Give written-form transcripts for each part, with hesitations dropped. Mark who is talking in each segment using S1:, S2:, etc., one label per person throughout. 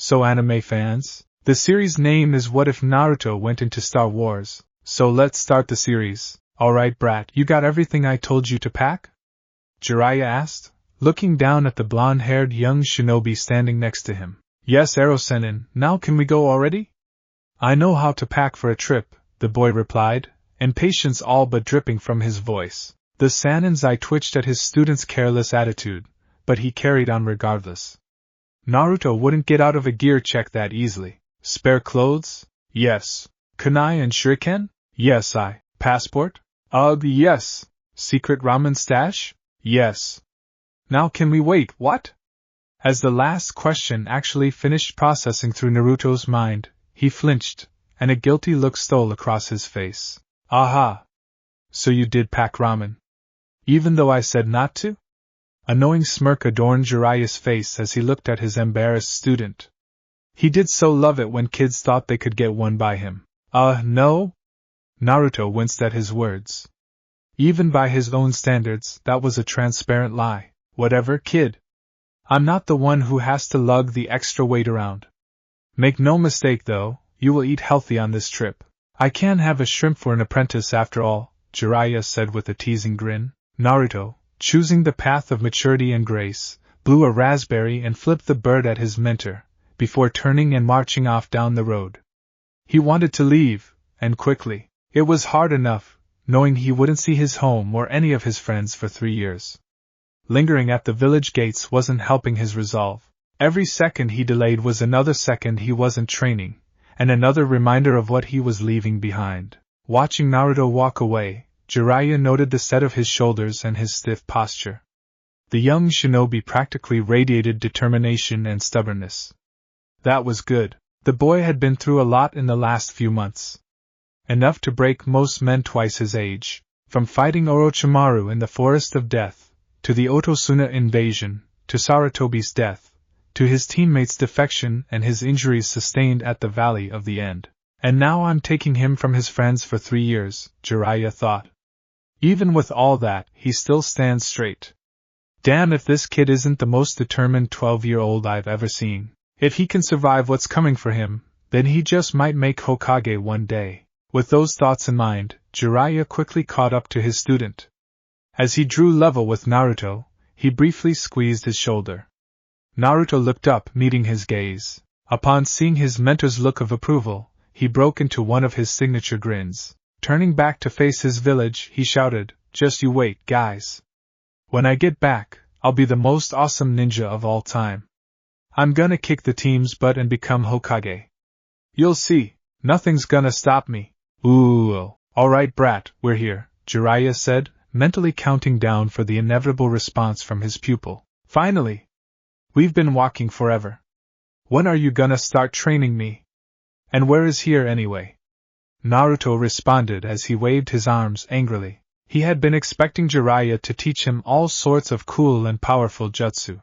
S1: So anime fans, the series name is What If Naruto Went into Star Wars, so let's start the series. Alright brat, you got everything I told you to pack? Jiraiya asked, looking down at the blonde-haired young shinobi standing next to him. Yes, Ero-Sennin, now can we go already? I know how to pack for a trip, the boy replied, impatience all but dripping from his voice. The Sannin's eye twitched at his student's careless attitude, but he carried on regardless. Naruto wouldn't get out of a gear check that easily. Spare clothes? Yes. Kunai and shuriken? Yes. Passport? Yes. Secret ramen stash? Yes. Now can we wait, what? As the last question actually finished processing through Naruto's mind, he flinched, and a guilty look stole across his face. Aha! So you did pack ramen? Even though I said not to? A knowing smirk adorned Jiraiya's face as he looked at his embarrassed student. He did so love it when kids thought they could get one by him. No? Naruto winced at his words. Even by his own standards, that was a transparent lie. Whatever, kid. I'm not the one who has to lug the extra weight around. Make no mistake though, you will eat healthy on this trip. I can't have a shrimp for an apprentice after all, Jiraiya said with a teasing grin. Naruto, choosing the path of maturity and grace, blew a raspberry and flipped the bird at his mentor, before turning and marching off down the road. He wanted to leave, and quickly. It was hard enough, knowing he wouldn't see his home or any of his friends for 3 years. Lingering at the village gates wasn't helping his resolve. Every second he delayed was another second he wasn't training, and another reminder of what he was leaving behind. Watching Naruto walk away, Jiraiya noted the set of his shoulders and his stiff posture. The young shinobi practically radiated determination and stubbornness. That was good. The boy had been through a lot in the last few months. Enough to break most men twice his age. From fighting Orochimaru in the Forest of Death, to the Otosuna invasion, to Sarutobi's death, to his teammates' defection and his injuries sustained at the Valley of the End. And now I'm taking him from his friends for 3 years, Jiraiya thought. Even with all that, he still stands straight. Damn if this kid isn't the most determined 12-year-old I've ever seen. If he can survive what's coming for him, then he just might make Hokage one day. With those thoughts in mind, Jiraiya quickly caught up to his student. As he drew level with Naruto, he briefly squeezed his shoulder. Naruto looked up, meeting his gaze. Upon seeing his mentor's look of approval, he broke into one of his signature grins. Turning back to face his village, he shouted, "Just you wait, guys. When I get back, I'll be the most awesome ninja of all time. I'm gonna kick the team's butt and become Hokage. You'll see, nothing's gonna stop me." Ooh, alright brat, we're here, Jiraiya said, mentally counting down for the inevitable response from his pupil. Finally! We've been walking forever. When are you gonna start training me? And where is here anyway? Naruto responded as he waved his arms angrily. He had been expecting Jiraiya to teach him all sorts of cool and powerful jutsu.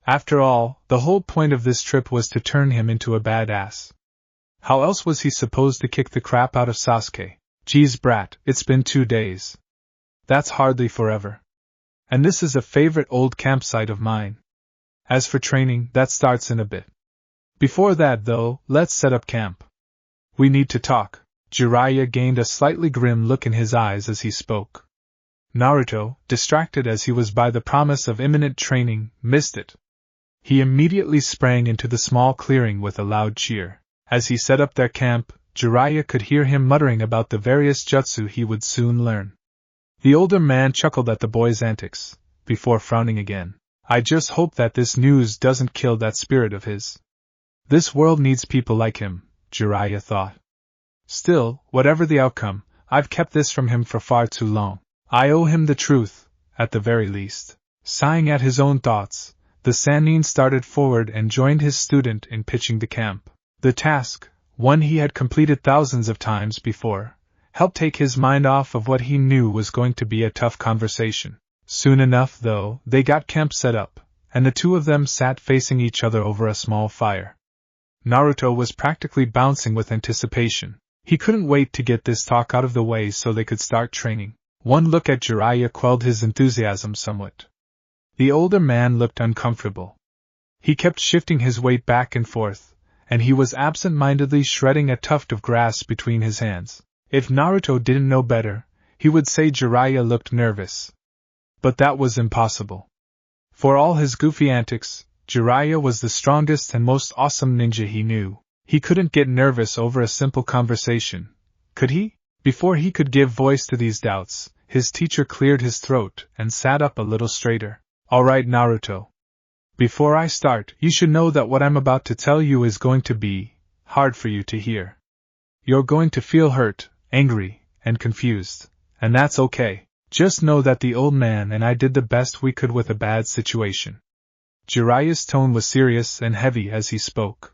S1: After all, the whole point of this trip was to turn him into a badass. How else was he supposed to kick the crap out of Sasuke? Geez brat, it's been 2 days. That's hardly forever. And this is a favorite old campsite of mine. As for training, that starts in a bit. Before that though, let's set up camp. We need to talk. Jiraiya gained a slightly grim look in his eyes as he spoke. Naruto, distracted as he was by the promise of imminent training, missed it. He immediately sprang into the small clearing with a loud cheer. As he set up their camp, Jiraiya could hear him muttering about the various jutsu he would soon learn. The older man chuckled at the boy's antics, before frowning again. I just hope that this news doesn't kill that spirit of his. This world needs people like him, Jiraiya thought. Still, whatever the outcome, I've kept this from him for far too long. I owe him the truth, at the very least. Sighing at his own thoughts, the Sannin started forward and joined his student in pitching the camp. The task, one he had completed thousands of times before, helped take his mind off of what he knew was going to be a tough conversation. Soon enough, though, they got camp set up, and the two of them sat facing each other over a small fire. Naruto was practically bouncing with anticipation. He couldn't wait to get this talk out of the way so they could start training. One look at Jiraiya quelled his enthusiasm somewhat. The older man looked uncomfortable. He kept shifting his weight back and forth, and he was absent-mindedly shredding a tuft of grass between his hands. If Naruto didn't know better, he would say Jiraiya looked nervous. But that was impossible. For all his goofy antics, Jiraiya was the strongest and most awesome ninja he knew. He couldn't get nervous over a simple conversation, could he? Before he could give voice to these doubts, his teacher cleared his throat and sat up a little straighter. All right, Naruto. Before I start, you should know that what I'm about to tell you is going to be hard for you to hear. You're going to feel hurt, angry, and confused, and that's okay. Just know that the old man and I did the best we could with a bad situation. Jiraiya's tone was serious and heavy as he spoke.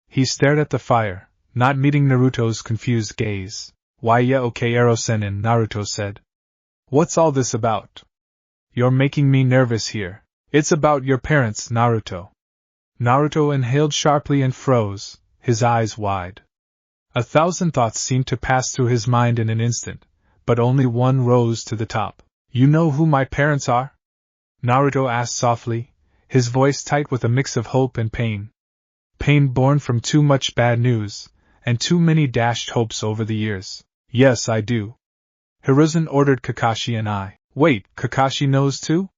S1: He stared at the fire, not meeting Naruto's confused gaze. Why yeah okay Ero-sennin, Naruto said. What's all this about? You're making me nervous here. It's about your parents, Naruto. Naruto inhaled sharply and froze, his eyes wide. 1,000 thoughts seemed to pass through his mind in an instant, but only one rose to the top. You know who my parents are? Naruto asked softly, his voice tight with a mix of hope and pain. Pain born from too much bad news, and too many dashed hopes over the years. Yes, I do. Hiruzen ordered Kakashi and I. Wait, Kakashi knows too?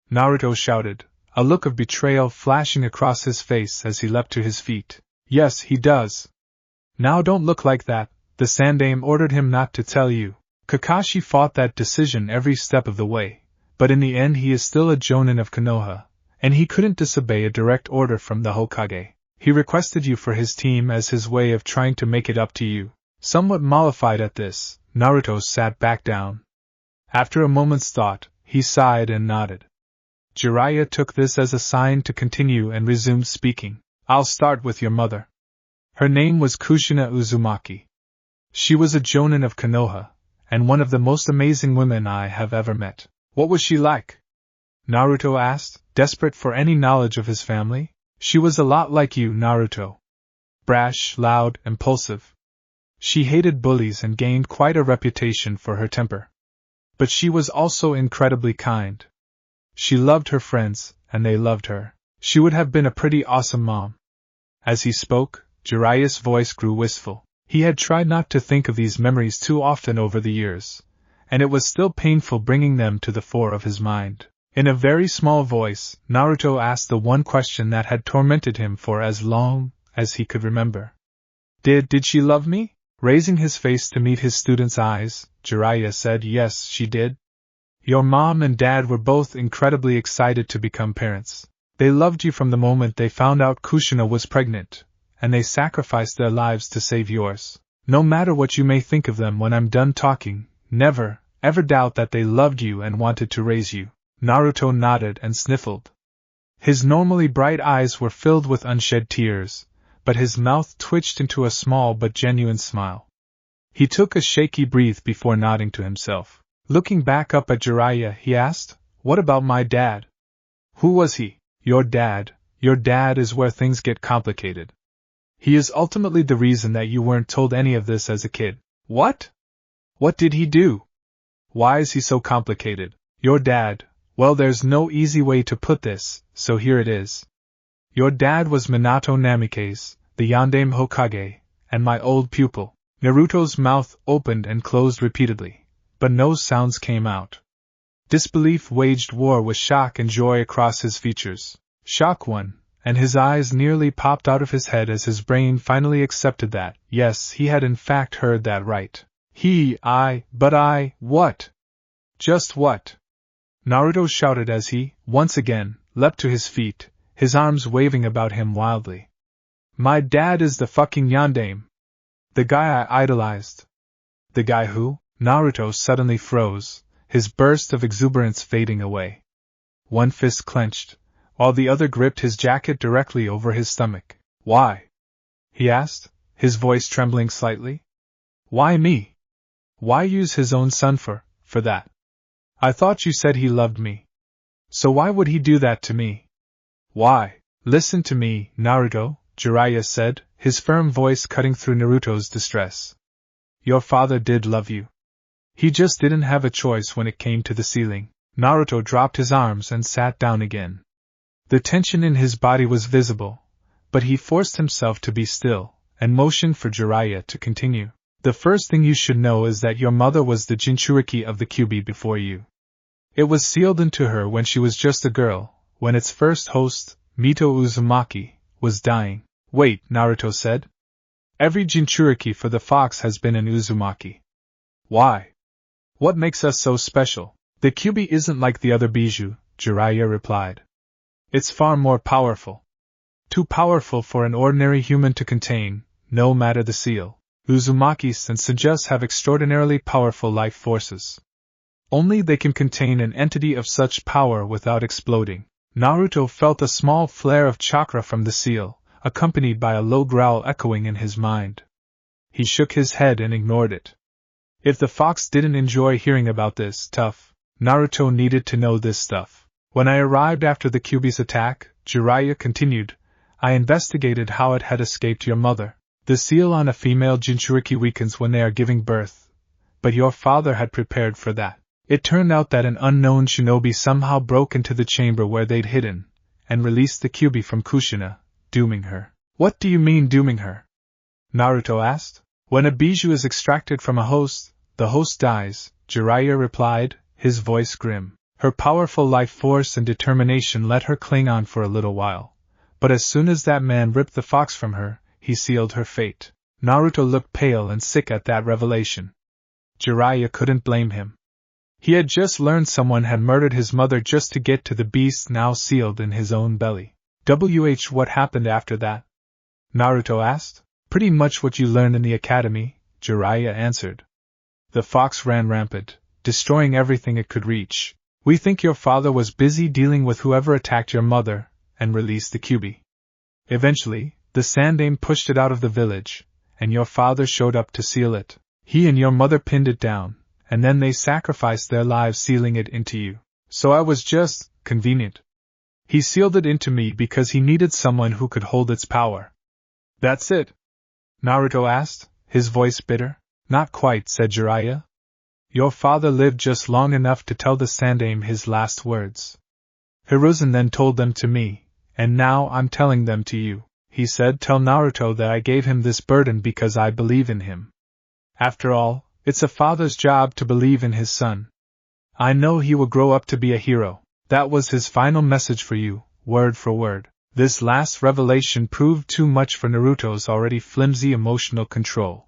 S1: Naruto shouted, a look of betrayal flashing across his face as he leapt to his feet. Yes, he does. Now don't look like that, the Sandaime ordered him not to tell you. Kakashi fought that decision every step of the way, but in the end he is still a Jonin of Konoha, and he couldn't disobey a direct order from the Hokage. He requested you for his team as his way of trying to make it up to you. Somewhat mollified at this, Naruto sat back down. After a moment's thought, he sighed and nodded. Jiraiya took this as a sign to continue and resumed speaking. I'll start with your mother. Her name was Kushina Uzumaki. She was a Jonin of Konoha, and one of the most amazing women I have ever met. What was she like? Naruto asked, desperate for any knowledge of his family. She was a lot like you, Naruto. Brash, loud, impulsive. She hated bullies and gained quite a reputation for her temper. But she was also incredibly kind. She loved her friends, and they loved her. She would have been a pretty awesome mom. As he spoke, Jiraiya's voice grew wistful. He had tried not to think of these memories too often over the years, and it was still painful bringing them to the fore of his mind. In a very small voice, Naruto asked the one question that had tormented him for as long as he could remember. Did she love me? Raising his face to meet his student's eyes, Jiraiya said yes, she did. Your mom and dad were both incredibly excited to become parents. They loved you from the moment they found out Kushina was pregnant, and they sacrificed their lives to save yours. No matter what you may think of them when I'm done talking, never, ever doubt that they loved you and wanted to raise you. Naruto nodded and sniffled. His normally bright eyes were filled with unshed tears, but his mouth twitched into a small but genuine smile. He took a shaky breath before nodding to himself. Looking back up at Jiraiya, he asked, What about my dad? Who was he? Your dad is where things get complicated. He is ultimately the reason that you weren't told any of this as a kid. What? What did he do? Why is he so complicated? Your dad, well, there's no easy way to put this, so here it is. Your dad was Minato Namikaze, the Yondaime Hokage, and my old pupil. Naruto's mouth opened and closed repeatedly, but no sounds came out. Disbelief waged war with shock and joy across his features. Shock won, and his eyes nearly popped out of his head as his brain finally accepted that, yes, he had in fact heard that right. What? Just what? Naruto shouted as he, once again, leapt to his feet, his arms waving about him wildly. My dad is the fucking Yondaime. The guy I idolized. The guy who? Naruto suddenly froze, his burst of exuberance fading away. One fist clenched, while the other gripped his jacket directly over his stomach. Why? He asked, his voice trembling slightly. Why me? Why use his own son for that? I thought you said he loved me. So why would he do that to me? Why? Listen to me, Naruto, Jiraiya said, his firm voice cutting through Naruto's distress. Your father did love you. He just didn't have a choice when it came to the ceiling. Naruto dropped his arms and sat down again. The tension in his body was visible, but he forced himself to be still, and motioned for Jiraiya to continue. The first thing you should know is that your mother was the Jinchuriki of the Kyuubi before you. It was sealed into her when she was just a girl, when its first host, Mito Uzumaki, was dying. Wait, Naruto said. Every Jinchuriki for the fox has been an Uzumaki. Why? What makes us so special? The Kyuubi isn't like the other Bijou, Jiraiya replied. It's far more powerful. Too powerful for an ordinary human to contain, no matter the seal. Uzumakis and Sajas have extraordinarily powerful life forces. Only they can contain an entity of such power without exploding. Naruto felt a small flare of chakra from the seal, accompanied by a low growl echoing in his mind. He shook his head and ignored it. If the fox didn't enjoy hearing about this stuff, Naruto needed to know this stuff. When I arrived after the Kyuubi's attack, Jiraiya continued, I investigated how it had escaped your mother. The seal on a female Jinchuriki weakens when they are giving birth, but your father had prepared for that. It turned out that an unknown shinobi somehow broke into the chamber where they'd hidden, and released the Kyuubi from Kushina, dooming her. What do you mean dooming her? Naruto asked. When a bijou is extracted from a host, the host dies, Jiraiya replied, his voice grim. Her powerful life force and determination let her cling on for a little while, but as soon as that man ripped the fox from her, he sealed her fate. Naruto looked pale and sick at that revelation. Jiraiya couldn't blame him. He had just learned someone had murdered his mother just to get to the beast now sealed in his own belly. What happened after that? Naruto asked. Pretty much what you learned in the academy, Jiraiya answered. The fox ran rampant, destroying everything it could reach. We think your father was busy dealing with whoever attacked your mother, and released the Kyuubi. Eventually, the Sandaime pushed it out of the village, and your father showed up to seal it. He and your mother pinned it down, and then they sacrificed their lives sealing it into you. So I was just convenient. He sealed it into me because he needed someone who could hold its power. That's it? Naruto asked, his voice bitter. Not quite, said Jiraiya. Your father lived just long enough to tell the Sandaime his last words. Hiruzen then told them to me, and now I'm telling them to you. He said, tell Naruto that I gave him this burden because I believe in him. After all, it's a father's job to believe in his son. I know he will grow up to be a hero. That was his final message for you, word for word. This last revelation proved too much for Naruto's already flimsy emotional control.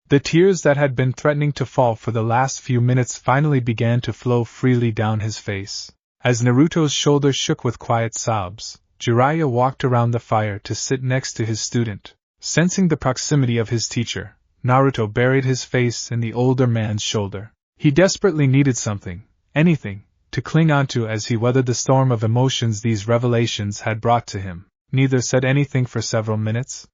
S1: The tears that had been threatening to fall for the last few minutes finally began to flow freely down his face. As Naruto's shoulders shook with quiet sobs, Jiraiya walked around the fire to sit next to his student. Sensing the proximity of his teacher, Naruto buried his face in the older man's shoulder. He desperately needed something, anything, to cling onto as he weathered the storm of emotions these revelations had brought to him. Neither said anything for several minutes.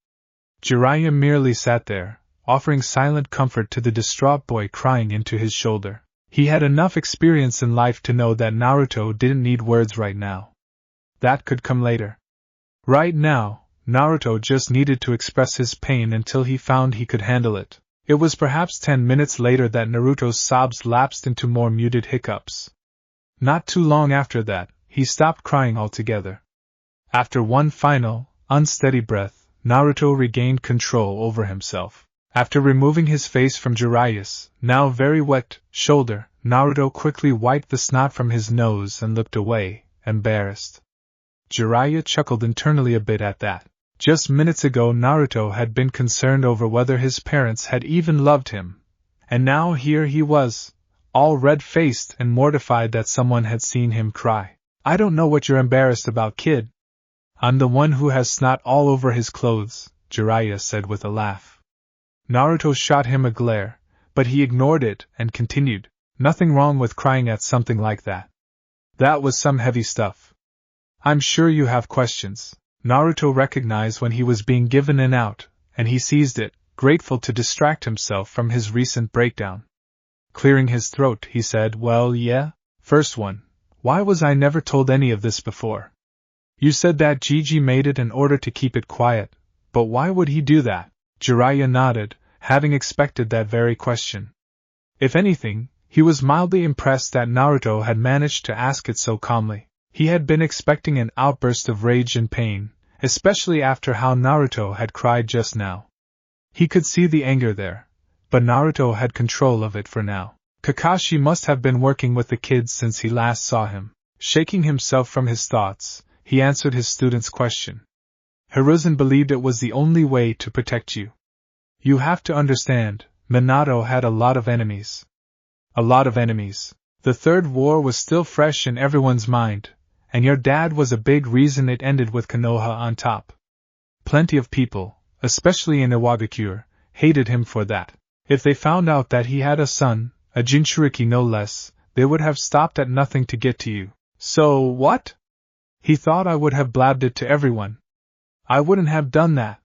S1: Jiraiya merely sat there, offering silent comfort to the distraught boy crying into his shoulder. He had enough experience in life to know that Naruto didn't need words right now. That could come later. Right now, Naruto just needed to express his pain until he found he could handle it. It was perhaps 10 minutes later that Naruto's sobs lapsed into more muted hiccups. Not too long after that, he stopped crying altogether. After one final, unsteady breath, Naruto regained control over himself. After removing his face from Jiraiya's, now very wet, shoulder, Naruto quickly wiped the snot from his nose and looked away, embarrassed. Jiraiya chuckled internally a bit at that. Just minutes ago Naruto had been concerned over whether his parents had even loved him, and now here he was, all red-faced and mortified that someone had seen him cry. I don't know what you're embarrassed about, kid. I'm the one who has snot all over his clothes, Jiraiya said with a laugh. Naruto shot him a glare, but he ignored it and continued, nothing wrong with crying at something like that. That was some heavy stuff. I'm sure you have questions. Naruto recognized when he was being given an out, and he seized it, grateful to distract himself from his recent breakdown. Clearing his throat, he said, well, yeah. First one, why was I never told any of this before? You said that Gigi made it in order to keep it quiet, but why would he do that? Jiraiya nodded, having expected that very question. If anything, he was mildly impressed that Naruto had managed to ask it so calmly. He had been expecting an outburst of rage and pain, especially after how Naruto had cried just now. He could see the anger there, but Naruto had control of it for now. Kakashi must have been working with the kids since he last saw him. Shaking himself from his thoughts, he answered his student's question. Hiruzen believed it was the only way to protect you. You have to understand, Minato had a lot of enemies. A lot of enemies. The Third War was still fresh in everyone's mind, and your dad was a big reason it ended with Konoha on top. Plenty of people, especially in Iwagakure, hated him for that. If they found out that he had a son, a Jinchuriki no less, they would have stopped at nothing to get to you. So what? He thought I would have blabbed it to everyone. I wouldn't have done that.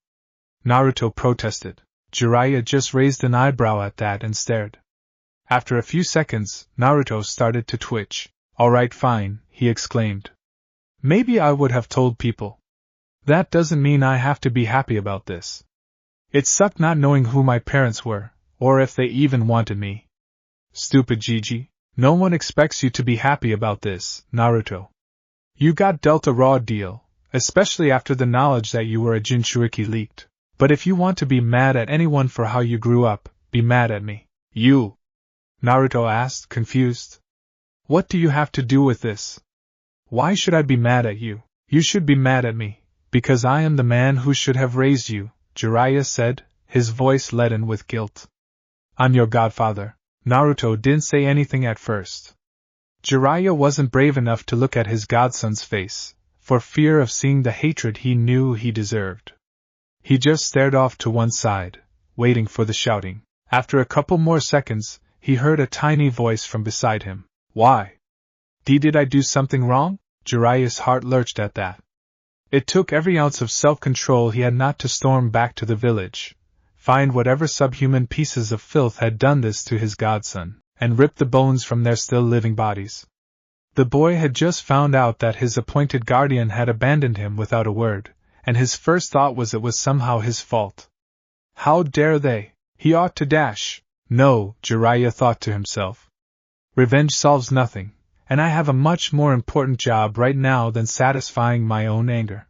S1: Naruto protested. Jiraiya just raised an eyebrow at that and stared. After a few seconds, Naruto started to twitch. Alright, fine, he exclaimed. Maybe I would have told people. That doesn't mean I have to be happy about this. It sucked not knowing who my parents were, or if they even wanted me. Stupid Gigi. No one expects you to be happy about this, Naruto. You got dealt a raw deal, especially after the knowledge that you were a Jinchuriki leaked. But if you want to be mad at anyone for how you grew up, be mad at me. You? Naruto asked, confused. What do you have to do with this? Why should I be mad at you? You should be mad at me, because I am the man who should have raised you, Jiraiya said, his voice leaden with guilt. I'm your godfather. Naruto didn't say anything at first. Jiraiya wasn't brave enough to look at his godson's face, for fear of seeing the hatred he knew he deserved. He just stared off to one side, waiting for the shouting. After a couple more seconds, he heard a tiny voice from beside him. Why? Did I do something wrong? Jiraiya's heart lurched at that. It took every ounce of self-control he had not to storm back to the village, find whatever subhuman pieces of filth had done this to his godson, and rip the bones from their still living bodies. The boy had just found out that his appointed guardian had abandoned him without a word, and his first thought was it was somehow his fault. How dare they? He ought to dash. No, Jiraiya thought to himself. Revenge solves nothing, and I have a much more important job right now than satisfying my own anger.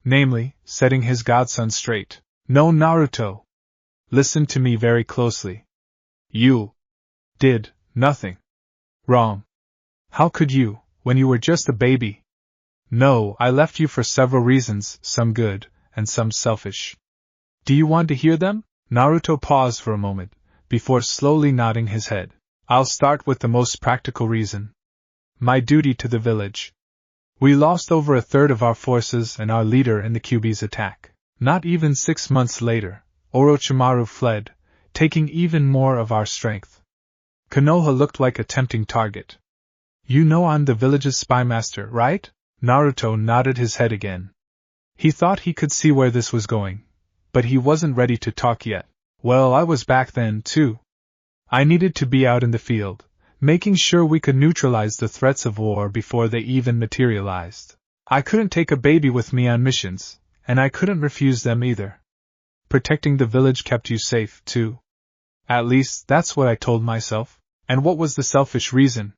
S1: Namely, setting his godson straight. No, Naruto. Listen to me very closely. You did nothing wrong. How could you, when you were just a baby? No, I left you for several reasons, some good, and some selfish. Do you want to hear them? Naruto paused for a moment, before slowly nodding his head. I'll start with the most practical reason. My duty to the village. We lost over a third of our forces and our leader in the Kyuubi's attack. Not even 6 months later, Orochimaru fled, taking even more of our strength. Konoha looked like a tempting target. You know I'm the village's spymaster, right? Naruto nodded his head again. He thought he could see where this was going, but he wasn't ready to talk yet. Well, I was back then, too. I needed to be out in the field, making sure we could neutralize the threats of war before they even materialized. I couldn't take a baby with me on missions, and I couldn't refuse them either. Protecting the village kept you safe, too. At least, that's what I told myself. And what was the selfish reason?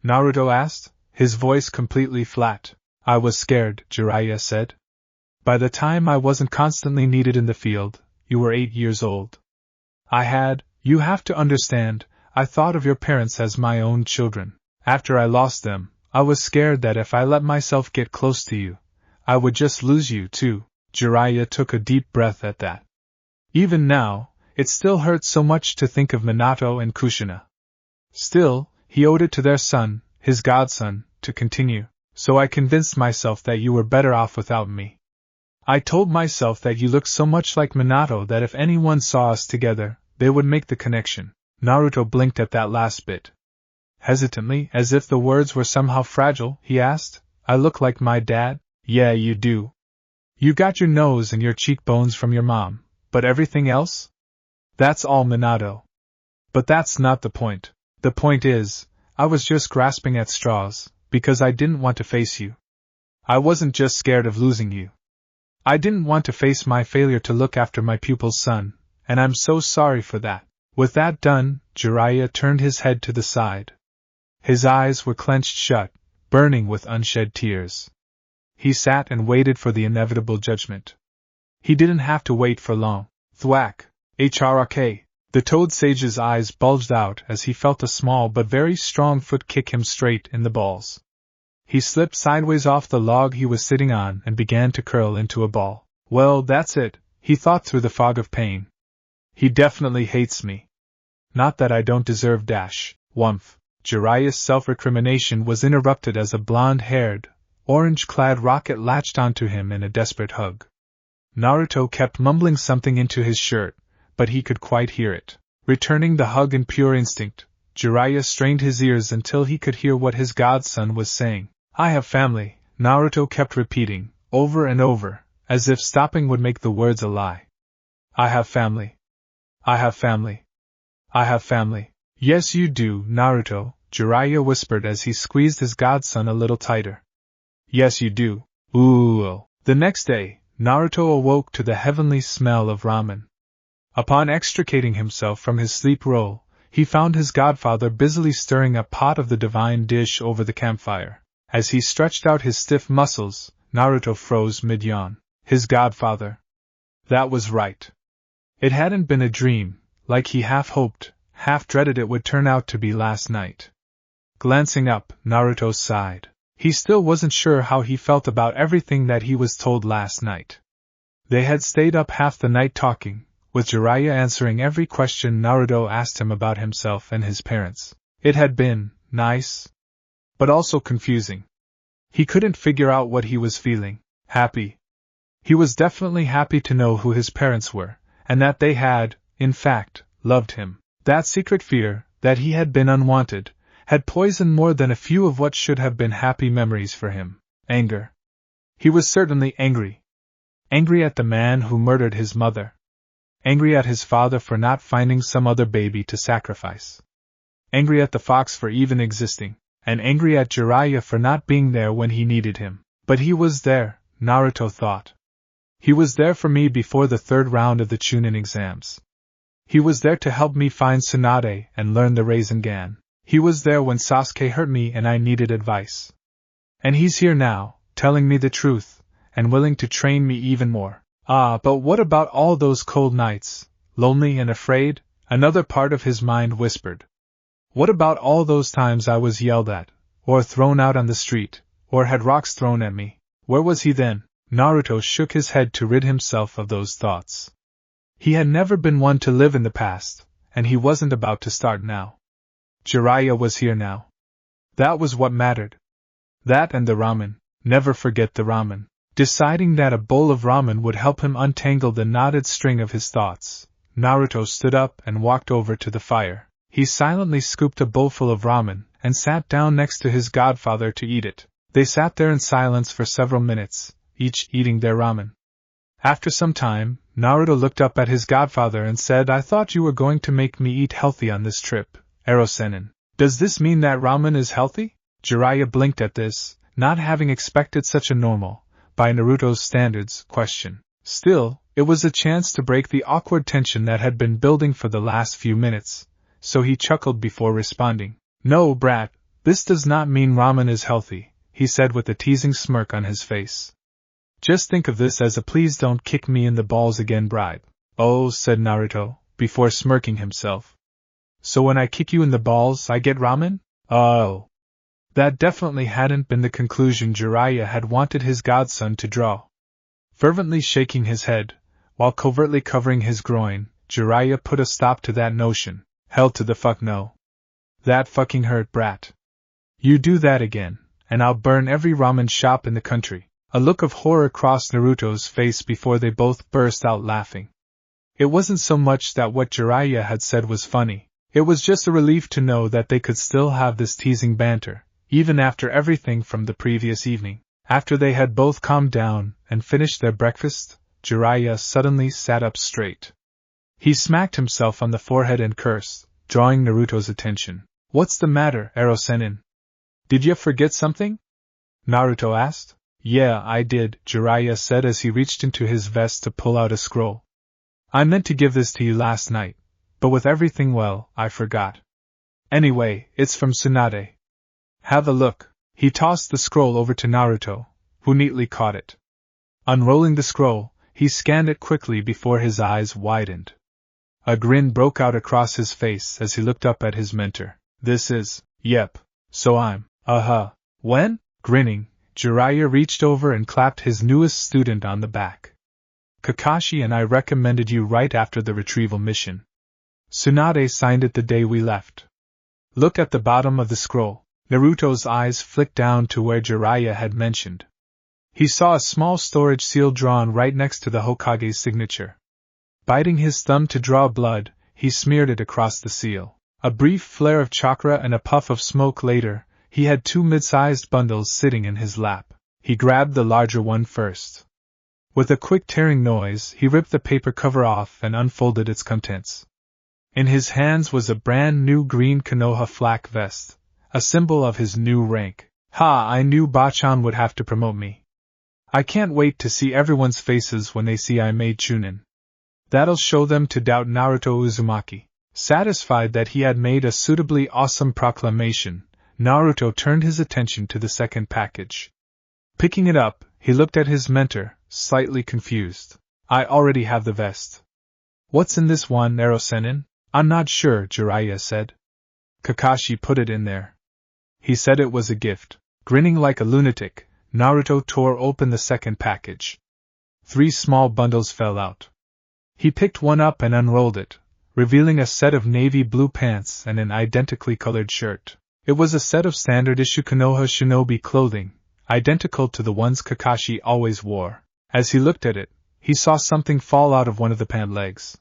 S1: Naruto asked, his voice completely flat. I was scared, Jiraiya said. By the time I wasn't constantly needed in the field, you were 8 years old. You have to understand, I thought of your parents as my own children. After I lost them, I was scared that if I let myself get close to you, I would just lose you too. Jiraiya took a deep breath at that. Even now, it still hurt so much to think of Minato and Kushina. Still, he owed it to their son, his godson, to continue, so I convinced myself that you were better off without me. I told myself that you looked so much like Minato that if anyone saw us together, they would make the connection. Naruto blinked at that last bit. Hesitantly, as if the words were somehow fragile, he asked, I look like my dad? Yeah, you do. You got your nose and your cheekbones from your mom, but everything else? That's all Minato. But that's not the point. The point is, I was just grasping at straws, because I didn't want to face you. I wasn't just scared of losing you. I didn't want to face my failure to look after my pupil's son, and I'm so sorry for that. With that done, Jiraiya turned his head to the side. His eyes were clenched shut, burning with unshed tears. He sat and waited for the inevitable judgment. He didn't have to wait for long. Thwack! HRK! The Toad Sage's eyes bulged out as he felt a small but very strong foot kick him straight in the balls. He slipped sideways off the log he was sitting on and began to curl into a ball. Well, that's it, he thought through the fog of pain. He definitely hates me. Not that I don't deserve dash. Wumph. Jiraiya's self-recrimination was interrupted as a blonde-haired, orange-clad rocket latched onto him in a desperate hug. Naruto kept mumbling something into his shirt, but he could quite hear it. Returning the hug in pure instinct, Jiraiya strained his ears until he could hear what his godson was saying. I have family, Naruto kept repeating, over and over, as if stopping would make the words a lie. I have family. I have family. I have family. Yes you do, Naruto, Jiraiya whispered as he squeezed his godson a little tighter. Yes you do. Ooh. The next day, Naruto awoke to the heavenly smell of ramen. Upon extricating himself from his sleep roll, he found his godfather busily stirring a pot of the divine dish over the campfire. As he stretched out his stiff muscles, Naruto froze mid-yawn. His godfather. That was right. It hadn't been a dream, like he half hoped, half dreaded it would turn out to be last night. Glancing up, Naruto sighed. He still wasn't sure how he felt about everything that he was told last night. They had stayed up half the night talking, with Jiraiya answering every question Naruto asked him about himself and his parents. It had been nice, but also confusing. He couldn't figure out what he was feeling. Happy. He was definitely happy to know who his parents were, and that they had, in fact, loved him. That secret fear, that he had been unwanted, had poisoned more than a few of what should have been happy memories for him. Anger. He was certainly angry. Angry at the man who murdered his mother. Angry at his father for not finding some other baby to sacrifice. Angry at the fox for even existing, and angry at Jiraiya for not being there when he needed him. But he was there, Naruto thought. He was there for me before the third round of the Chunin exams. He was there to help me find Tsunade and learn the Rasengan. He was there when Sasuke hurt me and I needed advice. And he's here now, telling me the truth, and willing to train me even more. Ah, but what about all those cold nights, lonely and afraid? Another part of his mind whispered. What about all those times I was yelled at, or thrown out on the street, or had rocks thrown at me? Where was he then? Naruto shook his head to rid himself of those thoughts. He had never been one to live in the past, and he wasn't about to start now. Jiraiya was here now. That was what mattered. That and the ramen. Never forget the ramen. Deciding that a bowl of ramen would help him untangle the knotted string of his thoughts, Naruto stood up and walked over to the fire. He silently scooped a bowlful of ramen and sat down next to his godfather to eat it. They sat there in silence for several minutes, each eating their ramen. After some time, Naruto looked up at his godfather and said, I thought you were going to make me eat healthy on this trip, Erosenin. Does this mean that ramen is healthy? Jiraiya blinked at this, not having expected such a normal, by Naruto's standards, question. Still, it was a chance to break the awkward tension that had been building for the last few minutes, so he chuckled before responding. No, brat, this does not mean ramen is healthy, he said with a teasing smirk on his face. Just think of this as a please don't kick me in the balls again bribe. Oh, said Naruto, before smirking himself. So when I kick you in the balls, I get ramen? Oh. That definitely hadn't been the conclusion Jiraiya had wanted his godson to draw. Fervently shaking his head, while covertly covering his groin, Jiraiya put a stop to that notion. Hell to the fuck no. That fucking hurt, brat. You do that again, and I'll burn every ramen shop in the country. A look of horror crossed Naruto's face before they both burst out laughing. It wasn't so much that what Jiraiya had said was funny, it was just a relief to know that they could still have this teasing banter, even after everything from the previous evening. After they had both calmed down and finished their breakfast, Jiraiya suddenly sat up straight. He smacked himself on the forehead and cursed, drawing Naruto's attention. What's the matter, Erosenin? Did you forget something? Naruto asked. Yeah, I did, Jiraiya said as he reached into his vest to pull out a scroll. I meant to give this to you last night, but with everything well, I forgot. Anyway, it's from Tsunade. Have a look. He tossed the scroll over to Naruto, who neatly caught it. Unrolling the scroll, he scanned it quickly before his eyes widened. A grin broke out across his face as he looked up at his mentor. This is, yep, so I'm, When? Grinning, Jiraiya reached over and clapped his newest student on the back. Kakashi and I recommended you right after the retrieval mission. Tsunade signed it the day we left. Look at the bottom of the scroll. Naruto's eyes flicked down to where Jiraiya had mentioned. He saw a small storage seal drawn right next to the Hokage's signature. Biting his thumb to draw blood, he smeared it across the seal. A brief flare of chakra and a puff of smoke later, he had 2 mid-sized bundles sitting in his lap. He grabbed the larger one first. With a quick tearing noise, he ripped the paper cover off and unfolded its contents. In his hands was a brand new green Konoha flak vest, a symbol of his new rank. Ha! I knew Bachan would have to promote me. I can't wait to see everyone's faces when they see I made Chunin. That'll show them to doubt Naruto Uzumaki. Satisfied that he had made a suitably awesome proclamation, Naruto turned his attention to the second package. Picking it up, he looked at his mentor, slightly confused. I already have the vest. What's in this one, Naruto-senin? I'm not sure, Jiraiya said. Kakashi put it in there. He said it was a gift. Grinning like a lunatic, Naruto tore open the second package. 3 small bundles fell out. He picked one up and unrolled it, revealing a set of navy blue pants and an identically colored shirt. It was a set of standard-issue Konoha Shinobi clothing, identical to the ones Kakashi always wore. As he looked at it, he saw something fall out of one of the pant legs.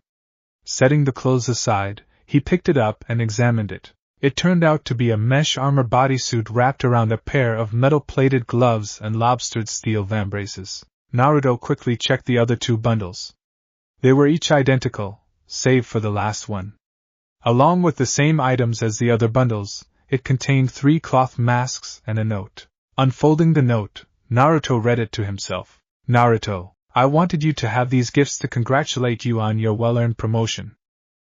S1: Setting the clothes aside, he picked it up and examined it. It turned out to be a mesh armor bodysuit wrapped around a pair of metal-plated gloves and lobstered steel vambraces. Naruto quickly checked the other 2 bundles. They were each identical, save for the last one. Along with the same items as the other bundles, it contained 3 cloth masks and a note. Unfolding the note, Naruto read it to himself. Naruto, I wanted you to have these gifts to congratulate you on your well-earned promotion.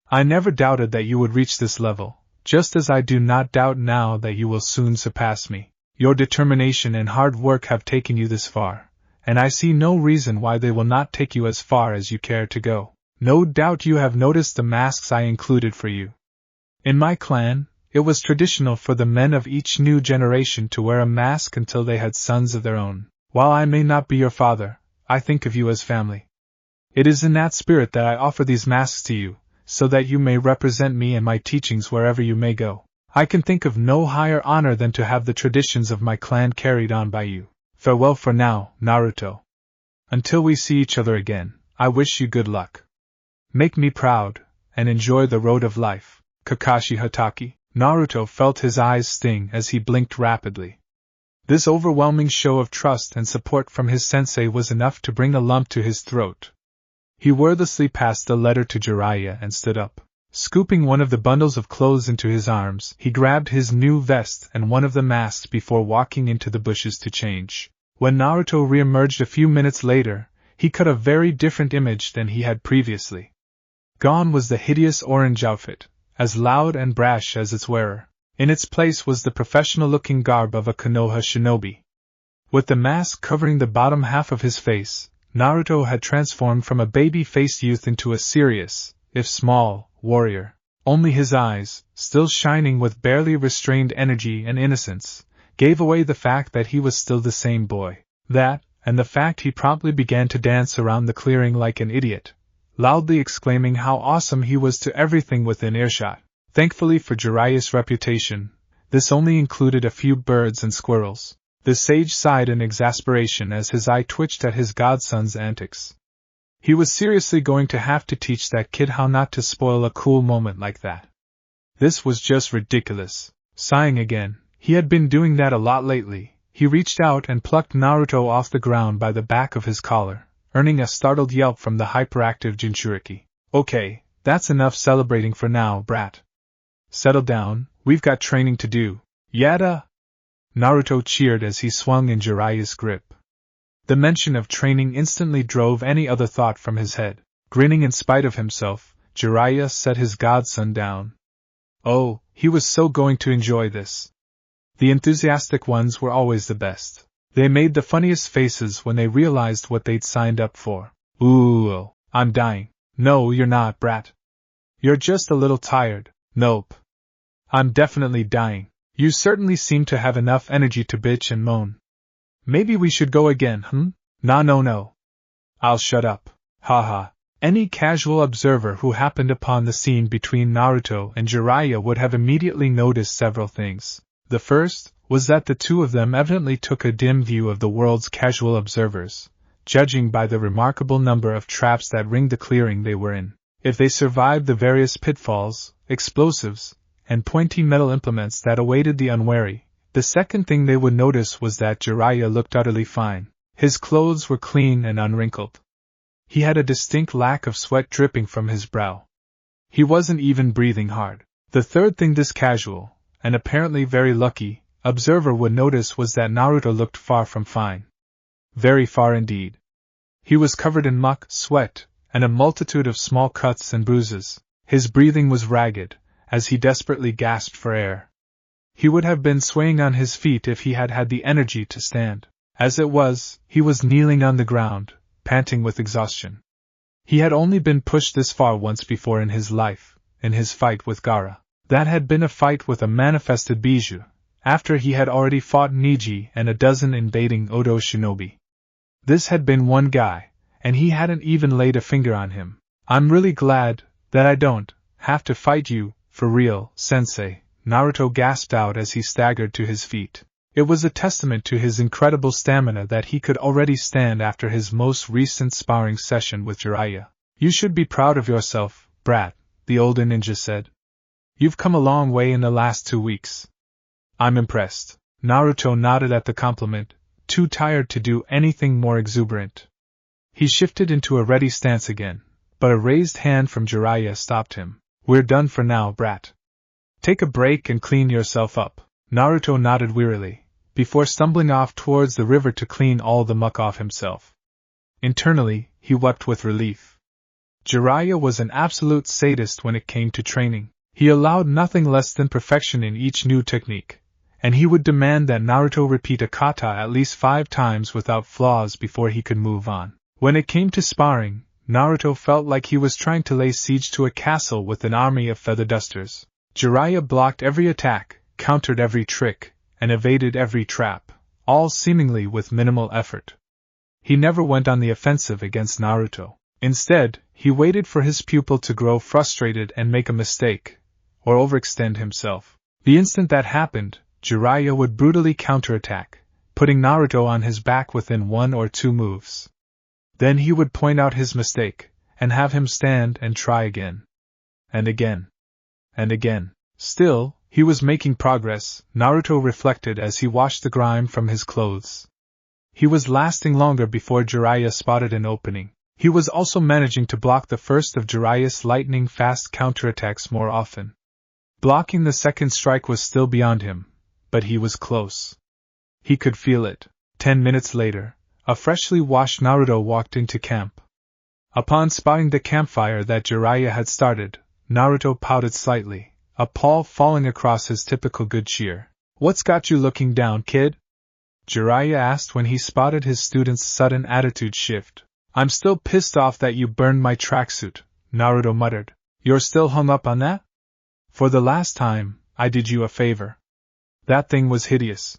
S1: I never doubted that you would reach this level, just as I do not doubt now that you will soon surpass me. Your determination and hard work have taken you this far, and I see no reason why they will not take you as far as you care to go. No doubt you have noticed the masks I included for you. In my clan, it was traditional for the men of each new generation to wear a mask until they had sons of their own. While I may not be your father, I think of you as family. It is in that spirit that I offer these masks to you, so that you may represent me and my teachings wherever you may go. I can think of no higher honor than to have the traditions of my clan carried on by you. Farewell for now, Naruto. Until we see each other again, I wish you good luck. Make me proud, and enjoy the road of life. Kakashi Hatake. Naruto felt his eyes sting as he blinked rapidly. This overwhelming show of trust and support from his sensei was enough to bring a lump to his throat. He wordlessly passed the letter to Jiraiya and stood up. Scooping one of the bundles of clothes into his arms, he grabbed his new vest and one of the masks before walking into the bushes to change. When Naruto re-emerged a few minutes later, he cut a very different image than he had previously. Gone was the hideous orange outfit, as loud and brash as its wearer. In its place was the professional-looking garb of a Konoha shinobi. With the mask covering the bottom half of his face, Naruto had transformed from a baby-faced youth into a serious, if small, warrior. Only his eyes, still shining with barely restrained energy and innocence, gave away the fact that he was still the same boy. That, and the fact he promptly began to dance around the clearing like an idiot, loudly exclaiming how awesome he was to everything within earshot. Thankfully for Jiraiya's reputation, this only included a few birds and squirrels. The sage sighed in exasperation as his eye twitched at his godson's antics. He was seriously going to have to teach that kid how not to spoil a cool moment like that. This was just ridiculous. Sighing again, he had been doing that a lot lately. He reached out and plucked Naruto off the ground by the back of his collar, earning a startled yelp from the hyperactive Jinchuriki. Okay, that's enough celebrating for now, brat. Settle down, we've got training to do. Yada! Naruto cheered as he swung in Jiraiya's grip. The mention of training instantly drove any other thought from his head. Grinning in spite of himself, Jiraiya set his godson down. Oh, he was so going to enjoy this. The enthusiastic ones were always the best. They made the funniest faces when they realized what they'd signed up for. Ooh, I'm dying. No, you're not, brat. You're just a little tired. Nope. I'm definitely dying. You certainly seem to have enough energy to bitch and moan. Maybe we should go again, Nah, no. I'll shut up. Haha. Any casual observer who happened upon the scene between Naruto and Jiraiya would have immediately noticed several things. The first was that the two of them evidently took a dim view of the world's casual observers, judging by the remarkable number of traps that ringed the clearing they were in. If they survived the various pitfalls, explosives, and pointy metal implements that awaited the unwary, the second thing they would notice was that Jiraiya looked utterly fine. His clothes were clean and unwrinkled. He had a distinct lack of sweat dripping from his brow. He wasn't even breathing hard. The third thing this casual, and apparently very lucky, observer would notice was that Naruto looked far from fine. Very far indeed. He was covered in muck, sweat, and a multitude of small cuts and bruises. His breathing was ragged, as he desperately gasped for air. He would have been swaying on his feet if he had had the energy to stand. As it was, he was kneeling on the ground, panting with exhaustion. He had only been pushed this far once before in his life, in his fight with Gaara. That had been a fight with a manifested Bijou, after he had already fought Niji and a dozen invading Odo Shinobi. This had been one guy, and he hadn't even laid a finger on him. I'm really glad that I don't have to fight you, for real, sensei, Naruto gasped out as he staggered to his feet. It was a testament to his incredible stamina that he could already stand after his most recent sparring session with Jiraiya. You should be proud of yourself, brat, the older ninja said. You've come a long way in the last 2 weeks. I'm impressed. Naruto nodded at the compliment, too tired to do anything more exuberant. He shifted into a ready stance again, but a raised hand from Jiraiya stopped him. We're done for now, brat. Take a break and clean yourself up. Naruto nodded wearily, before stumbling off towards the river to clean all the muck off himself. Internally, he wept with relief. Jiraiya was an absolute sadist when it came to training. He allowed nothing less than perfection in each new technique, and he would demand that Naruto repeat a kata at least 5 times without flaws before he could move on. When it came to sparring, Naruto felt like he was trying to lay siege to a castle with an army of feather dusters. Jiraiya blocked every attack, countered every trick, and evaded every trap, all seemingly with minimal effort. He never went on the offensive against Naruto. Instead, he waited for his pupil to grow frustrated and make a mistake, or overextend himself. The instant that happened, Jiraiya would brutally counterattack, putting Naruto on his back within 1 or 2 moves. Then he would point out his mistake, and have him stand and try again. And again. And again. Still, he was making progress, Naruto reflected as he washed the grime from his clothes. He was lasting longer before Jiraiya spotted an opening. He was also managing to block the first of Jiraiya's lightning-fast counterattacks more often. Blocking the second strike was still beyond him, but he was close. He could feel it. 10 minutes later, a freshly washed Naruto walked into camp. Upon spotting the campfire that Jiraiya had started, Naruto pouted slightly, a pall falling across his typical good cheer. What's got you looking down, kid? Jiraiya asked when he spotted his student's sudden attitude shift. I'm still pissed off that you burned my tracksuit, Naruto muttered. You're still hung up on that? For the last time, I did you a favor. That thing was hideous.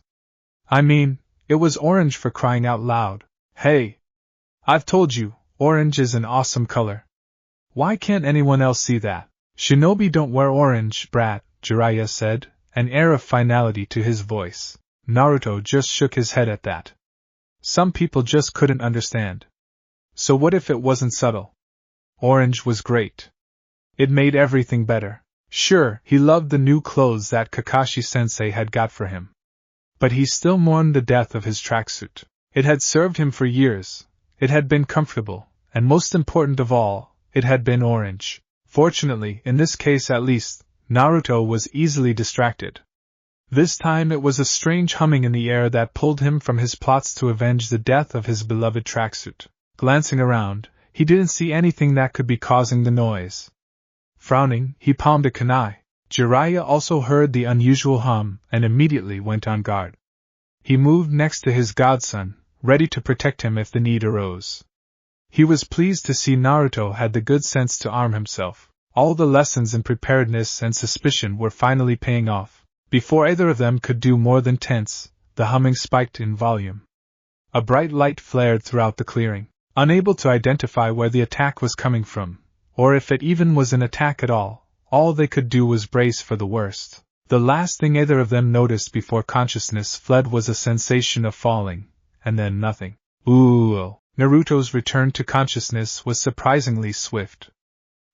S1: I mean, it was orange for crying out loud. Hey! I've told you, orange is an awesome color. Why can't anyone else see that? Shinobi don't wear orange, brat, Jiraiya said, an air of finality to his voice. Naruto just shook his head at that. Some people just couldn't understand. So what if it wasn't subtle? Orange was great. It made everything better. Sure, he loved the new clothes that Kakashi-sensei had got for him. But he still mourned the death of his tracksuit. It had served him for years, it had been comfortable, and most important of all, it had been orange. Fortunately, in this case at least, Naruto was easily distracted. This time it was a strange humming in the air that pulled him from his plots to avenge the death of his beloved tracksuit. Glancing around, he didn't see anything that could be causing the noise. Frowning, he palmed a kunai. Jiraiya also heard the unusual hum and immediately went on guard. He moved next to his godson, ready to protect him if the need arose. He was pleased to see Naruto had the good sense to arm himself. All the lessons in preparedness and suspicion were finally paying off. Before either of them could do more than tense, the humming spiked in volume. A bright light flared throughout the clearing. Unable to identify where the attack was coming from, or if it even was an attack at all they could do was brace for the worst. The last thing either of them noticed before consciousness fled was a sensation of falling, and then nothing. Ooh! Naruto's return to consciousness was surprisingly swift.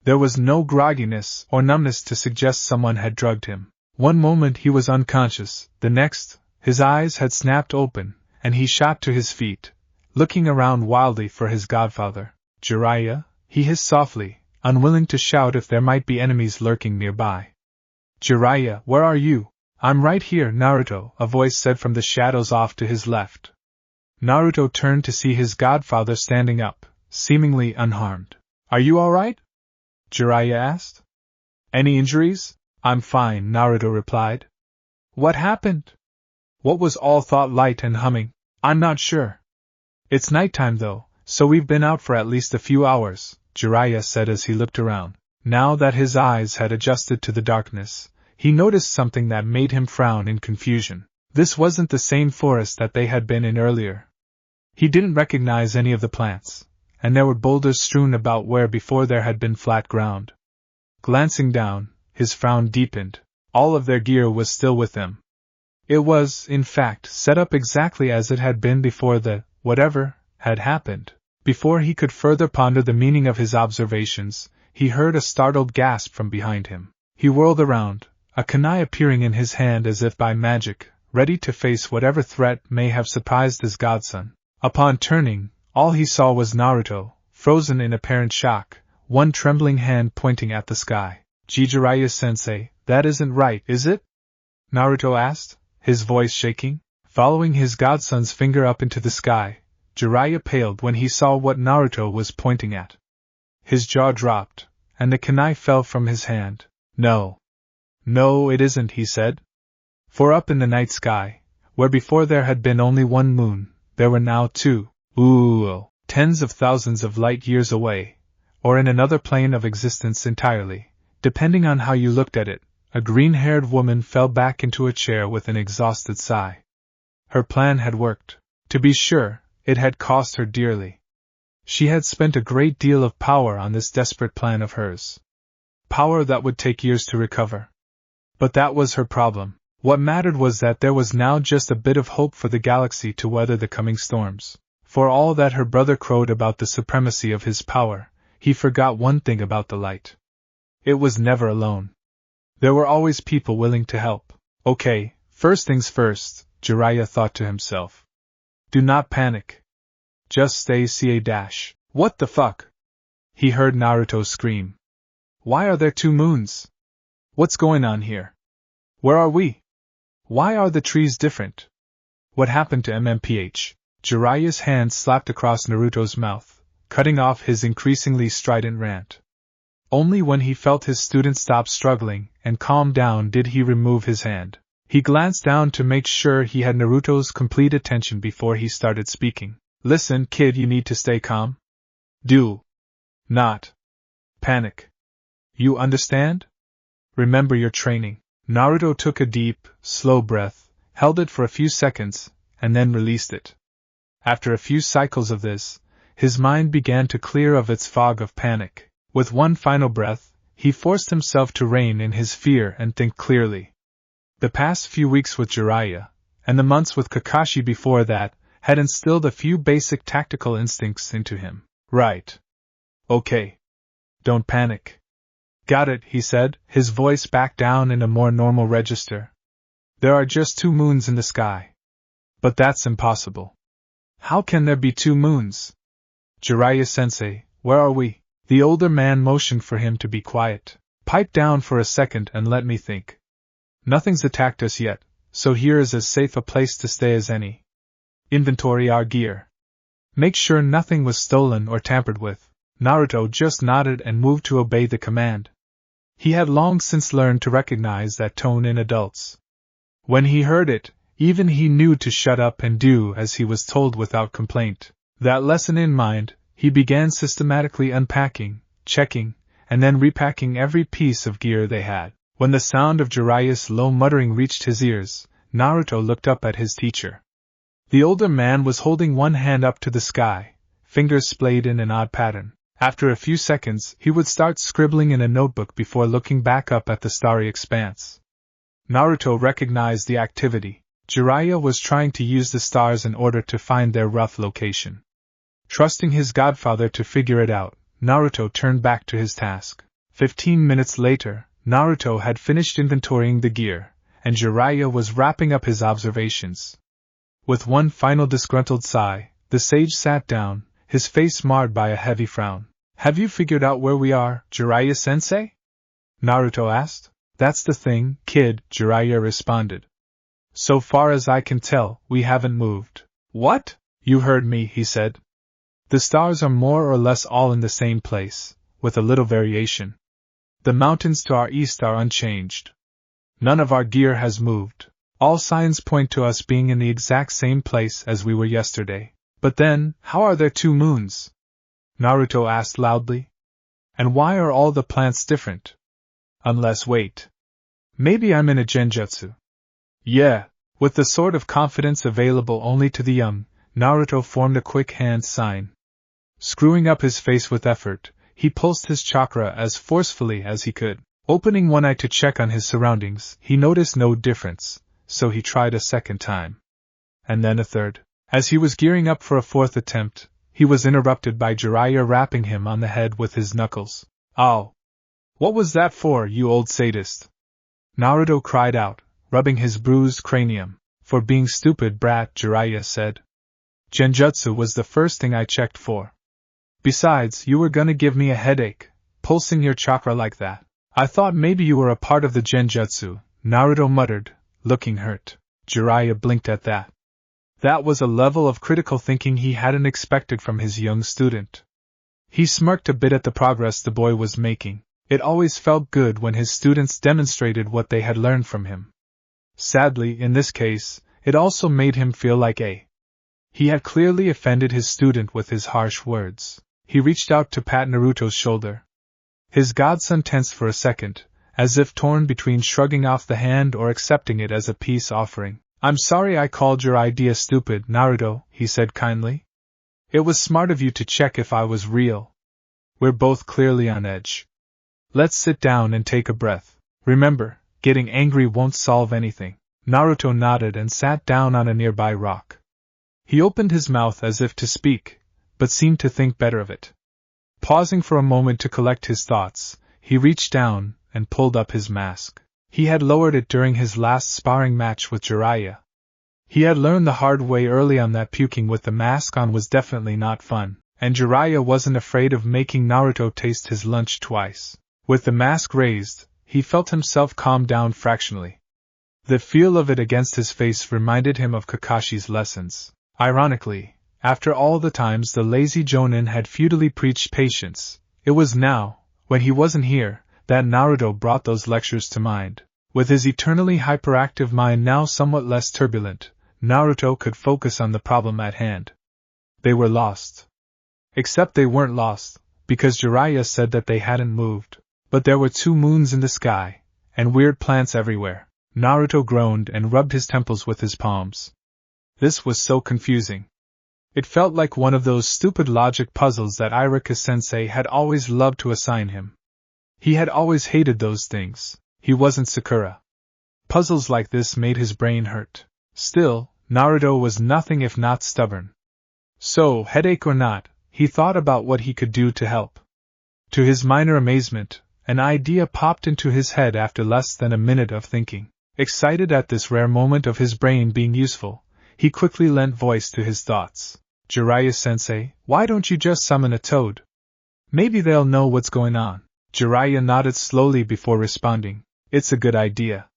S1: There was no grogginess or numbness to suggest someone had drugged him. One moment he was unconscious, the next, his eyes had snapped open, and he shot to his feet, looking around wildly for his godfather. Jiraiya, he hissed softly, unwilling to shout if there might be enemies lurking nearby. Jiraiya, where are you? I'm right here, Naruto, a voice said from the shadows off to his left. Naruto turned to see his godfather standing up, seemingly unharmed. Are you all right? Jiraiya asked. Any injuries? I'm fine, Naruto replied. What happened? What was all that light and humming? I'm not sure. It's nighttime though, so we've been out for at least a few hours, Jiraiya said as he looked around. Now that his eyes had adjusted to the darkness, he noticed something that made him frown in confusion. This wasn't the same forest that they had been in earlier. He didn't recognize any of the plants, and there were boulders strewn about where before there had been flat ground. Glancing down, his frown deepened. All of their gear was still with them. It was, in fact, set up exactly as it had been before the whatever had happened. Before he could further ponder the meaning of his observations, he heard a startled gasp from behind him. He whirled around, a kunai appearing in his hand as if by magic, ready to face whatever threat may have surprised his godson. Upon turning, all he saw was Naruto, frozen in apparent shock, one trembling hand pointing at the sky. Jiraiya-sensei, that isn't right, is it? Naruto asked, his voice shaking. Following his godson's finger up into the sky, Jiraiya paled when he saw what Naruto was pointing at. His jaw dropped, and the kunai fell from his hand. No, it isn't, he said. For up in the night sky, where before there had been only one moon, there were now two. Ooh, tens of thousands of light years away, or in another plane of existence entirely, depending on how you looked at it. A green-haired woman fell back into a chair with an exhausted sigh. Her plan had worked. To be sure, it had cost her dearly. She had spent a great deal of power on this desperate plan of hers. Power that would take years to recover. But that was her problem. What mattered was that there was now just a bit of hope for the galaxy to weather the coming storms. For all that her brother crowed about the supremacy of his power, he forgot one thing about the light. It was never alone. There were always people willing to help. Okay, first things first, Jiraiya thought to himself. Do not panic. Just stay ca-. What the fuck? He heard Naruto scream. Why are there two moons? What's going on here? Where are we? Why are the trees different? What happened to MMPH? Jiraiya's hand slapped across Naruto's mouth, cutting off his increasingly strident rant. Only when he felt his student stop struggling and calm down did he remove his hand. He glanced down to make sure he had Naruto's complete attention before he started speaking. Listen, kid, you need to stay calm. Do not panic. You understand? Remember your training. Naruto took a deep, slow breath, held it for a few seconds, and then released it. After a few cycles of this, his mind began to clear of its fog of panic. With one final breath, he forced himself to rein in his fear and think clearly. The past few weeks with Jiraiya, and the months with Kakashi before that, had instilled a few basic tactical instincts into him. Right. Okay. Don't panic. Got it, he said, his voice back down in a more normal register. There are just two moons in the sky. But that's impossible. How can there be two moons? Jiraiya-sensei, where are we? The older man motioned for him to be quiet. Pipe down for a second and let me think. Nothing's attacked us yet, so here is as safe a place to stay as any. Inventory our gear. Make sure nothing was stolen or tampered with. Naruto just nodded and moved to obey the command. He had long since learned to recognize that tone in adults. When he heard it, even he knew to shut up and do as he was told without complaint. That lesson in mind, he began systematically unpacking, checking, and then repacking every piece of gear they had. When the sound of Jiraiya's low muttering reached his ears, Naruto looked up at his teacher. The older man was holding one hand up to the sky, fingers splayed in an odd pattern. After a few seconds, he would start scribbling in a notebook before looking back up at the starry expanse. Naruto recognized the activity. Jiraiya was trying to use the stars in order to find their rough location. Trusting his godfather to figure it out, Naruto turned back to his task. 15 minutes later, Naruto had finished inventorying the gear, and Jiraiya was wrapping up his observations. With one final disgruntled sigh, the sage sat down, his face marred by a heavy frown. "Have you figured out where we are, Jiraiya-sensei?" Naruto asked. "That's the thing, kid," Jiraiya responded. "So far as I can tell, we haven't moved." "What?" "You heard me," he said. "The stars are more or less all in the same place, with a little variation. The mountains to our east are unchanged. None of our gear has moved. All signs point to us being in the exact same place as we were yesterday. But then, how are there two moons?" Naruto asked loudly. "And why are all the plants different? Unless wait. Maybe I'm in a genjutsu." "Yeah." With the sort of confidence available only to the young, Naruto formed a quick hand sign. Screwing up his face with effort, he pulsed his chakra as forcefully as he could. Opening one eye to check on his surroundings, he noticed no difference, so he tried a second time. And then a third. As he was gearing up for a fourth attempt, he was interrupted by Jiraiya rapping him on the head with his knuckles. "Ow! What was that for, you old sadist?" Naruto cried out, rubbing his bruised cranium. "For being stupid, brat," Jiraiya said. "Genjutsu was the first thing I checked for. Besides, you were gonna give me a headache, pulsing your chakra like that. I thought maybe you were a part of the genjutsu," Naruto muttered, looking hurt. Jiraiya blinked at that. That was a level of critical thinking he hadn't expected from his young student. He smirked a bit at the progress the boy was making. It always felt good when his students demonstrated what they had learned from him. Sadly, in this case, it also made him feel like he had clearly offended his student with his harsh words. He reached out to pat Naruto's shoulder. His godson tensed for a second, as if torn between shrugging off the hand or accepting it as a peace offering. "I'm sorry I called your idea stupid, Naruto," he said kindly. "It was smart of you to check if I was real. We're both clearly on edge. Let's sit down and take a breath. Remember, getting angry won't solve anything." Naruto nodded and sat down on a nearby rock. He opened his mouth as if to speak, but seemed to think better of it. Pausing for a moment to collect his thoughts, he reached down and pulled up his mask. He had lowered it during his last sparring match with Jiraiya. He had learned the hard way early on that puking with the mask on was definitely not fun, and Jiraiya wasn't afraid of making Naruto taste his lunch twice. With the mask raised, he felt himself calm down fractionally. The feel of it against his face reminded him of Kakashi's lessons. Ironically, after all the times the lazy Jonin had futilely preached patience, it was now, when he wasn't here, that Naruto brought those lectures to mind. With his eternally hyperactive mind now somewhat less turbulent, Naruto could focus on the problem at hand. They were lost. Except they weren't lost, because Jiraiya said that they hadn't moved. But there were two moons in the sky, and weird plants everywhere. Naruto groaned and rubbed his temples with his palms. This was so confusing. It felt like one of those stupid logic puzzles that Iruka-sensei had always loved to assign him. He had always hated those things. He wasn't Sakura. Puzzles like this made his brain hurt. Still, Naruto was nothing if not stubborn. So, headache or not, he thought about what he could do to help. To his minor amazement, an idea popped into his head after less than a minute of thinking. Excited at this rare moment of his brain being useful, he quickly lent voice to his thoughts. "Jiraiya-sensei, why don't you just summon a toad? Maybe they'll know what's going on." Jiraiya nodded slowly before responding. "It's a good idea.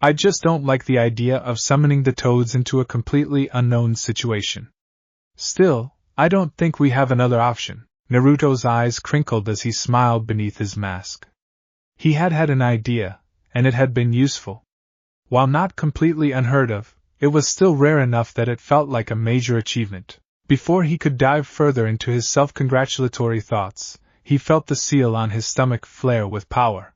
S1: I just don't like the idea of summoning the toads into a completely unknown situation. Still, I don't think we have another option." Naruto's eyes crinkled as he smiled beneath his mask. He had had an idea, and it had been useful. While not completely unheard of, it was still rare enough that it felt like a major achievement. Before he could dive further into his self-congratulatory thoughts, he felt the seal on his stomach flare with power.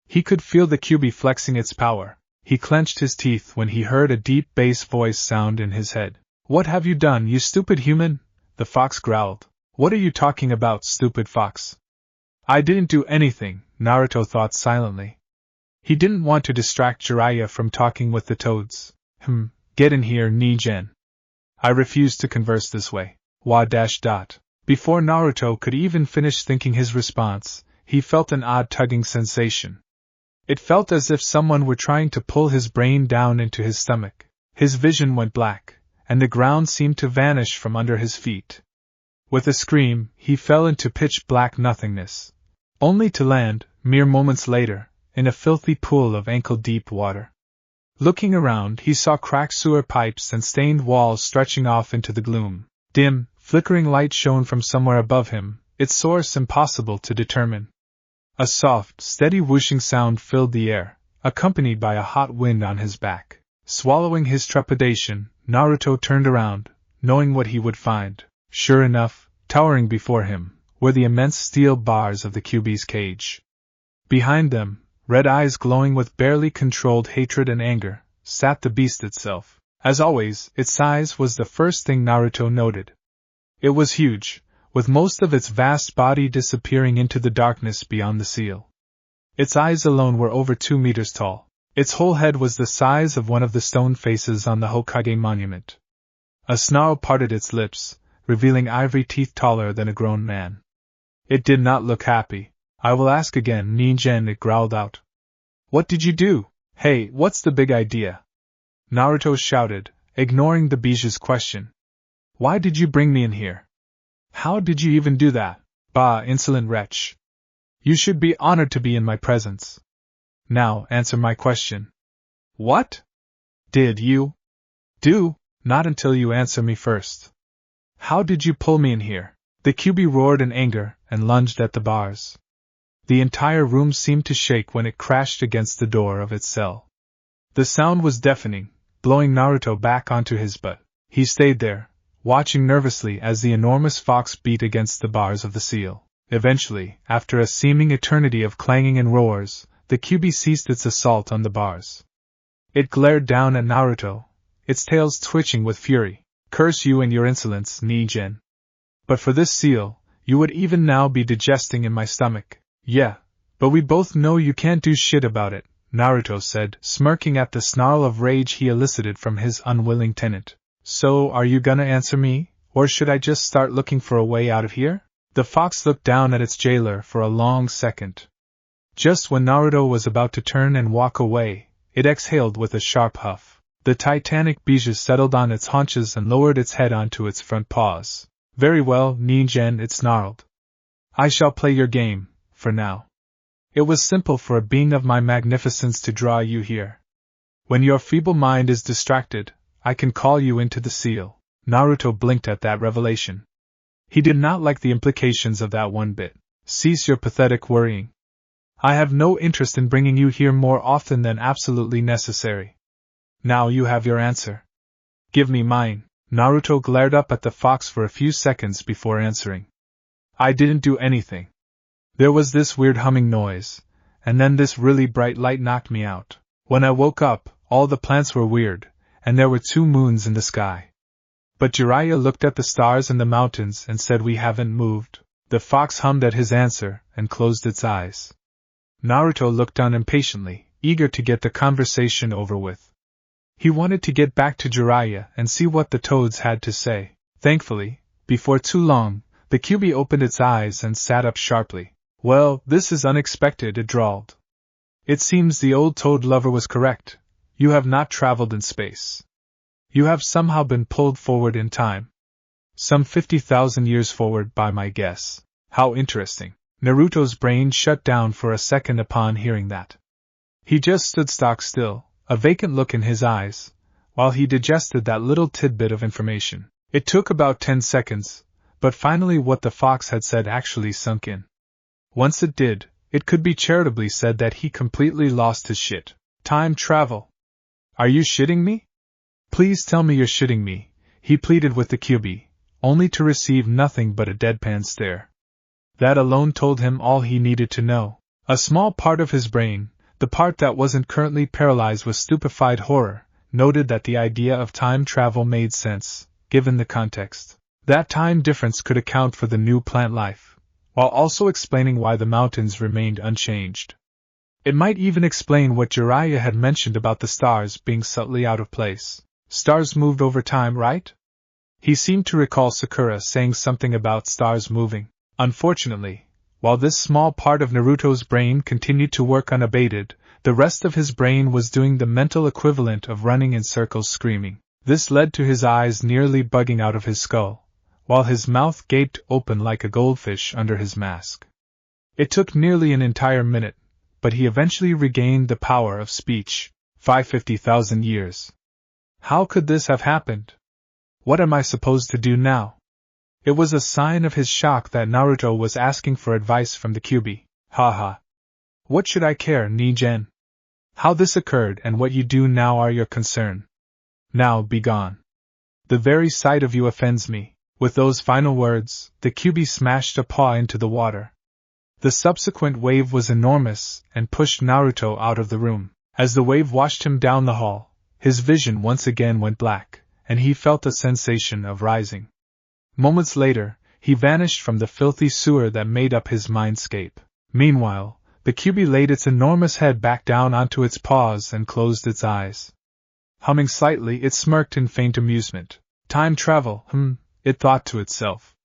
S1: He could feel the QB flexing its power. He clenched his teeth when he heard a deep bass voice sound in his head. "What have you done, you stupid human?" the fox growled. "What are you talking about, stupid fox?" "I didn't do anything," Naruto thought silently. He didn't want to distract Jiraiya from talking with the toads. Get in here, Nigen. I refuse to converse this way. Before Naruto could even finish thinking his response, he felt an odd tugging sensation. It felt as if someone were trying to pull his brain down into his stomach. His vision went black, and the ground seemed to vanish from under his feet. With a scream, he fell into pitch-black nothingness, only to land, mere moments later, in a filthy pool of ankle-deep water. Looking around, he saw cracked sewer pipes and stained walls stretching off into the gloom. Dim, flickering light shone from somewhere above him, its source impossible to determine. A soft, steady whooshing sound filled the air, accompanied by a hot wind on his back. Swallowing his trepidation, Naruto turned around, knowing what he would find. Sure enough, towering before him, were the immense steel bars of the QB's cage. Behind them, red eyes glowing with barely controlled hatred and anger, sat the beast itself. As always, its size was the first thing Naruto noted. It was huge, with most of its vast body disappearing into the darkness beyond the seal. Its eyes alone were over 2 meters tall. Its whole head was the size of one of the stone faces on the Hokage monument. A snarl parted its lips, revealing ivory teeth taller than a grown man. It did not look happy. "I will ask again, Ningen," it growled out. "What did you do? Hey, what's the big idea?" Naruto shouted, ignoring the Biju's question. "Why did you bring me in here? How did you even do that? Bah, insolent wretch. You should be honored to be in my presence. Now, answer my question. What did you do? Not until you answer me first. How did you pull me in here?" The QB roared in anger and lunged at the bars. The entire room seemed to shake when it crashed against the door of its cell. The sound was deafening, blowing Naruto back onto his butt. He stayed there, watching nervously as the enormous fox beat against the bars of the seal. Eventually, after a seeming eternity of clanging and roars, the QB ceased its assault on the bars. It glared down at Naruto, its tails twitching with fury. "Curse you and your insolence, Ningen. But for this seal, you would even now be digesting in my stomach." "Yeah, but we both know you can't do shit about it," Naruto said, smirking at the snarl of rage he elicited from his unwilling tenant. "So, are you gonna answer me, or should I just start looking for a way out of here?" The fox looked down at its jailer for a long second. Just when Naruto was about to turn and walk away, it exhaled with a sharp huff. The titanic Biju settled on its haunches and lowered its head onto its front paws. "Very well, Ningen," it snarled. "I shall play your game, for now. It was simple for a being of my magnificence to draw you here. When your feeble mind is distracted, I can call you into the seal." Naruto blinked at that revelation. He did not like the implications of that one bit. "Cease your pathetic worrying. I have no interest in bringing you here more often than absolutely necessary. Now you have your answer. Give me mine." Naruto glared up at the fox for a few seconds before answering. "I didn't do anything. There was this weird humming noise, and then this really bright light knocked me out. When I woke up, all the plants were weird, and there were 2 moons in the sky. But Jiraiya looked at the stars and the mountains and said we haven't moved." The fox hummed at his answer and closed its eyes. Naruto looked down impatiently, eager to get the conversation over with. He wanted to get back to Jiraiya and see what the toads had to say. Thankfully, before too long, the QB opened its eyes and sat up sharply. "Well, this is unexpected," it drawled. "It seems the old toad lover was correct. You have not traveled in space. You have somehow been pulled forward in time. Some 50,000 years forward by my guess. How interesting." Naruto's brain shut down for a second upon hearing that. He just stood stock still, a vacant look in his eyes, while he digested that little tidbit of information. It took about 10 seconds, but finally what the fox had said actually sunk in. Once it did, It could be charitably said that he completely lost his shit. Time travel. Are you shitting me? Please tell me you're shitting me, he pleaded with the QB, only to receive nothing but a deadpan stare. That alone told him all he needed to know. A small part of his brain, the part that wasn't currently paralyzed with stupefied horror, noted that the idea of time travel made sense, given the context. That time difference could account for the new plant life, while also explaining why the mountains remained unchanged. It might even explain what Jiraiya had mentioned about the stars being subtly out of place. Stars moved over time, right? He seemed to recall Sakura saying something about stars moving. Unfortunately, while this small part of Naruto's brain continued to work unabated, the rest of his brain was doing the mental equivalent of running in circles screaming. This led to his eyes nearly bugging out of his skull, while his mouth gaped open like a goldfish under his mask. It took nearly an entire minute, but he eventually regained the power of speech. 550,000 years. How could this have happened? What am I supposed to do now? It was a sign of his shock that Naruto was asking for advice from the QB. Haha. What should I care, Nijen? How this occurred and what you do now are your concern. Now be gone. The very sight of you offends me. With those final words, the QB smashed a paw into the water. The subsequent wave was enormous and pushed Naruto out of the room. As the wave washed him down the hall, his vision once again went black, and he felt a sensation of rising. Moments later, he vanished from the filthy sewer that made up his mindscape. Meanwhile, the QB laid its enormous head back down onto its paws and closed its eyes. Humming slightly, it smirked in faint amusement. Time travel, it thought to itself.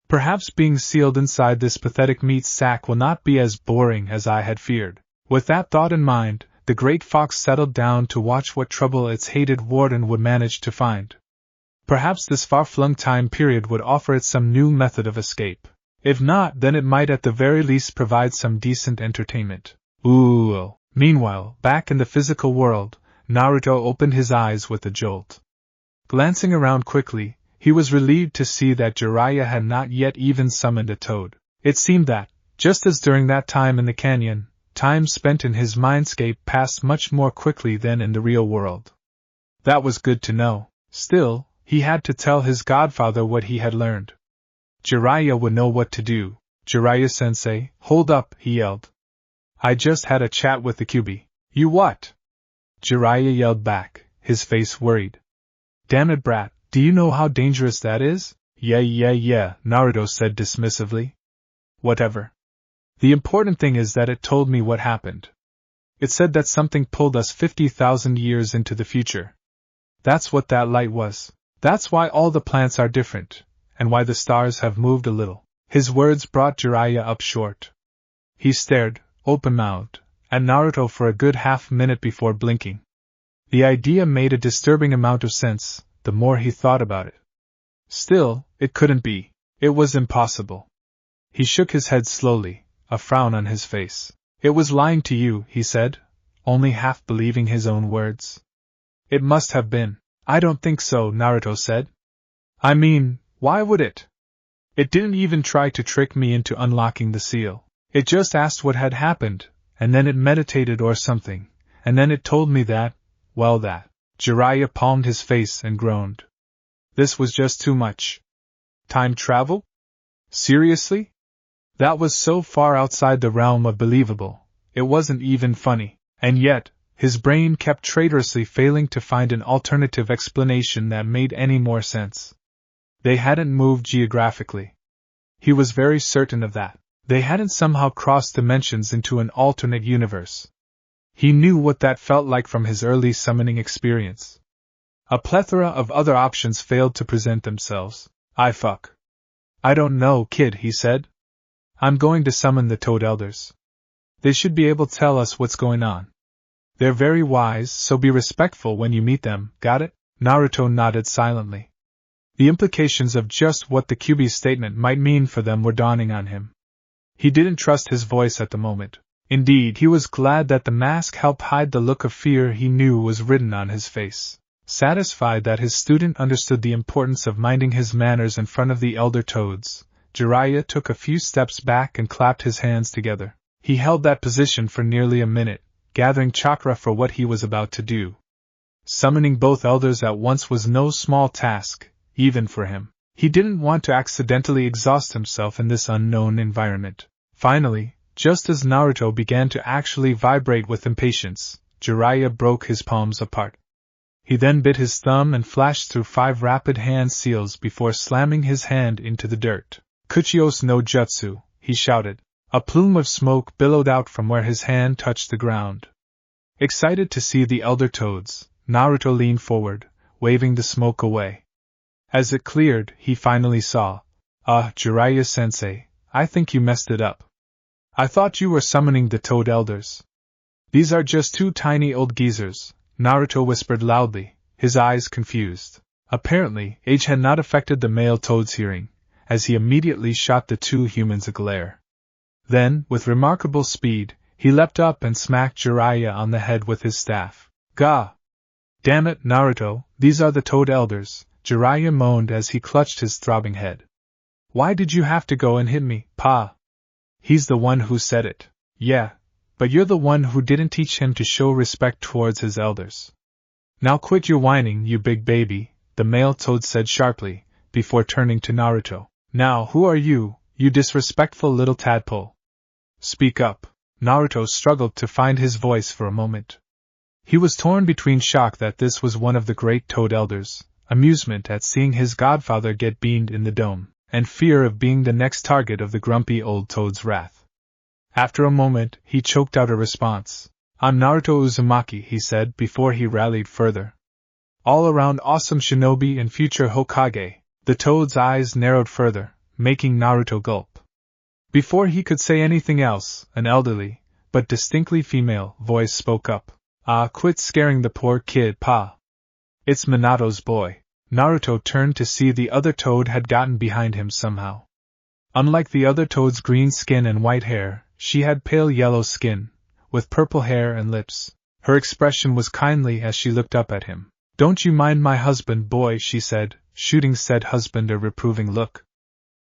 S1: Perhaps being sealed inside this pathetic meat sack will not be as boring as I had feared. With that thought in mind, the great fox settled down to watch what trouble its hated warden would manage to find. Perhaps this far-flung time period would offer it some new method of escape. If not, then it might at the very least provide some decent entertainment. Ooh. Meanwhile, back in the physical world, Naruto opened his eyes with a jolt. Glancing around quickly, he was relieved to see that Jiraiya had not yet even summoned a toad. It seemed that, just as during that time in the canyon, time spent in his mindscape passed much more quickly than in the real world. That was good to know. Still, he had to tell his godfather what he had learned. Jiraiya would know what to do. Jiraiya-sensei, hold up, he yelled. I just had a chat with the QB. You what? Jiraiya yelled back, his face worried. Damn it, brat, do you know how dangerous that is? Yeah, Naruto said dismissively. Whatever. The important thing is that it told me what happened. It said that something pulled us 50,000 years into the future. That's what that light was. That's why all the plants are different, and why the stars have moved a little. His words brought Jiraiya up short. He stared, open-mouthed, at Naruto for a good half-minute before blinking. The idea made a disturbing amount of sense, the more he thought about it. Still, it couldn't be. It was impossible. He shook his head slowly, a frown on his face. It was lying to you, he said, only half believing his own words. It must have been. I don't think so, Naruto said. I mean, why would it? It didn't even try to trick me into unlocking the seal. It just asked what had happened, and then it meditated or something, and then it told me that, well that. Jiraiya palmed his face and groaned. This was just too much. Time travel? Seriously? That was so far outside the realm of believable, it wasn't even funny, and yet, his brain kept traitorously failing to find an alternative explanation that made any more sense. They hadn't moved geographically. He was very certain of that. They hadn't somehow crossed dimensions into an alternate universe. He knew what that felt like from his early summoning experience. A plethora of other options failed to present themselves. I don't know, kid, he said. I'm going to summon the Toad Elders. They should be able to tell us what's going on. They're very wise, so be respectful when you meet them, got it? Naruto nodded silently. The implications of just what the QB's statement might mean for them were dawning on him. He didn't trust his voice at the moment. Indeed, he was glad that the mask helped hide the look of fear he knew was written on his face. Satisfied that his student understood the importance of minding his manners in front of the elder toads, Jiraiya took a few steps back and clapped his hands together. He held that position for nearly a minute, gathering chakra for what he was about to do. Summoning both elders at once was no small task, even for him. He didn't want to accidentally exhaust himself in this unknown environment. Finally, just as Naruto began to actually vibrate with impatience, Jiraiya broke his palms apart. He then bit his thumb and flashed through 5 rapid hand seals before slamming his hand into the dirt. Kuchios no jutsu, he shouted. A plume of smoke billowed out from where his hand touched the ground. Excited to see the elder toads, Naruto leaned forward, waving the smoke away. As it cleared, he finally saw, Jiraiya-sensei, I think you messed it up. I thought you were summoning the toad elders. These are just 2 tiny old geezers, Naruto whispered loudly, his eyes confused. Apparently, age had not affected the male toad's hearing, as he immediately shot the 2 humans a glare. Then, with remarkable speed, he leapt up and smacked Jiraiya on the head with his staff. Gah! Damn it, Naruto, these are the toad elders, Jiraiya moaned as he clutched his throbbing head. Why did you have to go and hit me, Pa? He's the one who said it. Yeah, but you're the one who didn't teach him to show respect towards his elders. Now quit your whining, you big baby, the male toad said sharply, before turning to Naruto. Now who are you, you disrespectful little tadpole? Speak up. Naruto struggled to find his voice for a moment. He was torn between shock that this was one of the great toad elders, amusement at seeing his godfather get beamed in the dome, and fear of being the next target of the grumpy old toad's wrath. After a moment, he choked out a response. I'm Naruto Uzumaki, he said before he rallied further. All-around awesome shinobi and future Hokage. The toad's eyes narrowed further, making Naruto gulp. Before he could say anything else, an elderly, but distinctly female, voice spoke up. Quit scaring the poor kid, Pa. It's Minato's boy. Naruto turned to see the other toad had gotten behind him somehow. Unlike the other toad's green skin and white hair, she had pale yellow skin, with purple hair and lips. Her expression was kindly as she looked up at him. Don't you mind my husband, boy, she said, shooting said husband a reproving look.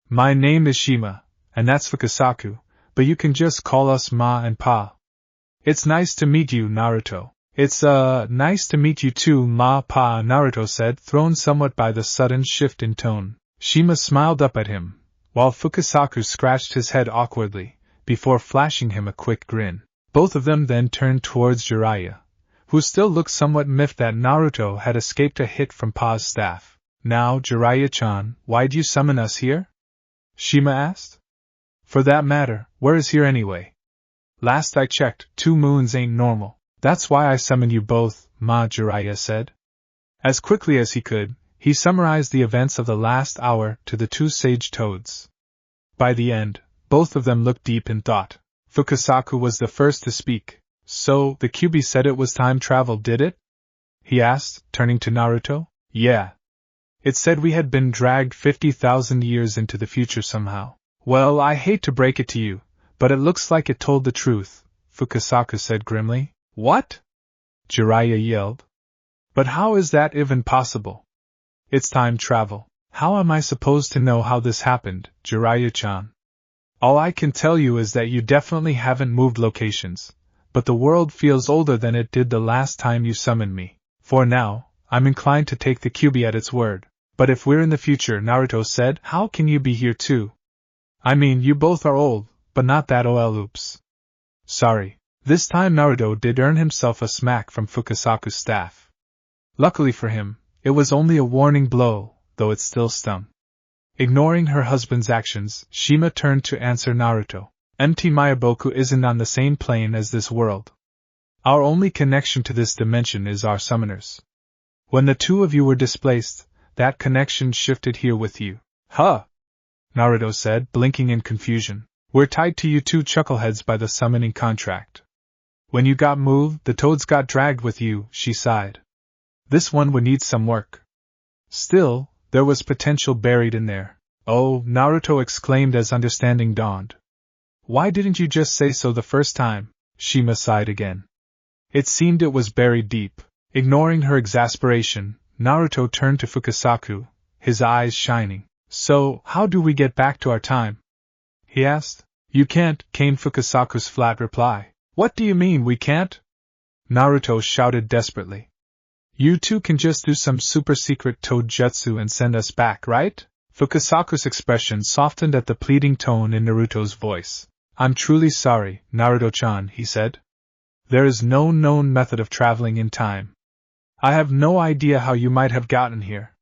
S1: My name is Shima, and that's Fukasaku, but you can just call us Ma and Pa. It's nice to meet you, Naruto. It's, nice to meet you too, Ma, Pa, Naruto said, thrown somewhat by the sudden shift in tone. Shima smiled up at him, while Fukasaku scratched his head awkwardly, before flashing him a quick grin. Both of them then turned towards Jiraiya, who still looked somewhat miffed that Naruto had escaped a hit from Pa's staff. Now, Jiraiya-chan, why'd you summon us here? Shima asked. For that matter, where is here anyway? Last I checked, 2 moons ain't normal. That's why I summoned you both, Ma, Jiraiya said. As quickly as he could, he summarized the events of the last hour to the 2 sage toads. By the end, both of them looked deep in thought. Fukasaku was the first to speak. So, the QB said it was time travel, did it? He asked, turning to Naruto. Yeah. It said we had been dragged 50,000 years into the future somehow. Well, I hate to break it to you, but it looks like it told the truth, Fukasaku said grimly. What? Jiraiya yelled. But how is that even possible? It's time travel. How am I supposed to know how this happened, Jiraiya-chan? All I can tell you is that you definitely haven't moved locations, but the world feels older than it did the last time you summoned me. For now, I'm inclined to take the QB at its word. But if we're in the future, Naruto said, how can you be here too? I mean, you both are old, but not that ol oops. Sorry. This time Naruto did earn himself a smack from Fukasaku's staff. Luckily for him, it was only a warning blow, though it still stung. Ignoring her husband's actions, Shima turned to answer Naruto. MT Mayaboku isn't on the same plane as this world. Our only connection to this dimension is our summoners. When the 2 of you were displaced, that connection shifted here with you. Huh! Naruto said, blinking in confusion. We're tied to you 2 chuckleheads by the summoning contract. When you got moved, the toads got dragged with you, she sighed. This one would need some work. Still, there was potential buried in there. Oh, Naruto exclaimed as understanding dawned. Why didn't you just say so the first time? Shima sighed again. It seemed it was buried deep. Ignoring her exasperation, Naruto turned to Fukasaku, his eyes shining. So, how do we get back to our time? He asked. You can't, came Fukasaku's flat reply. What do you mean we can't? Naruto shouted desperately. You two can just do some super secret toad jutsu and send us back, right? Fukasaku's expression softened at the pleading tone in Naruto's voice. I'm truly sorry, Naruto-chan, he said. There is no known method of traveling in time. I have no idea how you might have gotten here.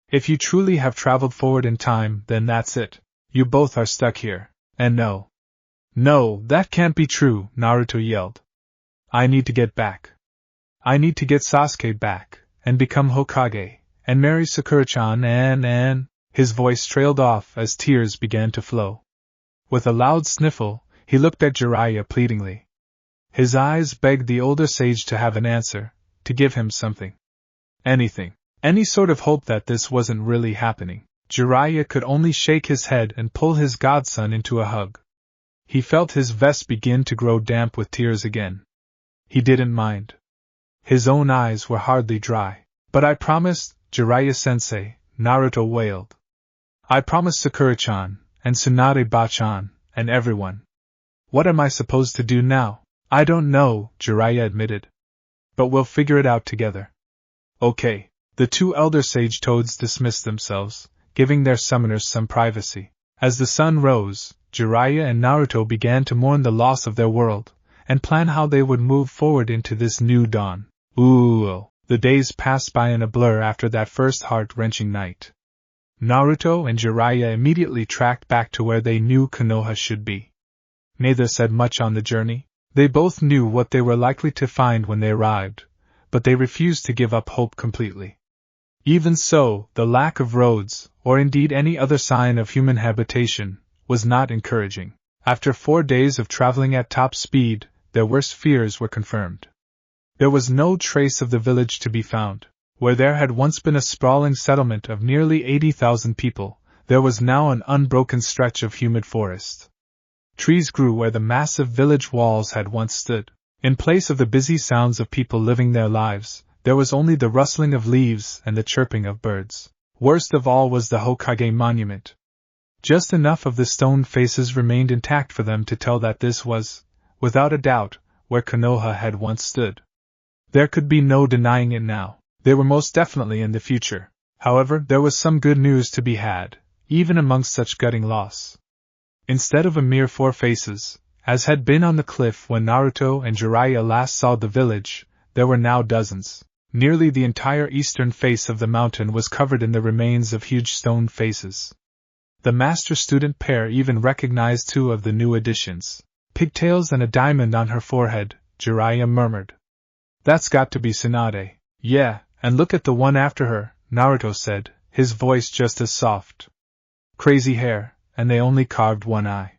S1: If you truly have traveled forward in time, then that's it. You both are stuck here. And no. No, that can't be true, Naruto yelled. I need to get back. I need to get Sasuke back, and become Hokage, and marry Sakura-chan and… His voice trailed off as tears began to flow. With a loud sniffle, he looked at Jiraiya pleadingly. His eyes begged the older sage to have an answer, to give him something. Anything. Any sort of hope that this wasn't really happening. Jiraiya could only shake his head and pull his godson into a hug. He felt his vest begin to grow damp with tears again. He didn't mind. His own eyes were hardly dry. But I promised, Jiraiya-sensei, Naruto wailed. I promised Sakura-chan, and Tsunade-ba-chan, and everyone. What am I supposed to do now? I don't know, Jiraiya admitted. But we'll figure it out together. Okay. The two elder sage toads dismissed themselves, giving their summoners some privacy. As the sun rose, Jiraiya and Naruto began to mourn the loss of their world, and plan how they would move forward into this new dawn. The days passed by in a blur after that first heart-wrenching night. Naruto and Jiraiya immediately tracked back to where they knew Konoha should be. Neither said much on the journey. They both knew what they were likely to find when they arrived, but they refused to give up hope completely. Even so, the lack of roads, or indeed any other sign of human habitation, was not encouraging. After 4 days of traveling at top speed, their worst fears were confirmed. There was no trace of the village to be found. Where there had once been a sprawling settlement of nearly 80,000 people, there was now an unbroken stretch of humid forest. Trees grew where the massive village walls had once stood. In place of the busy sounds of people living their lives, there was only the rustling of leaves and the chirping of birds. Worst of all was the Hokage monument. Just enough of the stone faces remained intact for them to tell that this was, without a doubt, where Konoha had once stood. There could be no denying it now. They were most definitely in the future. However, there was some good news to be had, even amongst such gutting loss. Instead of a mere 4 faces, as had been on the cliff when Naruto and Jiraiya last saw the village, there were now dozens. Nearly the entire eastern face of the mountain was covered in the remains of huge stone faces. The master-student pair even recognized 2 of the new additions. Pigtails and a diamond on her forehead, Jiraiya murmured. That's got to be Tsunade. Yeah, and look at the one after her, Naruto said, his voice just as soft. Crazy hair, and they only carved 1 eye.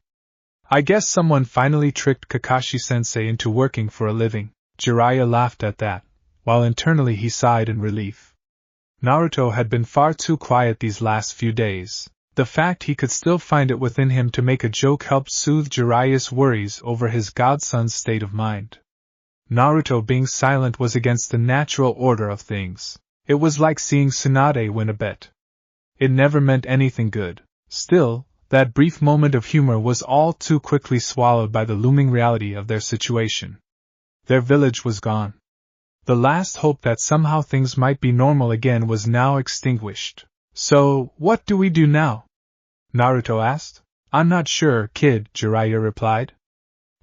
S1: I guess someone finally tricked Kakashi-sensei into working for a living. Jiraiya laughed at that, while internally he sighed in relief. Naruto had been far too quiet these last few days. The fact he could still find it within him to make a joke helped soothe Jiraiya's worries over his godson's state of mind. Naruto being silent was against the natural order of things. It was like seeing Tsunade win a bet. It never meant anything good. Still, that brief moment of humor was all too quickly swallowed by the looming reality of their situation. Their village was gone. The last hope that somehow things might be normal again was now extinguished. So, what do we do now? Naruto asked. I'm not sure, kid, Jiraiya replied.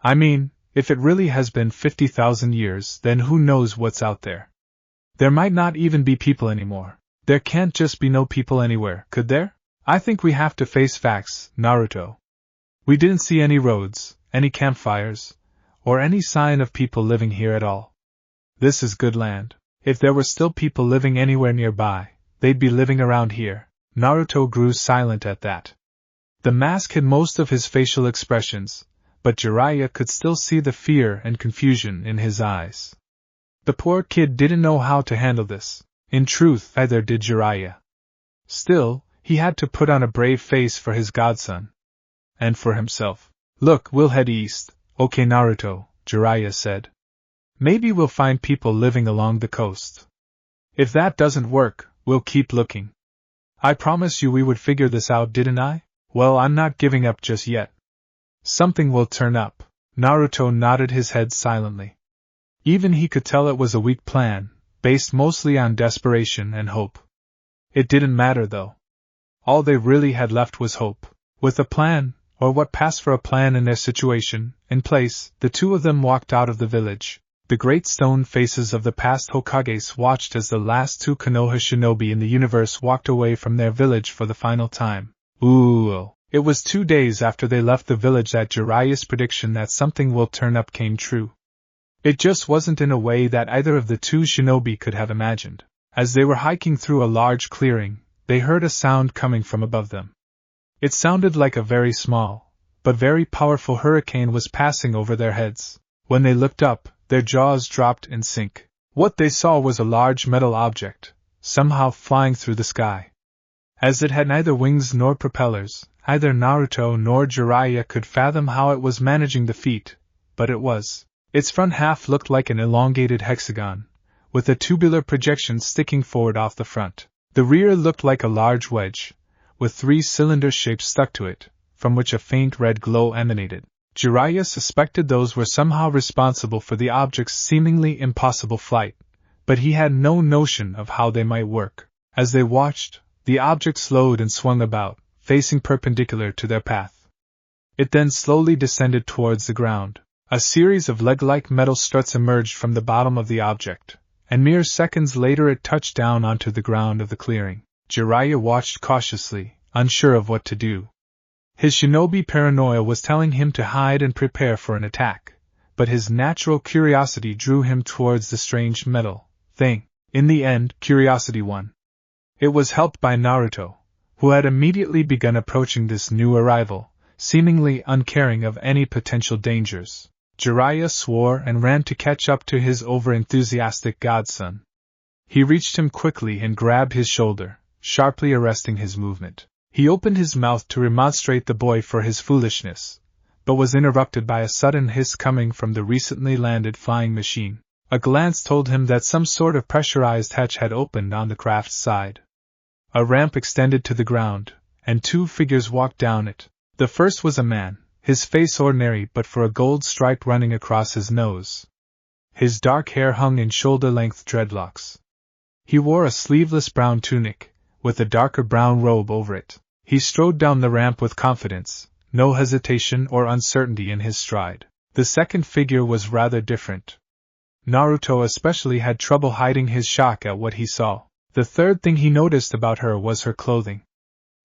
S1: I mean, if it really has been 50,000 years, then who knows what's out there? There might not even be people anymore. There can't just be no people anywhere, could there? I think we have to face facts, Naruto. We didn't see any roads, any campfires, or any sign of people living here at all. This is good land. If there were still people living anywhere nearby, they'd be living around here. Naruto grew silent at that. The mask hid most of his facial expressions, but Jiraiya could still see the fear and confusion in his eyes. The poor kid didn't know how to handle this. In truth, neither did Jiraiya. Still, he had to put on a brave face for his godson. And for himself. Look, we'll head east. Okay, Naruto, Jiraiya said. Maybe we'll find people living along the coast. If that doesn't work, we'll keep looking. I promised you we would figure this out, didn't I? Well, I'm not giving up just yet. Something will turn up. Naruto nodded his head silently. Even he could tell it was a weak plan, based mostly on desperation and hope. It didn't matter though. All they really had left was hope. With a plan, or what passed for a plan in their situation, in place, the two of them walked out of the village. The great stone faces of the past Hokages watched as the last two Konoha shinobi in the universe walked away from their village for the final time. Ooh! It was 2 days after they left the village that Jiraiya's prediction that something will turn up came true. It just wasn't in a way that either of the two shinobi could have imagined. As they were hiking through a large clearing, they heard a sound coming from above them. It sounded like a very small, but very powerful hurricane was passing over their heads. When they looked up, their jaws dropped in sync. What they saw was a large metal object, somehow flying through the sky. As it had neither wings nor propellers, either Naruto nor Jiraiya could fathom how it was managing the feat, but it was. Its front half looked like an elongated hexagon, with a tubular projection sticking forward off the front. The rear looked like a large wedge, with 3 cylinder shapes stuck to it, from which a faint red glow emanated. Jiraiya suspected those were somehow responsible for the object's seemingly impossible flight, but he had no notion of how they might work. As they watched, the object slowed and swung about, facing perpendicular to their path. It then slowly descended towards the ground. A series of leg-like metal struts emerged from the bottom of the object, and mere seconds later it touched down onto the ground of the clearing. Jiraiya watched cautiously, unsure of what to do. His shinobi paranoia was telling him to hide and prepare for an attack, but his natural curiosity drew him towards the strange metal thing. In the end, curiosity won. It was helped by Naruto, who had immediately begun approaching this new arrival, seemingly uncaring of any potential dangers. Jiraiya swore and ran to catch up to his over-enthusiastic godson. He reached him quickly and grabbed his shoulder, sharply arresting his movement. He opened his mouth to remonstrate the boy for his foolishness, but was interrupted by a sudden hiss coming from the recently landed flying machine. A glance told him that some sort of pressurized hatch had opened on the craft's side. A ramp extended to the ground, and 2 figures walked down it. The first was a man, his face ordinary but for a gold stripe running across his nose. His dark hair hung in shoulder-length dreadlocks. He wore a sleeveless brown tunic, with a darker brown robe over it. He strode down the ramp with confidence, no hesitation or uncertainty in his stride. The second figure was rather different. Naruto especially had trouble hiding his shock at what he saw. The third thing he noticed about her was her clothing.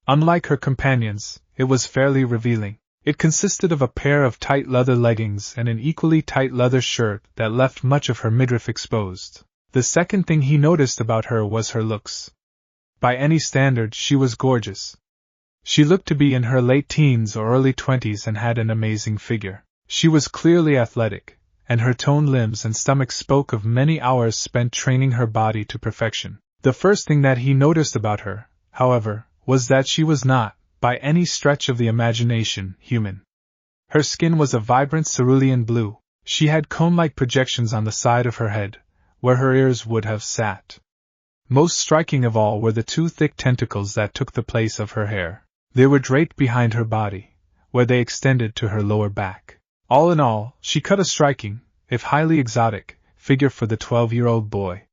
S1: Unlike her companions, it was fairly revealing. It consisted of a pair of tight leather leggings and an equally tight leather shirt that left much of her midriff exposed. The second thing he noticed about her was her looks. By any standard, she was gorgeous. She looked to be in her late teens or early 20s and had an amazing figure. She was clearly athletic, and her toned limbs and stomach spoke of many hours spent training her body to perfection. The first thing that he noticed about her, however, was that she was not, by any stretch of the imagination, human. Her skin was a vibrant cerulean blue. She had cone-like projections on the side of her head, where her ears would have sat. Most striking of all were the 2 thick tentacles that took the place of her hair. They were draped behind her body, where they extended to her lower back. All in all, she cut a striking, if highly exotic, figure for the 12-year-old boy.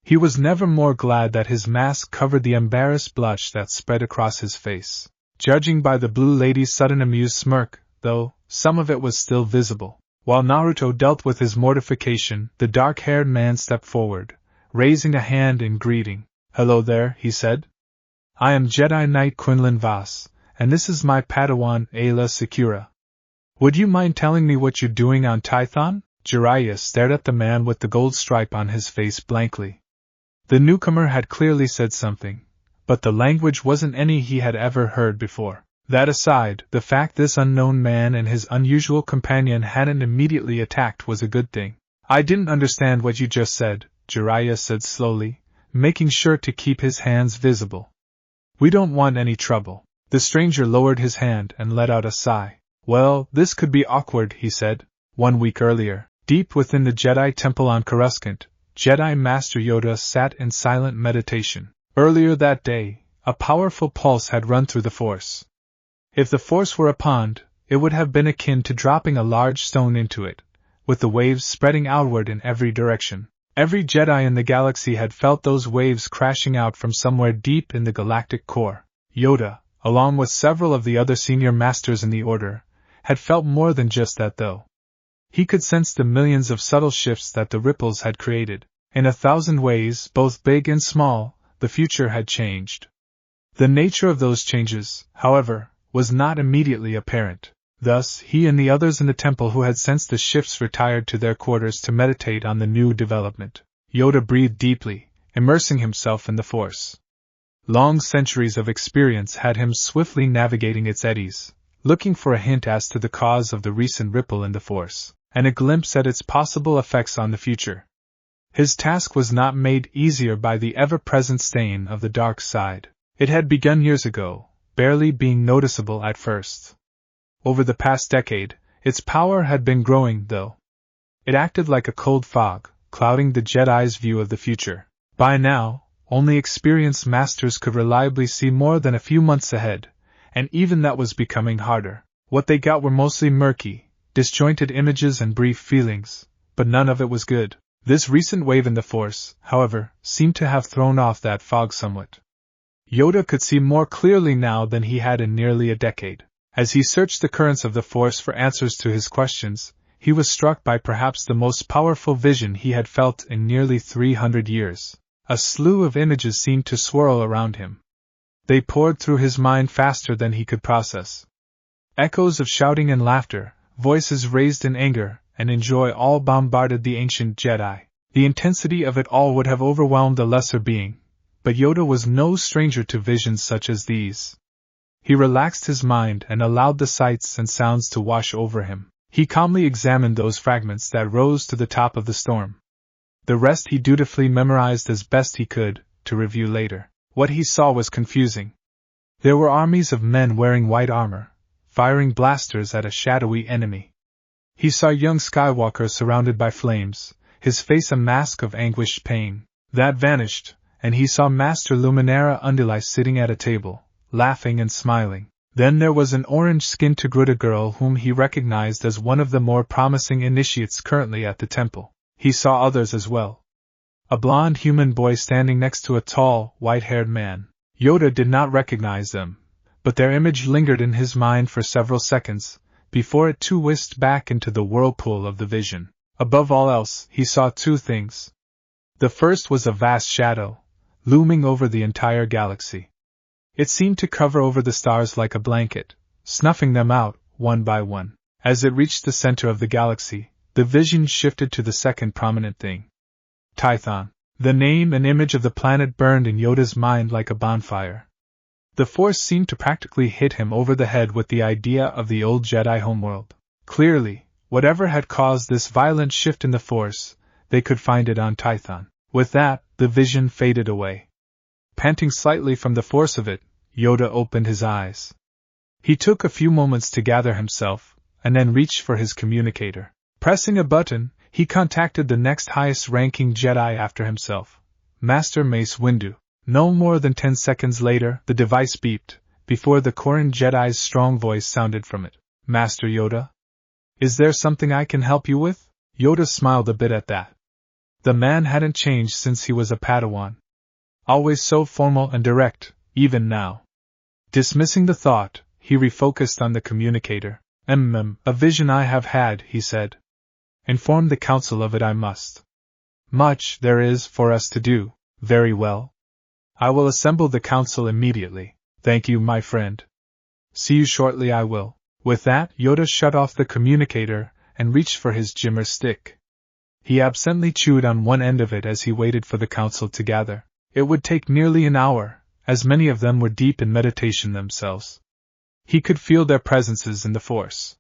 S1: He was never more glad that his mask covered the embarrassed blush that spread across his face. Judging by the blue lady's sudden amused smirk, though, some of it was still visible. While Naruto dealt with his mortification, the dark-haired man stepped forward, raising a hand in greeting. "Hello there," he said. "I am Jedi Knight Quinlan Vos, and this is my Padawan, Ayla Secura. Would you mind telling me what you're doing on Tython?" Jiraiya stared at the man with the gold stripe on his face blankly. The newcomer had clearly said something, but the language wasn't any he had ever heard before. That aside, the fact this unknown man and his unusual companion hadn't immediately attacked was a good thing. "I didn't understand what you just said," Jiraiya said slowly, making sure to keep his hands visible. "We don't want any trouble." The stranger lowered his hand and let out a sigh. "Well, this could be awkward," he said. 1 week earlier, deep within the Jedi temple on Coruscant, Jedi Master Yoda sat in silent meditation. Earlier that day, a powerful pulse had run through the Force. If the Force were a pond, it would have been akin to dropping a large stone into it, with the waves spreading outward in every direction. Every Jedi in the galaxy had felt those waves crashing out from somewhere deep in the galactic core. Yoda, along with several of the other senior masters in the Order, had felt more than just that though. He could sense the millions of subtle shifts that the ripples had created. In 1,000 ways, both big and small, the future had changed. The nature of those changes, however, was not immediately apparent. Thus, he and the others in the temple who had sensed the shifts retired to their quarters to meditate on the new development. Yoda breathed deeply, immersing himself in the Force. Long centuries of experience had him swiftly navigating its eddies, looking for a hint as to the cause of the recent ripple in the Force, and a glimpse at its possible effects on the future. His task was not made easier by the ever-present stain of the dark side. It had begun years ago, barely being noticeable at first. Over the past decade, its power had been growing, though. It acted like a cold fog, clouding the Jedi's view of the future. By now, only experienced masters could reliably see more than a few months ahead, and even that was becoming harder. What they got were mostly murky, disjointed images and brief feelings, but none of it was good. This recent wave in the Force, however, seemed to have thrown off that fog somewhat. Yoda could see more clearly now than he had in nearly a decade. As he searched the currents of the Force for answers to his questions, he was struck by perhaps the most powerful vision he had felt in nearly 300 years. A slew of images seemed to swirl around him. They poured through his mind faster than he could process. Echoes of shouting and laughter, voices raised in anger and in joy all bombarded the ancient Jedi. The intensity of it all would have overwhelmed a lesser being, but Yoda was no stranger to visions such as these. He relaxed his mind and allowed the sights and sounds to wash over him. He calmly examined those fragments that rose to the top of the storm. The rest he dutifully memorized as best he could, to review later. What he saw was confusing. There were armies of men wearing white armor, firing blasters at a shadowy enemy. He saw young Skywalker surrounded by flames, his face a mask of anguished pain. That vanished, and he saw Master Luminara Unduli sitting at a table, laughing and smiling. Then there was an orange-skinned Togruta girl whom he recognized as one of the more promising initiates currently at the temple. He saw others as well. A blond human boy standing next to a tall, white-haired man. Yoda did not recognize them, but their image lingered in his mind for several seconds, before it too whisked back into the whirlpool of the vision. Above all else, he saw two things. The first was a vast shadow, looming over the entire galaxy. It seemed to cover over the stars like a blanket, snuffing them out, one by one. As it reached the center of the galaxy, the vision shifted to the second prominent thing. Tython. The name and image of the planet burned in Yoda's mind like a bonfire. The Force seemed to practically hit him over the head with the idea of the old Jedi homeworld. Clearly, whatever had caused this violent shift in the Force, they could find it on Tython. With that, the vision faded away. Panting slightly from the force of it, Yoda opened his eyes. He took a few moments to gather himself, and then reached for his communicator. Pressing a button, he contacted the next highest-ranking Jedi after himself, Master Mace Windu. No more than 10 seconds later, the device beeped, before the Corran Jedi's strong voice sounded from it. Master Yoda? Is there something I can help you with? Yoda smiled a bit at that. The man hadn't changed since he was a Padawan. Always so formal and direct, even now. Dismissing the thought, he refocused on the communicator. A vision I have had, he said. Inform the council of it I must. Much there is for us to do. Very well. I will assemble the council immediately. Thank you, my friend. See you shortly, I will. With that, Yoda shut off the communicator and reached for his jimmer stick. He absently chewed on one end of it as he waited for the council to gather. It would take nearly an hour, as many of them were deep in meditation themselves. He could feel their presences in the Force.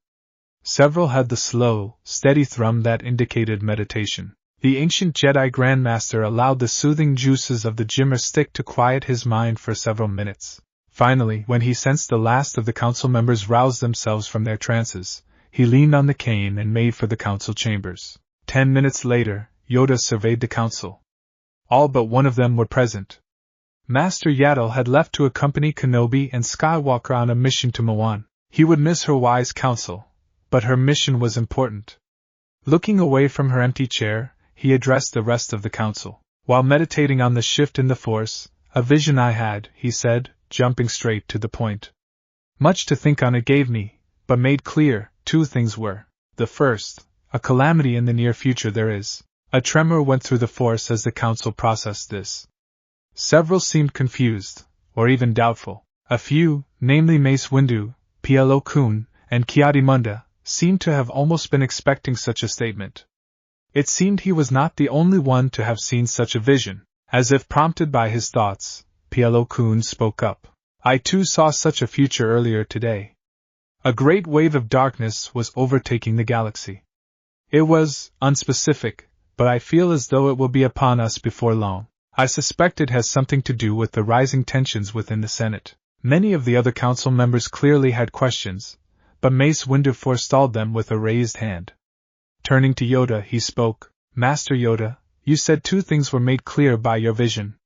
S1: Several had the slow, steady thrum that indicated meditation. The ancient Jedi Grandmaster allowed the soothing juices of the jimmer stick to quiet his mind for several minutes. Finally, when he sensed the last of the council members rouse themselves from their trances, he leaned on the cane and made for the council chambers. 10 minutes later, Yoda surveyed the council. All but one of them were present. Master Yaddle had left to accompany Kenobi and Skywalker on a mission to Mawan. He would miss her wise counsel, but her mission was important. Looking away from her empty chair, he addressed the rest of the council. While meditating on the shift in the Force, a vision I had, he said, jumping straight to the point. Much to think on it gave me, but made clear, two things were. The first, a calamity in the near future there is. A tremor went through the Force as the council processed this. Several seemed confused, or even doubtful. A few, namely Mace Windu, Plo Koon, and Kiadimunda, seemed to have almost been expecting such a statement. It seemed he was not the only one to have seen such a vision. As if prompted by his thoughts, Plo Koon spoke up. I too saw such a future earlier today. A great wave of darkness was overtaking the galaxy. It was unspecific, but I feel as though it will be upon us before long. I suspect it has something to do with the rising tensions within the Senate. Many of the other council members clearly had questions, but Mace Windu forestalled them with a raised hand. Turning to Yoda, he spoke. Master Yoda, you said two things were made clear by your vision.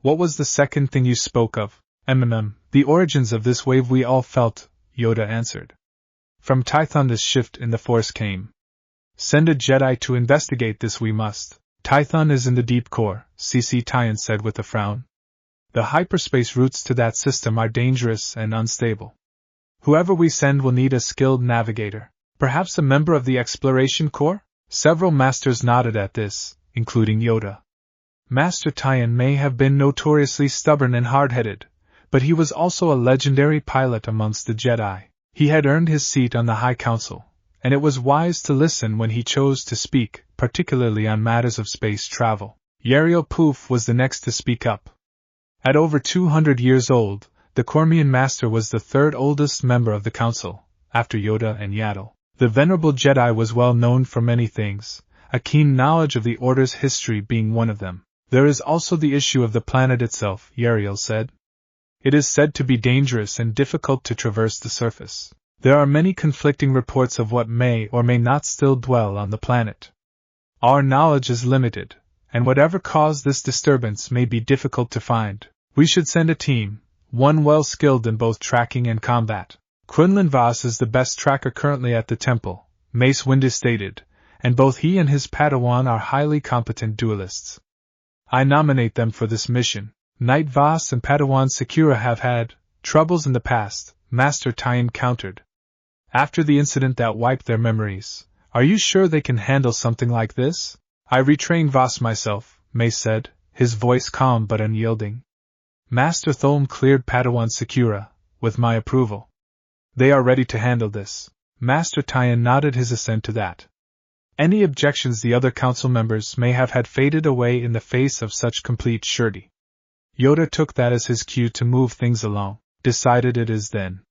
S1: What was the second thing you spoke of? The origins of this wave we all felt, Yoda answered. From Tython this shift in the Force came. Send a Jedi to investigate this we must. Tython is in the deep core, CC Tyan said with a frown. The hyperspace routes to that system are dangerous and unstable. Whoever we send will need a skilled navigator. Perhaps a member of the Exploration Corps? Several masters nodded at this, including Yoda. Master Tyan may have been notoriously stubborn and hard-headed, but he was also a legendary pilot amongst the Jedi. He had earned his seat on the High Council, and it was wise to listen when he chose to speak, particularly on matters of space travel. Yariel Poof was the next to speak up. At over 200 years old, the Cormian Master was the third oldest member of the Council, after Yoda and Yaddle. The venerable Jedi was well known for many things, a keen knowledge of the Order's history being one of them. There is also the issue of the planet itself, Yariel said. It is said to be dangerous and difficult to traverse the surface. There are many conflicting reports of what may or may not still dwell on the planet. Our knowledge is limited, and whatever caused this disturbance may be difficult to find. We should send a team, one well skilled in both tracking and combat. Quinlan Vos is the best tracker currently at the temple, Mace Windu stated, and both he and his Padawan are highly competent duelists. I nominate them for this mission. Knight Vos and Padawan Sakura have had troubles in the past, Master Tyan countered. After the incident that wiped their memories, are you sure they can handle something like this? I retrained Vos myself, Mace said, his voice calm but unyielding. Master Tholm cleared Padawan Sakura, with my approval. They are ready to handle this. Master Tyan nodded his assent to that. Any objections the other council members may have had faded away in the face of such complete surety. Yoda took that as his cue to move things along. Decided it is then.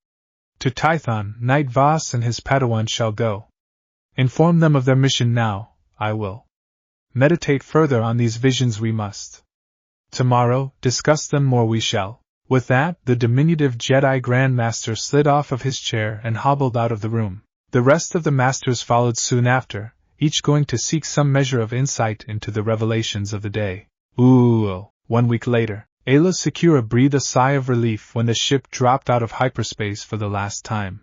S1: To Tython, Knight Vos and his Padawan shall go. Inform them of their mission now, I will. Meditate further on these visions we must. Tomorrow, discuss them more we shall. With that, the diminutive Jedi Grand Master slid off of his chair and hobbled out of the room. The rest of the Masters followed soon after, each going to seek some measure of insight into the revelations of the day. 1 week later, Aayla Secura breathed a sigh of relief when the ship dropped out of hyperspace for the last time.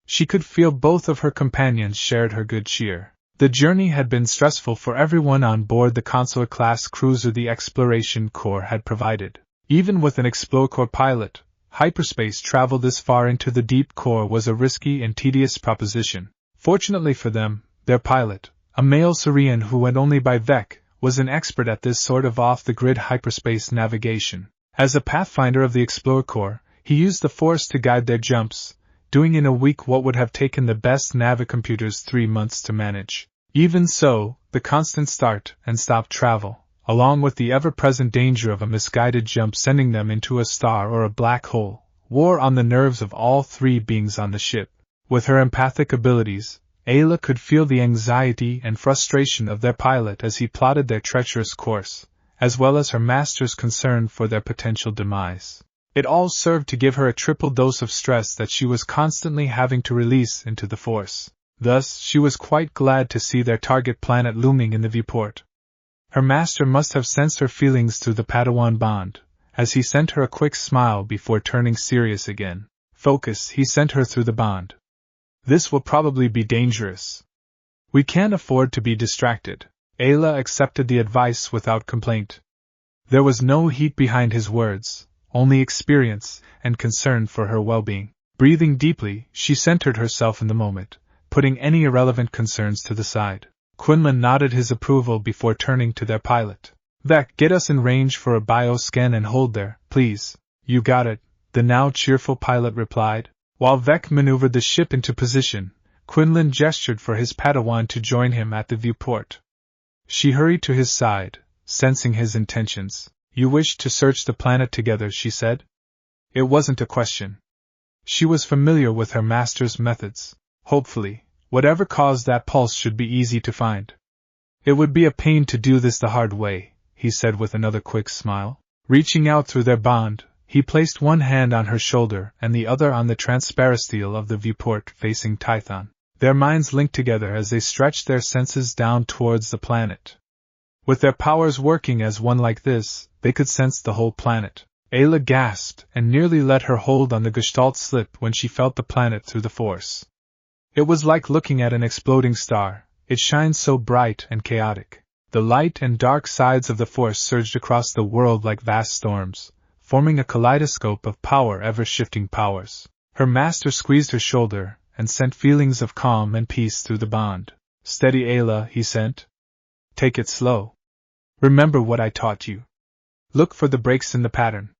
S1: She could feel both of her companions shared her good cheer. The journey had been stressful for everyone on board the Consular-class cruiser the Exploration Corps had provided. Even with an Explorer pilot, hyperspace travel this far into the deep core was a risky and tedious proposition. Fortunately for them, their pilot, a male Surian who went only by Vec, was an expert at this sort of off-the-grid hyperspace navigation. As a pathfinder of the Explorer Corps, he used the Force to guide their jumps, doing in a week what would have taken the best Navicomputers 3 months to manage. Even so, the constant start and stop travel, along with the ever-present danger of a misguided jump sending them into a star or a black hole, wore on the nerves of all three beings on the ship. With her empathic abilities, Aayla could feel the anxiety and frustration of their pilot as he plotted their treacherous course, as well as her master's concern for their potential demise. It all served to give her a triple dose of stress that she was constantly having to release into the Force. Thus, she was quite glad to see their target planet looming in the viewport. Her master must have sensed her feelings through the Padawan bond, as he sent her a quick smile before turning serious again. Focus, he sent her through the bond. This will probably be dangerous. We can't afford to be distracted. Ayla accepted the advice without complaint. There was no heat behind his words, only experience and concern for her well-being. Breathing deeply, she centered herself in the moment, putting any irrelevant concerns to the side. Quinlan nodded his approval before turning to their pilot. Vec, get us in range for a bioscan and hold there, please. You got it, the now cheerful pilot replied. While Vec maneuvered the ship into position, Quinlan gestured for his Padawan to join him at the viewport. She hurried to his side, sensing his intentions. You wish to search the planet together, she said. It wasn't a question. She was familiar with her master's methods. Hopefully, whatever caused that pulse should be easy to find. It would be a pain to do this the hard way, he said with another quick smile. Reaching out through their bond, he placed one hand on her shoulder and the other on the transparasteel of the viewport facing Tython. Their minds linked together as they stretched their senses down towards the planet. With their powers working as one like this, they could sense the whole planet. Ayla gasped and nearly let her hold on the gestalt slip when she felt the planet through the force. It was like looking at an exploding star. It shines so bright and chaotic. The light and dark sides of the force surged across the world like vast storms, forming a kaleidoscope of power, ever-shifting powers. Her master squeezed her shoulder and sent feelings of calm and peace through the bond. Steady, Ayla, he sent. Take it slow. Remember what I taught you. Look for the breaks in the pattern.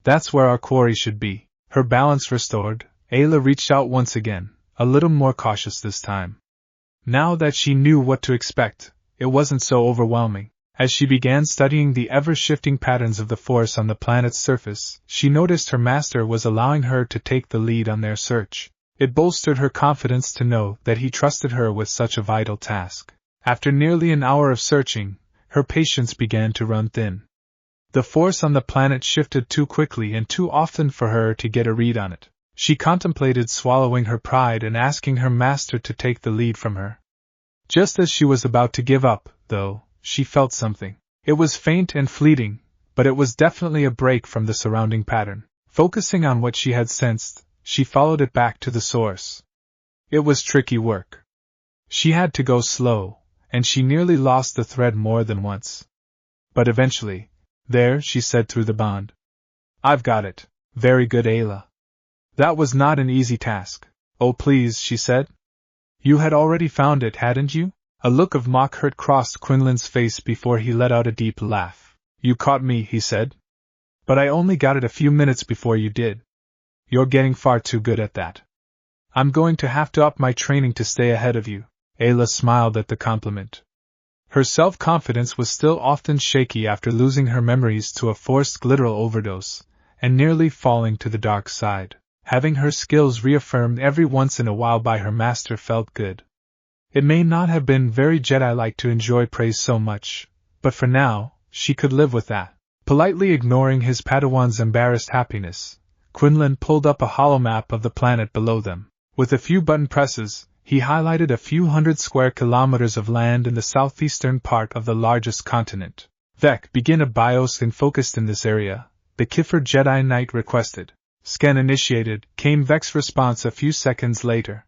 S1: That's where our quarry should be. Her balance restored, Ayla reached out once again, a little more cautious this time. Now that she knew what to expect, it wasn't so overwhelming. As she began studying the ever-shifting patterns of the force on the planet's surface, she noticed her master was allowing her to take the lead on their search. It bolstered her confidence to know that he trusted her with such a vital task. After nearly an hour of searching, her patience began to run thin. The force on the planet shifted too quickly and too often for her to get a read on it. She contemplated swallowing her pride and asking her master to take the lead from her. Just as she was about to give up, though, she felt something. It was faint and fleeting, but it was definitely a break from the surrounding pattern. Focusing on what she had sensed, she followed it back to the source. It was tricky work. She had to go slow, and she nearly lost the thread more than once. But eventually, there, she said through the bond. I've got it. Very good, Ayla. That was not an easy task. Oh please, she said. You had already found it, hadn't you? A look of mock hurt crossed Quinlan's face before he let out a deep laugh. You caught me, he said. But I only got it a few minutes before you did. You're getting far too good at that. I'm going to have to up my training to stay ahead of you. Ayla smiled at the compliment. Her self-confidence was still often shaky after losing her memories to a forced glitteral overdose, and nearly falling to the dark side. Having her skills reaffirmed every once in a while by her master felt good. It may not have been very Jedi-like to enjoy praise so much, but for now, she could live with that. Politely ignoring his Padawan's embarrassed happiness, Quinlan pulled up a holomap of the planet below them. With a few button presses, he highlighted a few hundred square kilometers of land in the southeastern part of the largest continent. Vec, begin a bioscan focused in this area, the Kiffer Jedi Knight requested. Scan initiated, came Vec's response a few seconds later.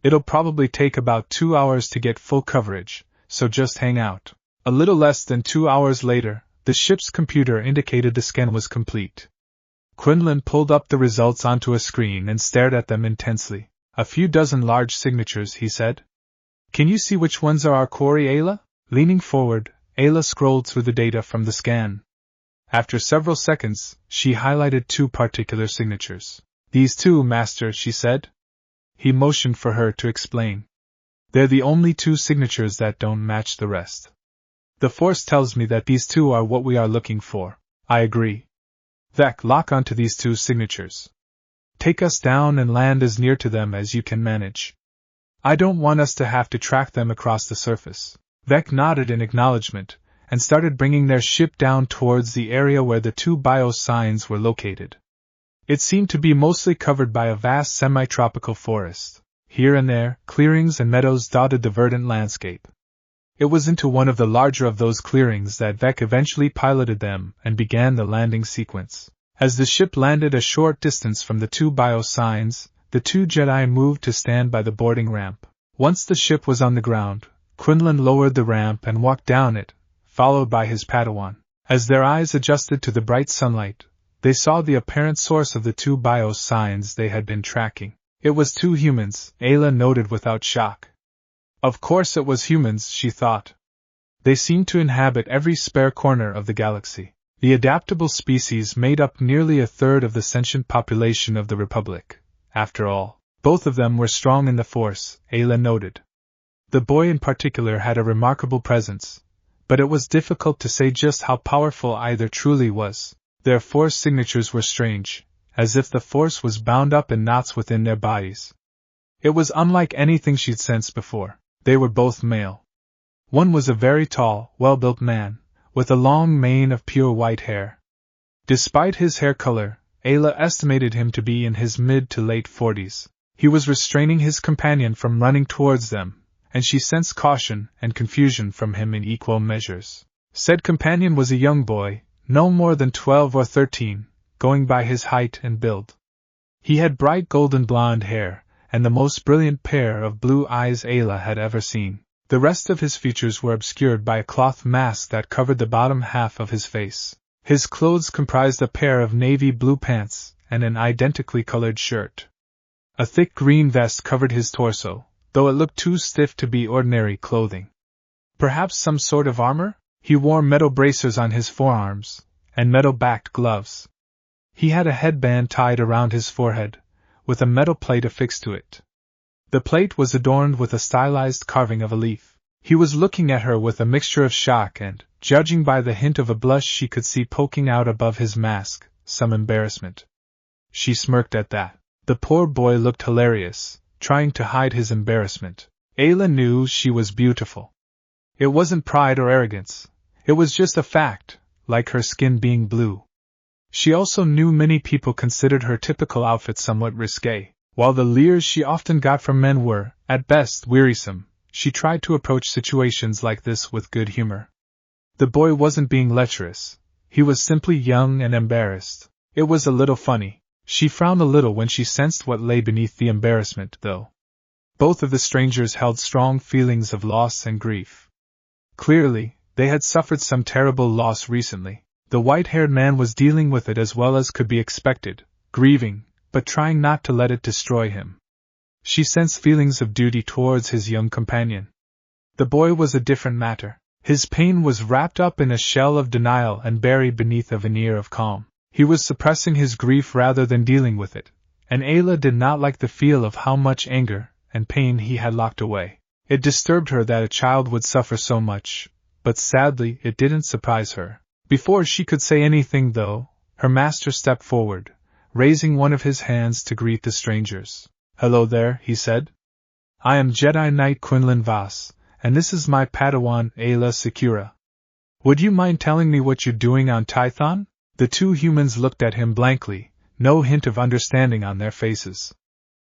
S1: It'll probably take about 2 hours to get full coverage, so just hang out. A little less than 2 hours later, the ship's computer indicated the scan was complete. Quinlan pulled up the results onto a screen and stared at them intensely. A few dozen large signatures, he said. Can you see which ones are our quarry, Ayla? Leaning forward, Ayla scrolled through the data from the scan. After several seconds, she highlighted 2 particular signatures. These 2, Master, she said. He motioned for her to explain. They're the only 2 signatures that don't match the rest. The Force tells me that these 2 are what we are looking for. I agree. Vec, lock onto these 2 signatures. Take us down and land as near to them as you can manage. I don't want us to have to track them across the surface. Vec nodded in acknowledgement, and started bringing their ship down towards the area where the 2 bio-signs were located. It seemed to be mostly covered by a vast semi-tropical forest. Here and there, clearings and meadows dotted the verdant landscape. It was into one of the larger of those clearings that Vec eventually piloted them and began the landing sequence. As the ship landed a short distance from the two bio-signs, the two Jedi moved to stand by the boarding ramp. Once the ship was on the ground, Quinlan lowered the ramp and walked down it, followed by his Padawan. As their eyes adjusted to the bright sunlight, they saw the apparent source of the two bio-signs they had been tracking. It was two humans, Ayla noted without shock. Of course it was humans, she thought. They seemed to inhabit every spare corner of the galaxy. The adaptable species made up nearly a third of the sentient population of the Republic. After all, both of them were strong in the Force, Ayla noted. The boy in particular had a remarkable presence, but it was difficult to say just how powerful either truly was. Their Force signatures were strange, as if the Force was bound up in knots within their bodies. It was unlike anything she'd sensed before. They were both male. One was a very tall, well-built man, with a long mane of pure white hair. Despite his hair color, Ayla estimated him to be in his mid to late 40s. He was restraining his companion from running towards them, and she sensed caution and confusion from him in equal measures. Said companion was a young boy, no more than 12 or 13, going by his height and build. He had bright golden blonde hair, and the most brilliant pair of blue eyes Ayla had ever seen. The rest of his features were obscured by a cloth mask that covered the bottom half of his face. His clothes comprised a pair of navy blue pants and an identically colored shirt. A thick green vest covered his torso, though it looked too stiff to be ordinary clothing. Perhaps some sort of armor? He wore metal bracers on his forearms, and metal-backed gloves. He had a headband tied around his forehead, with a metal plate affixed to it. The plate was adorned with a stylized carving of a leaf. He was looking at her with a mixture of shock and, judging by the hint of a blush she could see poking out above his mask, some embarrassment. She smirked at that. The poor boy looked hilarious, trying to hide his embarrassment. Ayla knew she was beautiful. It wasn't pride or arrogance. It was just a fact, like her skin being blue. She also knew many people considered her typical outfit somewhat risque. While the leers she often got from men were, at best, wearisome, she tried to approach situations like this with good humor. The boy wasn't being lecherous. He was simply young and embarrassed. It was a little funny. She frowned a little when she sensed what lay beneath the embarrassment, though. Both of the strangers held strong feelings of loss and grief. Clearly, they had suffered some terrible loss recently. The white-haired man was dealing with it as well as could be expected, grieving, but trying not to let it destroy him. She sensed feelings of duty towards his young companion. The boy was a different matter. His pain was wrapped up in a shell of denial and buried beneath a veneer of calm. He was suppressing his grief rather than dealing with it, and Ayla did not like the feel of how much anger and pain he had locked away. It disturbed her that a child would suffer so much, but sadly it didn't surprise her. Before she could say anything, though, her master stepped forward, raising one of his hands to greet the strangers. "Hello there," he said. "I am Jedi Knight Quinlan Vos, and this is my Padawan Ayla Secura. Would you mind telling me what you're doing on Tython?" The two humans looked at him blankly, no hint of understanding on their faces.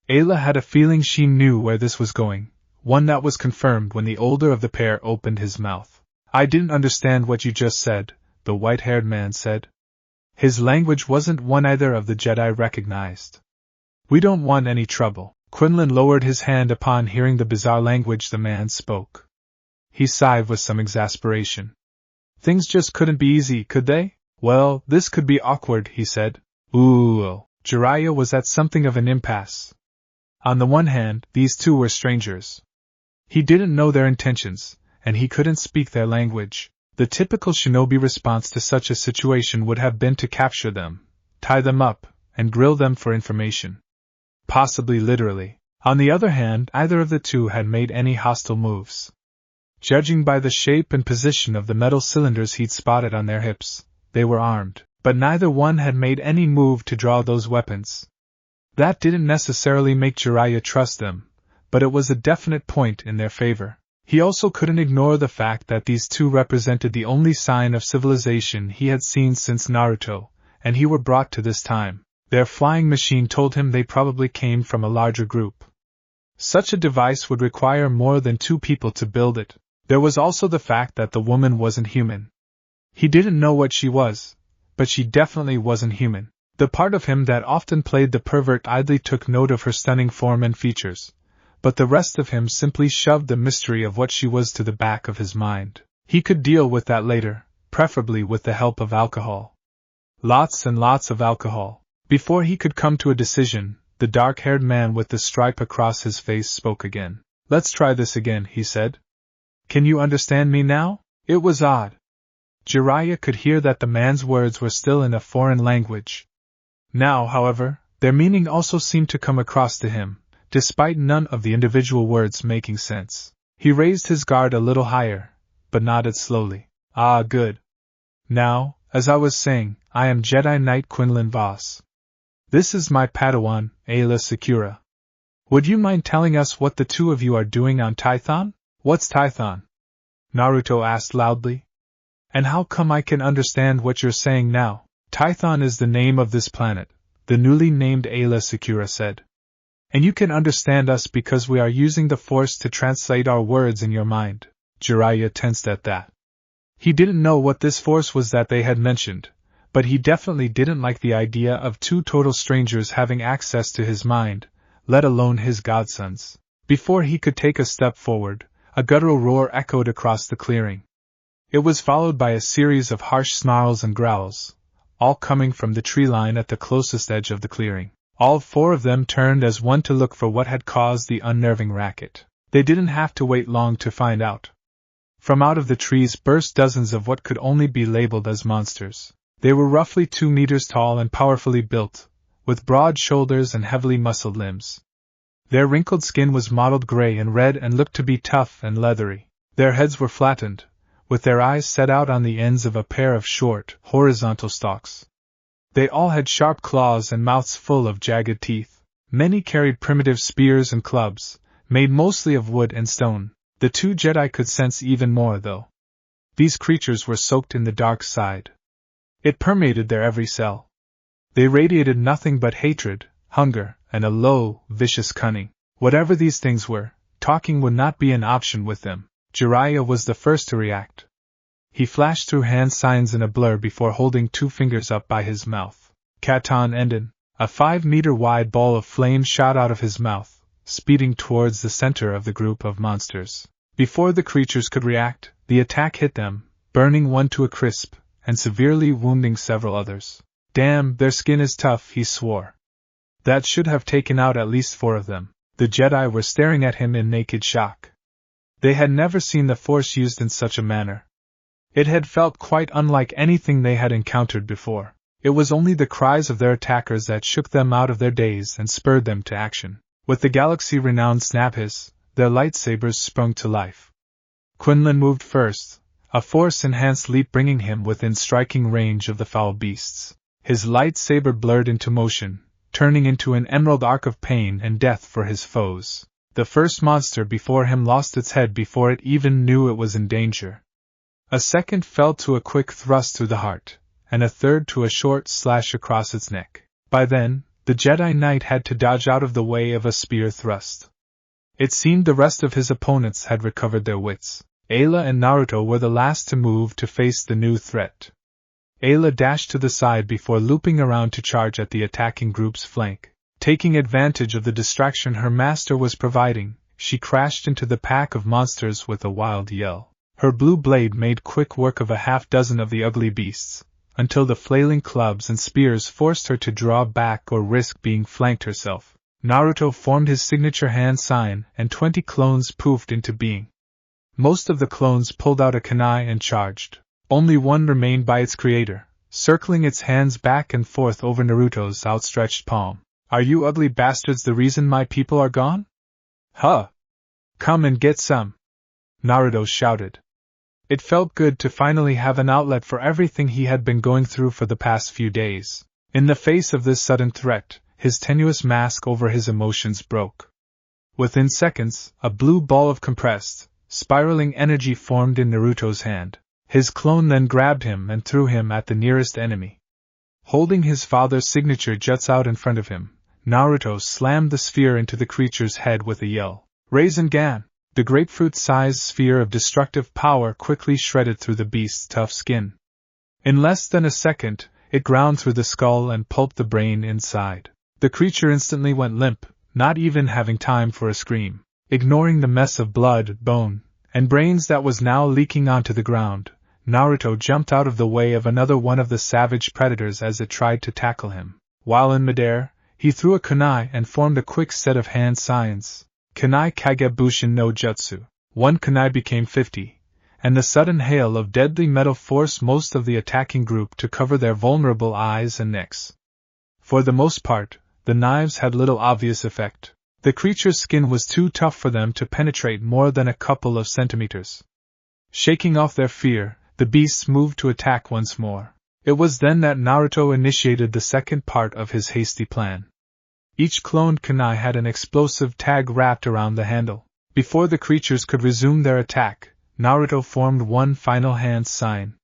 S1: Ayla had a feeling she knew where this was going, one that was confirmed when the older of the pair opened his mouth. "I didn't understand what you just said," the white-haired man said. His language wasn't one either of the Jedi recognized. "We don't want any trouble." Quinlan lowered his hand upon hearing the bizarre language the man spoke. He sighed with some exasperation. "Things just couldn't be easy, could they?" "Well, this could be awkward," he said. Ooh. Jiraiya was at something of an impasse. On the one hand, these two were strangers. He didn't know their intentions, and he couldn't speak their language. The typical Shinobi response to such a situation would have been to capture them, tie them up, and grill them for information. Possibly literally. On the other hand, either of the two had made any hostile moves. Judging by the shape and position of the metal cylinders he'd spotted on their hips, they were armed, but neither one had made any move to draw those weapons. That didn't necessarily make Jiraiya trust them, but it was a definite point in their favor. He also couldn't ignore the fact that these two represented the only sign of civilization he had seen since Naruto, and he were brought to this time. Their flying machine told him they probably came from a larger group. Such a device would require more than two people to build it. There was also the fact that the woman wasn't human. He didn't know what she was, but she definitely wasn't human. The part of him that often played the pervert idly took note of her stunning form and features, but the rest of him simply shoved the mystery of what she was to the back of his mind. He could deal with that later, preferably with the help of alcohol. Lots and lots of alcohol. Before he could come to a decision, the dark-haired man with the stripe across his face spoke again. "Let's try this again," he said. "Can you understand me now?" It was odd. Jiraiya could hear that the man's words were still in a foreign language. Now, however, their meaning also seemed to come across to him, despite none of the individual words making sense. He raised his guard a little higher, but nodded slowly. "Ah, good. Now, as I was saying, I am Jedi Knight Quinlan Voss. This is my Padawan, Aayla Secura. Would you mind telling us what the two of you are doing on Tython?" "What's Tython?" Naruto asked loudly. "And how come I can understand what you're saying now?" "Tython is the name of this planet," the newly named Aayla Secura said. "And you can understand us because we are using the Force to translate our words in your mind." Jiraiya tensed at that. He didn't know what this Force was that they had mentioned, but he definitely didn't like the idea of two total strangers having access to his mind, let alone his godson's. Before he could take a step forward, a guttural roar echoed across the clearing. It was followed by a series of harsh snarls and growls, all coming from the tree line at the closest edge of the clearing. All four of them turned as one to look for what had caused the unnerving racket. They didn't have to wait long to find out. From out of the trees burst dozens of what could only be labeled as monsters. They were roughly 2 meters tall and powerfully built, with broad shoulders and heavily muscled limbs. Their wrinkled skin was mottled gray and red and looked to be tough and leathery. Their heads were flattened, with their eyes set out on the ends of a pair of short, horizontal stalks. They all had sharp claws and mouths full of jagged teeth. Many carried primitive spears and clubs, made mostly of wood and stone. The two Jedi could sense even more, though. These creatures were soaked in the dark side. It permeated their every cell. They radiated nothing but hatred, hunger, and a low, vicious cunning. Whatever these things were, talking would not be an option with them. Jiraiya was the first to react. He flashed through hand signs in a blur before holding 2 fingers up by his mouth. Katon Endin. A 5-meter-wide ball of flame shot out of his mouth, speeding towards the center of the group of monsters. Before the creatures could react, the attack hit them, burning one to a crisp, and severely wounding several others. "Damn, their skin is tough," he swore. That should have taken out at least 4 of them. The Jedi were staring at him in naked shock. They had never seen the Force used in such a manner. It had felt quite unlike anything they had encountered before. It was only the cries of their attackers that shook them out of their daze and spurred them to action. With the galaxy-renowned snap hiss, their lightsabers sprung to life. Quinlan moved first, a Force-enhanced leap bringing him within striking range of the foul beasts. His lightsaber blurred into motion, turning into an emerald arc of pain and death for his foes. The first monster before him lost its head before it even knew it was in danger. A second fell to a quick thrust through the heart, and a third to a short slash across its neck. By then, the Jedi Knight had to dodge out of the way of a spear thrust. It seemed the rest of his opponents had recovered their wits. Aayla and Naruto were the last to move to face the new threat. Aayla dashed to the side before looping around to charge at the attacking group's flank. Taking advantage of the distraction her master was providing, she crashed into the pack of monsters with a wild yell. Her blue blade made quick work of a half-dozen of the ugly beasts, until the flailing clubs and spears forced her to draw back or risk being flanked herself. Naruto formed his signature hand sign, and 20 clones poofed into being. Most of the clones pulled out a kunai and charged. Only one remained by its creator, circling its hands back and forth over Naruto's outstretched palm. "Are you ugly bastards the reason my people are gone? Huh! Come and get some!" Naruto shouted. It felt good to finally have an outlet for everything he had been going through for the past few days. In the face of this sudden threat, his tenuous mask over his emotions broke. Within seconds, a blue ball of compressed, spiraling energy formed in Naruto's hand. His clone then grabbed him and threw him at the nearest enemy. Holding his father's signature juts out in front of him, Naruto slammed the sphere into the creature's head with a yell. Rasengan! The grapefruit-sized sphere of destructive power quickly shredded through the beast's tough skin. In less than a second, it ground through the skull and pulped the brain inside. The creature instantly went limp, not even having time for a scream. Ignoring the mess of blood, bone, and brains that was now leaking onto the ground, Naruto jumped out of the way of another one of the savage predators as it tried to tackle him. While in midair, he threw a kunai and formed a quick set of hand signs. Kunai Kagebushin no Jutsu. One kunai became 50, and the sudden hail of deadly metal forced most of the attacking group to cover their vulnerable eyes and necks. For the most part, the knives had little obvious effect. The creature's skin was too tough for them to penetrate more than a couple of centimeters. Shaking off their fear, the beasts moved to attack once more. It was then that Naruto initiated the second part of his hasty plan. Each cloned kunai had an explosive tag wrapped around the handle. Before the creatures could resume their attack, Naruto formed one final hand sign.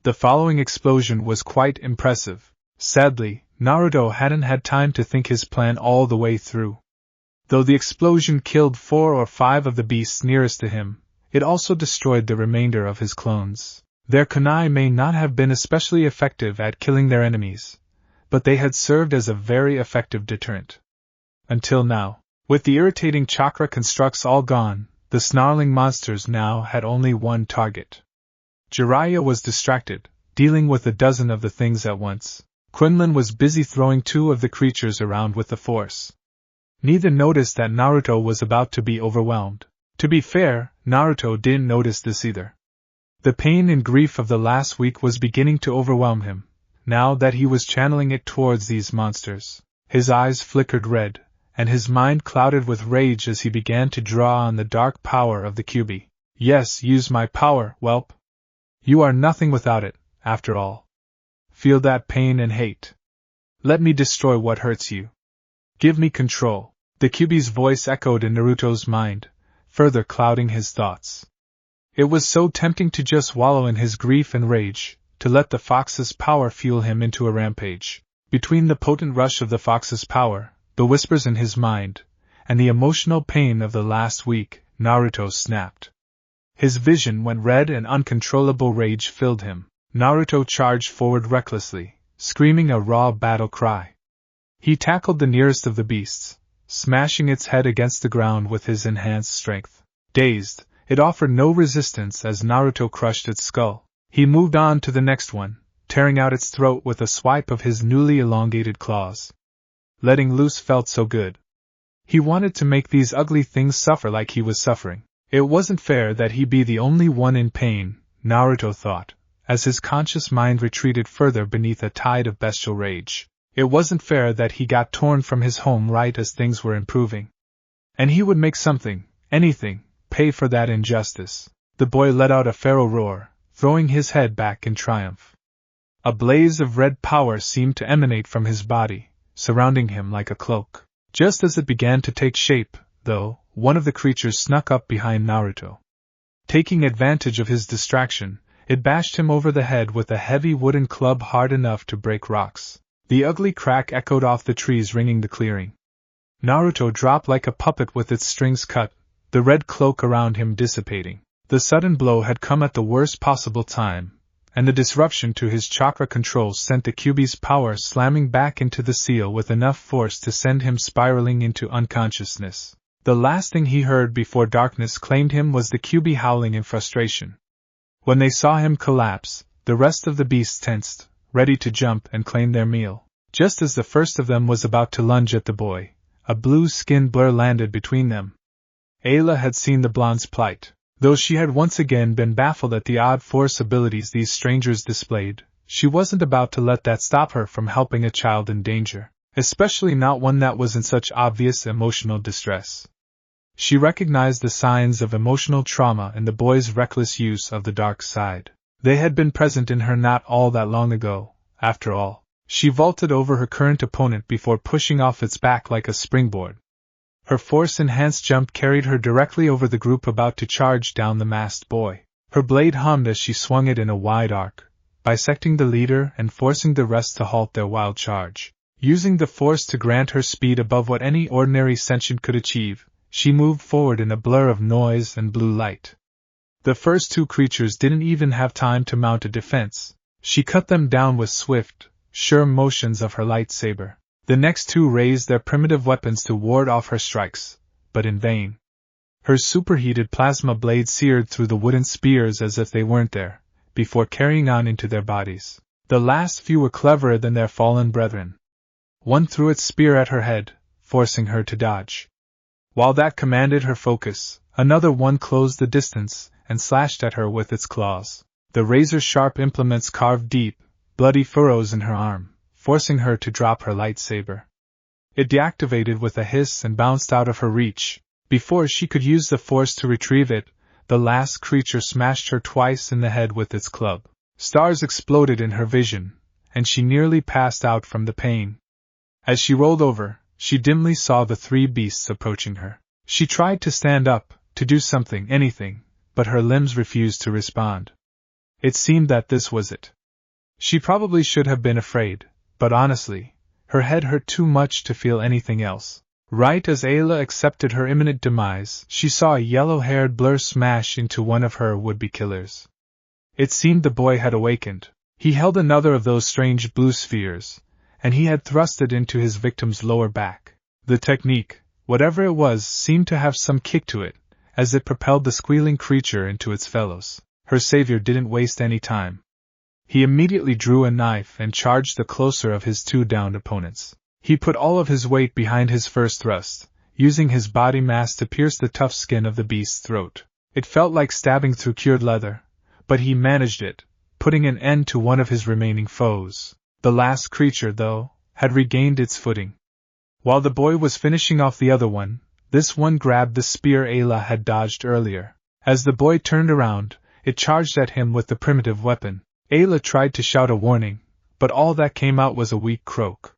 S1: The following explosion was quite impressive. Sadly, Naruto hadn't had time to think his plan all the way through. Though the explosion killed 4 or 5 of the beasts nearest to him, it also destroyed the remainder of his clones. Their kunai may not have been especially effective at killing their enemies, but they had served as a very effective deterrent. Until now, with the irritating chakra constructs all gone, the snarling monsters now had only one target. Jiraiya was distracted, dealing with a dozen of the things at once. Quinlan was busy throwing 2 of the creatures around with the force. Neither noticed that Naruto was about to be overwhelmed. To be fair, Naruto didn't notice this either. The pain and grief of the last week was beginning to overwhelm him, now that he was channeling it towards these monsters. His eyes flickered red, and his mind clouded with rage as he began to draw on the dark power of the Kyuubi. Yes, use my power, whelp. You are nothing without it, after all. Feel that pain and hate. Let me destroy what hurts you. Give me control. The Kyuubi's voice echoed in Naruto's mind, further clouding his thoughts. It was so tempting to just wallow in his grief and rage, to let the fox's power fuel him into a rampage. Between the potent rush of the fox's power, the whispers in his mind, and the emotional pain of the last week, Naruto snapped. His vision went red and uncontrollable rage filled him. Naruto charged forward recklessly, screaming a raw battle cry. He tackled the nearest of the beasts, smashing its head against the ground with his enhanced strength. Dazed, it offered no resistance as Naruto crushed its skull. He moved on to the next one, tearing out its throat with a swipe of his newly elongated claws. Letting loose felt so good. He wanted to make these ugly things suffer like he was suffering. It wasn't fair that he be the only one in pain, Naruto thought, as his conscious mind retreated further beneath a tide of bestial rage. It wasn't fair that he got torn from his home right as things were improving. And he would make something, anything, pay for that injustice. The boy let out a feral roar, throwing his head back in triumph. A blaze of red power seemed to emanate from his body, surrounding him like a cloak. Just as it began to take shape, though, one of the creatures snuck up behind Naruto. Taking advantage of his distraction, it bashed him over the head with a heavy wooden club hard enough to break rocks. The ugly crack echoed off the trees ringing the clearing. Naruto dropped like a puppet with its strings cut, the red cloak around him dissipating. The sudden blow had come at the worst possible time, and the disruption to his chakra control sent the Kyuubi's power slamming back into the seal with enough force to send him spiraling into unconsciousness. The last thing he heard before darkness claimed him was the Kyuubi howling in frustration. When they saw him collapse, the rest of the beasts tensed, ready to jump and claim their meal. Just as the first of them was about to lunge at the boy, a blue-skinned blur landed between them. Ayla had seen the blonde's plight. Though she had once again been baffled at the odd force abilities these strangers displayed, she wasn't about to let that stop her from helping a child in danger, especially not one that was in such obvious emotional distress. She recognized the signs of emotional trauma in the boy's reckless use of the dark side. They had been present in her not all that long ago, after all. She vaulted over her current opponent before pushing off its back like a springboard. Her force-enhanced jump carried her directly over the group about to charge down the masked boy. Her blade hummed as she swung it in a wide arc, bisecting the leader and forcing the rest to halt their wild charge. Using the force to grant her speed above what any ordinary sentient could achieve, she moved forward in a blur of noise and blue light. The first 2 creatures didn't even have time to mount a defense. She cut them down with swift, sure motions of her lightsaber. The next two raised their primitive weapons to ward off her strikes, but in vain. Her superheated plasma blade seared through the wooden spears as if they weren't there, before carrying on into their bodies. The last few were cleverer than their fallen brethren. One threw its spear at her head, forcing her to dodge. While that commanded her focus, another one closed the distance and slashed at her with its claws. The razor-sharp implements carved deep, bloody furrows in her arm, forcing her to drop her lightsaber. It deactivated with a hiss and bounced out of her reach. Before she could use the force to retrieve it, the last creature smashed her twice in the head with its club. Stars exploded in her vision, and she nearly passed out from the pain. As she rolled over, she dimly saw the three beasts approaching her. She tried to stand up, to do something, anything, but her limbs refused to respond. It seemed that this was it. She probably should have been afraid, but honestly, her head hurt too much to feel anything else. Right as Ayla accepted her imminent demise, she saw a yellow-haired blur smash into one of her would-be killers. It seemed the boy had awakened. He held another of those strange blue spheres, and he had thrust it into his victim's lower back. The technique, whatever it was, seemed to have some kick to it, as it propelled the squealing creature into its fellows. Her savior didn't waste any time. He immediately drew a knife and charged the closer of his two downed opponents. He put all of his weight behind his first thrust, using his body mass to pierce the tough skin of the beast's throat. It felt like stabbing through cured leather, but he managed it, putting an end to one of his remaining foes. The last creature, though, had regained its footing. While the boy was finishing off the other one, this one grabbed the spear Ayla had dodged earlier. As the boy turned around, it charged at him with the primitive weapon. Ayla tried to shout a warning, but all that came out was a weak croak.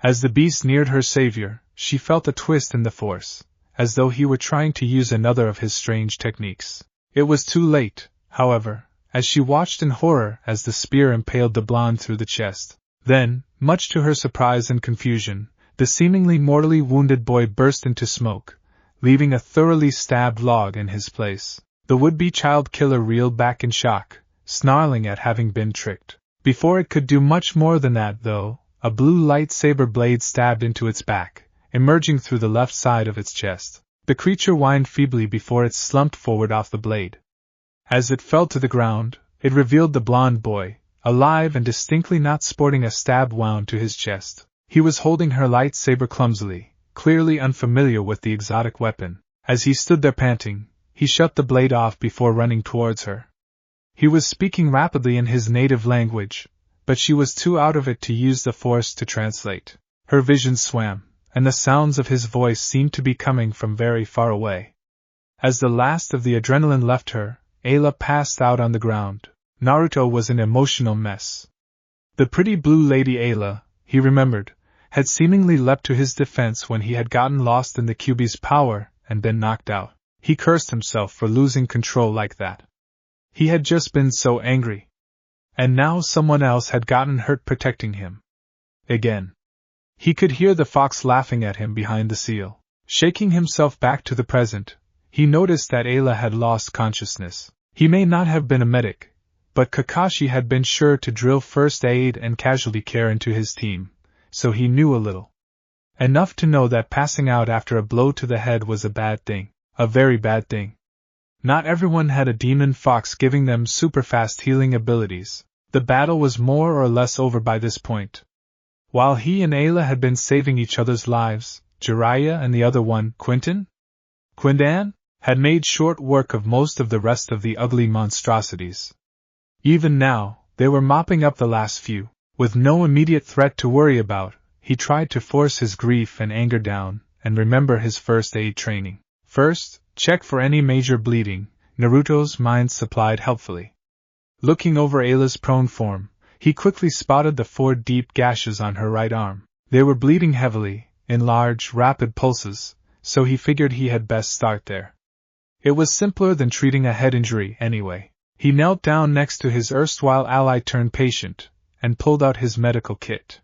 S1: As the beast neared her savior, she felt a twist in the force, as though he were trying to use another of his strange techniques. It was too late, however, as she watched in horror as the spear impaled the blonde through the chest. Then, much to her surprise and confusion, the seemingly mortally wounded boy burst into smoke, leaving a thoroughly stabbed log in his place. The would-be child killer reeled back in shock, snarling at having been tricked. Before it could do much more than that, though, a blue lightsaber blade stabbed into its back, emerging through the left side of its chest. The creature whined feebly before it slumped forward off the blade. As it fell to the ground, it revealed the blond boy, alive and distinctly not sporting a stab wound to his chest. He was holding her lightsaber clumsily, clearly unfamiliar with the exotic weapon. As he stood there panting, he shut the blade off before running towards her. He was speaking rapidly in his native language, but she was too out of it to use the force to translate. Her vision swam, and the sounds of his voice seemed to be coming from very far away. As the last of the adrenaline left her, Ayla passed out on the ground. Naruto was an emotional mess. The pretty blue lady Ayla, he remembered, had seemingly leapt to his defense when he had gotten lost in the QB's power and been knocked out. He cursed himself for losing control like that. He had just been so angry. And now someone else had gotten hurt protecting him. Again. He could hear the fox laughing at him behind the seal. Shaking himself back to the present, he noticed that Ayla had lost consciousness. He may not have been a medic, but Kakashi had been sure to drill first aid and casualty care into his team, so he knew a little. Enough to know that passing out after a blow to the head was a bad thing, a very bad thing. Not everyone had a demon fox giving them super-fast healing abilities. The battle was more or less over by this point. While he and Ayla had been saving each other's lives, Jiraiya and the other one, Quindan, had made short work of most of the rest of the ugly monstrosities. Even now, they were mopping up the last few. With no immediate threat to worry about, he tried to force his grief and anger down, and remember his first aid training. First, check for any major bleeding, Naruto's mind supplied helpfully. Looking over Ayla's prone form, he quickly spotted the 4 deep gashes on her right arm. They were bleeding heavily, in large, rapid pulses, so he figured he had best start there. It was simpler than treating a head injury anyway. He knelt down next to his erstwhile ally-turned-patient, and pulled out his medical kit.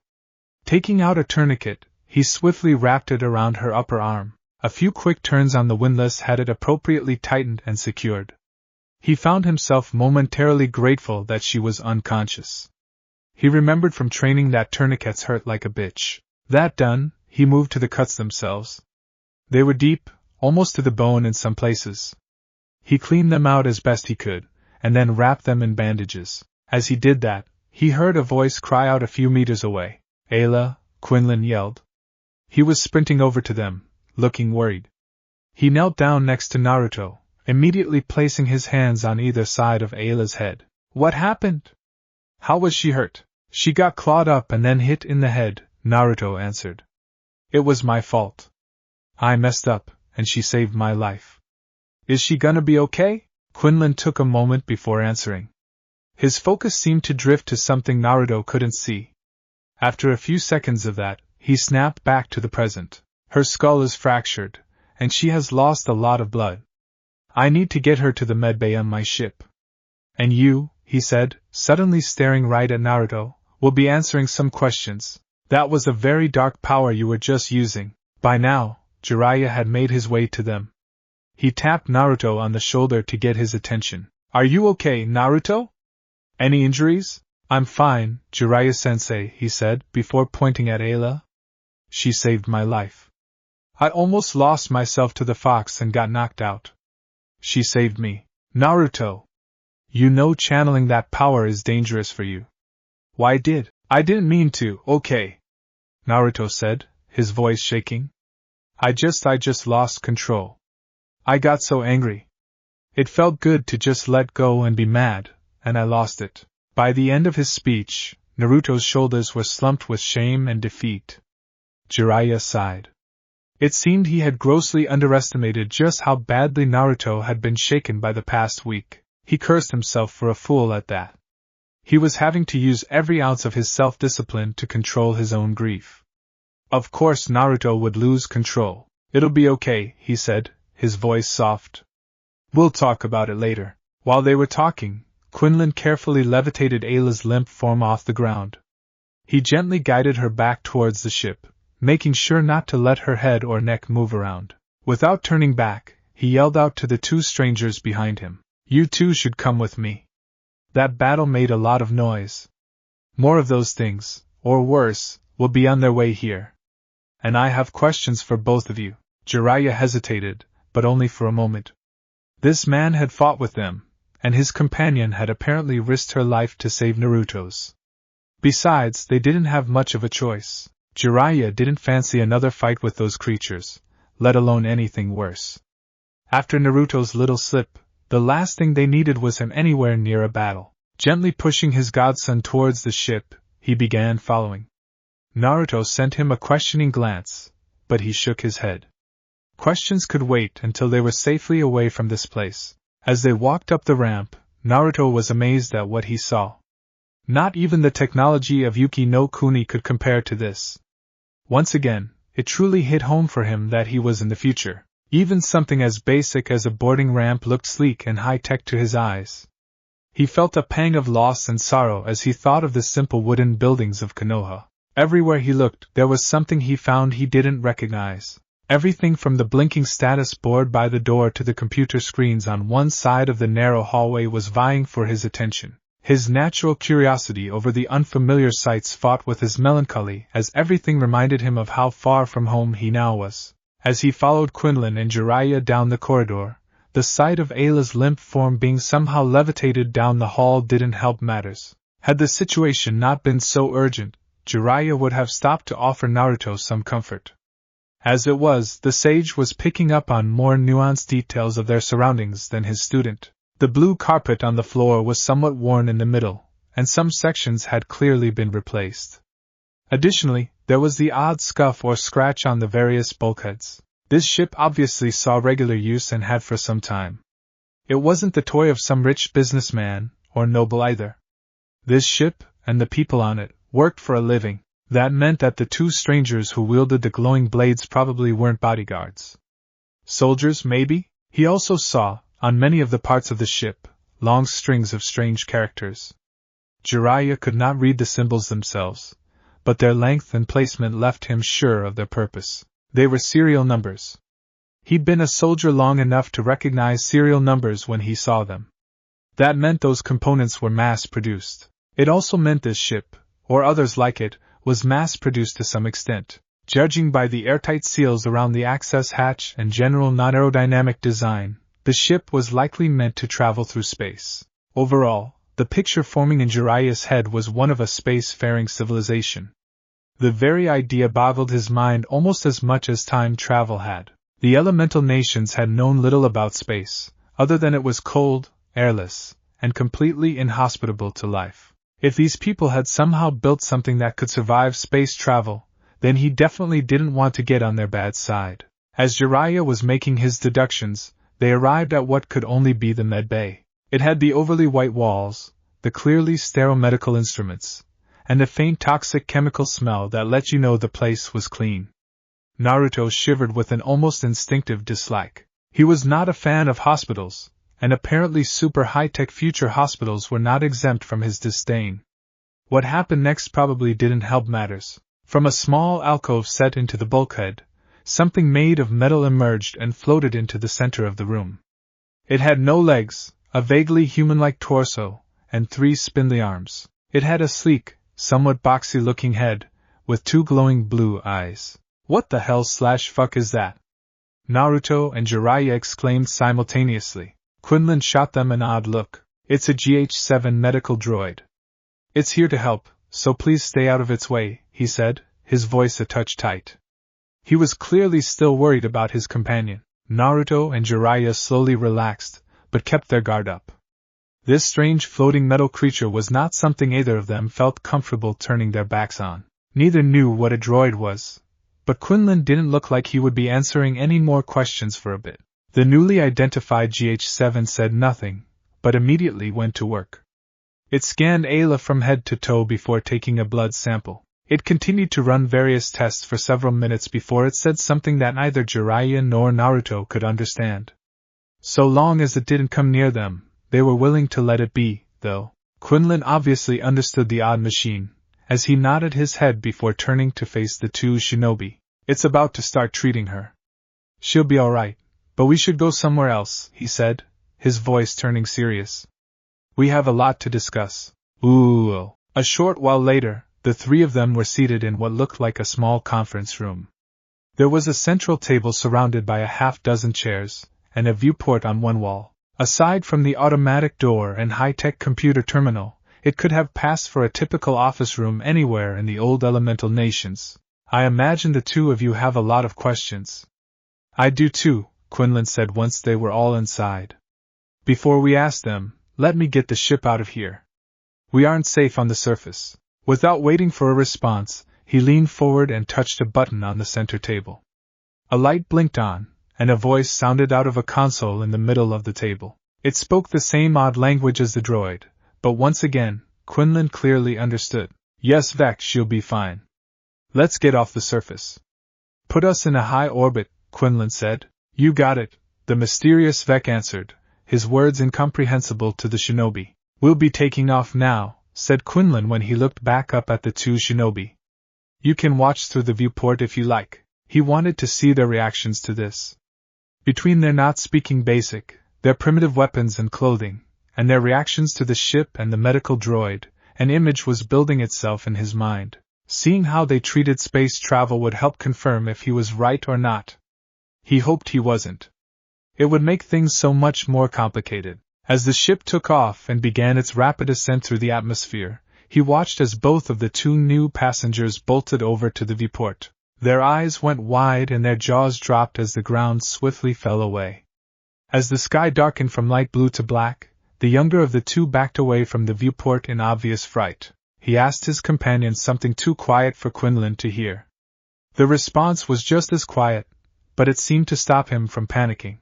S1: Taking out a tourniquet, he swiftly wrapped it around her upper arm. A few quick turns on the windlass had it appropriately tightened and secured. He found himself momentarily grateful that she was unconscious. He remembered from training that tourniquets hurt like a bitch. That done, he moved to the cuts themselves. They were deep, almost to the bone in some places. He cleaned them out as best he could, and then wrapped them in bandages. As he did that, he heard a voice cry out a few meters away. "Ayla," Quinlan yelled. He was sprinting over to them, looking worried. He knelt down next to Naruto, immediately placing his hands on either side of Ayla's head. "What happened? How was she hurt?" "She got clawed up and then hit in the head," Naruto answered. "It was my fault. I messed up, and she saved my life." "Is she gonna be okay?" Quinlan took a moment before answering. His focus seemed to drift to something Naruto couldn't see. After a few seconds of that, he snapped back to the present. "Her skull is fractured, and she has lost a lot of blood. I need to get her to the medbay on my ship. And you," he said, suddenly staring right at Naruto, "will be answering some questions. That was a very dark power you were just using." By now, Jiraiya had made his way to them. He tapped Naruto on the shoulder to get his attention. "Are you okay, Naruto? Any injuries?" "I'm fine, Jiraiya-sensei," he said, before pointing at Ayla. "She saved my life. I almost lost myself to the fox and got knocked out. She saved me." "Naruto, you know channeling that power is dangerous for you." "Why did I didn't mean to, okay," Naruto said, his voice shaking. I just lost control. I got so angry. It felt good to just let go and be mad, and I lost it." By the end of his speech, Naruto's shoulders were slumped with shame and defeat. Jiraiya sighed. It seemed he had grossly underestimated just how badly Naruto had been shaken by the past week. He cursed himself for a fool at that. He was having to use every ounce of his self-discipline to control his own grief. Of course Naruto would lose control. "It'll be okay," he said, his voice soft. "We'll talk about it later." While they were talking, Quinlan carefully levitated Ayla's limp form off the ground. He gently guided her back towards the ship, making sure not to let her head or neck move around. Without turning back, he yelled out to the two strangers behind him, "You two should come with me." That battle made a lot of noise. More of those things, or worse, will be on their way here. And I have questions for both of you. Jiraiya hesitated, but only for a moment. This man had fought with them, and his companion had apparently risked her life to save Naruto's. Besides, they didn't have much of a choice. Jiraiya didn't fancy another fight with those creatures, let alone anything worse. After Naruto's little slip, the last thing they needed was him anywhere near a battle. Gently pushing his godson towards the ship, he began following. Naruto sent him a questioning glance, but he shook his head. Questions could wait until they were safely away from this place. As they walked up the ramp, Naruto was amazed at what he saw. Not even the technology of Yuki no Kuni could compare to this. Once again, it truly hit home for him that he was in the future. Even something as basic as a boarding ramp looked sleek and high-tech to his eyes. He felt a pang of loss and sorrow as he thought of the simple wooden buildings of Konoha. Everywhere he looked, there was something he found he didn't recognize. Everything from the blinking status board by the door to the computer screens on one side of the narrow hallway was vying for his attention. His natural curiosity over the unfamiliar sights fought with his melancholy as everything reminded him of how far from home he now was. As he followed Quinlan and Jiraiya down the corridor, the sight of Ayla's limp form being somehow levitated down the hall didn't help matters. Had the situation not been so urgent, Jiraiya would have stopped to offer Naruto some comfort. As it was, the sage was picking up on more nuanced details of their surroundings than his student. The blue carpet on the floor was somewhat worn in the middle, and some sections had clearly been replaced. Additionally, there was the odd scuff or scratch on the various bulkheads. This ship obviously saw regular use and had for some time. It wasn't the toy of some rich businessman, or noble either. This ship, and the people on it, worked for a living. That meant that the two strangers who wielded the glowing blades probably weren't bodyguards. Soldiers, maybe? He also saw, on many of the parts of the ship, long strings of strange characters. Jiraiya could not read the symbols themselves, but their length and placement left him sure of their purpose. They were serial numbers. He'd been a soldier long enough to recognize serial numbers when he saw them. That meant those components were mass-produced. It also meant this ship, or others like it, was mass-produced to some extent. Judging by the airtight seals around the access hatch and general non-aerodynamic design, the ship was likely meant to travel through space. Overall, the picture forming in Jiraiya's head was one of a space-faring civilization. The very idea boggled his mind almost as much as time travel had. The elemental nations had known little about space, other than it was cold, airless, and completely inhospitable to life. If these people had somehow built something that could survive space travel, then he definitely didn't want to get on their bad side. As Jiraiya was making his deductions, they arrived at what could only be the med bay. It had the overly white walls, the clearly sterile medical instruments, and a faint toxic chemical smell that let you know the place was clean. Naruto shivered with an almost instinctive dislike. He was not a fan of hospitals, and apparently super high-tech future hospitals were not exempt from his disdain. What happened next probably didn't help matters. From a small alcove set into the bulkhead, something made of metal emerged and floated into the center of the room. It had no legs, a vaguely human-like torso, and 3 spindly arms. It had a sleek, somewhat boxy-looking head, with 2 glowing blue eyes. "What the hell/fuck is that?" Naruto and Jiraiya exclaimed simultaneously. Quinlan shot them an odd look. "It's a GH-7 medical droid. It's here to help, so please stay out of its way," he said, his voice a touch tight. He was clearly still worried about his companion. Naruto and Jiraiya slowly relaxed, but kept their guard up. This strange floating metal creature was not something either of them felt comfortable turning their backs on. Neither knew what a droid was, but Quinlan didn't look like he would be answering any more questions for a bit. The newly identified GH-7 said nothing, but immediately went to work. It scanned Ayla from head to toe before taking a blood sample. It continued to run various tests for several minutes before it said something that neither Jiraiya nor Naruto could understand. So long as it didn't come near them, they were willing to let it be, though. Quinlan obviously understood the odd machine, as he nodded his head before turning to face the 2 shinobi. "It's about to start treating her. She'll be alright, but we should go somewhere else," he said, his voice turning serious. "We have a lot to discuss." Ooh. A short while later, the 3 of them were seated in what looked like a small conference room. There was a central table surrounded by a half-dozen chairs, and a viewport on one wall. Aside from the automatic door and high-tech computer terminal, it could have passed for a typical office room anywhere in the old elemental nations. "I imagine the 2 of you have a lot of questions." "I do too," Quinlan said once they were all inside. "Before we ask them, let me get the ship out of here. We aren't safe on the surface." Without waiting for a response, he leaned forward and touched a button on the center table. A light blinked on, and a voice sounded out of a console in the middle of the table. It spoke the same odd language as the droid, but once again, Quinlan clearly understood. "Yes, Vec, she'll be fine. Let's get off the surface." "Put us in a high orbit," Quinlan said. "You got it," the mysterious Vec answered, his words incomprehensible to the shinobi. "We'll be taking off now," said Quinlan when he looked back up at the 2 shinobi. "You can watch through the viewport if you like." He wanted to see their reactions to this. Between their not speaking basic, their primitive weapons and clothing, and their reactions to the ship and the medical droid, an image was building itself in his mind. Seeing how they treated space travel would help confirm if he was right or not. He hoped he wasn't. It would make things so much more complicated. As the ship took off and began its rapid ascent through the atmosphere, he watched as both of the 2 new passengers bolted over to the viewport. Their eyes went wide and their jaws dropped as the ground swiftly fell away. As the sky darkened from light blue to black, the younger of the 2 backed away from the viewport in obvious fright. He asked his companion something too quiet for Quinlan to hear. The response was just as quiet, but it seemed to stop him from panicking.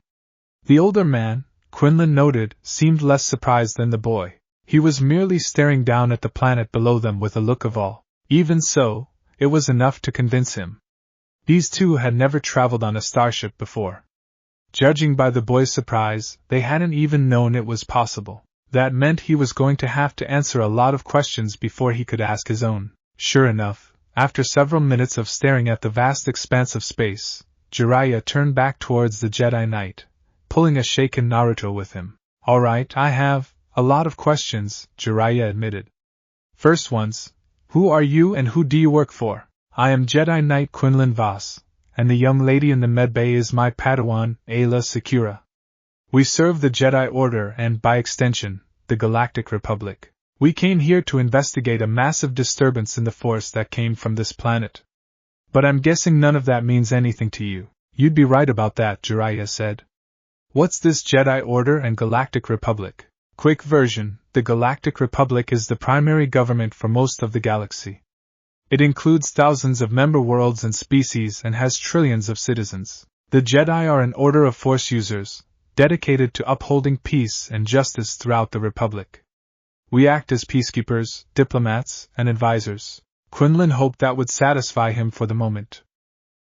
S1: The older man, Quinlan noted, seemed less surprised than the boy. He was merely staring down at the planet below them with a look of awe. Even so, it was enough to convince him. These 2 had never traveled on a starship before. Judging by the boy's surprise, they hadn't even known it was possible. That meant he was going to have to answer a lot of questions before he could ask his own. Sure enough, after several minutes of staring at the vast expanse of space, Jiraiya turned back towards the Jedi Knight, pulling a shaken Naruto with him. "Alright, I have a lot of questions," Jiraiya admitted. "First one's, Who are you and who do you work for? I am Jedi Knight Quinlan Vos, and the young lady in the medbay is my Padawan, Ayla Secura. We serve the Jedi Order and, by extension, the Galactic Republic. We came here to investigate a massive disturbance in the Force that came from this planet. But I'm guessing none of that means anything to you. You'd be right about that, Jiraiya said. What's this Jedi Order and Galactic Republic? Quick version, the Galactic Republic is the primary government for most of the galaxy. It includes thousands of member worlds and species and has trillions of citizens. The Jedi are an order of Force users, dedicated to upholding peace and justice throughout the Republic. We act as peacekeepers, diplomats, and advisors. Quinlan hoped that would satisfy him for the moment.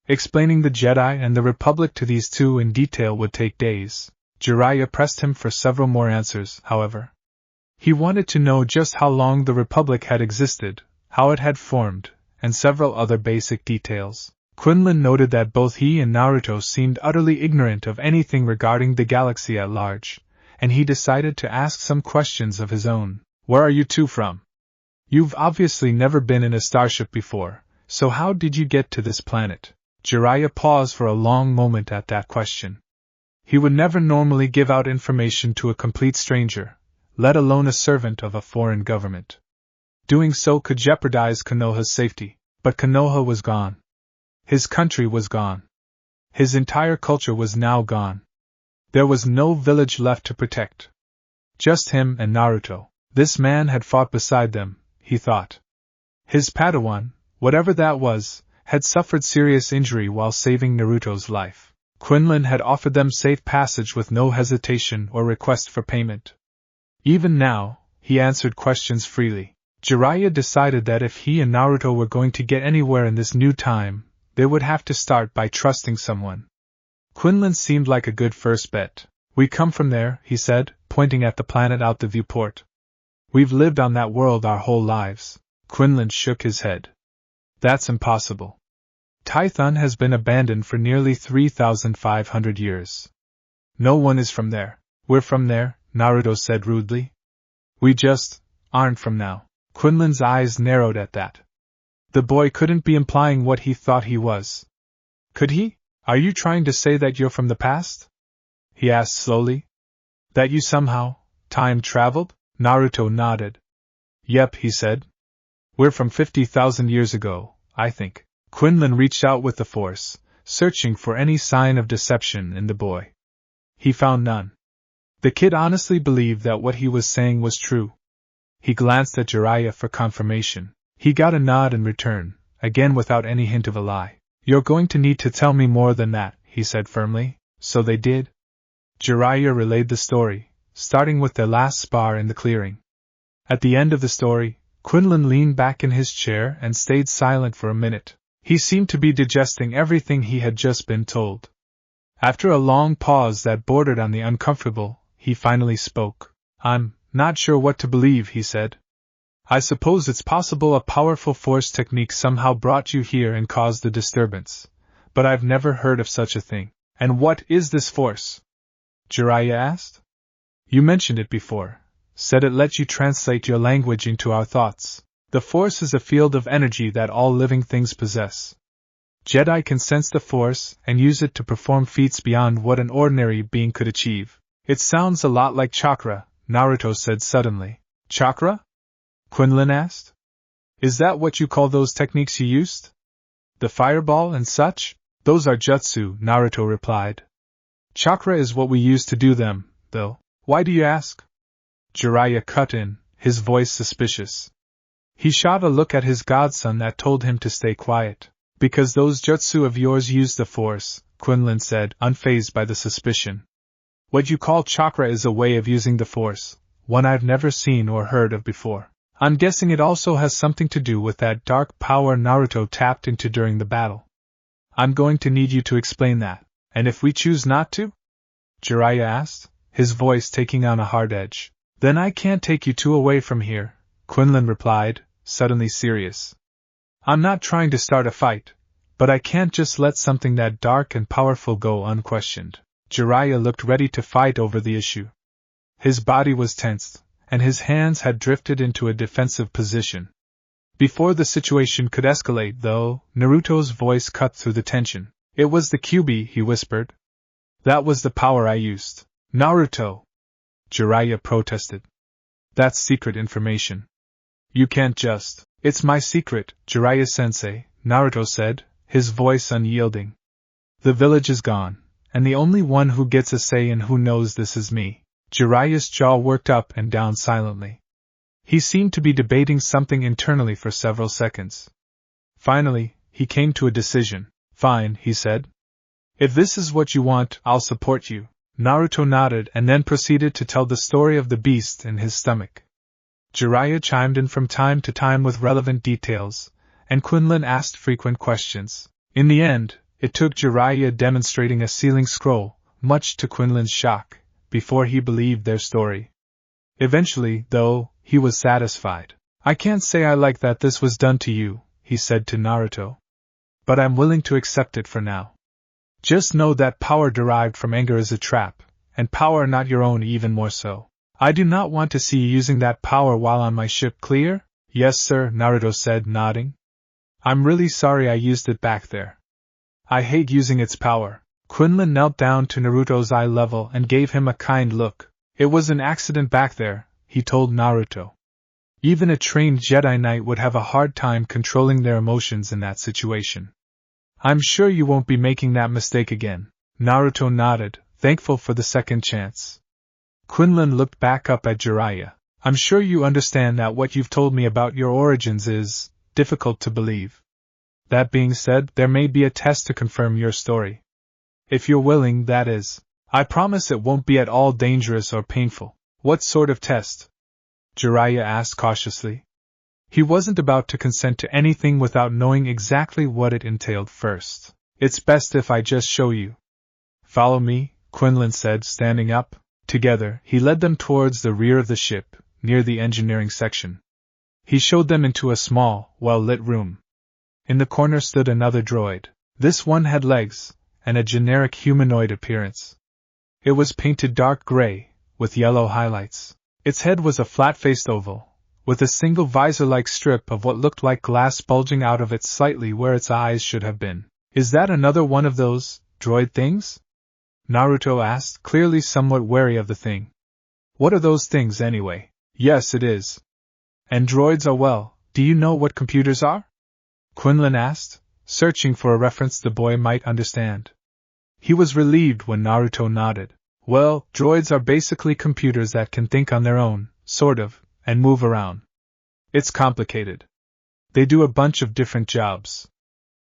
S1: Explaining the Jedi and the Republic to these two in detail would take days. Jiraiya pressed him for several more answers, however. He wanted to know just how long the Republic had existed, how it had formed, and several other basic details. Quinlan noted that both he and Naruto seemed utterly ignorant of anything regarding the galaxy at large, and he decided to ask some questions of his own. Where are you two from? You've obviously never been in a starship before, so how did you get to this planet? Jiraiya paused for a long moment at that question. He would never normally give out information to a complete stranger, let alone a servant of a foreign government. Doing so could jeopardize Konoha's safety, but Konoha was gone. His country was gone. His entire culture was now gone. There was no village left to protect. Just him and Naruto. This man had fought beside them, he thought. His Padawan, whatever that was, had suffered serious injury while saving Naruto's life. Quinlan had offered them safe passage with no hesitation or request for payment. Even now, he answered questions freely. Jiraiya decided that if he and Naruto were going to get anywhere in this new time, they would have to start by trusting someone. Quinlan seemed like a good first bet. We come from there, he said, pointing at the planet out the viewport. We've lived on that world our whole lives. Quinlan shook his head. That's impossible. Tython has been abandoned for nearly 3,500 years. No one is from there. We're from there, Naruto said rudely. We just aren't from now. Quinlan's eyes narrowed at that. The boy couldn't be implying what he thought he was. Could he? Are you trying to say that you're from the past? He asked slowly. That you somehow time traveled? Naruto nodded. Yep, he said. We're from 50,000 years ago, I think. Quinlan reached out with the Force, searching for any sign of deception in the boy. He found none. The kid honestly believed that what he was saying was true. He glanced at Jiraiya for confirmation. He got a nod in return, again without any hint of a lie. You're going to need to tell me more than that, he said firmly. So they did. Jiraiya relayed the story, starting with their last spar in the clearing. At the end of the story, Quinlan leaned back in his chair and stayed silent for a minute. He seemed to be digesting everything he had just been told. After a long pause that bordered on the uncomfortable, he finally spoke. I'm not sure what to believe, he said. I suppose it's possible a powerful Force technique somehow brought you here and caused the disturbance, but I've never heard of such a thing. And what is this Force? Jiraiya asked. You mentioned it before, said it lets you translate your language into our thoughts. The Force is a field of energy that all living things possess. Jedi can sense the Force and use it to perform feats beyond what an ordinary being could achieve. It sounds a lot like chakra, Naruto said suddenly. Chakra? Quinlan asked. Is that what you call those techniques you used? The fireball and such? Those are jutsu, Naruto replied. Chakra is what we use to do them, though. Why do you ask? Jiraiya cut in, his voice suspicious. He shot a look at his godson that told him to stay quiet. Because those jutsu of yours use the Force, Quinlan said, unfazed by the suspicion. What you call chakra is a way of using the Force, one I've never seen or heard of before. I'm guessing it also has something to do with that dark power Naruto tapped into during the battle. I'm going to need you to explain that. And if we choose not to? Jiraiya asked, his voice taking on a hard edge. Then I can't take you two away from here, Quinlan replied, suddenly serious. I'm not trying to start a fight, but I can't just let something that dark and powerful go unquestioned. Jiraiya looked ready to fight over the issue. His body was tensed, and his hands had drifted into a defensive position. Before the situation could escalate, though, Naruto's voice cut through the tension. It was the QB, he whispered. That was the power I used. Naruto! Jiraiya protested. That's secret information. You can't just. It's my secret, Jiraiya-sensei, Naruto said, his voice unyielding. The village is gone, and the only one who gets a say in who knows this is me. Jiraiya's jaw worked up and down silently. He seemed to be debating something internally for several seconds. Finally, he came to a decision. Fine, he said. If this is what you want, I'll support you. Naruto nodded and then proceeded to tell the story of the beast in his stomach. Jiraiya chimed in from time to time with relevant details, and Quinlan asked frequent questions. In the end, it took Jiraiya demonstrating a sealing scroll, much to Quinlan's shock, before he believed their story. Eventually, though, he was satisfied. I can't say I like that this was done to you, he said to Naruto. But I'm willing to accept it for now. Just know that power derived from anger is a trap, and power not your own even more so. I do not want to see you using that power while on my ship, clear? Yes, sir, Naruto said, nodding. I'm really sorry I used it back there. I hate using its power. Quinlan knelt down to Naruto's eye level and gave him a kind look. It was an accident back there, he told Naruto. Even a trained Jedi Knight would have a hard time controlling their emotions in that situation. I'm sure you won't be making that mistake again. Naruto nodded, thankful for the second chance. Quinlan looked back up at Jiraiya. I'm sure you understand that what you've told me about your origins is difficult to believe. That being said, there may be a test to confirm your story. If you're willing, that is. I promise it won't be at all dangerous or painful. What sort of test? Jiraiya asked cautiously. He wasn't about to consent to anything without knowing exactly what it entailed first. It's best if I just show you. Follow me, Quinlan said, standing up. Together, he led them towards the rear of the ship, near the engineering section. He showed them into a small, well-lit room. In the corner stood another droid. This one had legs, and a generic humanoid appearance. It was painted dark gray, with yellow highlights. Its head was a flat-faced oval, with a single visor-like strip of what looked like glass bulging out of it slightly where its eyes should have been. Is that another one of those droid things? Naruto asked, clearly somewhat wary of the thing. What are those things anyway? Yes, it is. And droids are well, do you know what computers are? Quinlan asked, searching for a reference the boy might understand. He was relieved when Naruto nodded. Well, droids are basically computers that can think on their own, sort of, and move around. It's complicated. They do a bunch of different jobs.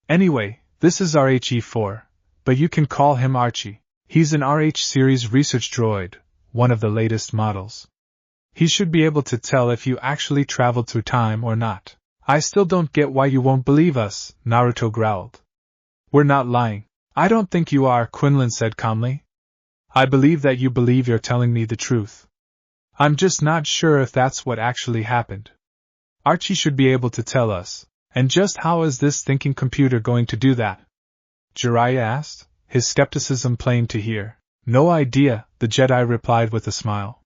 S1: Anyway, this is RHE-4, but you can call him Archie. He's an RH series research droid, one of the latest models. He should be able to tell if you actually traveled through time or not. I still don't get why you won't believe us, Naruto growled. We're not lying. I don't think you are, Quinlan said calmly. I believe that you believe you're telling me the truth. I'm just not sure if that's what actually happened. Archie should be able to tell us. And just how is this thinking computer going to do that? Jiraiya asked, his skepticism plain to hear. No idea, the Jedi replied with a smile.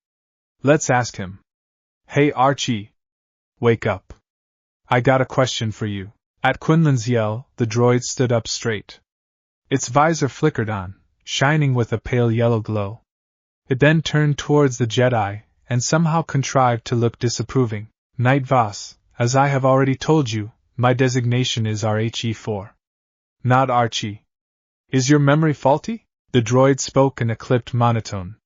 S1: Let's ask him. Hey Archie. Wake up. I got a question for you. At Quinlan's yell, the droid stood up straight. Its visor flickered on, shining with a pale yellow glow. It then turned towards the Jedi, and somehow contrived to look disapproving. Knight Voss, as I have already told you, my designation is RHE-4. Not Archie. Is your memory faulty? The droid spoke in a clipped monotone.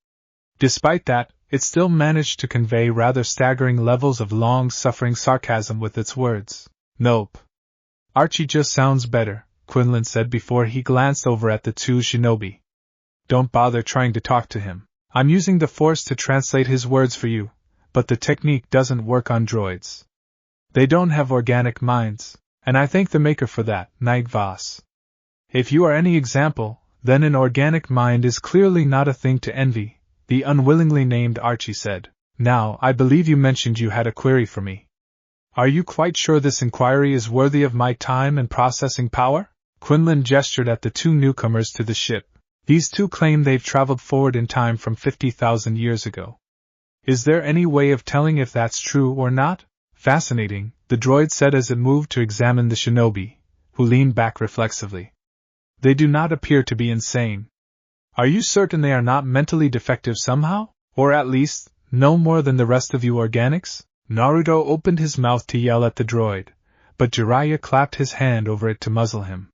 S1: Despite that, it still managed to convey rather staggering levels of long-suffering sarcasm with its words. Nope. Archie just sounds better, Quinlan said before he glanced over at the two shinobi. Don't bother trying to talk to him. I'm using the Force to translate his words for you, but the technique doesn't work on droids. They don't have organic minds, and I thank the Maker for that, Knight Voss. If you are any example, then an organic mind is clearly not a thing to envy, the unwillingly named Archie said. Now, I believe you mentioned you had a query for me. Are you quite sure this inquiry is worthy of my time and processing power? Quinlan gestured at the two newcomers to the ship. These two claim they've traveled forward in time from 50,000 years ago. Is there any way of telling if that's true or not? Fascinating, the droid said as it moved to examine the shinobi, who leaned back reflexively. They do not appear to be insane. Are you certain they are not mentally defective somehow? Or at least, no more than the rest of you organics? Naruto opened his mouth to yell at the droid, but Jiraiya clapped his hand over it to muzzle him.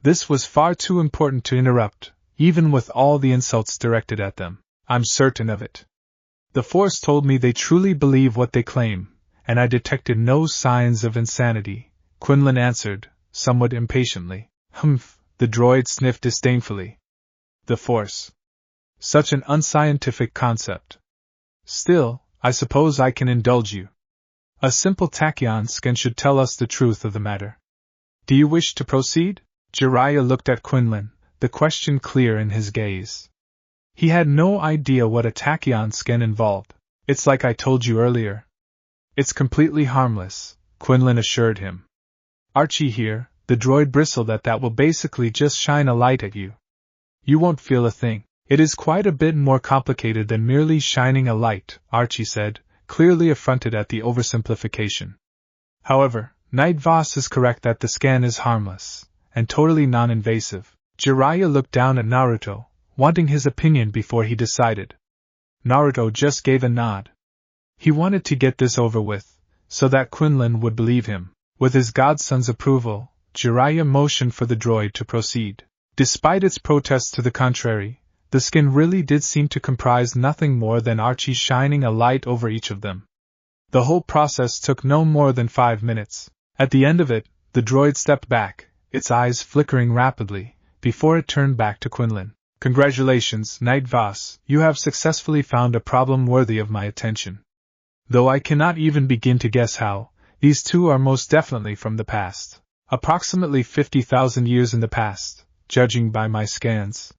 S1: This was far too important to interrupt, even with all the insults directed at them. I'm certain of it. The Force told me they truly believe what they claim, and I detected no signs of insanity, Quinlan answered, somewhat impatiently. Humph, the droid sniffed disdainfully. The Force. Such an unscientific concept. Still, I suppose I can indulge you. A simple tachyon scan should tell us the truth of the matter. Do you wish to proceed? Jiraiya looked at Quinlan, the question clear in his gaze. He had no idea what a tachyon scan involved. It's like I told you earlier. It's completely harmless, Quinlan assured him. Archie here, the droid bristled at that will basically just shine a light at you. You won't feel a thing. It is quite a bit more complicated than merely shining a light, Archie said, clearly affronted at the oversimplification. However, Knight Voss is correct that the scan is harmless, and totally non-invasive. Jiraiya looked down at Naruto, wanting his opinion before he decided. Naruto just gave a nod. He wanted to get this over with, so that Quinlan would believe him. With his godson's approval, Jiraiya motioned for the droid to proceed. Despite its protests to the contrary, the skin really did seem to comprise nothing more than Archie shining a light over each of them. The whole process took no more than 5 minutes. At the end of it, the droid stepped back, its eyes flickering rapidly, before it turned back to Quinlan. Congratulations, Knight Voss, you have successfully found a problem worthy of my attention. Though I cannot even begin to guess how, these two are most definitely from the past. Approximately 50,000 years in the past, judging by my scans.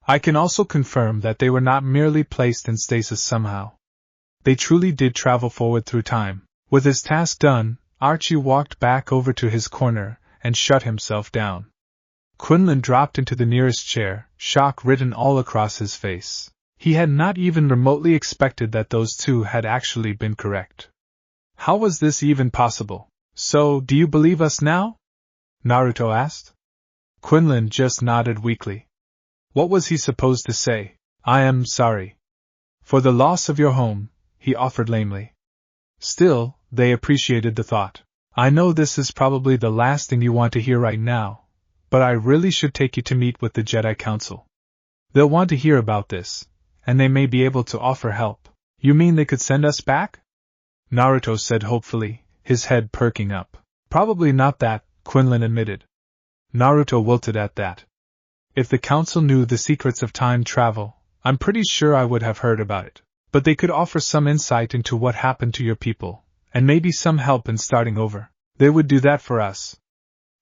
S1: I can also confirm that they were not merely placed in stasis somehow. They truly did travel forward through time. With his task done, Archie walked back over to his corner and shut himself down. Quinlan dropped into the nearest chair, shock written all across his face. He had not even remotely expected that those two had actually been correct. How was this even possible? So, do you believe us now? Naruto asked. Quinlan just nodded weakly. What was he supposed to say? I am sorry. For the loss of your home, he offered lamely. Still, they appreciated the thought. I know this is probably the last thing you want to hear right now, but I really should take you to meet with the Jedi Council. They'll want to hear about this, and they may be able to offer help. You mean they could send us back? Naruto said hopefully, his head perking up. Probably not that, Quinlan admitted. Naruto wilted at that. If the Council knew the secrets of time travel, I'm pretty sure I would have heard about it. But they could offer some insight into what happened to your people, and maybe some help in starting over. They would do that for us.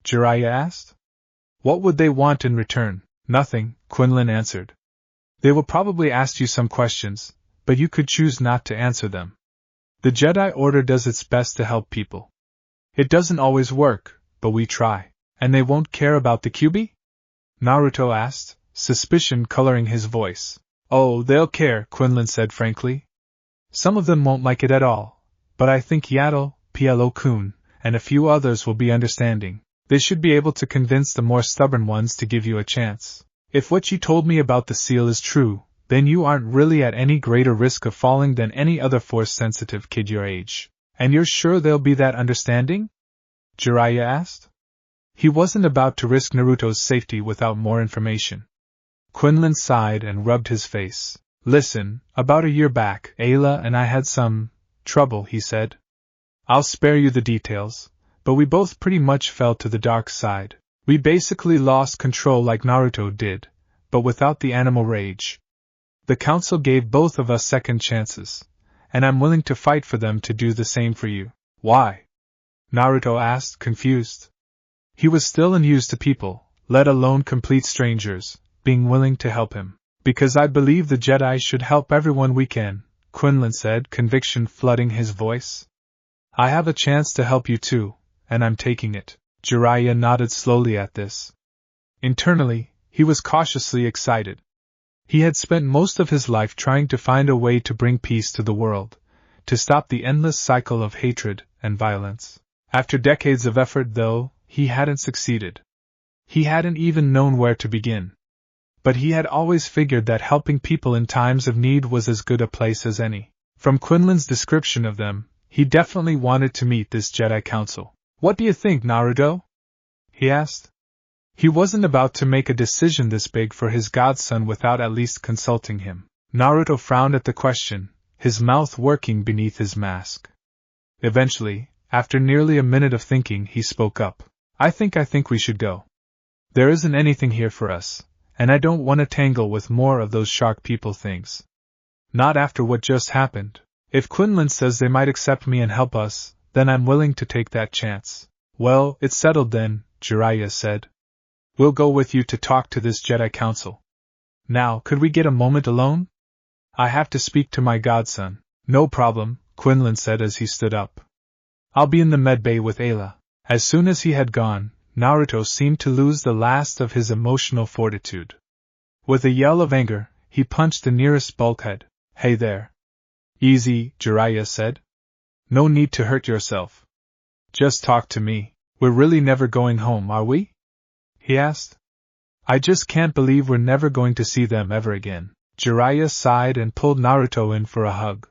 S1: Jiraiya asked. What would they want in return? Nothing, Quinlan answered. They will probably ask you some questions, but you could choose not to answer them. The Jedi Order does its best to help people. It doesn't always work, but we try. And they won't care about the Kyuubi? Naruto asked, suspicion coloring his voice. Oh, they'll care, Quinlan said frankly. Some of them won't like it at all, but I think Yaddle, Plo-kun, and a few others will be understanding. They should be able to convince the more stubborn ones to give you a chance. If what you told me about the seal is true, then you aren't really at any greater risk of falling than any other Force-sensitive kid your age. And you're sure they'll be that understanding? Jiraiya asked. He wasn't about to risk Naruto's safety without more information. Quinlan sighed and rubbed his face. Listen, about a year back, Ayla and I had some trouble, he said. I'll spare you the details, but we both pretty much fell to the dark side. We basically lost control like Naruto did, but without the animal rage. The Council gave both of us second chances, and I'm willing to fight for them to do the same for you. Why? Naruto asked, confused. He was still unused to people, let alone complete strangers, being willing to help him. Because I believe the Jedi should help everyone we can, Quinlan said, conviction flooding his voice. I have a chance to help you too, and I'm taking it. Jiraiya nodded slowly at this. Internally, he was cautiously excited. He had spent most of his life trying to find a way to bring peace to the world, to stop the endless cycle of hatred and violence. After decades of effort, though, he hadn't succeeded. He hadn't even known where to begin. But he had always figured that helping people in times of need was as good a place as any. From Quinlan's description of them, he definitely wanted to meet this Jedi Council. "What do you think, Naruto?" he asked. He wasn't about to make a decision this big for his godson without at least consulting him. Naruto frowned at the question, his mouth working beneath his mask. Eventually, after nearly a minute of thinking, he spoke up. I think we should go. There isn't anything here for us, and I don't want to tangle with more of those shark people things. Not after what just happened. If Quinlan says they might accept me and help us, then I'm willing to take that chance." "Well, it's settled then," Jiraiya said. "We'll go with you to talk to this Jedi Council. Now, could we get a moment alone? I have to speak to my godson." "No problem," Quinlan said as he stood up. "I'll be in the medbay with Ayla." As soon as he had gone, Naruto seemed to lose the last of his emotional fortitude. With a yell of anger, he punched the nearest bulkhead. "Hey there." "Easy," Jiraiya said. "No need to hurt yourself. Just talk to me. We're really never going home, are we?" he asked. "I just can't believe we're never going to see them ever again." Jiraiya sighed and pulled Naruto in for a hug.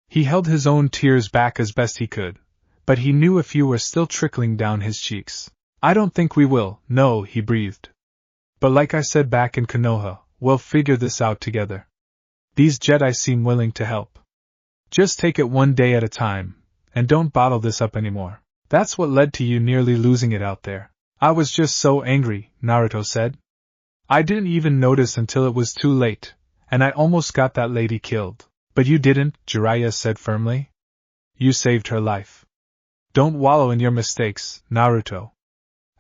S1: He held his own tears back as best he could, but he knew a few were still trickling down his cheeks. "I don't think we will, no," he breathed. "But like I said back in Konoha, we'll figure this out together. These Jedi seem willing to help. Just take it one day at a time, and don't bottle this up anymore. That's what led to you nearly losing it out there." "I was just so angry," Naruto said. "I didn't even notice until it was too late, and I almost got that lady killed." "But you didn't," Jiraiya said firmly. "You saved her life. Don't wallow in your mistakes, Naruto.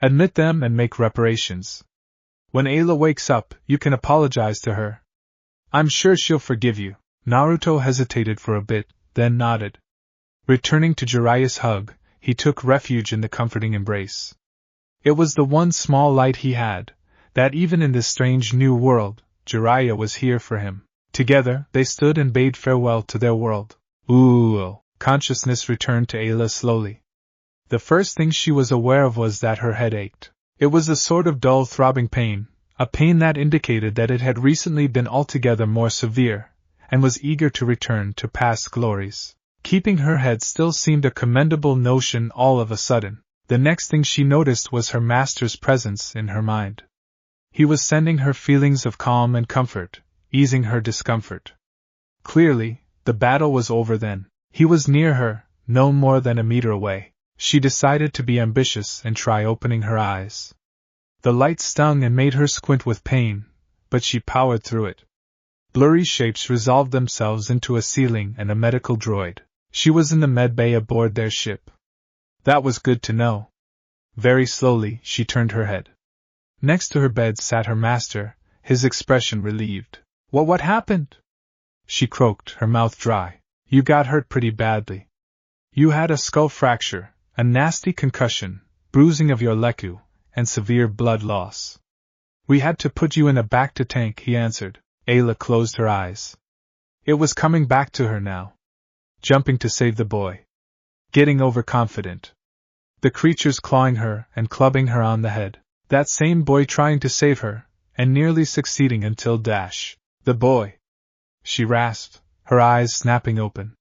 S1: Admit them and make reparations. When Ayla wakes up, you can apologize to her. I'm sure she'll forgive you." Naruto hesitated for a bit, then nodded. Returning to Jiraiya's hug, he took refuge in the comforting embrace. It was the one small light he had, that even in this strange new world, Jiraiya was here for him. Together, they stood and bade farewell to their world. Ooh! Consciousness returned to Ayla slowly. The first thing she was aware of was that her head ached. It was a sort of dull throbbing pain, a pain that indicated that it had recently been altogether more severe, and was eager to return to past glories. Keeping her head still seemed a commendable notion all of a sudden. The next thing she noticed was her master's presence in her mind. He was sending her feelings of calm and comfort, easing her discomfort. Clearly, the battle was over then. He was near her, no more than a meter away. She decided to be ambitious and try opening her eyes. The light stung and made her squint with pain, but she powered through it. Blurry shapes resolved themselves into a ceiling and a medical droid. She was in the medbay aboard their ship. That was good to know. Very slowly, she turned her head. Next to her bed sat her master, his expression relieved. What happened?" she croaked, her mouth dry. "You got hurt pretty badly. You had a skull fracture, a nasty concussion, bruising of your leku, and severe blood loss. We had to put you in a back-to-tank," he answered. Ayla closed her eyes. It was coming back to her now. Jumping to save the boy. Getting overconfident. The creatures clawing her and clubbing her on the head. That same boy trying to save her, and nearly succeeding until the boy. She rasped, her eyes snapping open.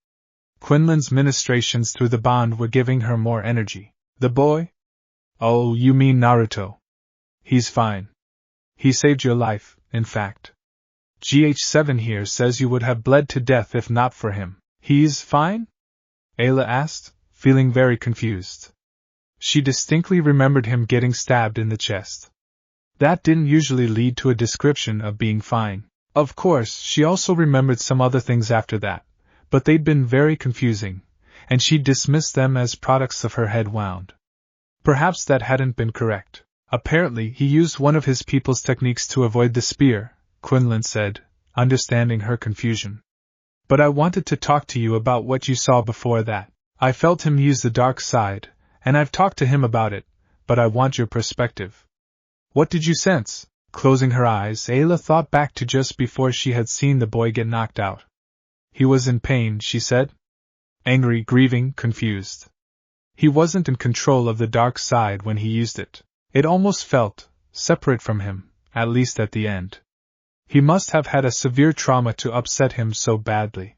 S1: Quinlan's ministrations through the bond were giving her more energy. The boy? Oh, you mean Naruto. He's fine. He saved your life, in fact. GH7 here says you would have bled to death if not for him. He's fine? Ayla asked, feeling very confused. She distinctly remembered him getting stabbed in the chest. That didn't usually lead to a description of being fine. Of course, she also remembered some other things after that, but they'd been very confusing, and she dismissed them as products of her head wound. Perhaps that hadn't been correct. Apparently, he used one of his people's techniques to avoid the spear, Quinlan said, understanding her confusion. But I wanted to talk to you about what you saw before that. I felt him use the dark side, and I've talked to him about it, but I want your perspective. What did you sense? Closing her eyes, Ayla thought back to just before she had seen the boy get knocked out. He was in pain, she said. Angry, grieving, confused. He wasn't in control of the dark side when he used it. It almost felt separate from him, at least at the end. He must have had a severe trauma to upset him so badly.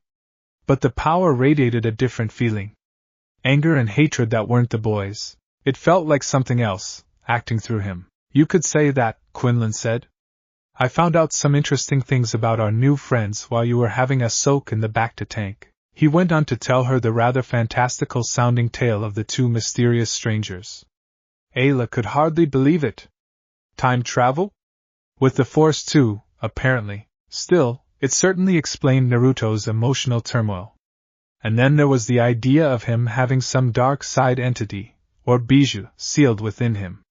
S1: But the power radiated a different feeling. Anger and hatred that weren't the boys. It felt like something else, acting through him. You could say that, Quinlan said. I found out some interesting things about our new friends while you were having a soak in the Bacta tank. He went on to tell her the rather fantastical-sounding tale of the two mysterious strangers. Ayla could hardly believe it. Time travel? With the Force too, apparently. Still, it certainly explained Naruto's emotional turmoil. And then there was the idea of him having some dark side entity, or bijou, sealed within him.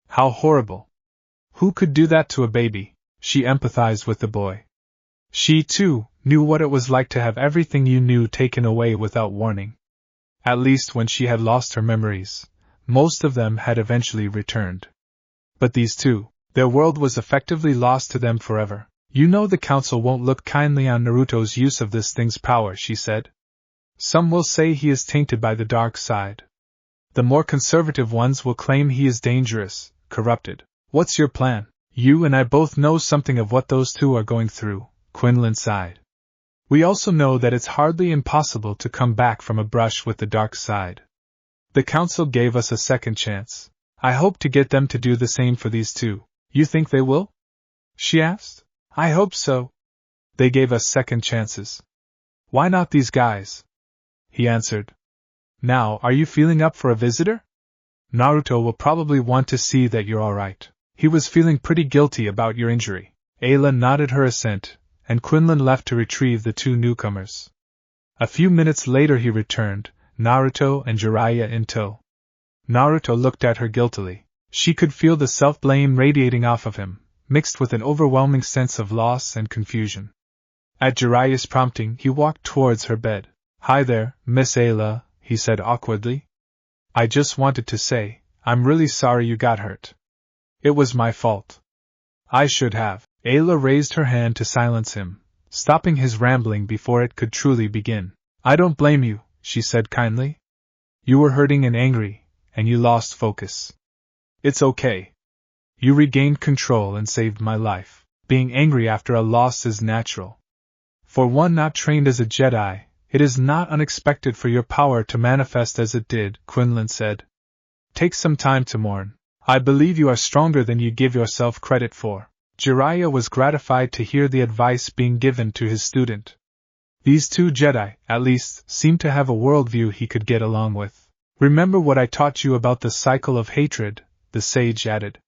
S1: How horrible. Who could do that to a baby? She empathized with the boy. She, too, knew what it was like to have everything you knew taken away without warning. At least when she had lost her memories, most of them had eventually returned. But these two, their world was effectively lost to them forever. You know the Council won't look kindly on Naruto's use of this thing's power, she said. Some will say he is tainted by the dark side. The more conservative ones will claim he is dangerous, corrupted. What's your plan? You and I both know something of what those two are going through, Quinlan sighed. We also know that it's hardly impossible to come back from a brush with the dark side. The Council gave us a second chance. I hope to get them to do the same for these two. You think they will? She asked. I hope so. They gave us second chances. Why not these guys? He answered. Now, are you feeling up for a visitor? Naruto will probably want to see that you're alright. He was feeling pretty guilty about your injury. Ayla nodded her assent, and Quinlan left to retrieve the two newcomers. A few minutes later he returned, Naruto and Jiraiya in tow. Naruto looked at her guiltily. She could feel the self-blame radiating off of him, mixed with an overwhelming sense of loss and confusion. At Jiraiya's prompting, he walked towards her bed. Hi there, Miss Ayla, he said awkwardly. I just wanted to say, I'm really sorry you got hurt. It was my fault. I should have. Ayla raised her hand to silence him, stopping his rambling before it could truly begin. I don't blame you, she said kindly. You were hurting and angry, and you lost focus. It's okay. You regained control and saved my life. Being angry after a loss is natural. For one not trained as a Jedi, it is not unexpected for your power to manifest as it did, Quinlan said. Take some time to mourn. I believe you are stronger than you give yourself credit for. Jiraiya was gratified to hear the advice being given to his student. These two Jedi, at least, seemed to have a worldview he could get along with. Remember what I taught you about the cycle of hatred, the sage added.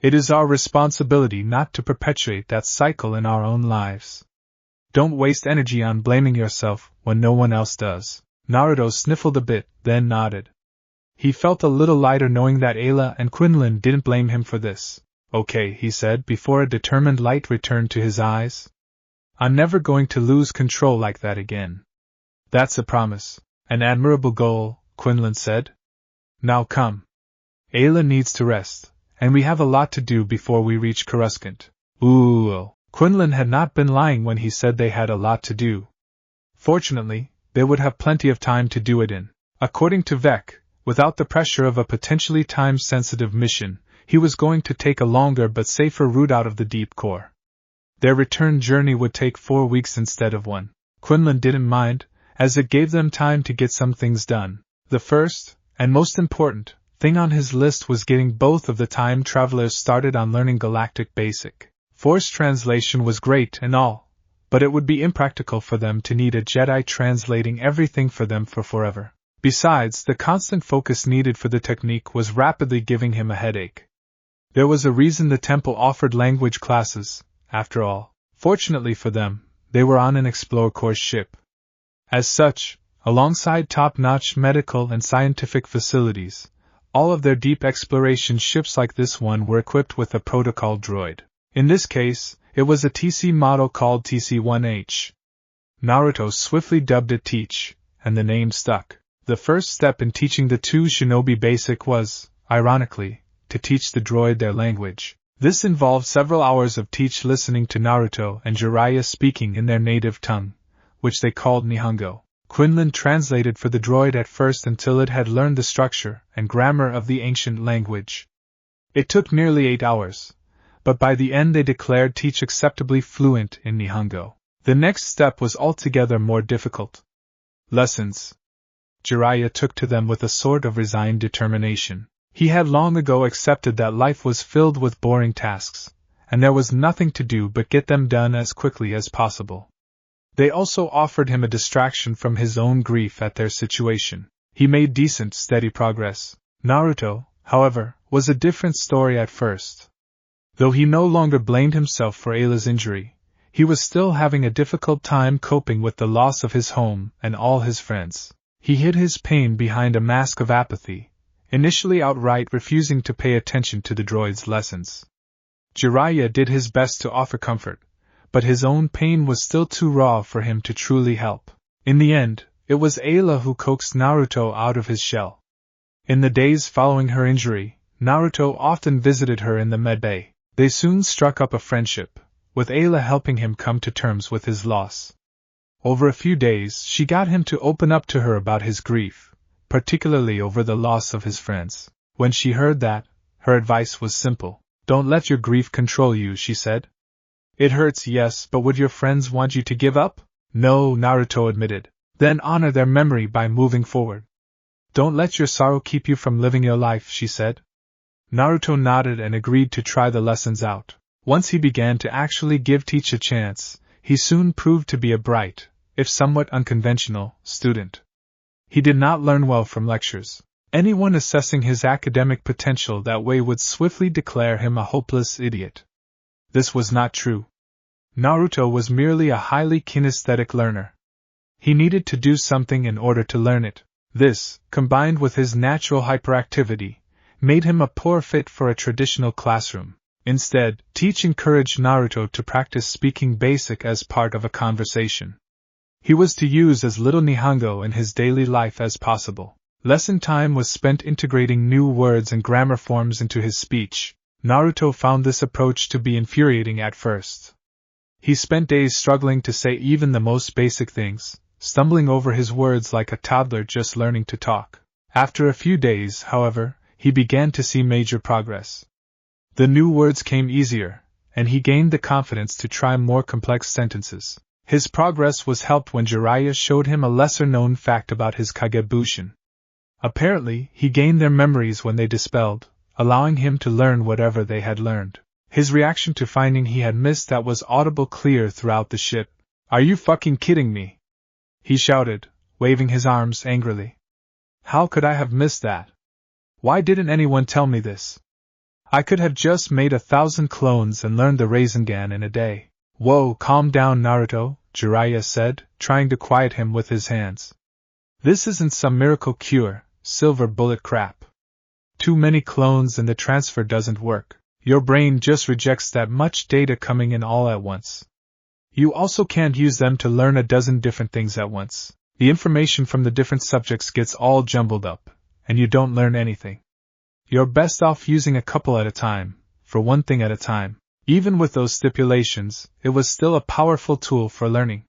S1: It is our responsibility not to perpetuate that cycle in our own lives. Don't waste energy on blaming yourself when no one else does. Naruto sniffled a bit, then nodded. He felt a little lighter knowing that Ayla and Quinlan didn't blame him for this. Okay, he said before a determined light returned to his eyes. I'm never going to lose control like that again. That's a promise. An admirable goal, Quinlan said. Now come. Ayla needs to rest, and we have a lot to do before we reach Coruscant. Ooh. Quinlan had not been lying when he said they had a lot to do. Fortunately, they would have plenty of time to do it in. According to Vec, without the pressure of a potentially time-sensitive mission, he was going to take a longer but safer route out of the deep core. Their return journey would take 4 weeks instead of 1. Quinlan didn't mind, as it gave them time to get some things done. The first, and most important, thing on his list was getting both of the time travelers started on learning Galactic Basic. Force translation was great and all, but it would be impractical for them to need a Jedi translating everything for them for forever. Besides, the constant focus needed for the technique was rapidly giving him a headache. There was a reason the temple offered language classes, after all. Fortunately for them, they were on an Explore Course ship. As such, alongside top-notch medical and scientific facilities, all of their deep exploration ships like this one were equipped with a protocol droid. In this case, it was a TC model called TC-1H. Naruto swiftly dubbed it Teach, and the name stuck. The first step in teaching the two Shinobi Basic was, ironically, to teach the droid their language. This involved several hours of Teach listening to Naruto and Jiraiya speaking in their native tongue, which they called Nihongo. Quinlan translated for the droid at first until it had learned the structure and grammar of the ancient language. It took nearly 8 hours, but by the end they declared Teach acceptably fluent in Nihongo. The next step was altogether more difficult. Lessons. Jiraiya took to them with a sort of resigned determination. He had long ago accepted that life was filled with boring tasks, and there was nothing to do but get them done as quickly as possible. They also offered him a distraction from his own grief at their situation. He made decent, steady progress. Naruto, however, was a different story at first. Though he no longer blamed himself for Ayla's injury, he was still having a difficult time coping with the loss of his home and all his friends. He hid his pain behind a mask of apathy, initially outright refusing to pay attention to the droid's lessons. Jiraiya did his best to offer comfort, but his own pain was still too raw for him to truly help. In the end, it was Ayla who coaxed Naruto out of his shell. In the days following her injury, Naruto often visited her in the medbay. They soon struck up a friendship, with Ayla helping him come to terms with his loss. Over a few days, she got him to open up to her about his grief, particularly over the loss of his friends. When she heard that, her advice was simple. Don't let your grief control you, she said. It hurts, yes, but would your friends want you to give up? No, Naruto admitted. Then honor their memory by moving forward. Don't let your sorrow keep you from living your life, she said. Naruto nodded and agreed to try the lessons out. Once he began to actually give Teach a chance, he soon proved to be a bright, if somewhat unconventional, student. He did not learn well from lectures. Anyone assessing his academic potential that way would swiftly declare him a hopeless idiot. This was not true. Naruto was merely a highly kinesthetic learner. He needed to do something in order to learn it. This, combined with his natural hyperactivity, made him a poor fit for a traditional classroom. Instead, Teach encouraged Naruto to practice speaking basic as part of a conversation. He was to use as little Nihongo in his daily life as possible. Lesson time was spent integrating new words and grammar forms into his speech. Naruto found this approach to be infuriating at first. He spent days struggling to say even the most basic things, stumbling over his words like a toddler just learning to talk. After a few days, however, he began to see major progress. The new words came easier, and he gained the confidence to try more complex sentences. His progress was helped when Jiraiya showed him a lesser-known fact about his Kagebushin. Apparently, he gained their memories when they dispelled, allowing him to learn whatever they had learned. His reaction to finding he had missed that was audible clear throughout the ship. "Are you fucking kidding me?" he shouted, waving his arms angrily. "How could I have missed that? Why didn't anyone tell me this? I could have just made 1,000 clones and learned the Rasengan in a day." "Whoa, calm down, Naruto," Jiraiya said, trying to quiet him with his hands. "This isn't some miracle cure, silver bullet crap. Too many clones and the transfer doesn't work. Your brain just rejects that much data coming in all at once. You also can't use them to learn a dozen different things at once. The information from the different subjects gets all jumbled up, and you don't learn anything. You're best off using a couple at a time, for one thing at a time." Even with those stipulations, it was still a powerful tool for learning.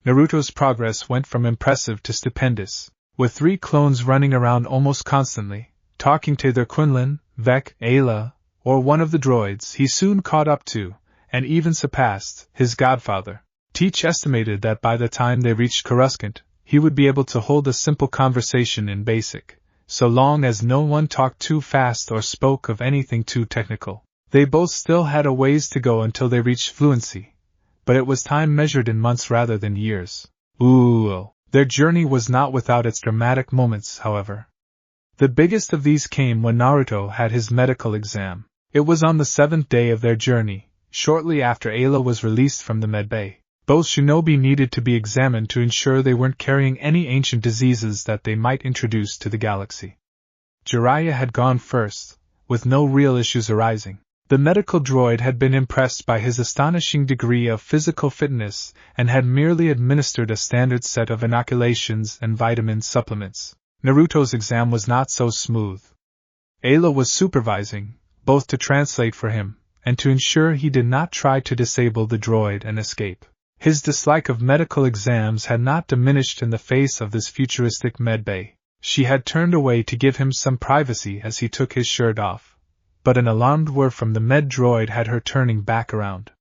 S1: Naruto's progress went from impressive to stupendous. With 3 clones running around almost constantly, talking to either Quinlan, Vec, Ayla, or one of the droids, he soon caught up to, and even surpassed, his godfather. Teach estimated that by the time they reached Coruscant, he would be able to hold a simple conversation in Basic, so long as no one talked too fast or spoke of anything too technical. They both still had a ways to go until they reached fluency, but it was time measured in months rather than years. Their journey was not without its dramatic moments, however. The biggest of these came when Naruto had his medical exam. It was on the 7th day of their journey, shortly after Ayla was released from the medbay. Both Shinobi needed to be examined to ensure they weren't carrying any ancient diseases that they might introduce to the galaxy. Jiraiya had gone first, with no real issues arising. The medical droid had been impressed by his astonishing degree of physical fitness and had merely administered a standard set of inoculations and vitamin supplements. Naruto's exam was not so smooth. Ayla was supervising, both to translate for him, and to ensure he did not try to disable the droid and escape. His dislike of medical exams had not diminished in the face of this futuristic medbay. She had turned away to give him some privacy as he took his shirt off, but an alarmed word from the med droid had her turning back around.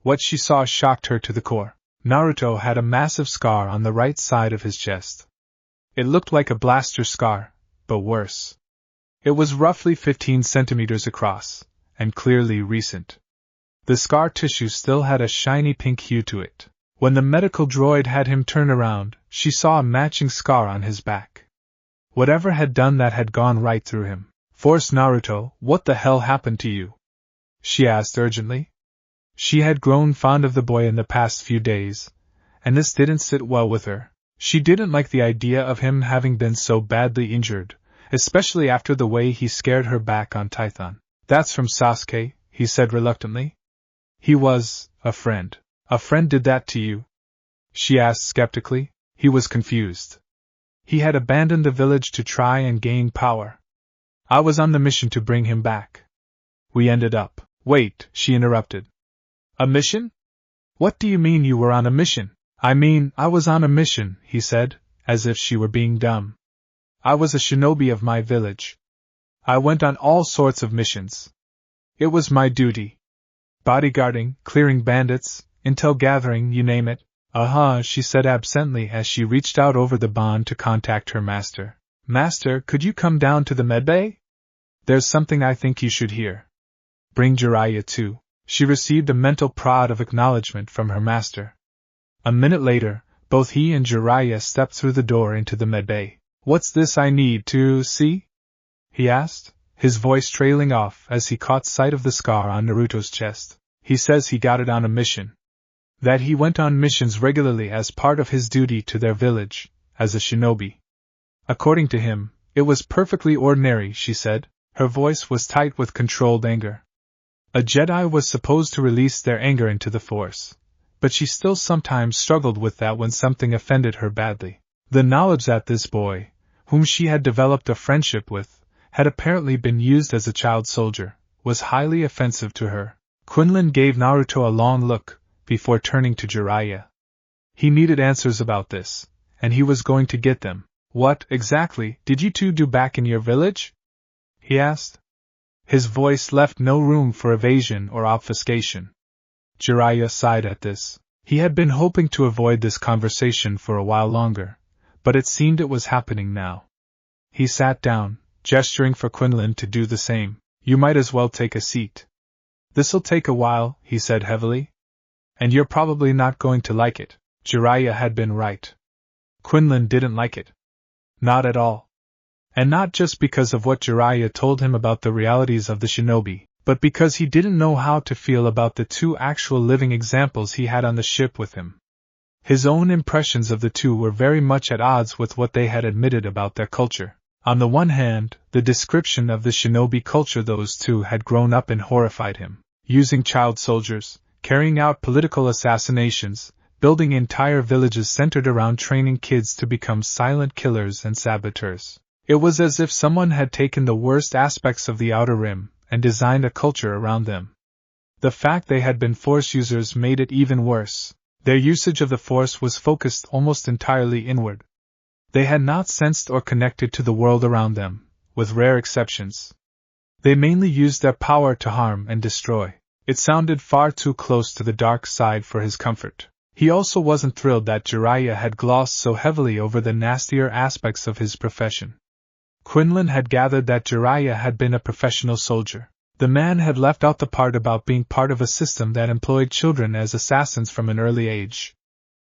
S1: What she saw shocked her to the core. Naruto had a massive scar on the right side of his chest. It looked like a blaster scar, but worse. It was roughly 15 centimeters across, and clearly recent. The scar tissue still had a shiny pink hue to it. When the medical droid had him turn around, she saw a matching scar on his back. Whatever had done that had gone right through him. "Force Naruto, what the hell happened to you?" she asked urgently. She had grown fond of the boy in the past few days, and this didn't sit well with her. She didn't like the idea of him having been so badly injured, especially after the way he scared her back on Tython. "That's from Sasuke," he said reluctantly. "He was a friend." "A friend did that to you?" she asked skeptically. He was confused. He had abandoned the village to try and gain power. "I was on the mission to bring him back. We ended up—" "Wait," she interrupted. "A mission? What do you mean you were on a mission?" "I mean, I was on a mission," he said, as if she were being dumb. "I was a shinobi of my village. I went on all sorts of missions. It was my duty. Bodyguarding, clearing bandits, intel gathering, you name it." She said absently as she reached out over the bond to contact her master. "Master, could you come down to the medbay? There's something I think you should hear. Bring Jiraiya too." She received a mental prod of acknowledgement from her master. A minute later, both he and Jiraiya stepped through the door into the medbay. "What's this I need to see?" he asked, his voice trailing off as he caught sight of the scar on Naruto's chest. "He says he got it on a mission. That he went on missions regularly as part of his duty to their village, as a shinobi. According to him, it was perfectly ordinary," she said. Her voice was tight with controlled anger. A Jedi was supposed to release their anger into the Force, but she still sometimes struggled with that when something offended her badly. The knowledge that this boy, whom she had developed a friendship with, had apparently been used as a child soldier, was highly offensive to her. Quinlan gave Naruto a long look, before turning to Jiraiya. He needed answers about this, and he was going to get them. "What, exactly, did you two do back in your village?" he asked. His voice left no room for evasion or obfuscation. Jiraiya sighed at this. He had been hoping to avoid this conversation for a while longer, but it seemed it was happening now. He sat down, gesturing for Quinlan to do the same. "You might as well take a seat. This'll take a while," he said heavily. "And you're probably not going to like it." Jiraiya had been right. Quinlan didn't like it. Not at all. And not just because of what Jiraiya told him about the realities of the shinobi, but because he didn't know how to feel about the two actual living examples he had on the ship with him. His own impressions of the two were very much at odds with what they had admitted about their culture. On the one hand, the description of the shinobi culture those two had grown up in horrified him. Using child soldiers, carrying out political assassinations, building entire villages centered around training kids to become silent killers and saboteurs. It was as if someone had taken the worst aspects of the Outer Rim and designed a culture around them. The fact they had been Force users made it even worse. Their usage of the Force was focused almost entirely inward. They had not sensed or connected to the world around them, with rare exceptions. They mainly used their power to harm and destroy. It sounded far too close to the dark side for his comfort. He also wasn't thrilled that Jiraiya had glossed so heavily over the nastier aspects of his profession. Quinlan had gathered that Jiraiya had been a professional soldier. The man had left out the part about being part of a system that employed children as assassins from an early age.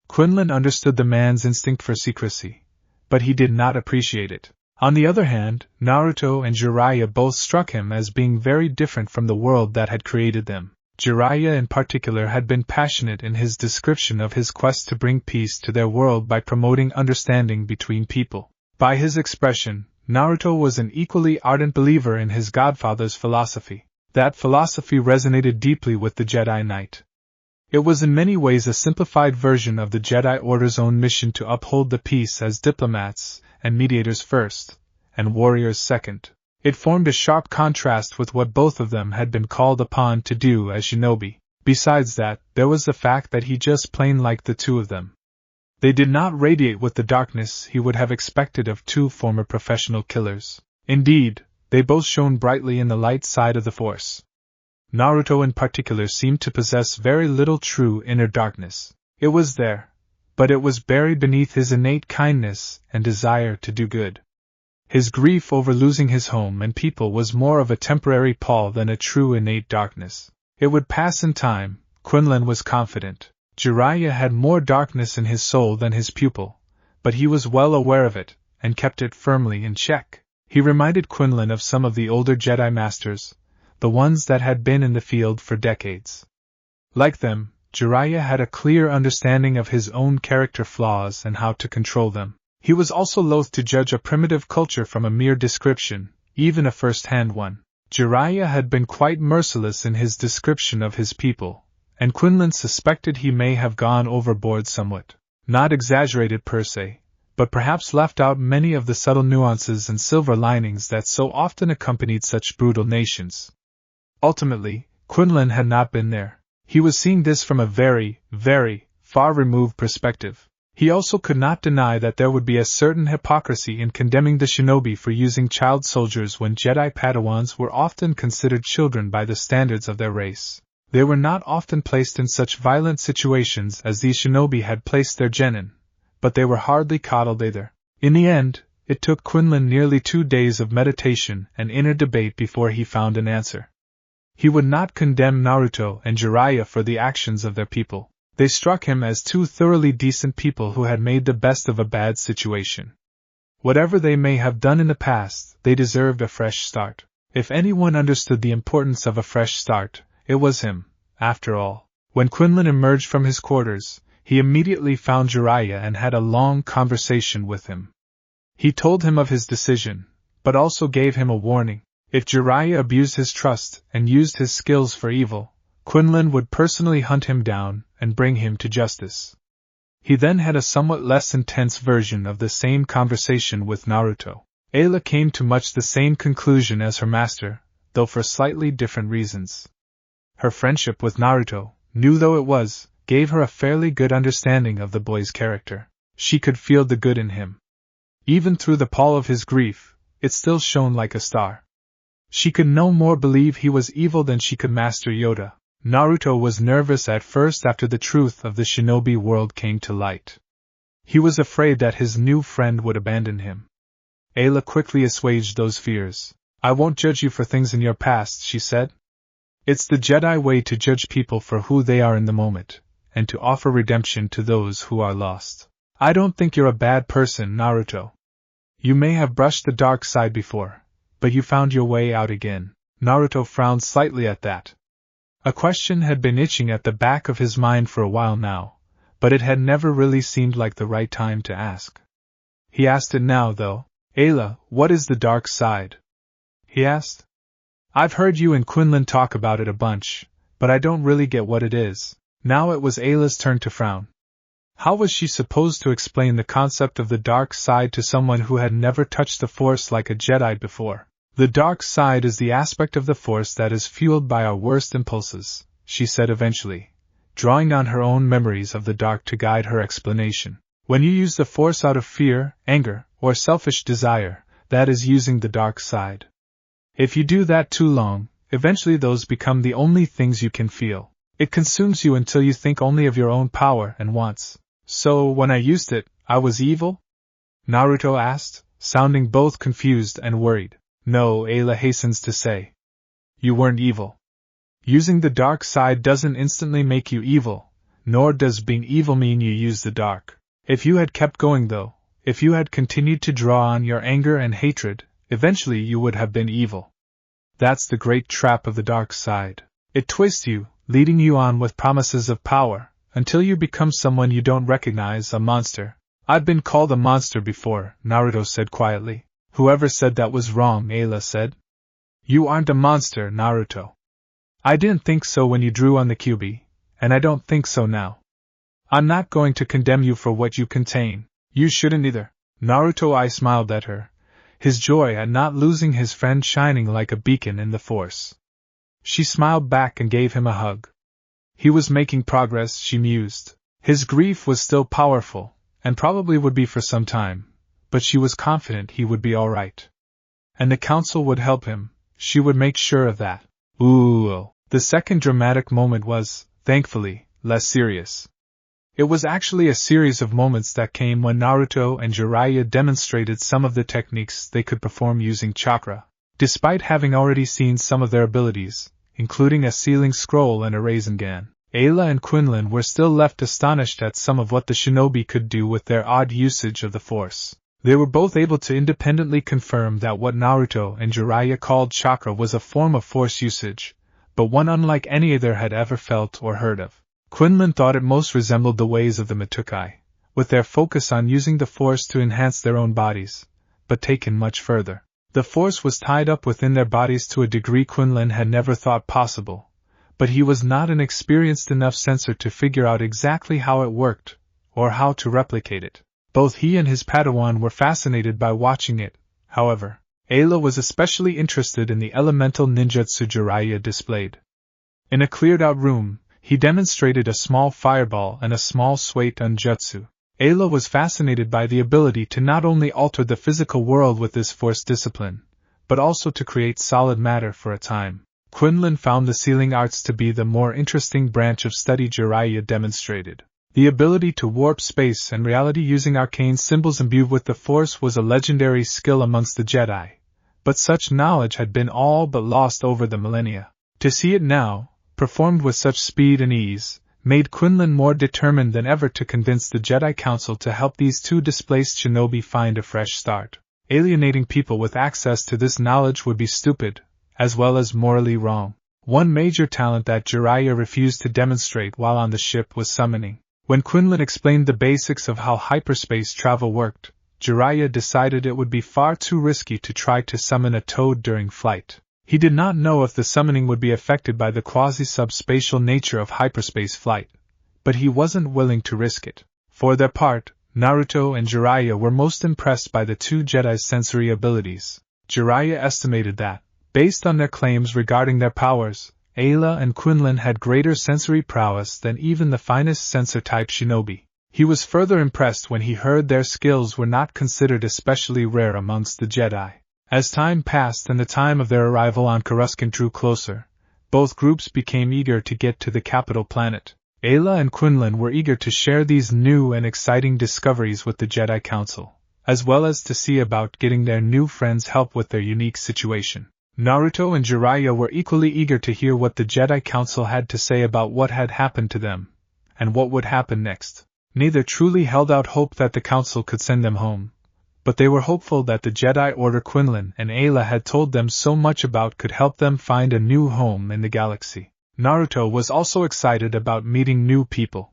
S1: Quinlan understood the man's instinct for secrecy, but he did not appreciate it. On the other hand, Naruto and Jiraiya both struck him as being very different from the world that had created them. Jiraiya in particular had been passionate in his description of his quest to bring peace to their world by promoting understanding between people. By his expression, Naruto was an equally ardent believer in his godfather's philosophy. That philosophy resonated deeply with the Jedi Knight. It was in many ways a simplified version of the Jedi Order's own mission to uphold the peace as diplomats and mediators first, and warriors second. It formed a sharp contrast with what both of them had been called upon to do as shinobi. Besides that, there was the fact that he just plain liked the two of them. They did not radiate with the darkness he would have expected of two former professional killers. Indeed, they both shone brightly in the light side of the Force. Naruto in particular seemed to possess very little true inner darkness. It was there, but it was buried beneath his innate kindness and desire to do good. His grief over losing his home and people was more of a temporary pall than a true innate darkness. It would pass in time, Quinlan was confident. Jiraiya had more darkness in his soul than his pupil, but he was well aware of it, and kept it firmly in check. He reminded Quinlan of some of the older Jedi Masters, the ones that had been in the field for decades. Like them, Jiraiya had a clear understanding of his own character flaws and how to control them. He was also loath to judge a primitive culture from a mere description, even a first-hand one. Jiraiya had been quite merciless in his description of his people, and Quinlan suspected he may have gone overboard somewhat. Not exaggerated per se, but perhaps left out many of the subtle nuances and silver linings that so often accompanied such brutal nations. Ultimately, Quinlan had not been there. He was seeing this from a very, very far-removed perspective. He also could not deny that there would be a certain hypocrisy in condemning the shinobi for using child soldiers when Jedi Padawans were often considered children by the standards of their race. They were not often placed in such violent situations as these shinobi had placed their genin, but they were hardly coddled either. In the end, it took Quinlan nearly 2 days of meditation and inner debate before he found an answer. He would not condemn Naruto and Jiraiya for the actions of their people. They struck him as two thoroughly decent people who had made the best of a bad situation. Whatever they may have done in the past, they deserved a fresh start. If anyone understood the importance of a fresh start, it was him, after all. When Quinlan emerged from his quarters, he immediately found Jiraiya and had a long conversation with him. He told him of his decision, but also gave him a warning. If Jiraiya abused his trust and used his skills for evil, Quinlan would personally hunt him down and bring him to justice. He then had a somewhat less intense version of the same conversation with Naruto. Ayla came to much the same conclusion as her master, though for slightly different reasons. Her friendship with Naruto, new though it was, gave her a fairly good understanding of the boy's character. She could feel the good in him. Even through the pall of his grief, it still shone like a star. She could no more believe he was evil than she could Master Yoda. Naruto was nervous at first after the truth of the shinobi world came to light. He was afraid that his new friend would abandon him. Ayla quickly assuaged those fears. "I won't judge you for things in your past," she said. "It's the Jedi way to judge people for who they are in the moment, and to offer redemption to those who are lost. I don't think you're a bad person, Naruto. You may have brushed the dark side before, but you found your way out again." Naruto frowned slightly at that. A question had been itching at the back of his mind for a while now, but it had never really seemed like the right time to ask. He asked it now, though. "Ayla, what is the dark side?" he asked. "I've heard you and Quinlan talk about it a bunch, but I don't really get what it is." Now it was Ayla's turn to frown. How was she supposed to explain the concept of the dark side to someone who had never touched the Force like a Jedi before? "The dark side is the aspect of the Force that is fueled by our worst impulses," she said eventually, drawing on her own memories of the dark to guide her explanation. "When you use the Force out of fear, anger, or selfish desire, that is using the dark side. If you do that too long, eventually those become the only things you can feel. It consumes you until you think only of your own power and wants." "So, when I used it, I was evil?" Naruto asked, sounding both confused and worried. "No," Ayla hastens to say. "You weren't evil. Using the dark side doesn't instantly make you evil, nor does being evil mean you use the dark. If you had kept going though, if you had continued to draw on your anger and hatred, eventually you would have been evil. That's the great trap of the dark side. It twists you, leading you on with promises of power, until you become someone you don't recognize, a monster." "I've been called a monster before," Naruto said quietly. "Whoever said that was wrong," Ayla said. "You aren't a monster, Naruto. I didn't think so when you drew on the QB, and I don't think so now. I'm not going to condemn you for what you contain. You shouldn't either." Naruto smiled at her, his joy at not losing his friend shining like a beacon in the Force. She smiled back and gave him a hug. He was making progress, she mused. His grief was still powerful, and probably would be for some time, but she was confident he would be all right. And the council would help him, she would make sure of that. Ooh. The second dramatic moment was, thankfully, less serious. It was actually a series of moments that came when Naruto and Jiraiya demonstrated some of the techniques they could perform using chakra, despite having already seen some of their abilities, including a sealing scroll and a Rasengan. Ayla and Quinlan were still left astonished at some of what the shinobi could do with their odd usage of the Force. They were both able to independently confirm that what Naruto and Jiraiya called chakra was a form of Force usage, but one unlike any other had ever felt or heard of. Quinlan thought it most resembled the ways of the Matukai, with their focus on using the Force to enhance their own bodies, but taken much further. The Force was tied up within their bodies to a degree Quinlan had never thought possible, but he was not an experienced enough sensor to figure out exactly how it worked, or how to replicate it. Both he and his Padawan were fascinated by watching it, however. Ayla was especially interested in the elemental ninjutsu Jiraiya displayed. In a cleared-out room, he demonstrated a small fireball and a small swait unjutsu. Ayla was fascinated by the ability to not only alter the physical world with this Force discipline, but also to create solid matter for a time. Quinlan found the sealing arts to be the more interesting branch of study Jiraiya demonstrated. The ability to warp space and reality using arcane symbols imbued with the Force was a legendary skill amongst the Jedi, but such knowledge had been all but lost over the millennia. To see it now, performed with such speed and ease, made Quinlan more determined than ever to convince the Jedi Council to help these two displaced shinobi find a fresh start. Alienating people with access to this knowledge would be stupid, as well as morally wrong. One major talent that Jiraiya refused to demonstrate while on the ship was summoning. When Quinlan explained the basics of how hyperspace travel worked, Jiraiya decided it would be far too risky to try to summon a toad during flight. He did not know if the summoning would be affected by the quasi-subspatial nature of hyperspace flight, but he wasn't willing to risk it. For their part, Naruto and Jiraiya were most impressed by the two Jedi's sensory abilities. Jiraiya estimated that, based on their claims regarding their powers, Ayla and Quinlan had greater sensory prowess than even the finest sensor-type shinobi. He was further impressed when he heard their skills were not considered especially rare amongst the Jedi. As time passed and the time of their arrival on Coruscant drew closer, both groups became eager to get to the capital planet. Ayla and Quinlan were eager to share these new and exciting discoveries with the Jedi Council, as well as to see about getting their new friends help with their unique situation. Naruto and Jiraiya were equally eager to hear what the Jedi Council had to say about what had happened to them, and what would happen next. Neither truly held out hope that the Council could send them home, but they were hopeful that the Jedi Order Quinlan and Ayla had told them so much about could help them find a new home in the galaxy. Naruto was also excited about meeting new people.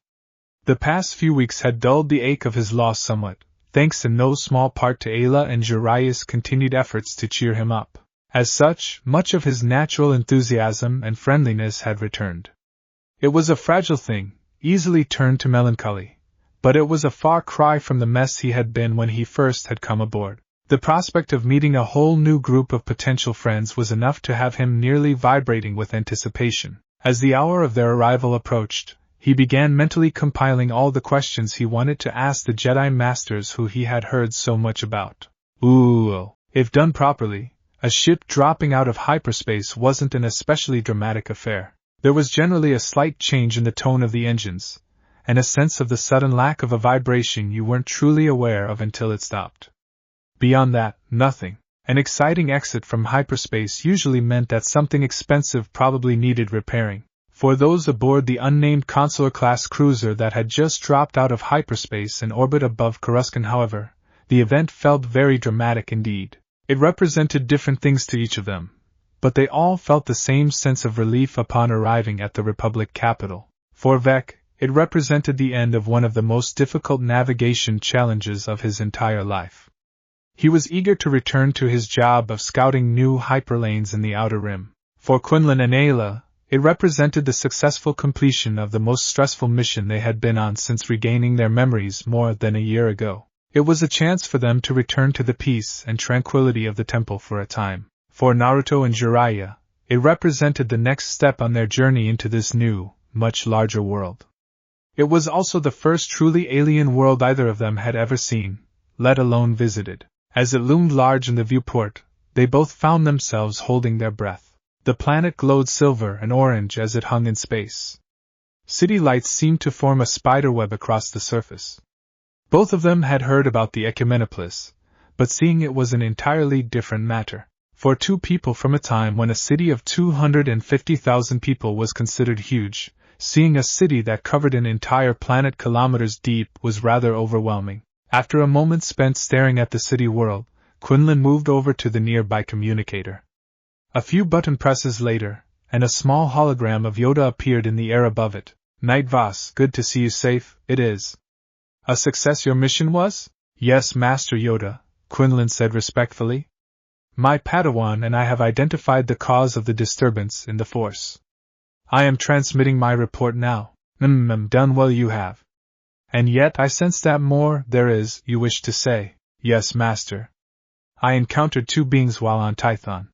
S1: The past few weeks had dulled the ache of his loss somewhat, thanks in no small part to Ayla and Jiraiya's continued efforts to cheer him up. As such, much of his natural enthusiasm and friendliness had returned. It was a fragile thing, easily turned to melancholy, but it was a far cry from the mess he had been when he first had come aboard. The prospect of meeting a whole new group of potential friends was enough to have him nearly vibrating with anticipation. As the hour of their arrival approached, he began mentally compiling all the questions he wanted to ask the Jedi Masters who he had heard so much about. If done properly, a ship dropping out of hyperspace wasn't an especially dramatic affair. There was generally a slight change in the tone of the engines, and a sense of the sudden lack of a vibration you weren't truly aware of until it stopped. Beyond that, nothing. An exciting exit from hyperspace usually meant that something expensive probably needed repairing. For those aboard the unnamed Consular-class cruiser that had just dropped out of hyperspace and orbit above Coruscant, however, the event felt very dramatic indeed. It represented different things to each of them, but they all felt the same sense of relief upon arriving at the Republic capital. For Vec, it represented the end of one of the most difficult navigation challenges of his entire life. He was eager to return to his job of scouting new hyperlanes in the Outer Rim. For Quinlan and Ayla, it represented the successful completion of the most stressful mission they had been on since regaining their memories more than a year ago. It was a chance for them to return to the peace and tranquility of the temple for a time. For Naruto and Jiraiya, it represented the next step on their journey into this new, much larger world. It was also the first truly alien world either of them had ever seen, let alone visited. As it loomed large in the viewport, they both found themselves holding their breath. The planet glowed silver and orange as it hung in space. City lights seemed to form a spiderweb across the surface. Both of them had heard about the Ecumenopolis, but seeing it was an entirely different matter. For two people from a time when a city of 250,000 people was considered huge, seeing a city that covered an entire planet kilometers deep was rather overwhelming. After a moment spent staring at the city world, Quinlan moved over to the nearby communicator. A few button presses later, and a small hologram of Yoda appeared in the air above it. "Night Voss, good to see you safe, it is. A success your mission was?" "Yes, Master Yoda," Quinlan said respectfully. "My Padawan and I have identified the cause of the disturbance in the Force. I am transmitting my report now." Done well you have. And yet I sense that more there is, you wish to say." "Yes, Master. I encountered two beings while on Tython.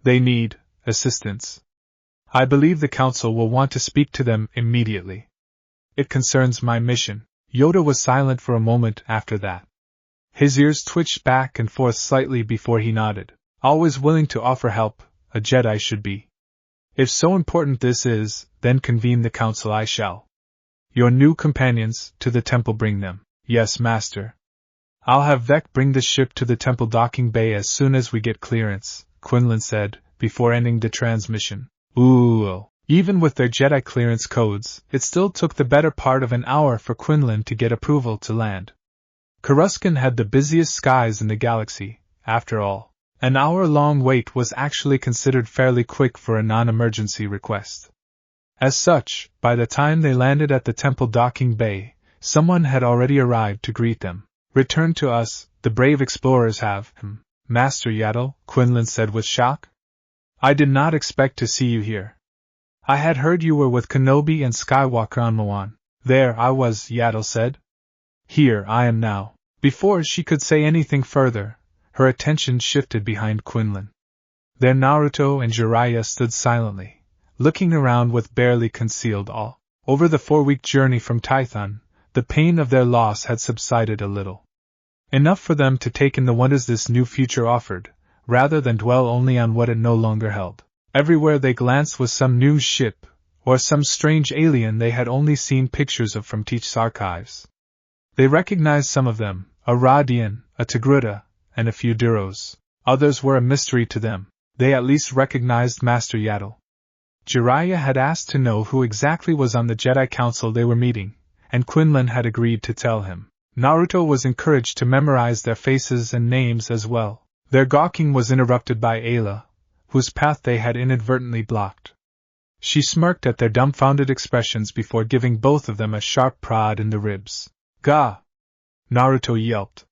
S1: They need assistance. I believe the Council will want to speak to them immediately. It concerns my mission." Yoda was silent for a moment after that. His ears twitched back and forth slightly before he nodded. "Always willing to offer help, a Jedi should be. If so important this is, then convene the Council I shall. Your new companions, to the temple bring them." "Yes, Master. I'll have Vec bring the ship to the temple docking bay as soon as we get clearance," Quinlan said, before ending the transmission. Ooh. Even with their Jedi clearance codes, it still took the better part of an hour for Quinlan to get approval to land. Coruscant had the busiest skies in the galaxy, after all. An hour-long wait was actually considered fairly quick for a non-emergency request. As such, by the time they landed at the temple docking bay, someone had already arrived to greet them. "Return to us, the brave explorers have, Master Yaddle," Quinlan said with shock. "I did not expect to see you here. I had heard you were with Kenobi and Skywalker on Moan." "There I was," Yaddle said. "Here I am now." Before she could say anything further, her attention shifted behind Quinlan. There Naruto and Jiraiya stood silently, looking around with barely concealed awe. Over the 4-week journey from Tython, the pain of their loss had subsided a little. Enough for them to take in the wonders this new future offered, rather than dwell only on what it no longer held. Everywhere they glanced was some new ship, or some strange alien they had only seen pictures of from Teach's archives. They recognized some of them, a Radian, a Togruta, and a few Duros. Others were a mystery to them. They at least recognized Master Yaddle. Jiraiya had asked to know who exactly was on the Jedi Council they were meeting, and Quinlan had agreed to tell him. Naruto was encouraged to memorize their faces and names as well. Their gawking was interrupted by Ayla, whose path they had inadvertently blocked. She smirked at their dumbfounded expressions before giving both of them a sharp prod in the ribs. "Gah!" Naruto yelped.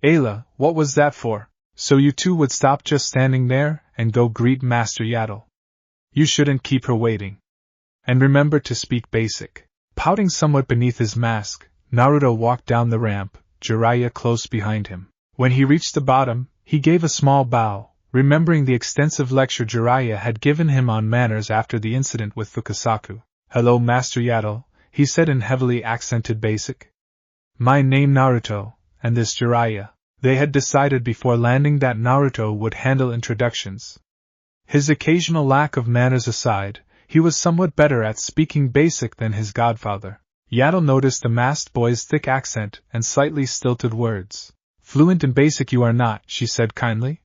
S1: "Ayla, what was that for? So you two would stop just standing there and go greet Master Yaddle? You shouldn't keep her waiting. And remember to speak basic." Pouting somewhat beneath his mask, Naruto walked down the ramp, Jiraiya close behind him. When he reached the bottom, he gave a small bow, remembering the extensive lecture Jiraiya had given him on manners after the incident with Fukasaku. "Hello, Master Yaddle," he said in heavily accented basic. "My name Naruto, and this Jiraiya." They had decided before landing that Naruto would handle introductions. His occasional lack of manners aside, he was somewhat better at speaking basic than his godfather. Yaddle noticed the masked boy's thick accent and slightly stilted words. "Fluent in basic you are not," she said kindly.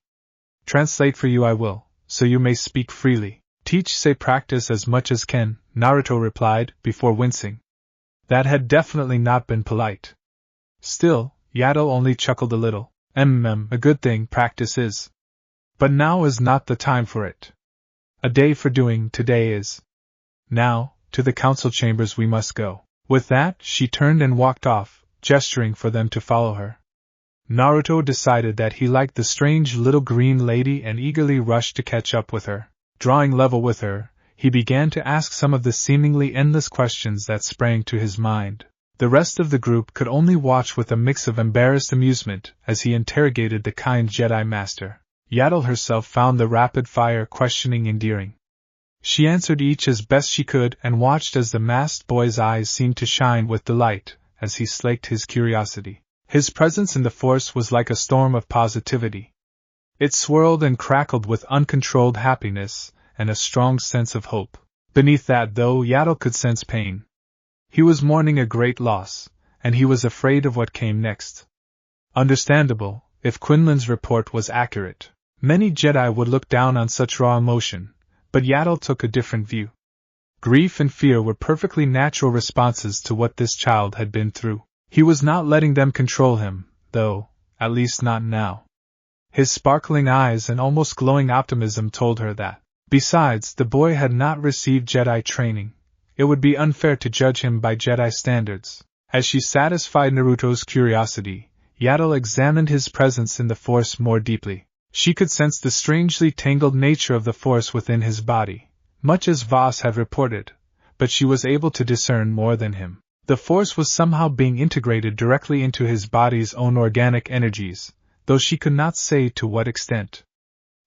S1: "Translate for you I will, so you may speak freely." "Teach say practice as much as can," Naruto replied, before wincing. That had definitely not been polite. Still, Yaddle only chuckled a little. A good thing practice is. But now is not the time for it. A day for doing today is. Now, to the council chambers we must go." With that, she turned and walked off, gesturing for them to follow her. Naruto decided that he liked the strange little green lady and eagerly rushed to catch up with her. Drawing level with her, he began to ask some of the seemingly endless questions that sprang to his mind. The rest of the group could only watch with a mix of embarrassed amusement as he interrogated the kind Jedi Master. Yaddle herself found the rapid-fire questioning endearing. She answered each as best she could and watched as the masked boy's eyes seemed to shine with delight as he slaked his curiosity. His presence in the Force was like a storm of positivity. It swirled and crackled with uncontrolled happiness and a strong sense of hope. Beneath that, though, Yaddle could sense pain. He was mourning a great loss, and he was afraid of what came next. Understandable, if Quinlan's report was accurate. Many Jedi would look down on such raw emotion, but Yaddle took a different view. Grief and fear were perfectly natural responses to what this child had been through. He was not letting them control him, though, at least not now. His sparkling eyes and almost glowing optimism told her that. Besides, the boy had not received Jedi training. It would be unfair to judge him by Jedi standards. As she satisfied Naruto's curiosity, Yaddle examined his presence in the Force more deeply. She could sense the strangely tangled nature of the Force within his body, much as Voss had reported, but she was able to discern more than him. The Force was somehow being integrated directly into his body's own organic energies, though she could not say to what extent.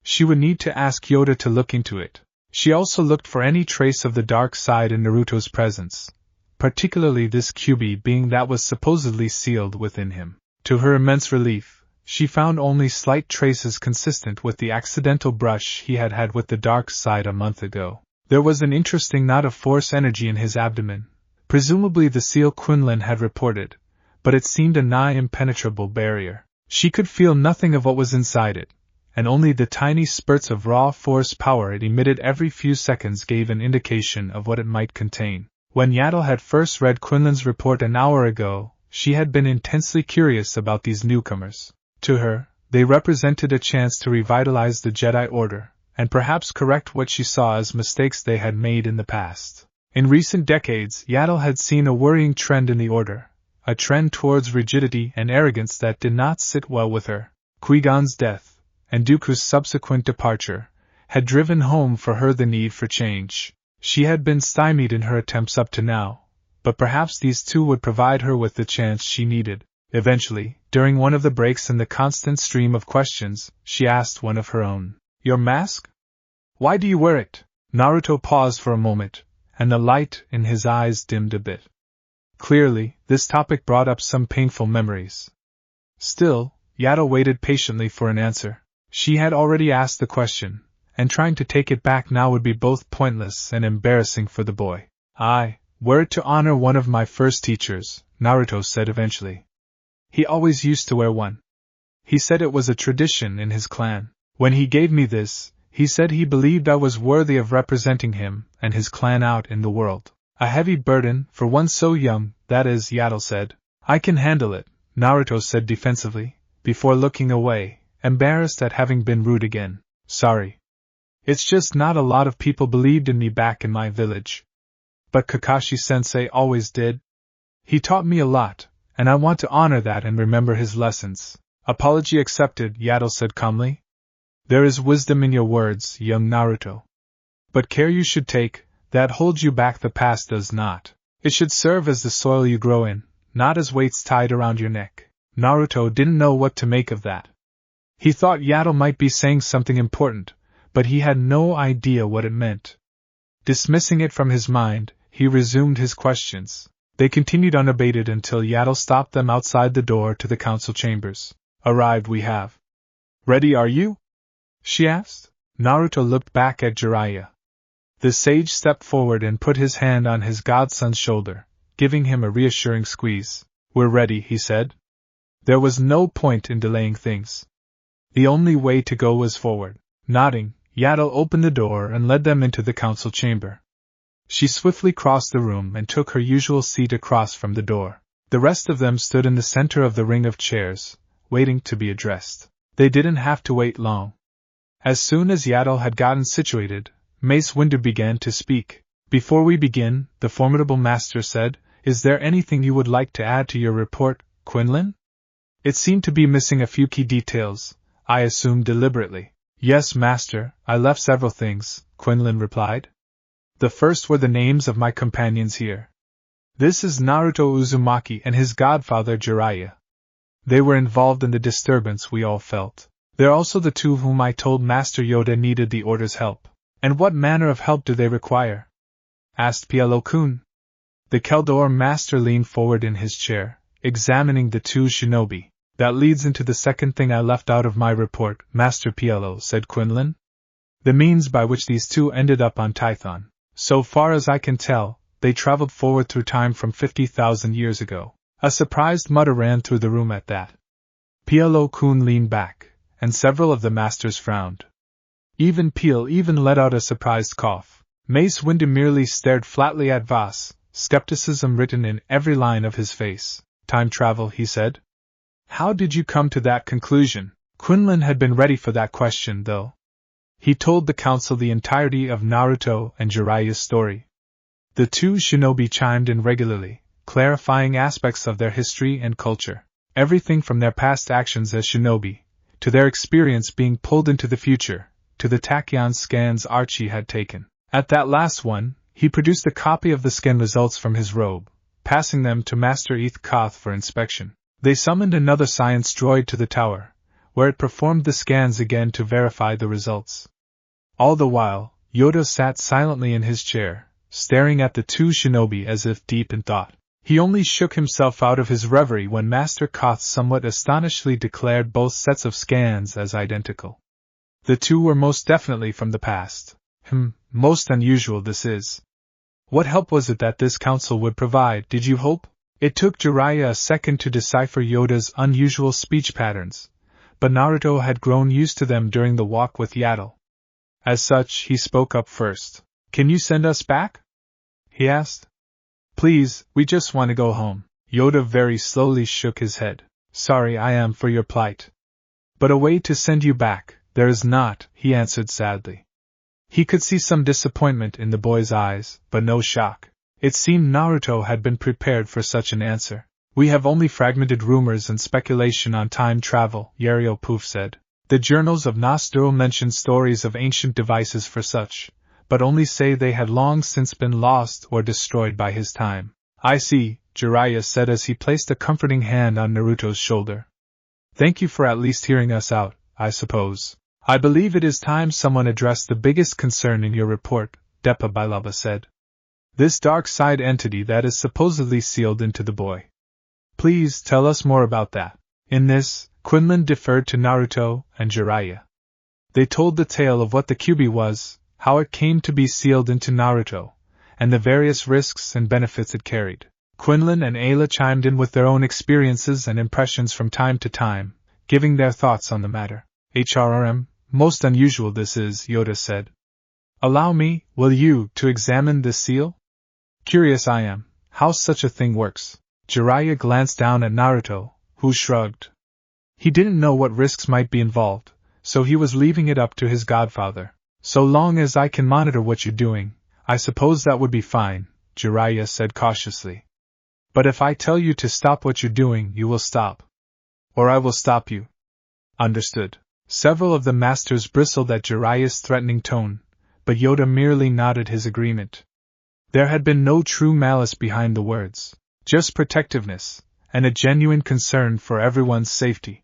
S1: She would need to ask Yoda to look into it. She also looked for any trace of the dark side in Naruto's presence, particularly this QB being that was supposedly sealed within him. To her immense relief, she found only slight traces consistent with the accidental brush he had had with the dark side a month ago. There was an interesting knot of Force energy in his abdomen, presumably the seal Quinlan had reported, but it seemed a nigh impenetrable barrier. She could feel nothing of what was inside it, and only the tiny spurts of raw Force power it emitted every few seconds gave an indication of what it might contain. When Yaddle had first read Quinlan's report an hour ago, she had been intensely curious about these newcomers. To her, they represented a chance to revitalize the Jedi Order, and perhaps correct what she saw as mistakes they had made in the past. In recent decades, Yaddle had seen a worrying trend in the Order, a trend towards rigidity and arrogance that did not sit well with her. Qui-Gon's death, and Dooku's subsequent departure, had driven home for her the need for change. She had been stymied in her attempts up to now, but perhaps these two would provide her with the chance she needed. Eventually, during one of the breaks in the constant stream of questions, she asked one of her own. "Your mask? Why do you wear it?" Naruto paused for a moment, and the light in his eyes dimmed a bit. Clearly, this topic brought up some painful memories. Still, Yaddle waited patiently for an answer. She had already asked the question, and trying to take it back now would be both pointless and embarrassing for the boy. "I wear it to honor one of my first teachers," Naruto said eventually. "He always used to wear one. He said it was a tradition in his clan. When he gave me this, he said he believed I was worthy of representing him and his clan out in the world. A heavy burden for one so young, that is," Yaddle said. "I can handle it," Naruto said defensively, before looking away, embarrassed at having been rude again. "Sorry. It's just not a lot of people believed in me back in my village. But Kakashi-sensei always did. He taught me a lot, and I want to honor that and remember his lessons." "Apology accepted," Yaddle said calmly. "There is wisdom in your words, young Naruto. But care you should take, that holds you back the past does not. It should serve as the soil you grow in, not as weights tied around your neck." Naruto didn't know what to make of that. He thought Yaddle might be saying something important, but he had no idea what it meant. Dismissing it from his mind, he resumed his questions. They continued unabated until Yaddle stopped them outside the door to the council chambers. "Arrived we have." "Ready are you?" she asked. Naruto looked back at Jiraiya. The sage stepped forward and put his hand on his godson's shoulder, giving him a reassuring squeeze. "We're ready," he said. There was no point in delaying things. The only way to go was forward. Nodding, Yaddle opened the door and led them into the council chamber. She swiftly crossed the room and took her usual seat across from the door. The rest of them stood in the center of the ring of chairs, waiting to be addressed. They didn't have to wait long. As soon as Yaddle had gotten situated, Mace Windu began to speak. "Before we begin," the formidable master said, "is there anything you would like to add to your report, Quinlan?" It seemed to be missing a few key details, I assumed deliberately. "Yes, master, I left several things," Quinlan replied. "The first were the names of my companions here. This is Naruto Uzumaki and his godfather Jiraiya. They were involved in the disturbance we all felt. They're also the two whom I told Master Yoda needed the Order's help." And what manner of help do they require? Asked Pielo-kun. The Keldor master leaned forward in his chair, examining the two shinobi. That leads into the second thing I left out of my report, Master Pielo, said Quinlan. The means by which these two ended up on Tython. So far as I can tell, they traveled forward through time from 50,000 years ago. A surprised mutter ran through the room at that. Pielo-kun leaned back, and several of the masters frowned. Even Peel let out a surprised cough. Mace Windu merely stared flatly at Voss, skepticism written in every line of his face. Time travel, he said. How did you come to that conclusion? Quinlan had been ready for that question, though. He told the council the entirety of Naruto and Jiraiya's story. The two shinobi chimed in regularly, clarifying aspects of their history and culture. Everything from their past actions as shinobi, to their experience being pulled into the future, to the tachyon scans Archie had taken. At that last one, he produced a copy of the scan results from his robe, passing them to Master Eth Koth for inspection. They summoned another science droid to the tower, where it performed the scans again to verify the results. All the while, Yoda sat silently in his chair, staring at the two shinobi as if deep in thought. He only shook himself out of his reverie when Master Koth somewhat astonishingly declared both sets of scans as identical. The two were most definitely from the past. Most unusual this is. What help was it that this council would provide, did you hope? It took Jiraiya a second to decipher Yoda's unusual speech patterns, but Naruto had grown used to them during the walk with Yaddle. As such, he spoke up first. Can you send us back? He asked. Please, we just want to go home. Yoda very slowly shook his head. Sorry I am for your plight. But a way to send you back, there is not, he answered sadly. He could see some disappointment in the boy's eyes, but no shock. It seemed Naruto had been prepared for such an answer. We have only fragmented rumors and speculation on time travel, Yario Poof said. The journals of Nostro mention stories of ancient devices for such, but only say they had long since been lost or destroyed by his time. I see, Jiraiya said as he placed a comforting hand on Naruto's shoulder. Thank you for at least hearing us out, I suppose. I believe it is time someone addressed the biggest concern in your report, Depa Bailaba said. This dark side entity that is supposedly sealed into the boy. Please tell us more about that. In this, Quinlan deferred to Naruto and Jiraiya. They told the tale of what the Kyuubi was, how it came to be sealed into Naruto, and the various risks and benefits it carried. Quinlan and Ayla chimed in with their own experiences and impressions from time to time, giving their thoughts on the matter. HRRM, most unusual this is, Yoda said. Allow me, will you, to examine this seal? Curious I am, how such a thing works. Jiraiya glanced down at Naruto, who shrugged. He didn't know what risks might be involved, so he was leaving it up to his godfather. So long as I can monitor what you're doing, I suppose that would be fine, Jiraiya said cautiously. But if I tell you to stop what you're doing, you will stop. Or I will stop you. Understood. Several of the masters bristled at Jiraiya's threatening tone, but Yoda merely nodded his agreement. There had been no true malice behind the words, just protectiveness, and a genuine concern for everyone's safety.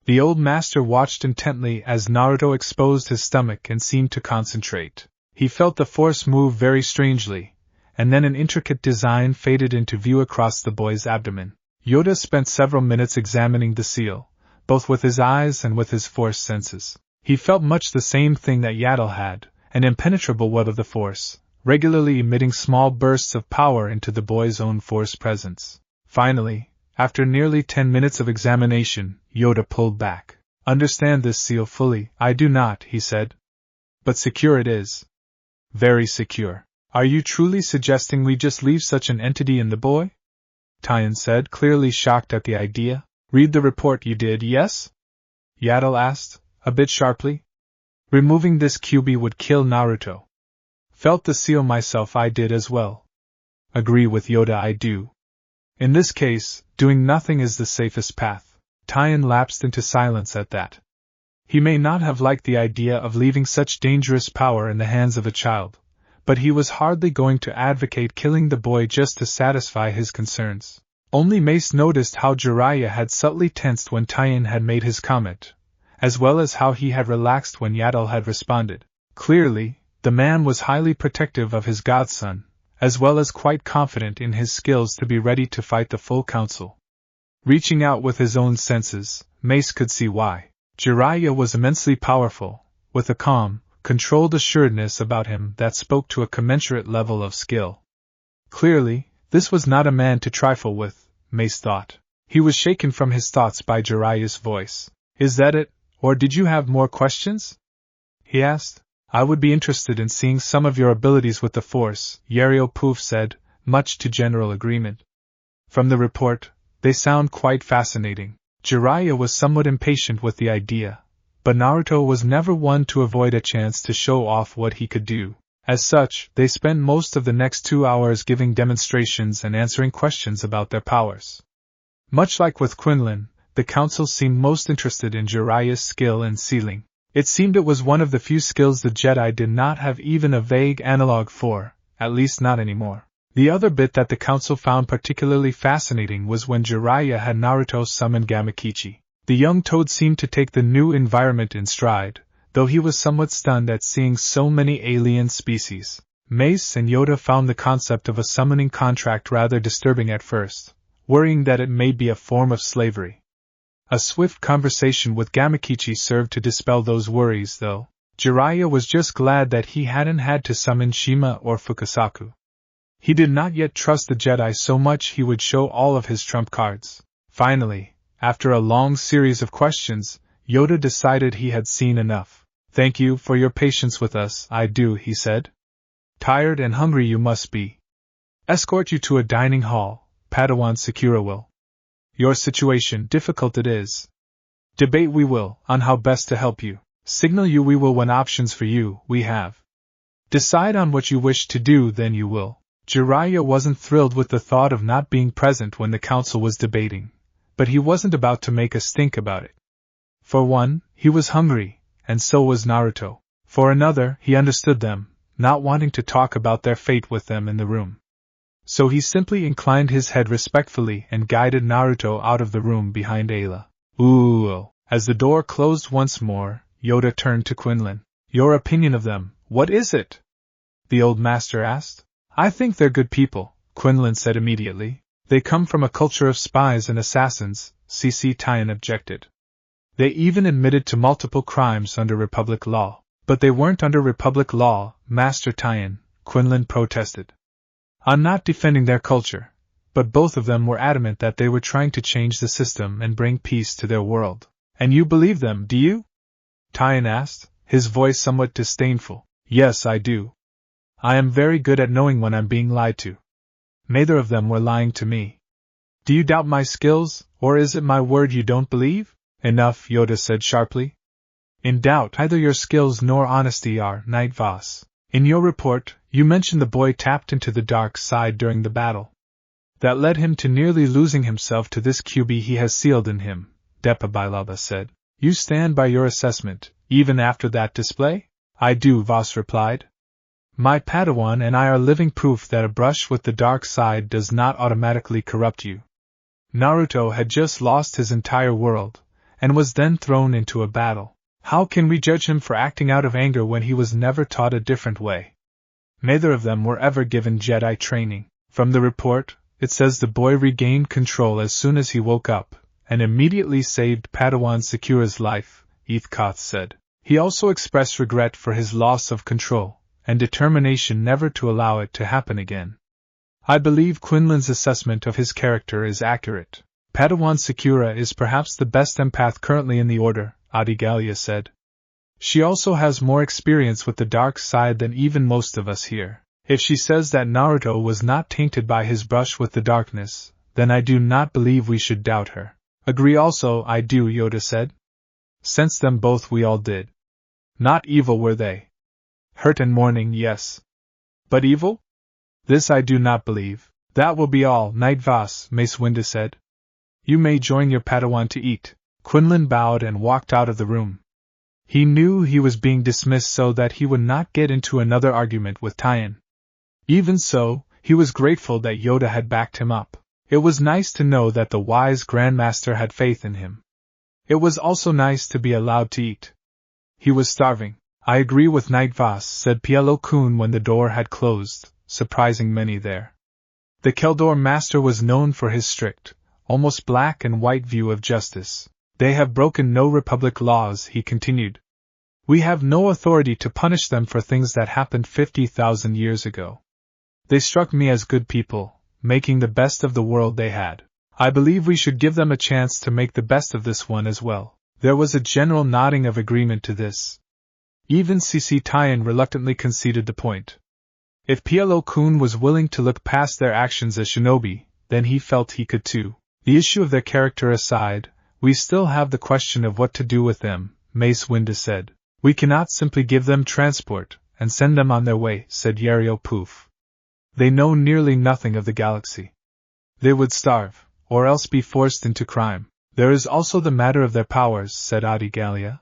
S1: The old master watched intently as Naruto exposed his stomach and seemed to concentrate. He felt the force move very strangely, and then an intricate design faded into view across the boy's abdomen. Yoda spent several minutes examining the seal, both with his eyes and with his force senses. He felt much the same thing that Yaddle had, an impenetrable web of the force, regularly emitting small bursts of power into the boy's own force presence. Finally, after nearly 10 minutes of examination, Yoda pulled back. Understand this seal fully, I do not, he said. But secure it is. Very secure. Are you truly suggesting we just leave such an entity in the boy? Tython said, clearly shocked at the idea. Read the report you did, yes? Yaddle asked, a bit sharply. Removing this Kyuubi would kill Naruto. Felt the seal myself, I did as well. Agree with Yoda, I do. In this case, doing nothing is the safest path. Tython lapsed into silence at that. He may not have liked the idea of leaving such dangerous power in the hands of a child, but he was hardly going to advocate killing the boy just to satisfy his concerns. Only Mace noticed how Jiraiya had subtly tensed when Tython had made his comment, as well as how he had relaxed when Yaddle had responded. Clearly, The man was highly protective of his godson, as well as quite confident in his skills to be ready to fight the full council. Reaching out with his own senses, Mace could see why. Jiraiya was immensely powerful, with a calm, controlled assuredness about him that spoke to a commensurate level of skill. Clearly, this was not a man to trifle with, Mace thought. He was shaken from his thoughts by Jiraiya's voice. Is that it, or did you have more questions? He asked. I would be interested in seeing some of your abilities with the Force, Yario Poof said, much to general agreement. From the report, they sound quite fascinating. Jiraiya was somewhat impatient with the idea, but Naruto was never one to avoid a chance to show off what he could do. As such, they spent most of the next 2 hours giving demonstrations and answering questions about their powers. Much like with Quinlan, the council seemed most interested in Jiraiya's skill in sealing. It seemed it was one of the few skills the Jedi did not have even a vague analog for, at least not anymore. The other bit that the council found particularly fascinating was when Jiraiya had Naruto summon Gamakichi. The young toad seemed to take the new environment in stride, though he was somewhat stunned at seeing so many alien species. Mace and Yoda found the concept of a summoning contract rather disturbing at first, worrying that it may be a form of slavery. A swift conversation with Gamakichi served to dispel those worries, though. Jiraiya was just glad that he hadn't had to summon Shima or Fukasaku. He did not yet trust the Jedi so much he would show all of his trump cards. Finally, after a long series of questions, Yoda decided he had seen enough. Thank you for your patience with us, I do, he said. Tired and hungry you must be. Escort you to a dining hall, Padawan Sakura will. Your situation difficult it is. Debate we will, on how best to help you. Signal you we will when options for you, we have. Decide on what you wish to do then you will. Jiraiya wasn't thrilled with the thought of not being present when the council was debating, but he wasn't about to make a stink about it. For one, he was hungry, and so was Naruto. For another, he understood them, not wanting to talk about their fate with them in the room. So he simply inclined his head respectfully and guided Naruto out of the room behind Ayla. Ooh! As the door closed once more, Yoda turned to Quinlan. Your opinion of them, what is it? The old master asked. I think they're good people, Quinlan said immediately. They come from a culture of spies and assassins, Tython objected. They even admitted to multiple crimes under Republic law. But they weren't under Republic law, Master Tython, Quinlan protested. I'm not defending their culture, but both of them were adamant that they were trying to change the system and bring peace to their world. And you believe them, do you? Tython asked, his voice somewhat disdainful. Yes, I do. I am very good at knowing when I'm being lied to. Neither of them were lying to me. Do you doubt my skills, or is it my word you don't believe? Enough, Yoda said sharply. In doubt either your skills nor honesty are, Knight Voss. In your report, you mentioned the boy tapped into the dark side during the battle. That led him to nearly losing himself to this QB he has sealed in him, Depa Bailaba said. You stand by your assessment, even after that display? I do, Voss replied. My Padawan and I are living proof that a brush with the dark side does not automatically corrupt you. Naruto had just lost his entire world, and was then thrown into a battle. How can we judge him for acting out of anger when he was never taught a different way? Neither of them were ever given Jedi training. From the report, it says the boy regained control as soon as he woke up, and immediately saved Padawan Sakura's life, Ethkoth said. He also expressed regret for his loss of control, and determination never to allow it to happen again. I believe Quinlan's assessment of his character is accurate. Padawan Sakura is perhaps the best empath currently in the Order, Adigalia said. She also has more experience with the dark side than even most of us here. If she says that Naruto was not tainted by his brush with the darkness, then I do not believe we should doubt her. Agree also, I do, Yoda said. Sense them both we all did. Not evil were they. Hurt and mourning, yes. But evil? This I do not believe. That will be all, Knight Voss, Mace Windu said. You may join your Padawan to eat. Quinlan bowed and walked out of the room. He knew he was being dismissed so that he would not get into another argument with Tython. Even so, he was grateful that Yoda had backed him up. It was nice to know that the wise Grandmaster had faith in him. It was also nice to be allowed to eat. He was starving. I agree with Knight Voss, said Plo-kun when the door had closed, surprising many there. The Keldor Master was known for his strict, almost black and white view of justice. They have broken no Republic laws, he continued. We have no authority to punish them for things that happened 50,000 years ago. They struck me as good people, making the best of the world they had. I believe we should give them a chance to make the best of this one as well. There was a general nodding of agreement to this. Even C.C. Tython reluctantly conceded the point. If Plo-kun was willing to look past their actions as shinobi, then he felt he could too. The issue of their character aside, we still have the question of what to do with them, Mace Windu said. We cannot simply give them transport, and send them on their way, said Yario Poof. They know nearly nothing of the galaxy. They would starve, or else be forced into crime. There is also the matter of their powers, said Adi Gallia.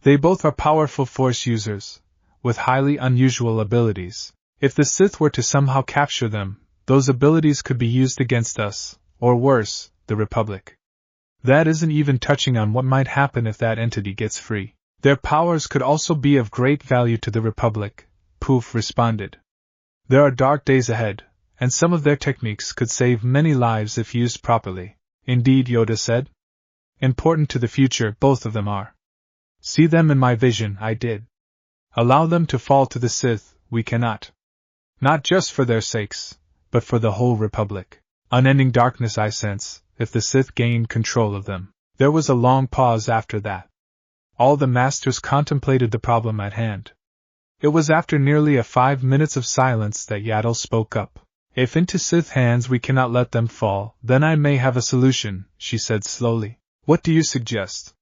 S1: They both are powerful Force users, with highly unusual abilities. If the Sith were to somehow capture them, those abilities could be used against us, or worse, the Republic. That isn't even touching on what might happen if that entity gets free. Their powers could also be of great value to the Republic, Poof responded. There are dark days ahead, and some of their techniques could save many lives if used properly. Indeed, Yoda said. Important to the future, both of them are. See them in my vision, I did. Allow them to fall to the Sith, we cannot. Not just for their sakes, but for the whole Republic. Unending darkness I sense, if the Sith gain control of them. There was a long pause after that. All the masters contemplated the problem at hand. It was after nearly 5 minutes of silence that Yaddle spoke up. If into Sith hands we cannot let them fall, then I may have a solution, she said slowly. What do you suggest?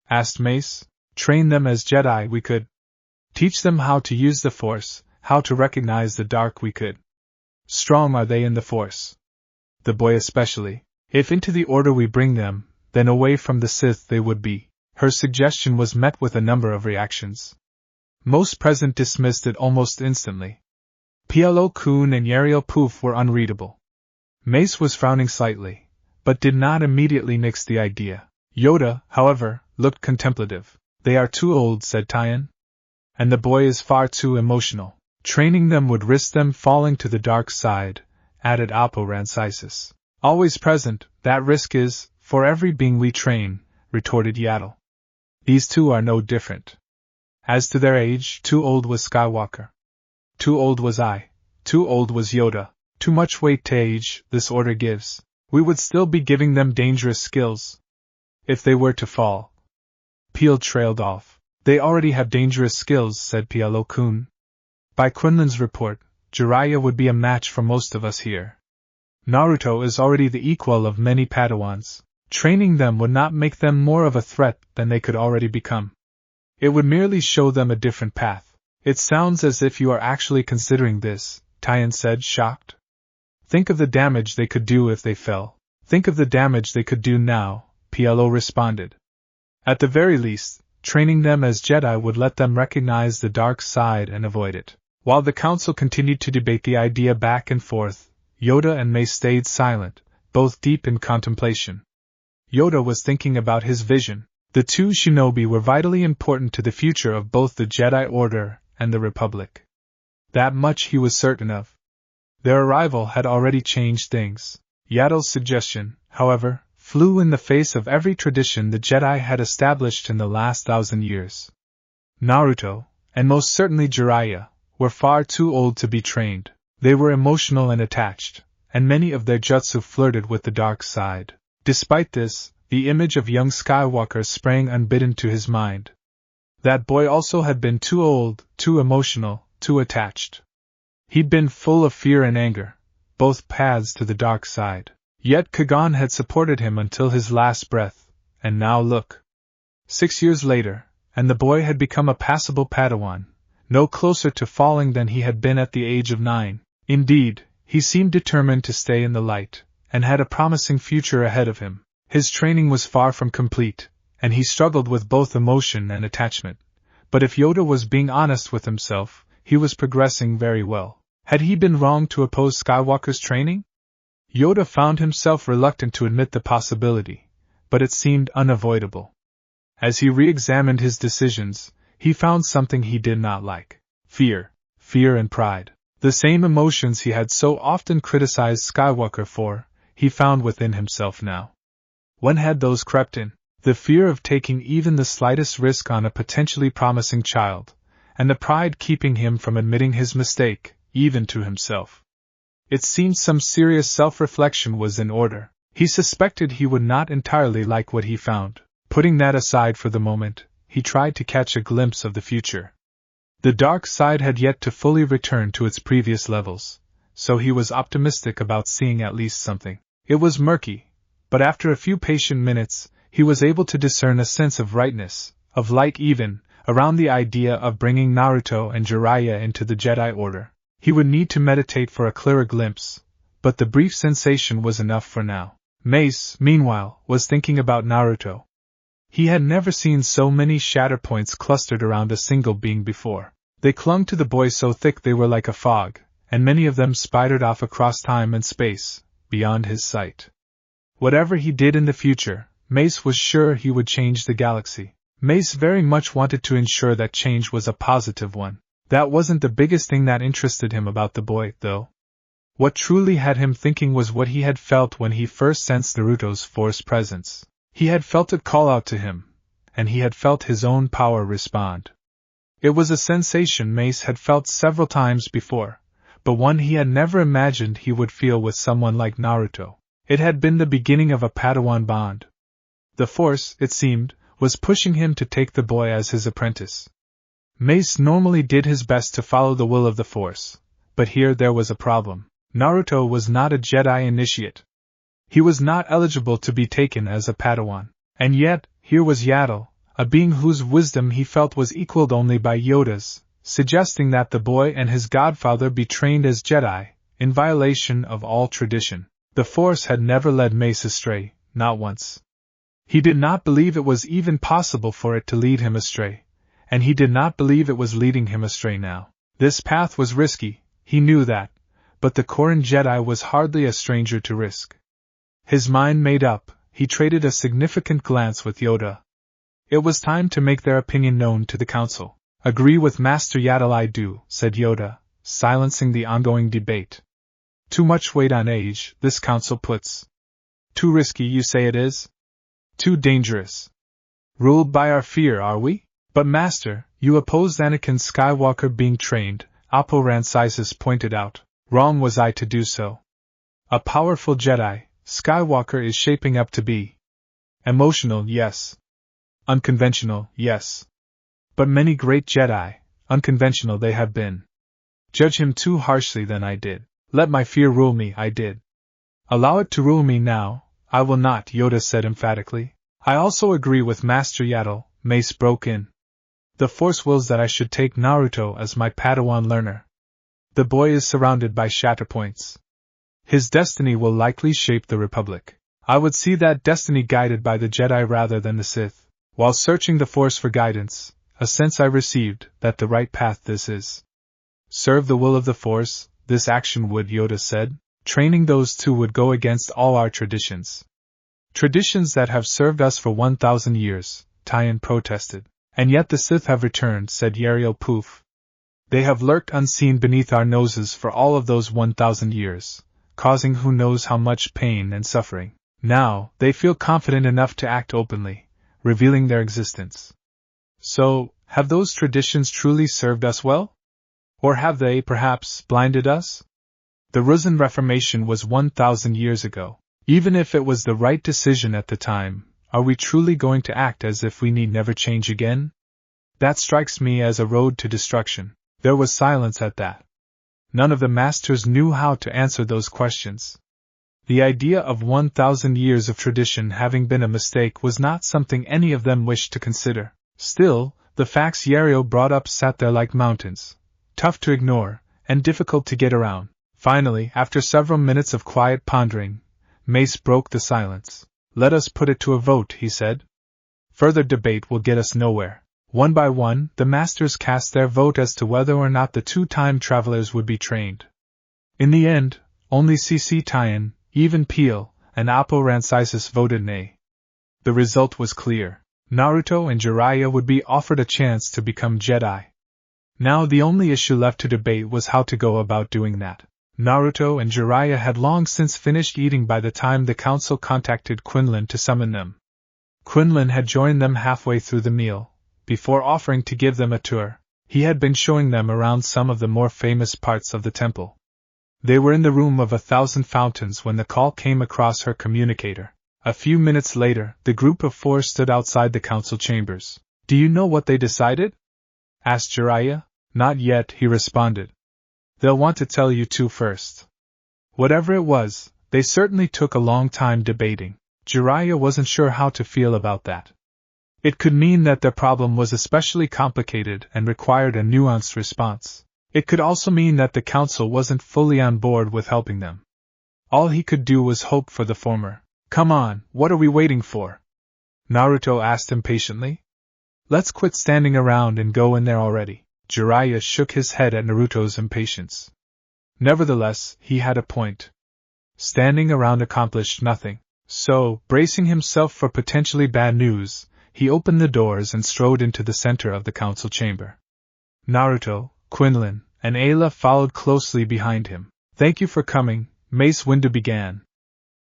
S1: Asked Mace. Train them as Jedi we could. Teach them how to use the Force, how to recognize the dark we could. Strong are they in the Force? The boy especially. If into the Order we bring them, then away from the Sith they would be. Her suggestion was met with a number of reactions. Most present dismissed it almost instantly. Plo-kun and Yario Poof were unreadable. Mace was frowning slightly, but did not immediately nix the idea. Yoda, however, looked contemplative. They are too old, said Tython. And the boy is far too emotional. Training them would risk them falling to the dark side, added Apo Rancisis. Always present, that risk is, for every being we train, retorted Yaddle. These two are no different. As to their age, too old was Skywalker. Too old was I. Too old was Yoda. Too much weight to age, this order gives. We would still be giving them dangerous skills. If they were to fall. Peel trailed off. They already have dangerous skills, said Plo-kun. By Quinlan's report, Jiraiya would be a match for most of us here. Naruto is already the equal of many Padawans. Training them would not make them more of a threat than they could already become. It would merely show them a different path. It sounds as if you are actually considering this, Tython said, shocked. Think of the damage they could do if they fell. Think of the damage they could do now, Plo responded. At the very least, training them as Jedi would let them recognize the dark side and avoid it. While the council continued to debate the idea back and forth, Yoda and Mace stayed silent, both deep in contemplation. Yoda was thinking about his vision. The two shinobi were vitally important to the future of both the Jedi Order and the Republic. That much he was certain of. Their arrival had already changed things. Yaddle's suggestion, however, flew in the face of every tradition the Jedi had established in the last 1,000 years. Naruto, and most certainly Jiraiya, were far too old to be trained. They were emotional and attached, and many of their jutsu flirted with the dark side. Despite this, the image of young Skywalker sprang unbidden to his mind. That boy also had been too old, too emotional, too attached. He'd been full of fear and anger, both paths to the dark side. Yet Kagan had supported him until his last breath, and now look. 6 years later, and the boy had become a passable Padawan, no closer to falling than he had been at the age of 9. Indeed, he seemed determined to stay in the light, and had a promising future ahead of him. His training was far from complete, and he struggled with both emotion and attachment. But if Yoda was being honest with himself, he was progressing very well. Had he been wrong to oppose Skywalker's training? Yoda found himself reluctant to admit the possibility, but it seemed unavoidable. As he re-examined his decisions, He found something he did not like. Fear. Fear and pride. The same emotions he had so often criticized Skywalker for, he found within himself now. When had those crept in? The fear of taking even the slightest risk on a potentially promising child, and the pride keeping him from admitting his mistake, even to himself. It seemed some serious self-reflection was in order. He suspected he would not entirely like what he found. Putting that aside for the moment, he tried to catch a glimpse of the future. The dark side had yet to fully return to its previous levels, so he was optimistic about seeing at least something. It was murky, but after a few patient minutes, he was able to discern a sense of rightness, of light even, around the idea of bringing Naruto and Jiraiya into the Jedi Order. He would need to meditate for a clearer glimpse, but the brief sensation was enough for now. Mace, meanwhile, was thinking about Naruto. He had never seen so many shatter points clustered around a single being before. They clung to the boy so thick they were like a fog, and many of them spidered off across time and space, beyond his sight. Whatever he did in the future, Mace was sure he would change the galaxy. Mace very much wanted to ensure that change was a positive one. That wasn't the biggest thing that interested him about the boy, though. What truly had him thinking was what he had felt when he first sensed Naruto's Force presence. He had felt it call out to him, and he had felt his own power respond. It was a sensation Mace had felt several times before, but one he had never imagined he would feel with someone like Naruto. It had been the beginning of a Padawan bond. The Force, it seemed, was pushing him to take the boy as his apprentice. Mace normally did his best to follow the will of the Force, but here there was a problem. Naruto was not a Jedi initiate. He was not eligible to be taken as a Padawan. And yet, here was Yaddle, a being whose wisdom he felt was equaled only by Yoda's, suggesting that the boy and his godfather be trained as Jedi, in violation of all tradition. The Force had never led Mace astray, not once. He did not believe it was even possible for it to lead him astray, and he did not believe it was leading him astray now. This path was risky, he knew that, but the Koran Jedi was hardly a stranger to risk. His mind made up, he traded a significant glance with Yoda. It was time to make their opinion known to the Council. Agree with Master Yaddle, I do, said Yoda, silencing the ongoing debate. Too much weight on age, this Council puts. Too risky, you say it is? Too dangerous. Ruled by our fear, are we? But Master, you opposed Anakin Skywalker being trained, Oppo Rancisis pointed out. Wrong was I to do so. A powerful Jedi, Skywalker is shaping up to be. Emotional, yes. Unconventional, yes. But many great Jedi, unconventional they have been. Judge him too harshly than I did. Let my fear rule me, I did. Allow it to rule me now, I will not, Yoda said emphatically. I also agree with Master Yaddle, Mace broke in. The Force wills that I should take Naruto as my Padawan learner. The boy is surrounded by shatterpoints. His destiny will likely shape the Republic. I would see that destiny guided by the Jedi rather than the Sith. While searching the Force for guidance, a sense I received that the right path this is. Serve the will of the Force, this action would, Yoda said. Training those two would go against all our traditions. Traditions that have served us for 1,000 years, Tython protested. And yet the Sith have returned, said Yariel Poof. They have lurked unseen beneath our noses for all of those 1,000 years, causing who knows how much pain and suffering. Now, they feel confident enough to act openly, revealing their existence. So, have those traditions truly served us well? Or have they, perhaps, blinded us? The Rusin Reformation was 1,000 years ago. Even if it was the right decision at the time, are we truly going to act as if we need never change again? That strikes me as a road to destruction. There was silence at that. None of the masters knew how to answer those questions. The idea of 1,000 years of tradition having been a mistake was not something any of them wished to consider. Still, the facts Yariel brought up sat there like mountains, tough to ignore, and difficult to get around. Finally, after several minutes of quiet pondering, Mace broke the silence. Let us put it to a vote, he said. Further debate will get us nowhere. One by one, the masters cast their vote as to whether or not the two time travelers would be trained. In the end, only C.C. Tython, Even Peel, and Oppo Rancisis voted nay. The result was clear. Naruto and Jiraiya would be offered a chance to become Jedi. Now the only issue left to debate was how to go about doing that. Naruto and Jiraiya had long since finished eating by the time the council contacted Quinlan to summon them. Quinlan had joined them halfway through the meal, before offering to give them a tour. He had been showing them around some of the more famous parts of the temple. They were in the room of 1,000 fountains when the call came across her communicator. A few minutes later, the group of 4 stood outside the council chambers. "Do you know what they decided?" asked Jiraiya. "Not yet," he responded. "They'll want to tell you two first." Whatever it was, they certainly took a long time debating. Jiraiya wasn't sure how to feel about that. It could mean that their problem was especially complicated and required a nuanced response. It could also mean that the council wasn't fully on board with helping them. All he could do was hope for the former. "Come on, what are we waiting for?" Naruto asked impatiently. "Let's quit standing around and go in there already." Jiraiya shook his head at Naruto's impatience. Nevertheless, he had a point. Standing around accomplished nothing. So, bracing himself for potentially bad news, he opened the doors and strode into the center of the council chamber. Naruto, Quinlan, and Ayla followed closely behind him. "Thank you for coming," Mace Windu began.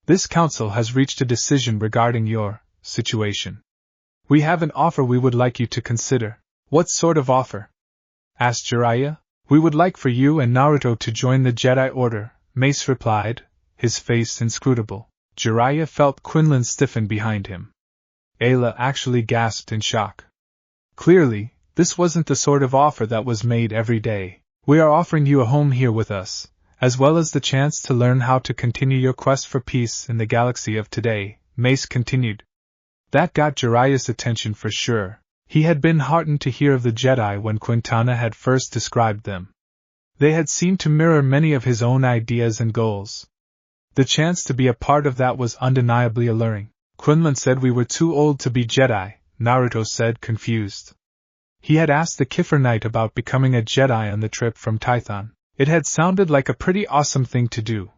S1: "This council has reached a decision regarding your situation. We have an offer we would like you to consider." "What sort of offer?" asked Jiraiya. "We would like for you and Naruto to join the Jedi Order," Mace replied, his face inscrutable. Jiraiya felt Quinlan stiffen behind him. Ayla actually gasped in shock. Clearly, this wasn't the sort of offer that was made every day. "We are offering you a home here with us, as well as the chance to learn how to continue your quest for peace in the galaxy of today," Mace continued. That got Jiraiya's attention for sure. He had been heartened to hear of the Jedi when Quintana had first described them. They had seemed to mirror many of his own ideas and goals. The chance to be a part of that was undeniably alluring. "Quinlan said we were too old to be Jedi," Naruto said, confused. He had asked the Kiffer Knight about becoming a Jedi on the trip from Tython. It had sounded like a pretty awesome thing to do,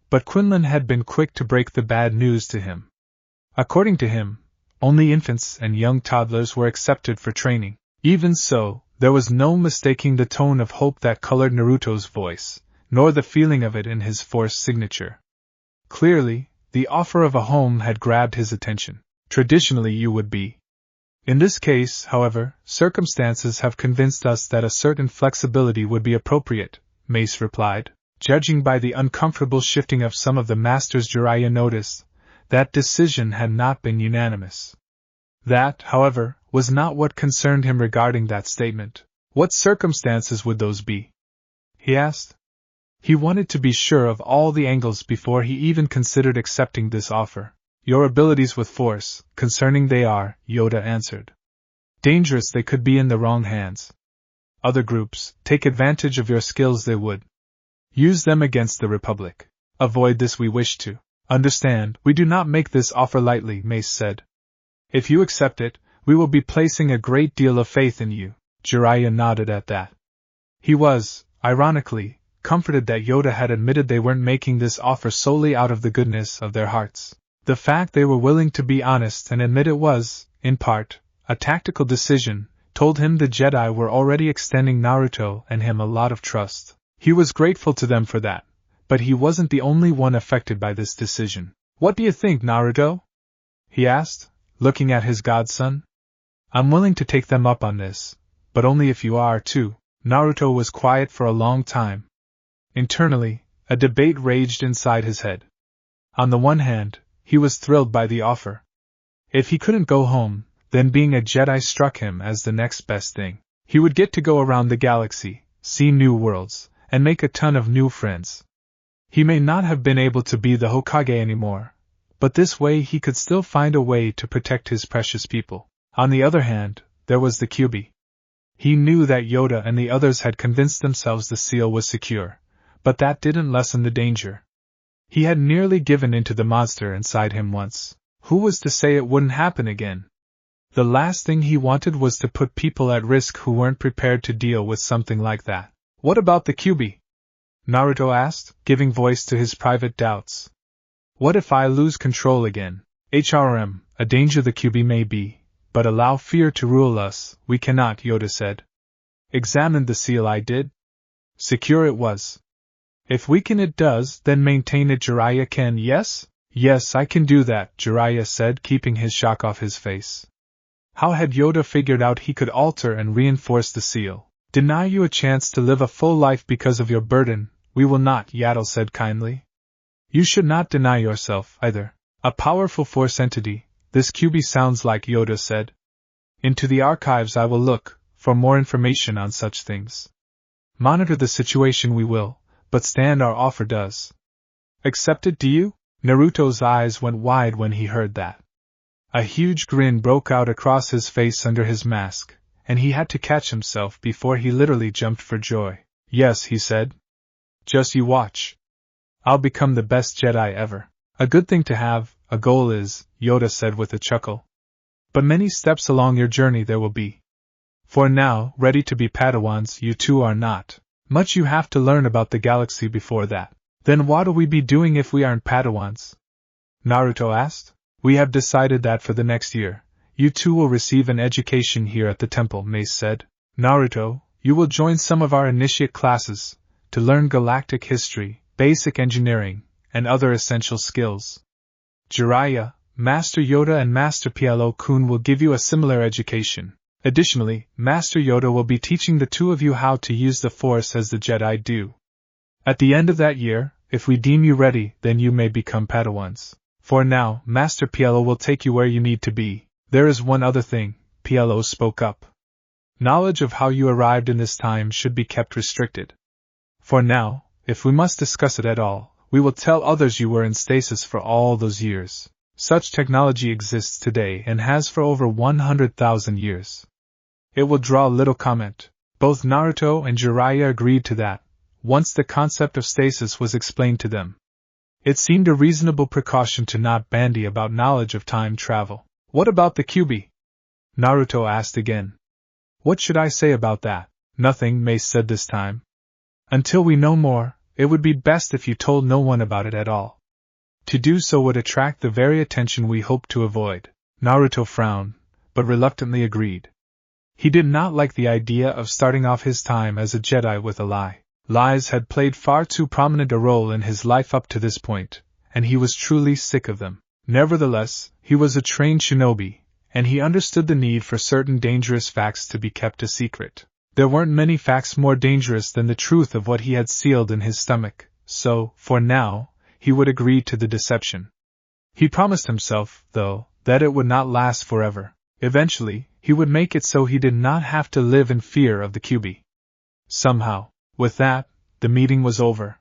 S1: but Quinlan had been quick to break the bad news to him. According to him, only infants and young toddlers were accepted for training. Even so, there was no mistaking the tone of hope that colored Naruto's voice, nor the feeling of it in his forced signature. Clearly, the offer of a home had grabbed his attention. "Traditionally you would be. In this case, however, circumstances have convinced us that a certain flexibility would be appropriate," Mace replied. Judging by the uncomfortable shifting of some of the masters Jiraiya noticed, that decision had not been unanimous. That, however, was not what concerned him regarding that statement. "What circumstances would those be?" he asked. He wanted to be sure of all the angles before he even considered accepting this offer. "Your abilities with force, concerning they are," Yoda answered. "Dangerous they could be in the wrong hands. Other groups, take advantage of your skills they would. Use them against the Republic. Avoid this we wish to. Understand, we do not make this offer lightly," Mace said. "If you accept it, we will be placing a great deal of faith in you." Jiraiya nodded at that. He was, ironically, comforted that Yoda had admitted they weren't making this offer solely out of the goodness of their hearts. The fact they were willing to be honest and admit it was, in part, a tactical decision, told him the Jedi were already extending Naruto and him a lot of trust. He was grateful to them for that, but he wasn't the only one affected by this decision. "What do you think, Naruto?" he asked, looking at his godson. "I'm willing to take them up on this, but only if you are too." Naruto was quiet for a long time. Internally, a debate raged inside his head. On the one hand, he was thrilled by the offer. If he couldn't go home, then being a Jedi struck him as the next best thing. He would get to go around the galaxy, see new worlds, and make a ton of new friends. He may not have been able to be the Hokage anymore, but this way he could still find a way to protect his precious people. On the other hand, there was the QB. He knew that Yoda and the others had convinced themselves the seal was secure, but that didn't lessen the danger. He had nearly given in to the monster inside him once. Who was to say it wouldn't happen again? The last thing he wanted was to put people at risk who weren't prepared to deal with something like that. "What about the QB?" Naruto asked, giving voice to his private doubts. "What if I lose control again?" "A danger the QB may be, but allow fear to rule us, we cannot, Yoda said. Examine the seal I did? Secure it was. If weaken it does, then maintain it Jiraiya can, yes? Yes, I can do that, Jiraiya said, keeping his shock off his face. How had Yoda figured out he could alter and reinforce the seal? Deny you a chance to live a full life because of your burden? We will not, Yaddle said kindly. You should not deny yourself, either. A powerful force entity, this QB sounds like, Yoda said. Into the archives I will look, for more information on such things. Monitor the situation we will, but stand our offer does. Accept it, do you? Naruto's eyes went wide when he heard that. A huge grin broke out across his face under his mask, and he had to catch himself before he literally jumped for joy. Yes, he said. Just you watch. I'll become the best Jedi ever. A good thing to have, a goal is, Yoda said with a chuckle. But many steps along your journey there will be. For now, ready to be Padawans, you two are not. Much you have to learn about the galaxy before that. Then what'll we be doing if we aren't Padawans? Naruto asked. We have decided that for the next year, you two will receive an education here at the temple, Mace said. Naruto, you will join some of our initiate classes, to learn galactic history, basic engineering, and other essential skills. Jiraiya, Master Yoda and Master Plo-kun will give you a similar education. Additionally, Master Yoda will be teaching the two of you how to use the Force as the Jedi do. At the end of that year, if we deem you ready, then you may become Padawans. For now, Master Plo will take you where you need to be. There is one other thing, Plo spoke up. Knowledge of how you arrived in this time should be kept restricted. For now, if we must discuss it at all, we will tell others you were in stasis for all those years. Such technology exists today and has for over 100,000 years. It will draw little comment. Both Naruto and Jiraiya agreed to that, once the concept of stasis was explained to them. It seemed a reasonable precaution to not bandy about knowledge of time travel. What about the QB? Naruto asked again. What should I say about that? Nothing, Mace said this time. Until we know more, it would be best if you told no one about it at all. To do so would attract the very attention we hope to avoid. Naruto frowned, but reluctantly agreed. He did not like the idea of starting off his time as a Jedi with a lie. Lies had played far too prominent a role in his life up to this point, and he was truly sick of them. Nevertheless, he was a trained shinobi, and he understood the need for certain dangerous facts to be kept a secret. There weren't many facts more dangerous than the truth of what he had sealed in his stomach, so, for now, he would agree to the deception. He promised himself, though, that it would not last forever. Eventually, he would make it so he did not have to live in fear of the QB. Somehow. With that, the meeting was over.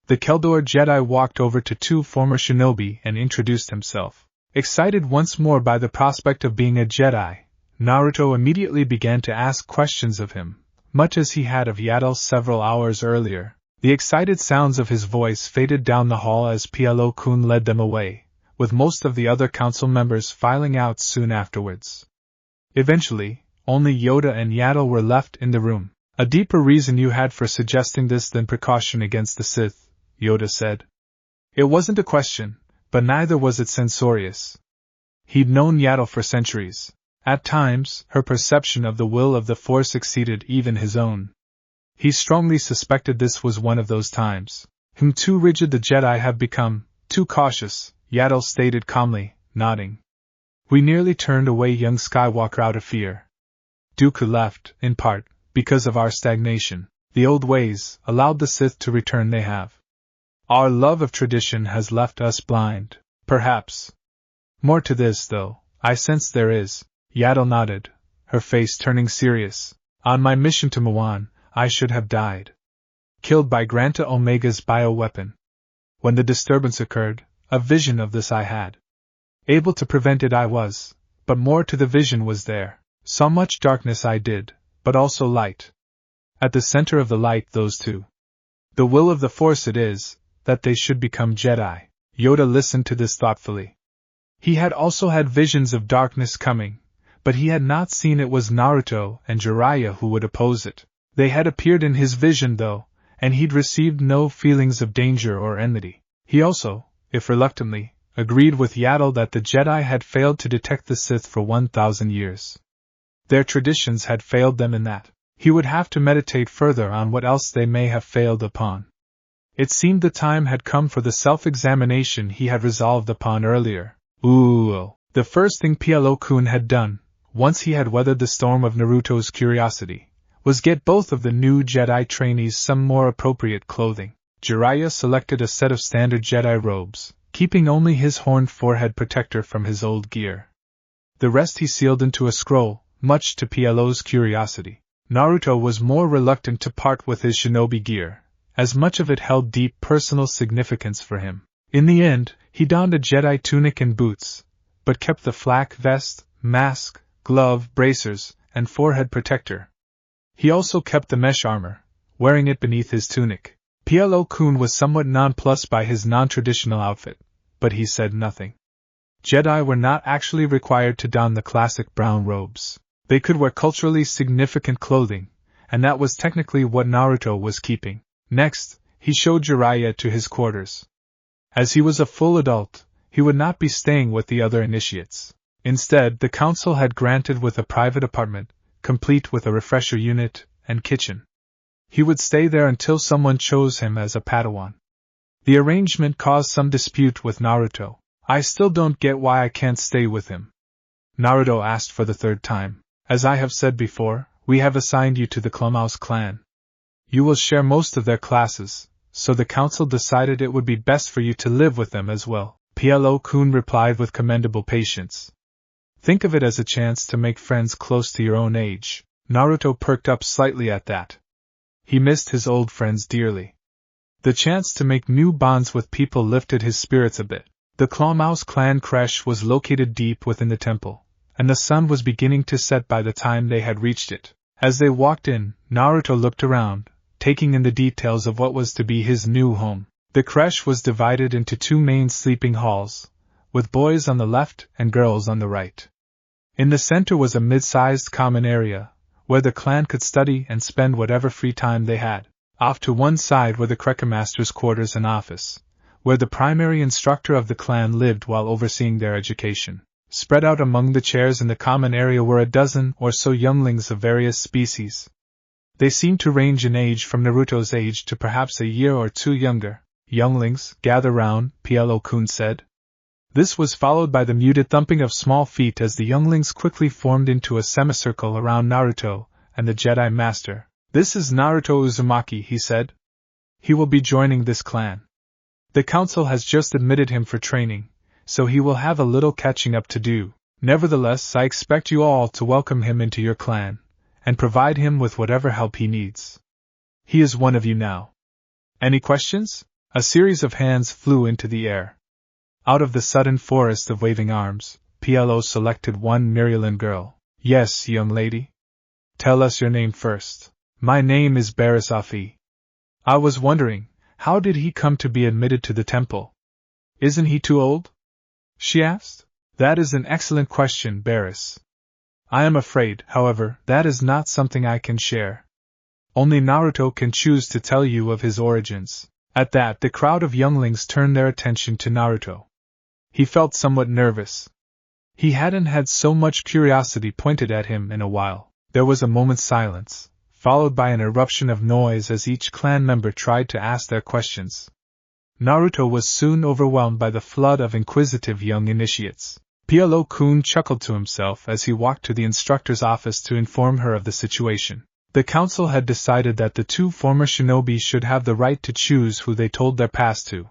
S1: The Keldor Jedi walked over to two former shinobi and introduced himself. Excited once more by the prospect of being a Jedi, Naruto immediately began to ask questions of him, much as he had of Yaddle several hours earlier. The excited sounds of his voice faded down the hall as Plo-kun led them away, with most of the other council members filing out soon afterwards. Eventually, only Yoda and Yaddle were left in the room. A deeper reason you had for suggesting this than precaution against the Sith, Yoda said. It wasn't a question, but neither was it censorious. He'd known Yaddle for centuries. At times, her perception of the will of the Force exceeded even his own. He strongly suspected this was one of those times. Too rigid the Jedi have become, too cautious, Yaddle stated calmly, nodding. We nearly turned away young Skywalker out of fear. Dooku left, in part, because of our stagnation. The old ways, allowed the Sith to return they have. Our love of tradition has left us blind, perhaps. More to this, though, I sense there is. Yaddle nodded, her face turning serious. On my mission to Muan, I should have died. Killed by Granta Omega's bioweapon. When the disturbance occurred, a vision of this I had. Able to prevent it I was, but more to the vision was there. So much darkness I did, but also light. At the center of the light those two. The will of the Force it is, that they should become Jedi. Yoda listened to this thoughtfully. He had also had visions of darkness coming, but he had not seen it was Naruto and Jiraiya who would oppose it. They had appeared in his vision though, and he'd received no feelings of danger or enmity. He also, if reluctantly, agreed with Yaddle that the Jedi had failed to detect the Sith for 1,000 years. Their traditions had failed them in that. He would have to meditate further on what else they may have failed upon. It seemed the time had come for the self-examination he had resolved upon earlier. The first thing Plo-kun had done, once he had weathered the storm of Naruto's curiosity, was get both of the new Jedi trainees some more appropriate clothing. Jiraiya selected a set of standard Jedi robes, keeping only his horned forehead protector from his old gear. The rest he sealed into a scroll, much to Plo's curiosity. Naruto was more reluctant to part with his shinobi gear, as much of it held deep personal significance for him. In the end, he donned a Jedi tunic and boots, but kept the flak vest, mask, glove, bracers, and forehead protector. He also kept the mesh armor, wearing it beneath his tunic. Plo-kun was somewhat nonplussed by his non-traditional outfit, but he said nothing. Jedi were not actually required to don the classic brown robes. They could wear culturally significant clothing, and that was technically what Naruto was keeping. Next, he showed Jiraiya to his quarters. As he was a full adult, he would not be staying with the other initiates. Instead, the council had granted with a private apartment, complete with a refresher unit and kitchen. He would stay there until someone chose him as a Padawan. The arrangement caused some dispute with Naruto. I still don't get why I can't stay with him, Naruto asked for the third time. As I have said before, we have assigned you to the Clubhouse clan. You will share most of their classes, so the council decided it would be best for you to live with them as well, Plo-kun replied with commendable patience. Think of it as a chance to make friends close to your own age. Naruto perked up slightly at that. He missed his old friends dearly. The chance to make new bonds with people lifted his spirits a bit. The Clubhouse clan creche was located deep within the temple, and the sun was beginning to set by the time they had reached it. As they walked in, Naruto looked around, taking in the details of what was to be his new home. The creche was divided into two main sleeping halls, with boys on the left and girls on the right. In the center was a mid-sized common area, where the clan could study and spend whatever free time they had. Off to one side were the Krekamaster's quarters and office, where the primary instructor of the clan lived while overseeing their education. Spread out among the chairs in the common area were a dozen or so younglings of various species. They seemed to range in age from Naruto's age to perhaps a year or two younger. Younglings, gather round, Plo-kun said. This was followed by the muted thumping of small feet as the younglings quickly formed into a semicircle around Naruto and the Jedi Master. This is Naruto Uzumaki, he said. He will be joining this clan. The council has just admitted him for training, so he will have a little catching up to do. Nevertheless, I expect you all to welcome him into your clan, and provide him with whatever help he needs. He is one of you now. Any questions? A series of hands flew into the air. Out of the sudden forest of waving arms, Plo selected one Maryland girl. Yes, young lady. Tell us your name first. My name is Barris Afi. I was wondering, how did he come to be admitted to the temple? Isn't he too old? She asked. That is an excellent question, Barris. I am afraid, however, that is not something I can share. Only Naruto can choose to tell you of his origins. At that, the crowd of younglings turned their attention to Naruto. He felt somewhat nervous. He hadn't had so much curiosity pointed at him in a while. There was a moment's silence, followed by an eruption of noise as each clan member tried to ask their questions. Naruto was soon overwhelmed by the flood of inquisitive young initiates. Plo-kun chuckled to himself as he walked to the instructor's office to inform her of the situation. The council had decided that the two former shinobi should have the right to choose who they told their past to,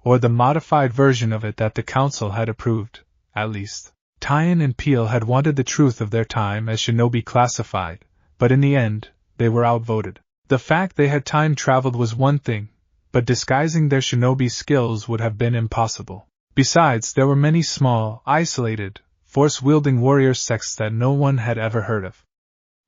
S1: or the modified version of it that the council had approved, at least. Tython and Peel had wanted the truth of their time as shinobi classified, but in the end, they were outvoted. The fact they had time traveled was one thing, but disguising their shinobi skills would have been impossible. Besides, there were many small, isolated, force-wielding warrior sects that no one had ever heard of.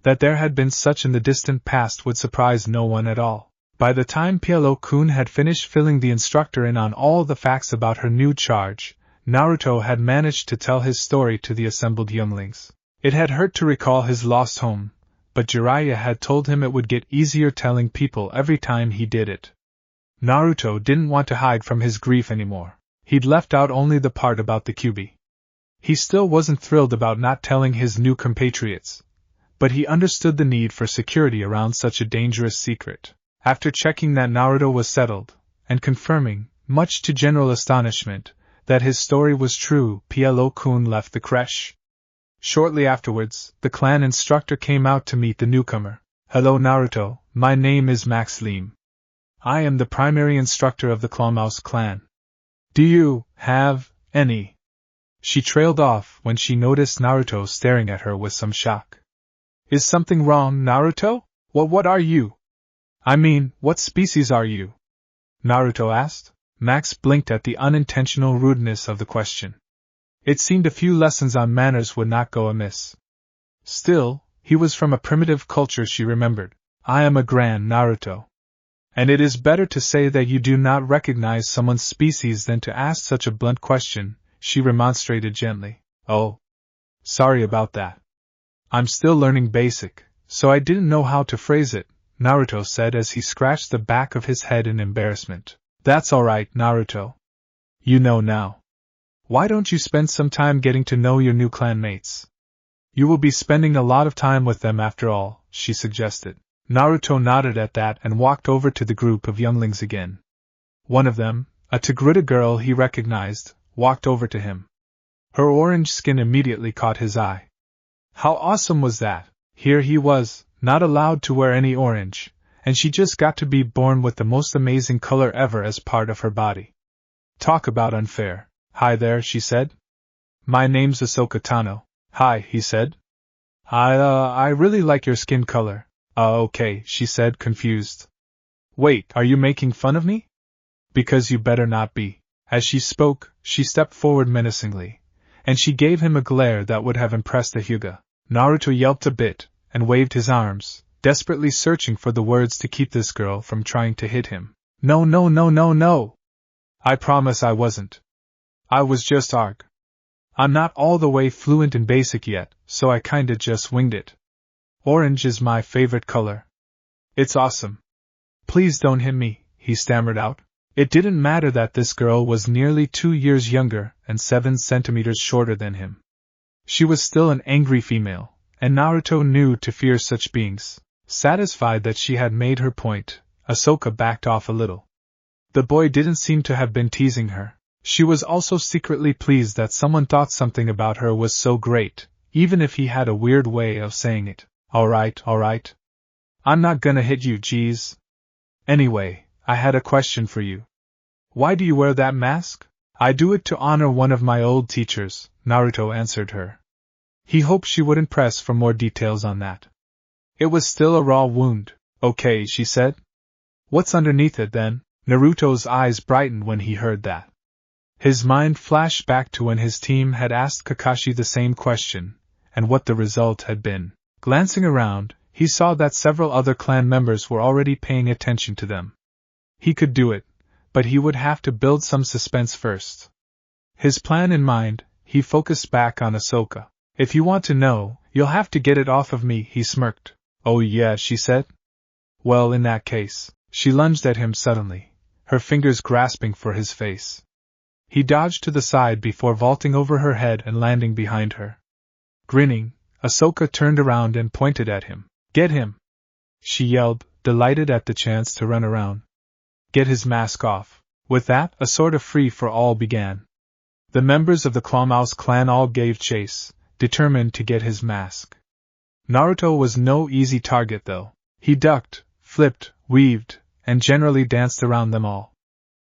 S1: That there had been such in the distant past would surprise no one at all. By the time Plo-kun had finished filling the instructor in on all the facts about her new charge, Naruto had managed to tell his story to the assembled younglings. It had hurt to recall his lost home, but Jiraiya had told him it would get easier telling people every time he did it. Naruto didn't want to hide from his grief anymore. He'd left out only the part about the QB. He still wasn't thrilled about not telling his new compatriots, but he understood the need for security around such a dangerous secret. After checking that Naruto was settled, and confirming, much to general astonishment, that his story was true, PLO-kun left the creche. Shortly afterwards, the clan instructor came out to meet the newcomer. "Hello Naruto, my name is Max Lim. I am the primary instructor of the Clawmouse clan. Do you have any?" She trailed off when she noticed Naruto staring at her with some shock. "Is something wrong, Naruto? What are you? I mean, what species are you?" Naruto asked. Max blinked at the unintentional rudeness of the question. It seemed a few lessons on manners would not go amiss. Still, he was from a primitive culture, she remembered. "I am a Grand Naruto. And it is better to say that you do not recognize someone's species than to ask such a blunt question," she remonstrated gently. "Oh. Sorry about that. I'm still learning basic, so I didn't know how to phrase it," Naruto said as he scratched the back of his head in embarrassment. "That's alright, Naruto. You know now. Why don't you spend some time getting to know your new clanmates? You will be spending a lot of time with them after all," she suggested. Naruto nodded at that and walked over to the group of younglings again. One of them, a Togruta girl he recognized, walked over to him. Her orange skin immediately caught his eye. How awesome was that? Here he was, not allowed to wear any orange, and she just got to be born with the most amazing color ever as part of her body. Talk about unfair. "Hi there," she said. "My name's Ahsoka Tano." "Hi," he said. I really like your skin color." Okay," she said, confused. "Wait, are you making fun of me?" "Because you better not be." As she spoke, she stepped forward menacingly, and she gave him a glare that would have impressed a Hyuga. Naruto yelped a bit, and waved his arms, desperately searching for the words to keep this girl from trying to hit him. No, no, no, no, no! I promise I wasn't. I was just arg. I'm not all the way fluent in basic yet, so I kinda just winged it. Orange is my favorite color. It's awesome. Please don't hit me," he stammered out. It didn't matter that this girl was nearly 2 years younger and 7 centimeters shorter than him. She was still an angry female, and Naruto knew to fear such beings. Satisfied that she had made her point, Ahsoka backed off a little. The boy didn't seem to have been teasing her. She was also secretly pleased that someone thought something about her was so great, even if he had a weird way of saying it. Alright. I'm not gonna hit you, geez. Anyway, I had a question for you. Why do you wear that mask? I do it to honor one of my old teachers, Naruto answered her. He hoped she wouldn't press for more details on that. It was still a raw wound. Okay, she said. What's underneath it then? Naruto's eyes brightened when he heard that. His mind flashed back to when his team had asked Kakashi the same question, and what the result had been. Glancing around, he saw that several other clan members were already paying attention to them. He could do it, but he would have to build some suspense first. His plan in mind, he focused back on Ahsoka. If you want to know, you'll have to get it off of me, he smirked. Oh yeah, she said. Well, in that case, she lunged at him suddenly, her fingers grasping for his face. He dodged to the side before vaulting over her head and landing behind her. Grinning, Ahsoka turned around and pointed at him. Get him! She yelled, delighted at the chance to run around. Get his mask off. With that, a sort of free-for-all began. The members of the Clawmouse clan all gave chase, determined to get his mask. Naruto was no easy target though. He ducked, flipped, weaved, and generally danced around them all.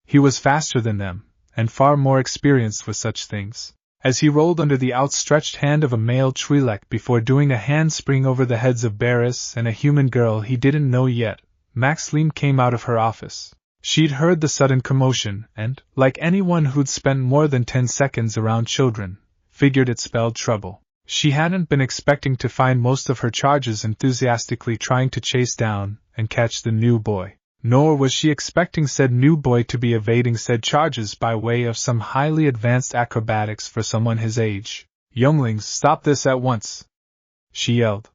S1: He was faster than them, and far more experienced with such things. As he rolled under the outstretched hand of a male Twi'lek before doing a handspring over the heads of Barris and a human girl he didn't know yet, Max Lim came out of her office. She'd heard the sudden commotion and, like anyone who'd spent more than 10 seconds around children, figured it spelled trouble. She hadn't been expecting to find most of her charges enthusiastically trying to chase down and catch the new boy. Nor was she expecting said new boy to be evading said charges by way of some highly advanced acrobatics for someone his age. Younglings, stop this at once! She yelled.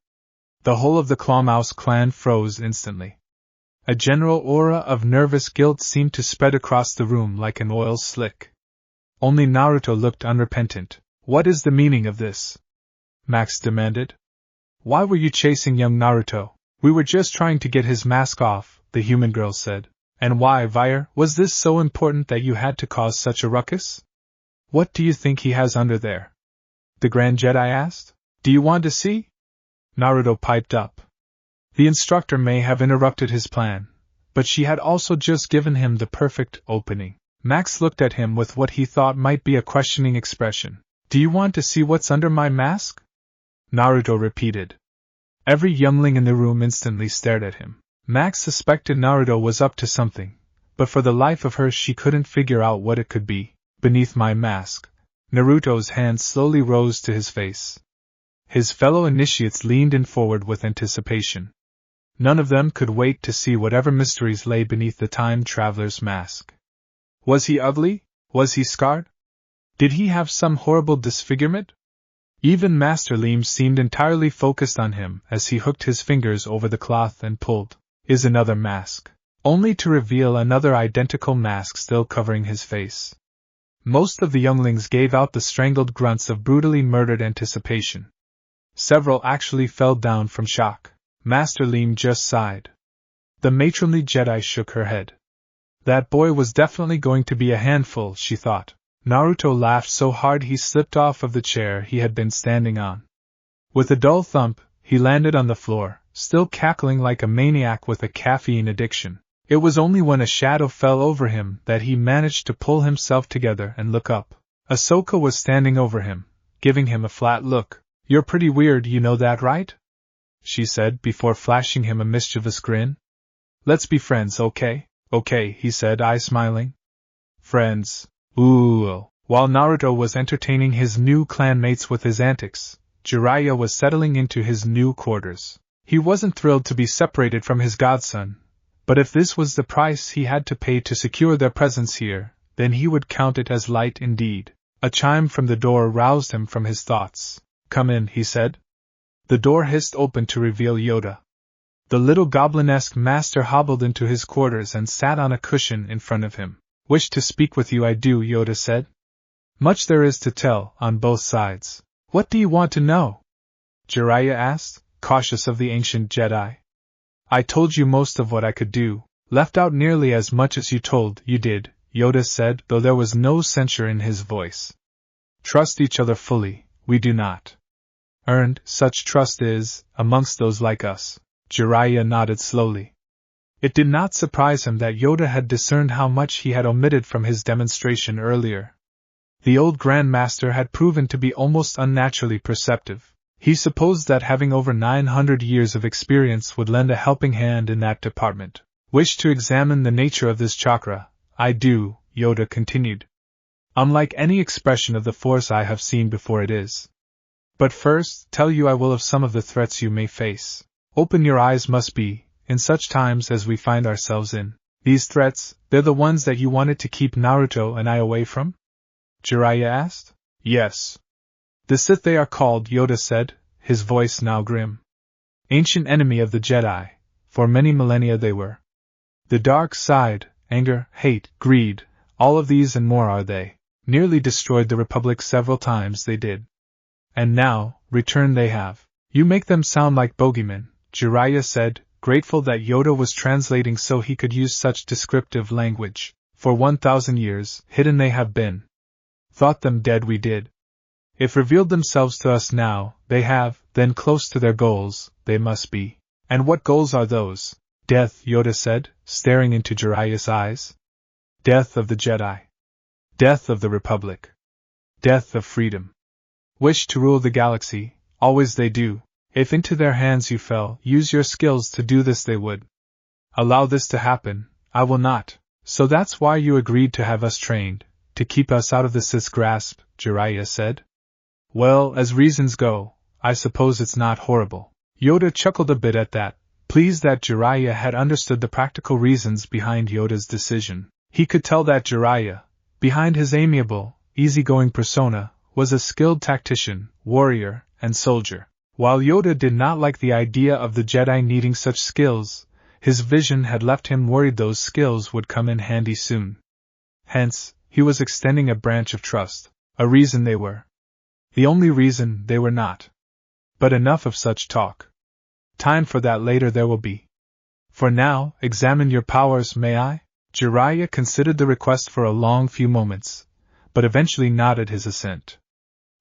S1: The whole of the Clawmouse clan froze instantly. A general aura of nervous guilt seemed to spread across the room like an oil slick. Only Naruto looked unrepentant. What is the meaning of this? Max demanded. Why were you chasing young Naruto? We were just trying to get his mask off, the human girl said. And why, Vire, was this so important that you had to cause such a ruckus? What do you think he has under there? The Grand Jedi asked. Do you want to see? Naruto piped up. The instructor may have interrupted his plan, but she had also just given him the perfect opening. Max looked at him with what he thought might be a questioning expression. Do you want to see what's under my mask? Naruto repeated. Every youngling in the room instantly stared at him. Max suspected Naruto was up to something, but for the life of her she couldn't figure out what it could be. Beneath my mask. Naruto's hand slowly rose to his face. His fellow initiates leaned in forward with anticipation. None of them could wait to see whatever mysteries lay beneath the time traveler's mask. Was he ugly? Was he scarred? Did he have some horrible disfigurement? Even Master Liam seemed entirely focused on him as he hooked his fingers over the cloth and pulled. Is another mask, only to reveal another identical mask still covering his face. Most of the younglings gave out the strangled grunts of brutally murdered anticipation. Several actually fell down from shock. Master Liam just sighed. The matronly Jedi shook her head. That boy was definitely going to be a handful, she thought. Naruto laughed so hard he slipped off of the chair he had been standing on. With a dull thump, he landed on the floor, still cackling like a maniac with a caffeine addiction. It was only when a shadow fell over him that he managed to pull himself together and look up. Ahsoka was standing over him, giving him a flat look. You're pretty weird, you know that, right? She said before flashing him a mischievous grin. Let's be friends, okay? Okay, he said, eyes smiling. Friends. Ooh. While Naruto was entertaining his new clanmates with his antics, Jiraiya was settling into his new quarters. He wasn't thrilled to be separated from his godson, but if this was the price he had to pay to secure their presence here, then he would count it as light indeed. A chime from the door roused him from his thoughts. Come in, he said. The door hissed open to reveal Yoda. The little goblin-esque master hobbled into his quarters and sat on a cushion in front of him. Wish to speak with you, I do, Yoda said. Much there is to tell, on both sides. What do you want to know? Jiraiya asked, cautious of the ancient Jedi. I told you most of what I could do, left out nearly as much as you told you did, Yoda said, though there was no censure in his voice. Trust each other fully, we do not. Earned, such trust is, amongst those like us. Jiraiya nodded slowly. It did not surprise him that Yoda had discerned how much he had omitted from his demonstration earlier. The old Grand Master had proven to be almost unnaturally perceptive. He supposed that having over 900 years of experience would lend a helping hand in that department. Wish to examine the nature of this chakra? I do, Yoda continued. Unlike any expression of the Force I have seen before, it is. But first, tell you I will of some of the threats you may face. Open your eyes must be, in such times as we find ourselves in. These threats, they're the ones that you wanted to keep Naruto and I away from? Jiraiya asked. Yes. The Sith they are called, Yoda said, his voice now grim. Ancient enemy of the Jedi, for many millennia they were. The dark side, anger, hate, greed, all of these and more are they. Nearly destroyed the Republic several times they did. And now, return they have. You make them sound like bogeymen, Jiraiya said, grateful that Yoda was translating so he could use such descriptive language. For 1,000 years, hidden they have been. Thought them dead we did. If revealed themselves to us now, they have, then close to their goals, they must be. And what goals are those? Death, Yoda said, staring into Jiraiya's eyes. Death of the Jedi. Death of the Republic. Death of freedom. Wish to rule the galaxy, always they do. If into their hands you fell, use your skills to do this they would. Allow this to happen, I will not. So that's why you agreed to have us trained, to keep us out of the Sith's grasp, Jiraiya said. Well, as reasons go, I suppose it's not horrible. Yoda chuckled a bit at that, pleased that Jiraiya had understood the practical reasons behind Yoda's decision. He could tell that Jiraiya, behind his amiable, easygoing persona, was a skilled tactician, warrior, and soldier. While Yoda did not like the idea of the Jedi needing such skills, his vision had left him worried those skills would come in handy soon. Hence, he was extending a branch of trust, a reason they were. The only reason they were not. But enough of such talk. Time for that later there will be. For now, examine your powers, may I? Jiraiya considered the request for a long few moments, but eventually nodded his assent.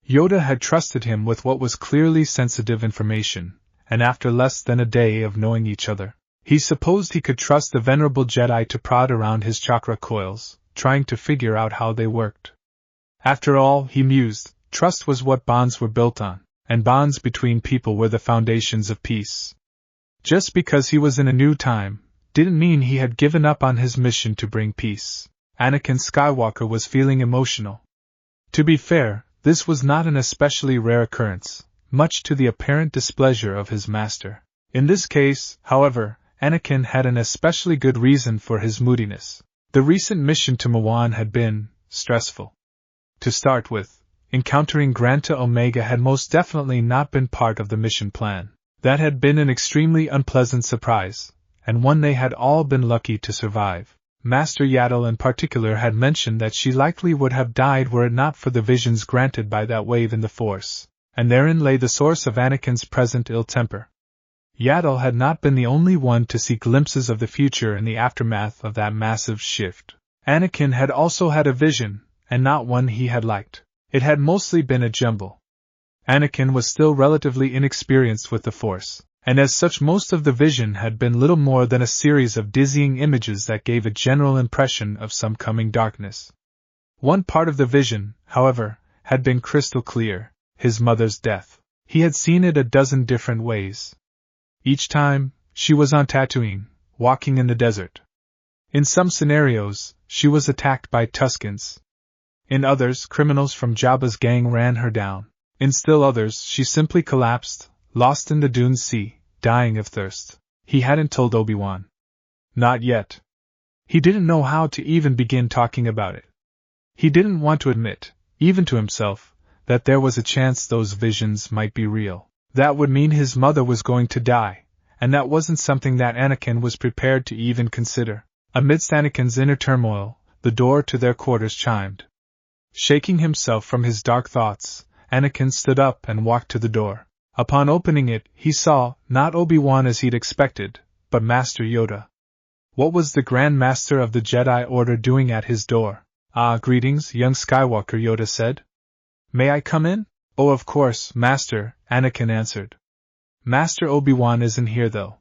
S1: Yoda had trusted him with what was clearly sensitive information, and after less than a day of knowing each other, he supposed he could trust the venerable Jedi to prod around his chakra coils, trying to figure out how they worked. After all, he mused, trust was what bonds were built on, and bonds between people were the foundations of peace. Just because he was in a new time, didn't mean he had given up on his mission to bring peace. Anakin Skywalker was feeling emotional. To be fair, this was not an especially rare occurrence, much to the apparent displeasure of his master. In this case, however, Anakin had an especially good reason for his moodiness. The recent mission to Mawan had been stressful. To start with, encountering Granta Omega had most definitely not been part of the mission plan. That had been an extremely unpleasant surprise, and one they had all been lucky to survive. Master Yaddle in particular had mentioned that she likely would have died were it not for the visions granted by that wave in the Force, and therein lay the source of Anakin's present ill temper. Yaddle had not been the only one to see glimpses of the future in the aftermath of that massive shift. Anakin had also had a vision, and not one he had liked. It had mostly been a jumble. Anakin was still relatively inexperienced with the Force, and as such most of the vision had been little more than a series of dizzying images that gave a general impression of some coming darkness. One part of the vision, however, had been crystal clear, his mother's death. He had seen it a dozen different ways. Each time, she was on Tatooine, walking in the desert. In some scenarios, she was attacked by Tuskens. In others, criminals from Jabba's gang ran her down. In still others, she simply collapsed, lost in the Dune Sea, dying of thirst. He hadn't told Obi-Wan. Not yet. He didn't know how to even begin talking about it. He didn't want to admit, even to himself, that there was a chance those visions might be real. That would mean his mother was going to die, and that wasn't something that Anakin was prepared to even consider. Amidst Anakin's inner turmoil, the door to their quarters chimed. Shaking himself from his dark thoughts, Anakin stood up and walked to the door. Upon opening it, he saw, not Obi-Wan as he'd expected, but Master Yoda. What was the Grand Master of the Jedi Order doing at his door? Ah, greetings, young Skywalker, Yoda said. May I come in? Oh, of course, Master, Anakin answered. Master Obi-Wan isn't here though.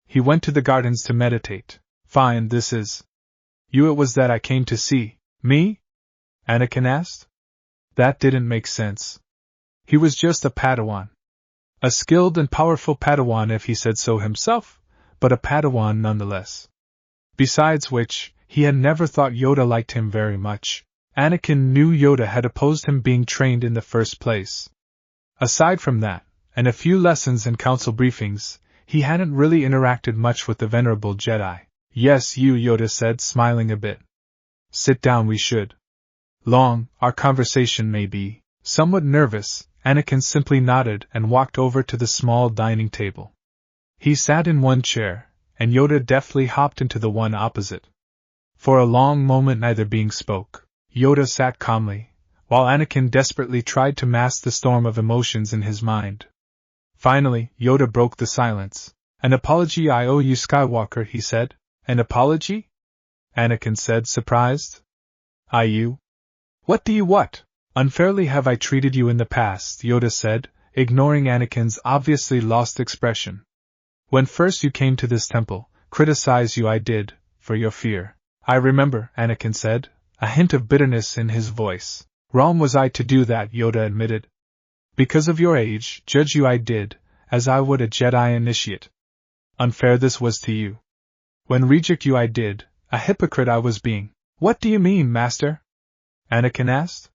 S1: He went to the gardens to meditate. Fine, this is. You, it was that I came to see. Me? Anakin asked. That didn't make sense. He was just a Padawan. A skilled and powerful Padawan if he said so himself, but a Padawan nonetheless. Besides which, he had never thought Yoda liked him very much. Anakin knew Yoda had opposed him being trained in the first place. Aside from that, and a few lessons and council briefings, he hadn't really interacted much with the venerable Jedi. Yes, you, Yoda said, smiling a bit. Sit down, we should. Long, our conversation may be. Somewhat nervous, Anakin simply nodded and walked over to the small dining table. He sat in one chair, and Yoda deftly hopped into the one opposite. For a long moment neither being spoke. Yoda sat calmly, while Anakin desperately tried to mask the storm of emotions in his mind. Finally, Yoda broke the silence. An apology I owe you, Skywalker, he said. An apology? Anakin said, surprised. You? What do you what? Unfairly have I treated you in the past, Yoda said, ignoring Anakin's obviously lost expression. When first you came to this temple, criticize you I did, for your fear. I remember, Anakin said, a hint of bitterness in his voice. Wrong was I to do that, Yoda admitted. Because of your age, judge you I did, as I would a Jedi initiate. Unfair this was to you. When reject you I did, a hypocrite I was being. What do you mean, Master? Anakin asked.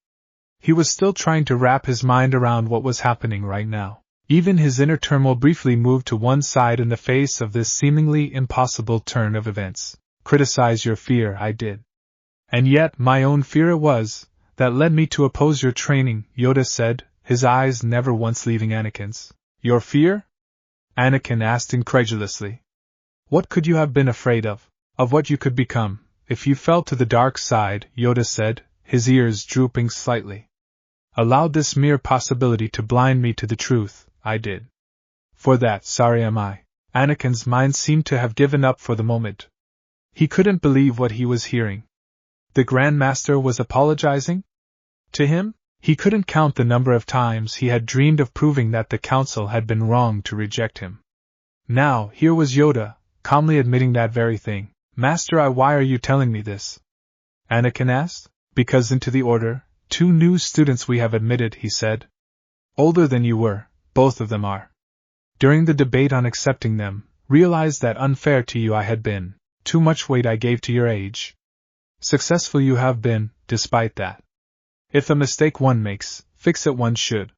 S1: He was still trying to wrap his mind around what was happening right now. Even his inner turmoil briefly moved to one side in the face of this seemingly impossible turn of events. Criticize your fear, I did. And yet my own fear it was, that led me to oppose your training, Yoda said, his eyes never once leaving Anakin's. Your fear? Anakin asked incredulously. What could you have been afraid of? Of what you could become, if you fell to the dark side, Yoda said, his ears drooping slightly. Allowed this mere possibility to blind me to the truth, I did. For that, sorry am I. Anakin's mind seemed to have given up for the moment. He couldn't believe what he was hearing. The Grand Master was apologizing? To him? He couldn't count the number of times he had dreamed of proving that the Council had been wrong to reject him. Now, here was Yoda, calmly admitting that very thing. Master, why are you telling me this? Anakin asked. Because into the Order, 2 new students we have admitted, he said. Older than you were, both of them are. During the debate on accepting them, realized that unfair to you I had been, too much weight I gave to your age. Successful you have been, despite that. If a mistake one makes, fix it one should.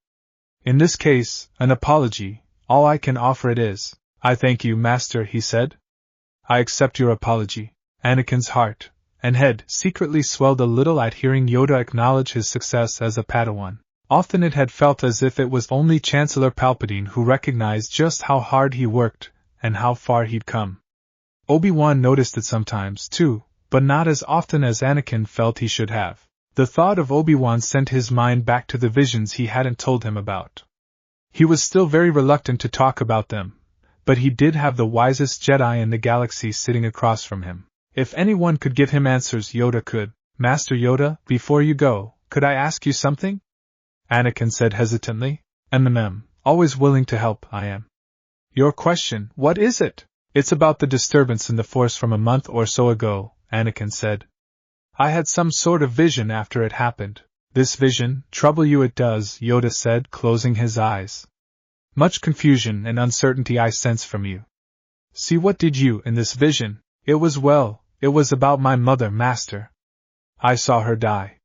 S1: In this case, an apology, all I can offer it is. I thank you, Master, he said. I accept your apology. Anakin's heart and head secretly swelled a little at hearing Yoda acknowledge his success as a Padawan. Often it had felt as if it was only Chancellor Palpatine who recognized just how hard he worked and how far he'd come. Obi-Wan noticed it sometimes, too, but not as often as Anakin felt he should have. The thought of Obi-Wan sent his mind back to the visions he hadn't told him about. He was still very reluctant to talk about them, but he did have the wisest Jedi in the galaxy sitting across from him. If anyone could give him answers, Yoda could. Master Yoda, before you go, could I ask you something? Anakin said hesitantly. Always willing to help, I am. Your question, what is it? It's about the disturbance in the Force from a month or so ago, Anakin said. I had some sort of vision after it happened. This vision, trouble you it does, Yoda said, closing his eyes. Much confusion and uncertainty I sense from you. See, what did you in this vision? It was about my mother, Master. I saw her die.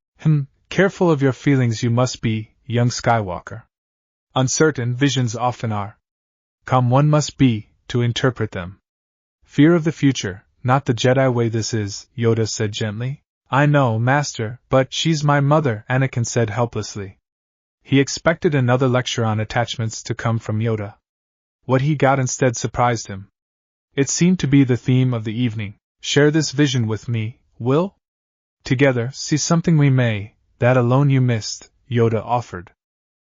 S1: Careful of your feelings you must be, young Skywalker. Uncertain visions often are. Calm one must be, to interpret them. Fear of the future, not the Jedi way this is, Yoda said gently. I know, Master, but she's my mother, Anakin said helplessly. He expected another lecture on attachments to come from Yoda. What he got instead surprised him. It seemed to be the theme of the evening. Share this vision with me, Will? Together, see something we may, that alone you missed, Yoda offered.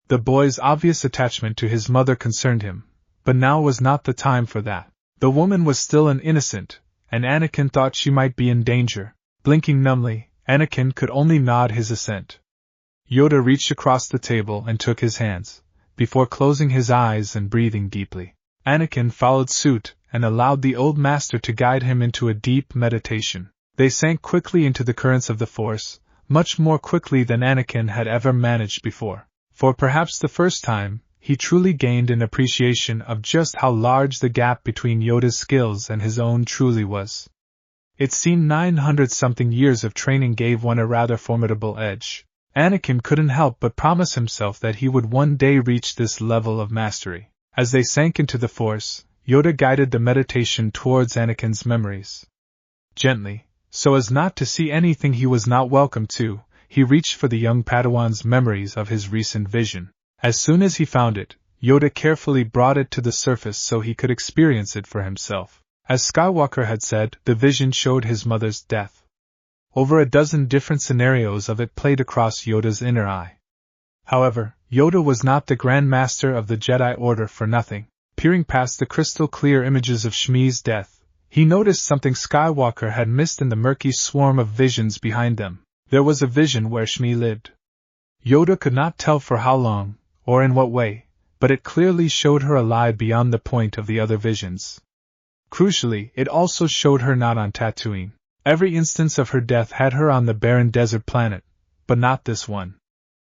S1: The boy's obvious attachment to his mother concerned him, but now was not the time for that. The woman was still an innocent, and Anakin thought she might be in danger. Blinking numbly, Anakin could only nod his assent. Yoda reached across the table and took his hands, before closing his eyes and breathing deeply. Anakin followed suit and allowed the old master to guide him into a deep meditation. They sank quickly into the currents of the Force, much more quickly than Anakin had ever managed before. For perhaps the first time, he truly gained an appreciation of just how large the gap between Yoda's skills and his own truly was. It seemed 900-something years of training gave one a rather formidable edge. Anakin couldn't help but promise himself that he would one day reach this level of mastery. As they sank into the Force, Yoda guided the meditation towards Anakin's memories. Gently, so as not to see anything he was not welcome to, he reached for the young Padawan's memories of his recent vision. As soon as he found it, Yoda carefully brought it to the surface so he could experience it for himself. As Skywalker had said, the vision showed his mother's death. Over a dozen different scenarios of it played across Yoda's inner eye. However, Yoda was not the Grand Master of the Jedi Order for nothing. Peering past the crystal-clear images of Shmi's death, he noticed something Skywalker had missed in the murky swarm of visions behind them. There was a vision where Shmi lived. Yoda could not tell for how long, or in what way, but it clearly showed her alive beyond the point of the other visions. Crucially, it also showed her not on Tatooine. Every instance of her death had her on the barren desert planet, but not this one.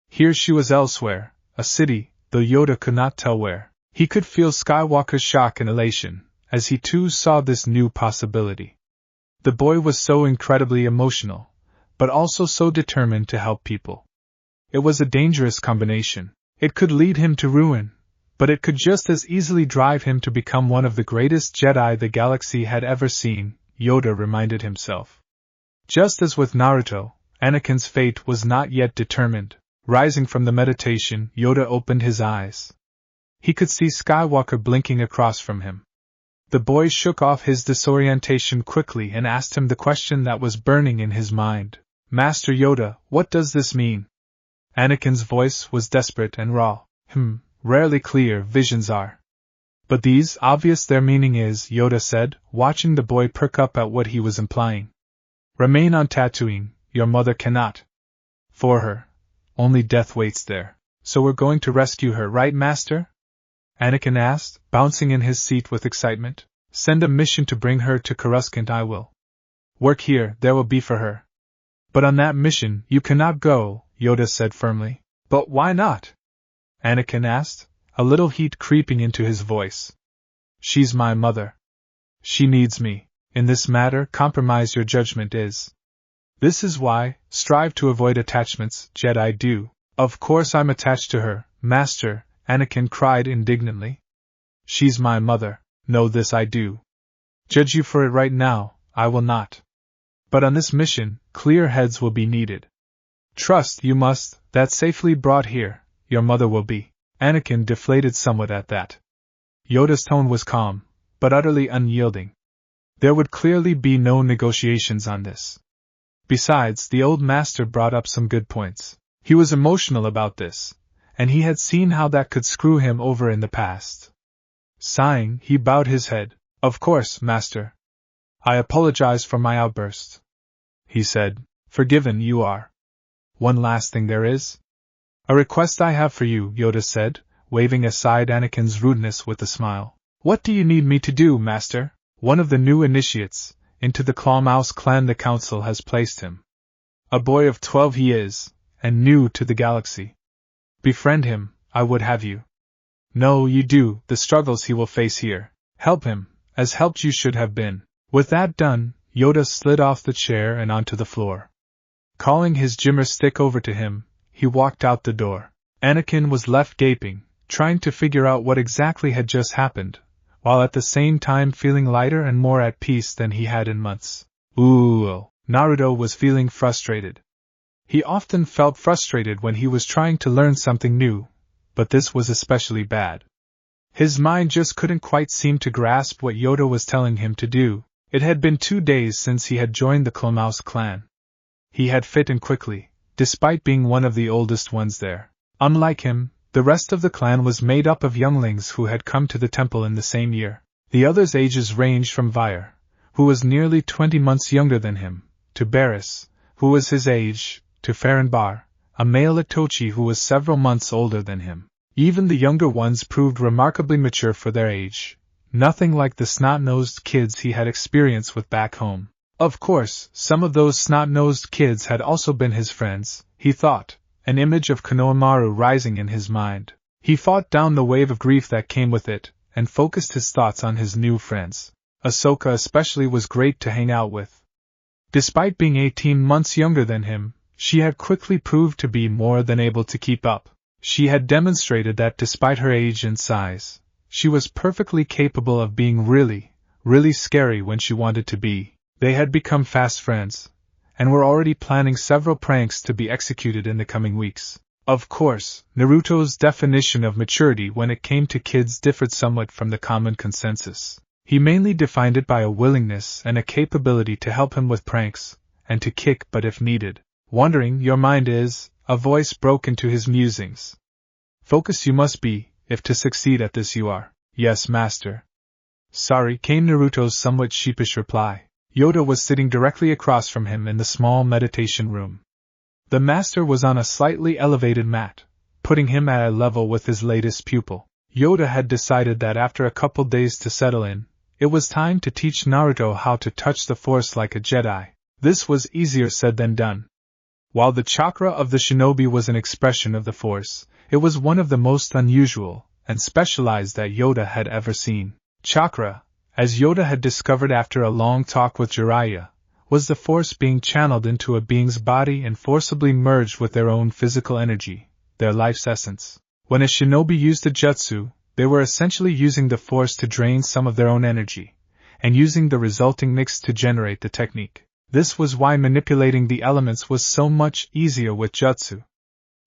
S1: Here she was elsewhere, a city, though Yoda could not tell where. He could feel Skywalker's shock and elation, as he too saw this new possibility. The boy was so incredibly emotional, but also so determined to help people. It was a dangerous combination. It could lead him to ruin, but it could just as easily drive him to become one of the greatest Jedi the galaxy had ever seen, Yoda reminded himself. Just as with Naruto, Anakin's fate was not yet determined. Rising from the meditation, Yoda opened his eyes. He could see Skywalker blinking across from him. The boy shook off his disorientation quickly and asked him the question that was burning in his mind. Master Yoda, what does this mean? Anakin's voice was desperate and raw. Rarely clear visions are. But these, obvious their meaning is, Yoda said, watching the boy perk up at what he was implying. Remain on Tatooine, your mother cannot. For her, only death waits there. So we're going to rescue her, right, Master? Anakin asked, bouncing in his seat with excitement. Send a mission to bring her to Coruscant, I will. Work here, there will be for her. But on that mission, you cannot go, Yoda said firmly. But why not? Anakin asked, a little heat creeping into his voice. She's my mother. She needs me. In this matter, compromise your judgment is. This is why, strive to avoid attachments, Jedi do. Of course I'm attached to her, Master, Anakin cried indignantly. She's my mother, know this I do. Judge you for it right now, I will not. But on this mission, clear heads will be needed. Trust you must, that safely brought here, your mother will be. Anakin deflated somewhat at that. Yoda's tone was calm, but utterly unyielding. There would clearly be no negotiations on this. Besides, the old master brought up some good points. He was emotional about this, and he had seen how that could screw him over in the past. Sighing, he bowed his head. Of course, Master. I apologize for my outburst. He said, forgiven you are. One last thing there is. A request I have for you, Yoda said, waving aside Anakin's rudeness with a smile. What do you need me to do, Master? One of the new initiates, into the Clawmouse clan the Council has placed him. A boy of 12 he is, and new to the galaxy. Befriend him, I would have you. No, you do, the struggles he will face here. Help him, as helped you should have been. With that done, Yoda slid off the chair and onto the floor. Calling his Jimmer stick over to him, he walked out the door. Anakin was left gaping, trying to figure out what exactly had just happened, while at the same time feeling lighter and more at peace than he had in months. Naruto was feeling frustrated. He often felt frustrated when he was trying to learn something new, but this was especially bad. His mind just couldn't quite seem to grasp what Yoda was telling him to do. It had been 2 days since he had joined the Clawmouse clan. He had fit in quickly, despite being one of the oldest ones there. Unlike him, the rest of the clan was made up of younglings who had come to the temple in the same year. The others' ages ranged from Vyre, who was nearly 20 months younger than him, to Barris, who was his age, to Farenbar, a male Itochi who was several months older than him. Even the younger ones proved remarkably mature for their age, nothing like the snot-nosed kids he had experience with back home. Of course, some of those snot-nosed kids had also been his friends, he thought, an image of Konohamaru rising in his mind. He fought down the wave of grief that came with it, and focused his thoughts on his new friends. Ahsoka especially was great to hang out with. Despite being 18 months younger than him, she had quickly proved to be more than able to keep up. She had demonstrated that despite her age and size, she was perfectly capable of being really, really scary when she wanted to be. They had become fast friends, and were already planning several pranks to be executed in the coming weeks. Of course, Naruto's definition of maturity when it came to kids differed somewhat from the common consensus. He mainly defined it by a willingness and a capability to help him with pranks, and to kick butt if needed. Wondering your mind is, a voice broke into his musings. Focus you must be, if to succeed at this you are. Yes, Master. Sorry, came Naruto's somewhat sheepish reply. Yoda was sitting directly across from him in the small meditation room. The Master was on a slightly elevated mat, putting him at a level with his latest pupil. Yoda had decided that after a couple days to settle in, it was time to teach Naruto how to touch the Force like a Jedi. This was easier said than done. While the chakra of the Shinobi was an expression of the Force, it was one of the most unusual and specialized that Yoda had ever seen. Chakra, as Yoda had discovered after a long talk with Jiraiya, was the Force being channeled into a being's body and forcibly merged with their own physical energy, their life's essence. When a Shinobi used a jutsu, they were essentially using the Force to drain some of their own energy, and using the resulting mix to generate the technique. This was why manipulating the elements was so much easier with jutsu.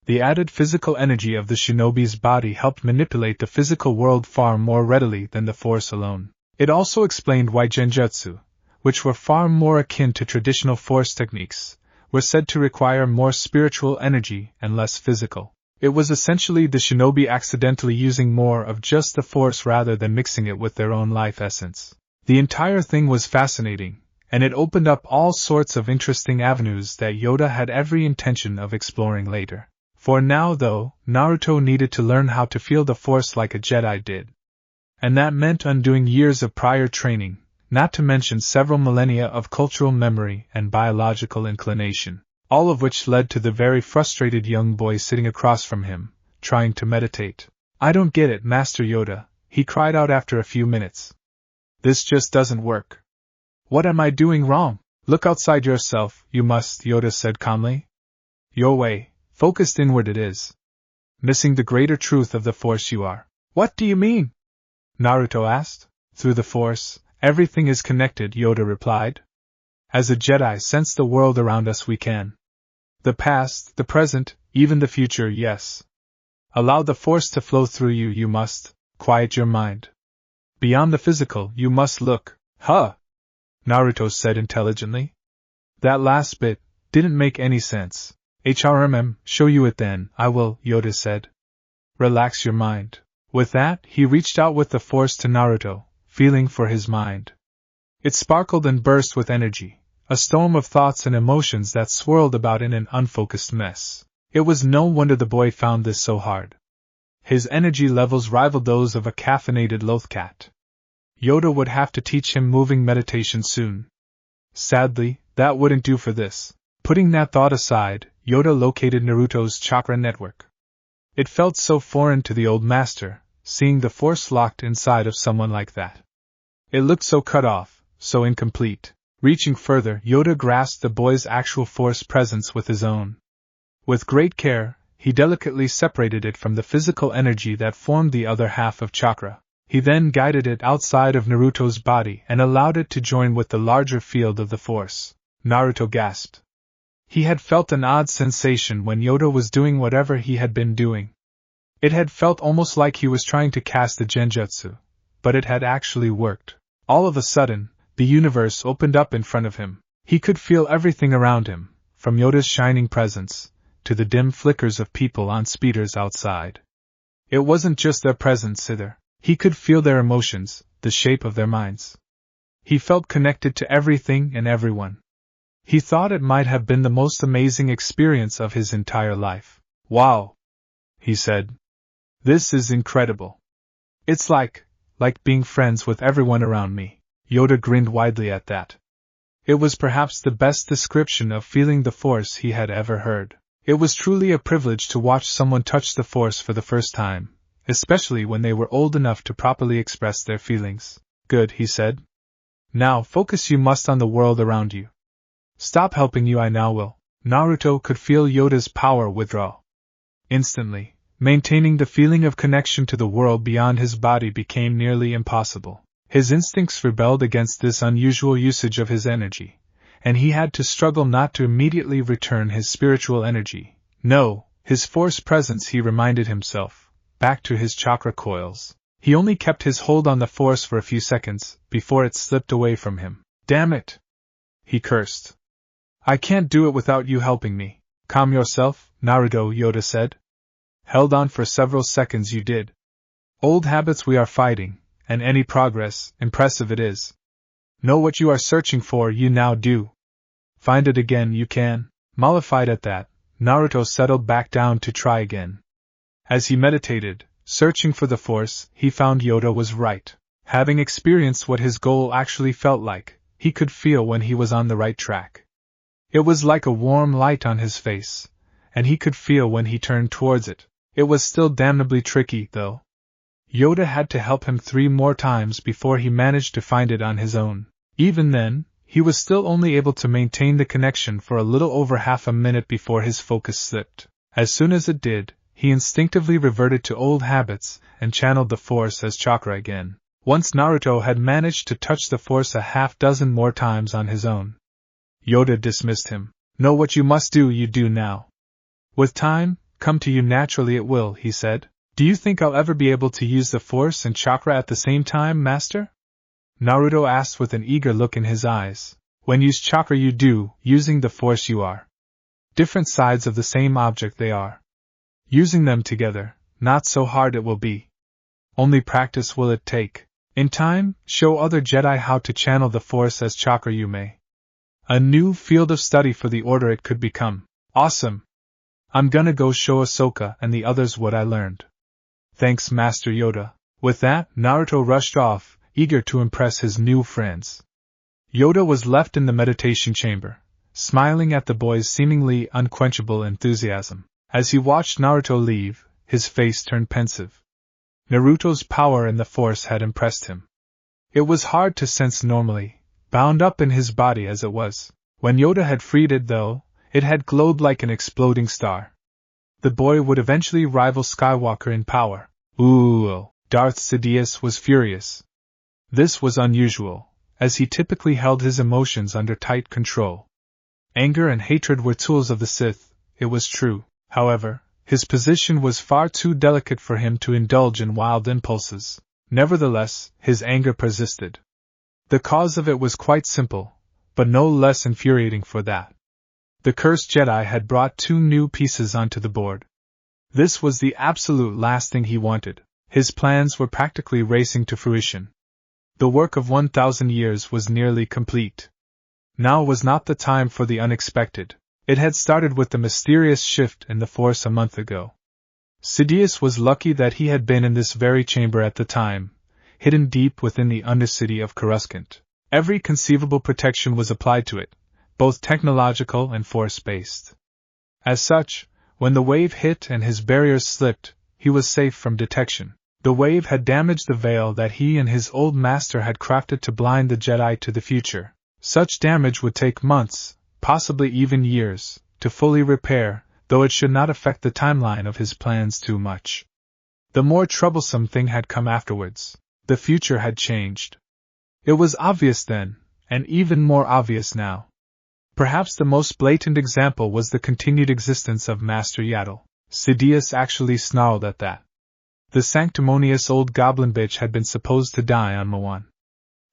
S1: The added physical energy of the Shinobi's body helped manipulate the physical world far more readily than the Force alone. It also explained why genjutsu, which were far more akin to traditional Force techniques, were said to require more spiritual energy and less physical. It was essentially the shinobi accidentally using more of just the force rather than mixing it with their own life essence. The entire thing was fascinating, and it opened up all sorts of interesting avenues that Yoda had every intention of exploring later. For now, though, Naruto needed to learn how to feel the Force like a Jedi did. And that meant undoing years of prior training, not to mention several millennia of cultural memory and biological inclination, all of which led to the very frustrated young boy sitting across from him, trying to meditate. "I don't get it, Master Yoda," he cried out after a few minutes. "This just doesn't work. What am I doing wrong?" "Look outside yourself, you must," Yoda said calmly. "Your way, focused inward it is. Missing the greater truth of the Force you are." "What do you mean?" Naruto asked. "Through the Force, everything is connected," Yoda replied. "As a Jedi sense the world around us we can. The past, the present, even the future, yes. Allow the Force to flow through you, you must. Quiet your mind. Beyond the physical, you must look." "Huh!" Naruto said intelligently. "That last bit didn't make any sense." "Show you it then." "I will," Yoda said. "Relax your mind." With that, he reached out with the Force to Naruto, feeling for his mind. It sparkled and burst with energy, a storm of thoughts and emotions that swirled about in an unfocused mess. It was no wonder the boy found this so hard. His energy levels rivaled those of a caffeinated lothcat. Yoda would have to teach him moving meditation soon. Sadly, that wouldn't do for this. Putting that thought aside, Yoda located Naruto's chakra network. It felt so foreign to the old master, seeing the Force locked inside of someone like that. It looked so cut off, so incomplete. Reaching further, Yoda grasped the boy's actual Force presence with his own. With great care, he delicately separated it from the physical energy that formed the other half of chakra. He then guided it outside of Naruto's body and allowed it to join with the larger field of the Force. Naruto gasped. He had felt an odd sensation when Yoda was doing whatever he had been doing. It had felt almost like he was trying to cast a genjutsu, but it had actually worked. All of a sudden, the universe opened up in front of him. He could feel everything around him, from Yoda's shining presence to the dim flickers of people on speeders outside. It wasn't just their presence either. He could feel their emotions, the shape of their minds. He felt connected to everything and everyone. He thought it might have been the most amazing experience of his entire life. "Wow," he said. "This is incredible. It's like being friends with everyone around me." Yoda grinned widely at that. It was perhaps the best description of feeling the Force he had ever heard. It was truly a privilege to watch someone touch the Force for the first time, especially when they were old enough to properly express their feelings. "Good," he said. "Now focus you must on the world around you. Stop helping you, I now will." Naruto could feel Yoda's power withdraw. Instantly, maintaining the feeling of connection to the world beyond his body became nearly impossible. His instincts rebelled against this unusual usage of his energy, and he had to struggle not to immediately return his spiritual energy. No, his Force presence, he reminded himself, back to his chakra coils. He only kept his hold on the Force for a few seconds, before it slipped away from him. "Damn it!" he cursed. "I can't do it without you helping me." "Calm yourself, Naruto," Yoda said. "Held on for several seconds you did. Old habits we are fighting, and any progress, impressive it is. Know what you are searching for, you now do. Find it again you can." Mollified at that, Naruto settled back down to try again. As he meditated, searching for the Force, he found Yoda was right. Having experienced what his goal actually felt like, he could feel when he was on the right track. It was like a warm light on his face, and he could feel when he turned towards it. It was still damnably tricky, though. Yoda had to help him 3 more times before he managed to find it on his own. Even then, he was still only able to maintain the connection for a little over half a minute before his focus slipped. As soon as it did, he instinctively reverted to old habits and channeled the Force as chakra again. Once Naruto had managed to touch the Force a half-dozen more times on his own. Yoda dismissed him. "Know what you must do, you do now. With time, come to you naturally it will," he said. "Do you think I'll ever be able to use the Force and chakra at the same time, Master?" Naruto asked with an eager look in his eyes. "When use chakra you do, using the Force you are." Different sides of the same object they are. Using them together, not so hard it will be. Only practice will it take. In time, show other Jedi how to channel the Force as chakra you may. A new field of study for the Order it could become. Awesome! I'm gonna go show Ahsoka and the others what I learned. Thanks, Master Yoda. With that, Naruto rushed off, eager to impress his new friends. Yoda was left in the meditation chamber, smiling at the boy's seemingly unquenchable enthusiasm. As he watched Naruto leave, his face turned pensive. Naruto's power in the Force had impressed him. It was hard to sense normally, bound up in his body as it was. When Yoda had freed it, though, it had glowed like an exploding star. The boy would eventually rival Skywalker in power. Ooh! Darth Sidious was furious. This was unusual, as he typically held his emotions under tight control. Anger and hatred were tools of the Sith, it was true. However, his position was far too delicate for him to indulge in wild impulses. Nevertheless, his anger persisted. The cause of it was quite simple, but no less infuriating for that. The cursed Jedi had brought 2 new pieces onto the board. This was the absolute last thing he wanted. His plans were practically racing to fruition. The work of 1,000 years was nearly complete. Now was not the time for the unexpected. It had started with the mysterious shift in the Force a month ago. Sidious was lucky that he had been in this very chamber at the time, hidden deep within the undercity of Coruscant. Every conceivable protection was applied to it, both technological and Force-based. As such, when the wave hit and his barriers slipped, he was safe from detection. The wave had damaged the veil that he and his old master had crafted to blind the Jedi to the future. Such damage would take months, possibly even years, to fully repair, though it should not affect the timeline of his plans too much. The more troublesome thing had come afterwards. The future had changed. It was obvious then, and even more obvious now. Perhaps the most blatant example was the continued existence of Master Yaddle. Sidious actually snarled at that. The sanctimonious old goblin bitch had been supposed to die on Mawan.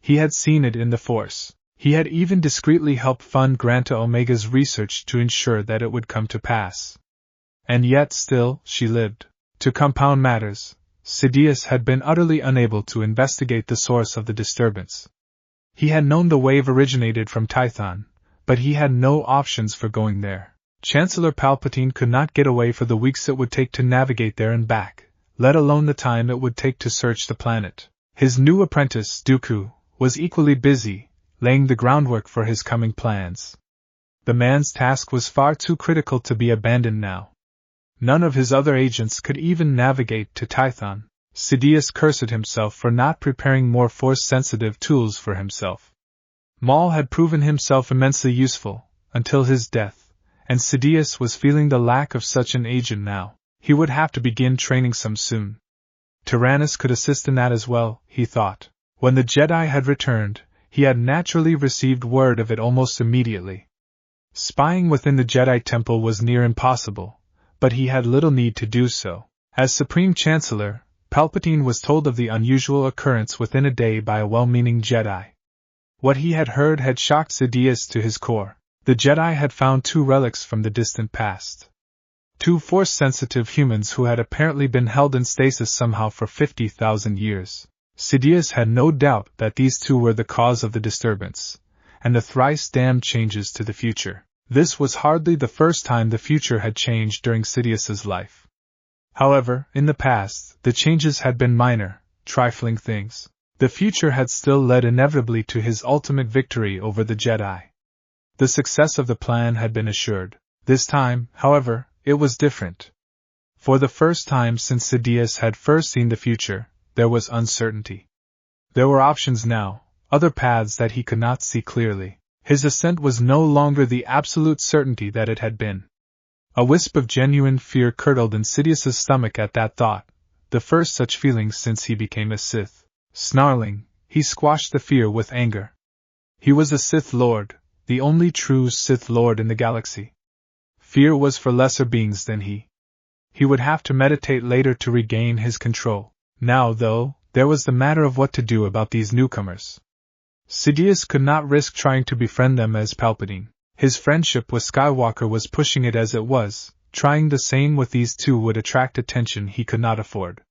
S1: He had seen it in the Force. He had even discreetly helped fund Granta Omega's research to ensure that it would come to pass. And yet still, she lived. To compound matters, Sidious had been utterly unable to investigate the source of the disturbance. He had known the wave originated from Tython, but he had no options for going there. Chancellor Palpatine could not get away for the weeks it would take to navigate there and back, let alone the time it would take to search the planet. His new apprentice, Dooku, was equally busy, laying the groundwork for his coming plans. The man's task was far too critical to be abandoned now. None of his other agents could even navigate to Tython. Sidious cursed himself for not preparing more Force-sensitive tools for himself. Maul had proven himself immensely useful, until his death, and Sidious was feeling the lack of such an agent now. He would have to begin training some soon. Tyrannus could assist in that as well, he thought. When the Jedi had returned, he had naturally received word of it almost immediately. Spying within the Jedi Temple was near impossible, but he had little need to do so. As Supreme Chancellor, Palpatine was told of the unusual occurrence within a day by a well-meaning Jedi. What he had heard had shocked Sidious to his core. The Jedi had found 2 relics from the distant past. 2 Force-sensitive humans who had apparently been held in stasis somehow for 50,000 years. Sidious had no doubt that these 2 were the cause of the disturbance, and the thrice-damned changes to the future. This was hardly the first time the future had changed during Sidious's life. However, in the past, the changes had been minor, trifling things. The future had still led inevitably to his ultimate victory over the Jedi. The success of the plan had been assured. This time, however, it was different. For the first time since Sidious had first seen the future, there was uncertainty. There were options now, other paths that he could not see clearly. His ascent was no longer the absolute certainty that it had been. A wisp of genuine fear curdled in Sidious's stomach at that thought, the first such feeling since he became a Sith. Snarling, he squashed the fear with anger. He was a Sith Lord, the only true Sith Lord in the galaxy. Fear was for lesser beings than he. He would have to meditate later to regain his control. Now, though, there was the matter of what to do about these newcomers. Sidious could not risk trying to befriend them as Palpatine. His friendship with Skywalker was pushing it as it was. Trying the same with these two would attract attention he could not afford.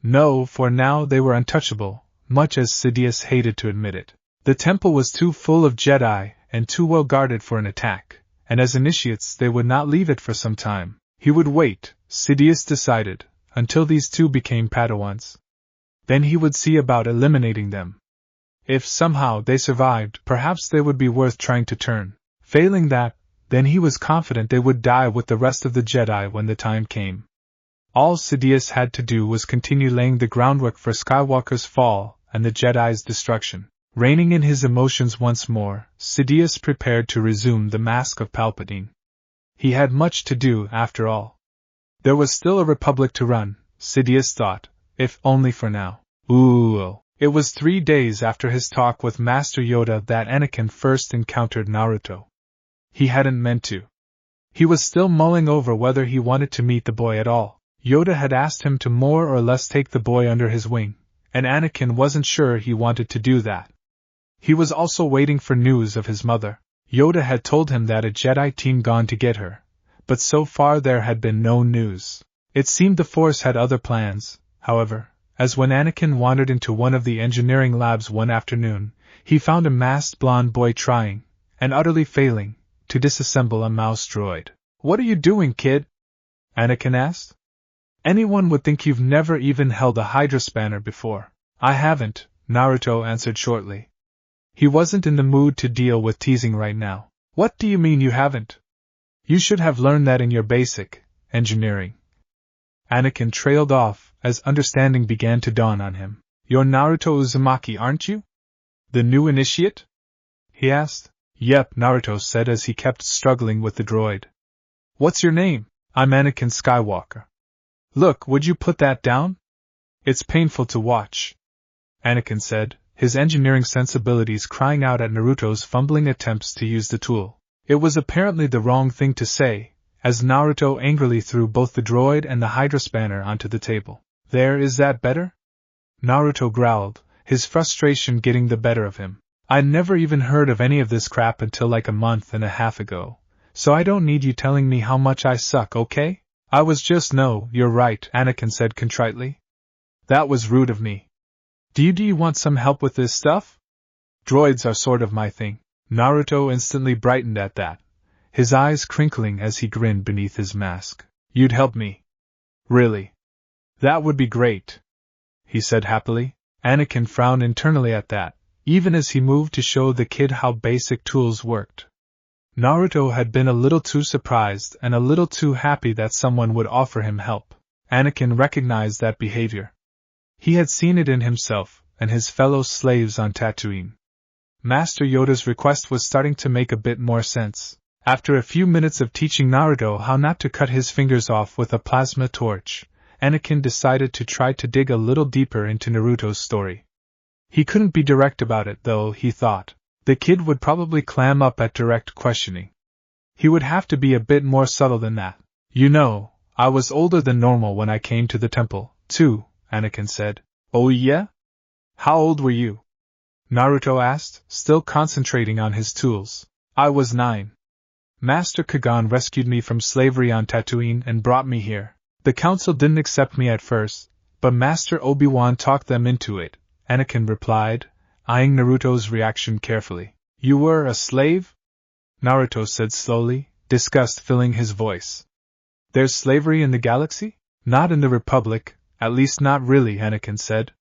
S1: No, for now they were untouchable, much as Sidious hated to admit it. The temple was too full of Jedi, and too well guarded for an attack, and as initiates they would not leave it for some time. He would wait, Sidious decided, until these two became Padawans. Then he would see about eliminating them. If somehow they survived, perhaps they would be worth trying to turn. Failing that, then he was confident they would die with the rest of the Jedi when the time came. All Sidious had to do was continue laying the groundwork for Skywalker's fall and the Jedi's destruction. Reining in his emotions once more, Sidious prepared to resume the Mask of Palpatine. He had much to do, after all. There was still a republic to run, Sidious thought, if only for now. It was 3 days after his talk with Master Yoda that Anakin first encountered Naruto. He hadn't meant to. He was still mulling over whether he wanted to meet the boy at all. Yoda had asked him to more or less take the boy under his wing, and Anakin wasn't sure he wanted to do that. He was also waiting for news of his mother. Yoda had told him that a Jedi team gone to get her, but so far there had been no news. It seemed the Force had other plans, however, as when Anakin wandered into one of the engineering labs one afternoon, he found a masked blonde boy trying, and utterly failing, to disassemble a mouse droid. "What are you doing, kid?" Anakin asked. "Anyone would think you've never even held a Hydra spanner before." "I haven't," Naruto answered shortly. He wasn't in the mood to deal with teasing right now. "What do you mean you haven't? You should have learned that in your basic engineering." Anakin trailed off as understanding began to dawn on him. "You're Naruto Uzumaki, aren't you? The new initiate?" he asked. "Yep," Naruto said as he kept struggling with the droid. "What's your name?" "I'm Anakin Skywalker." "Look, would you put that down? It's painful to watch," Anakin said, his engineering sensibilities crying out at Naruto's fumbling attempts to use the tool. It was apparently the wrong thing to say, as Naruto angrily threw both the droid and the Hydra spanner onto the table. "There, is that better?" Naruto growled, his frustration getting the better of him. "I'd never even heard of any of this crap until like a month and a half ago, so I don't need you telling me how much I suck, okay?" "I was just no, you're right," Anakin said contritely. "That was rude of me. Do you want some help with this stuff?" "Droids are sort of my thing." Naruto instantly brightened at that, his eyes crinkling as he grinned beneath his mask. "You'd help me? Really? That would be great," he said happily. Anakin frowned internally at that, even as he moved to show the kid how basic tools worked. Naruto had been a little too surprised and a little too happy that someone would offer him help. Anakin recognized that behavior. He had seen it in himself and his fellow slaves on Tatooine. Master Yoda's request was starting to make a bit more sense. After a few minutes of teaching Naruto how not to cut his fingers off with a plasma torch, Anakin decided to try to dig a little deeper into Naruto's story. He couldn't be direct about it, though, he thought. The kid would probably clam up at direct questioning. He would have to be a bit more subtle than that. "You know, I was older than normal when I came to the temple, too," Anakin said. "Oh yeah? How old were you?" Naruto asked, still concentrating on his tools. "I was 9. Master Kagan rescued me from slavery on Tatooine and brought me here. The council didn't accept me at first, but Master Obi-Wan talked them into it," Anakin replied, eyeing Naruto's reaction carefully. "You were a slave?" Naruto said slowly, disgust filling his voice. "There's slavery in the galaxy? Not in the Republic, at least not really," Anakin said.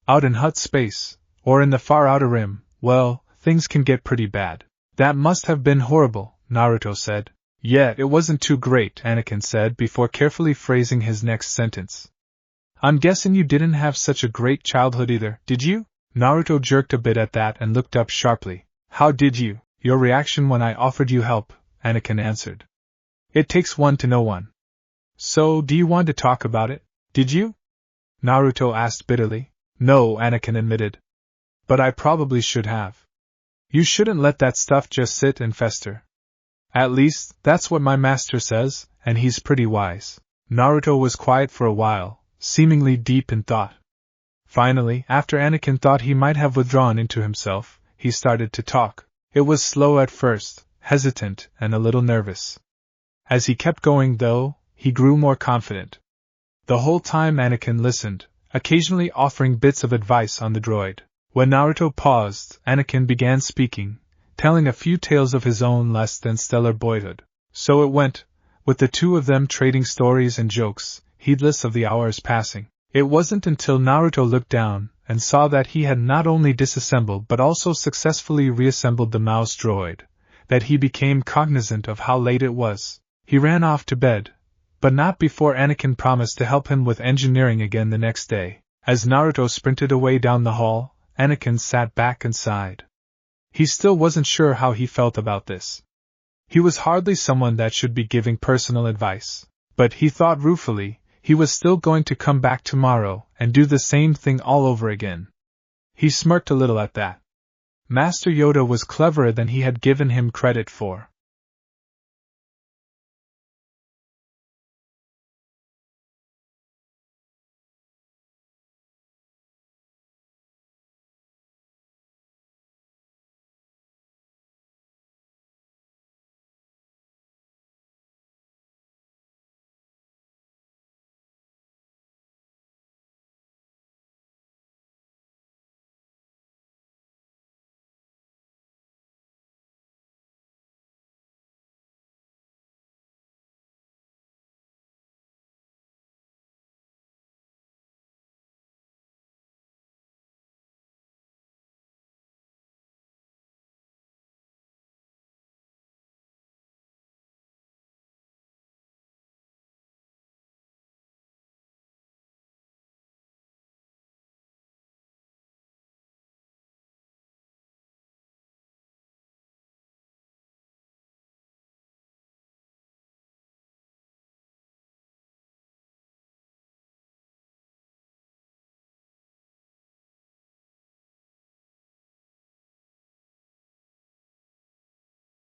S1: "Out in Hutt space, or in the far outer rim, well, things can get pretty bad." "That must have been horrible," Naruto said. "Yeah, it wasn't too great," Anakin said before carefully phrasing his next sentence. "I'm guessing you didn't have such a great childhood either, did you?" Naruto jerked a bit at that and looked up sharply. "How did you?" "Your reaction when I offered you help," Anakin answered. "It takes one to know one." "So, do you want to talk about it? Did you?" Naruto asked bitterly. "No," Anakin admitted. "But I probably should have. You shouldn't let that stuff just sit and fester. At least, that's what my master says, and he's pretty wise." Naruto was quiet for a while, seemingly deep in thought. Finally, after Anakin thought he might have withdrawn into himself, he started to talk. It was slow at first, hesitant and a little nervous. As he kept going, though, he grew more confident. The whole time Anakin listened, occasionally offering bits of advice on the droid. When Naruto paused, Anakin began speaking, telling a few tales of his own less than stellar boyhood. So it went, with the two of them trading stories and jokes, heedless of the hours passing. It wasn't until Naruto looked down and saw that he had not only disassembled but also successfully reassembled the mouse droid, that he became cognizant of how late it was. He ran off to bed, but not before Anakin promised to help him with engineering again the next day. As Naruto sprinted away down the hall, Anakin sat back and sighed. He still wasn't sure how he felt about this. He was hardly someone that should be giving personal advice, but he thought ruefully, he was still going to come back tomorrow and do the same thing all over again. He smirked a little at that. Master Yoda was cleverer than he had given him credit for.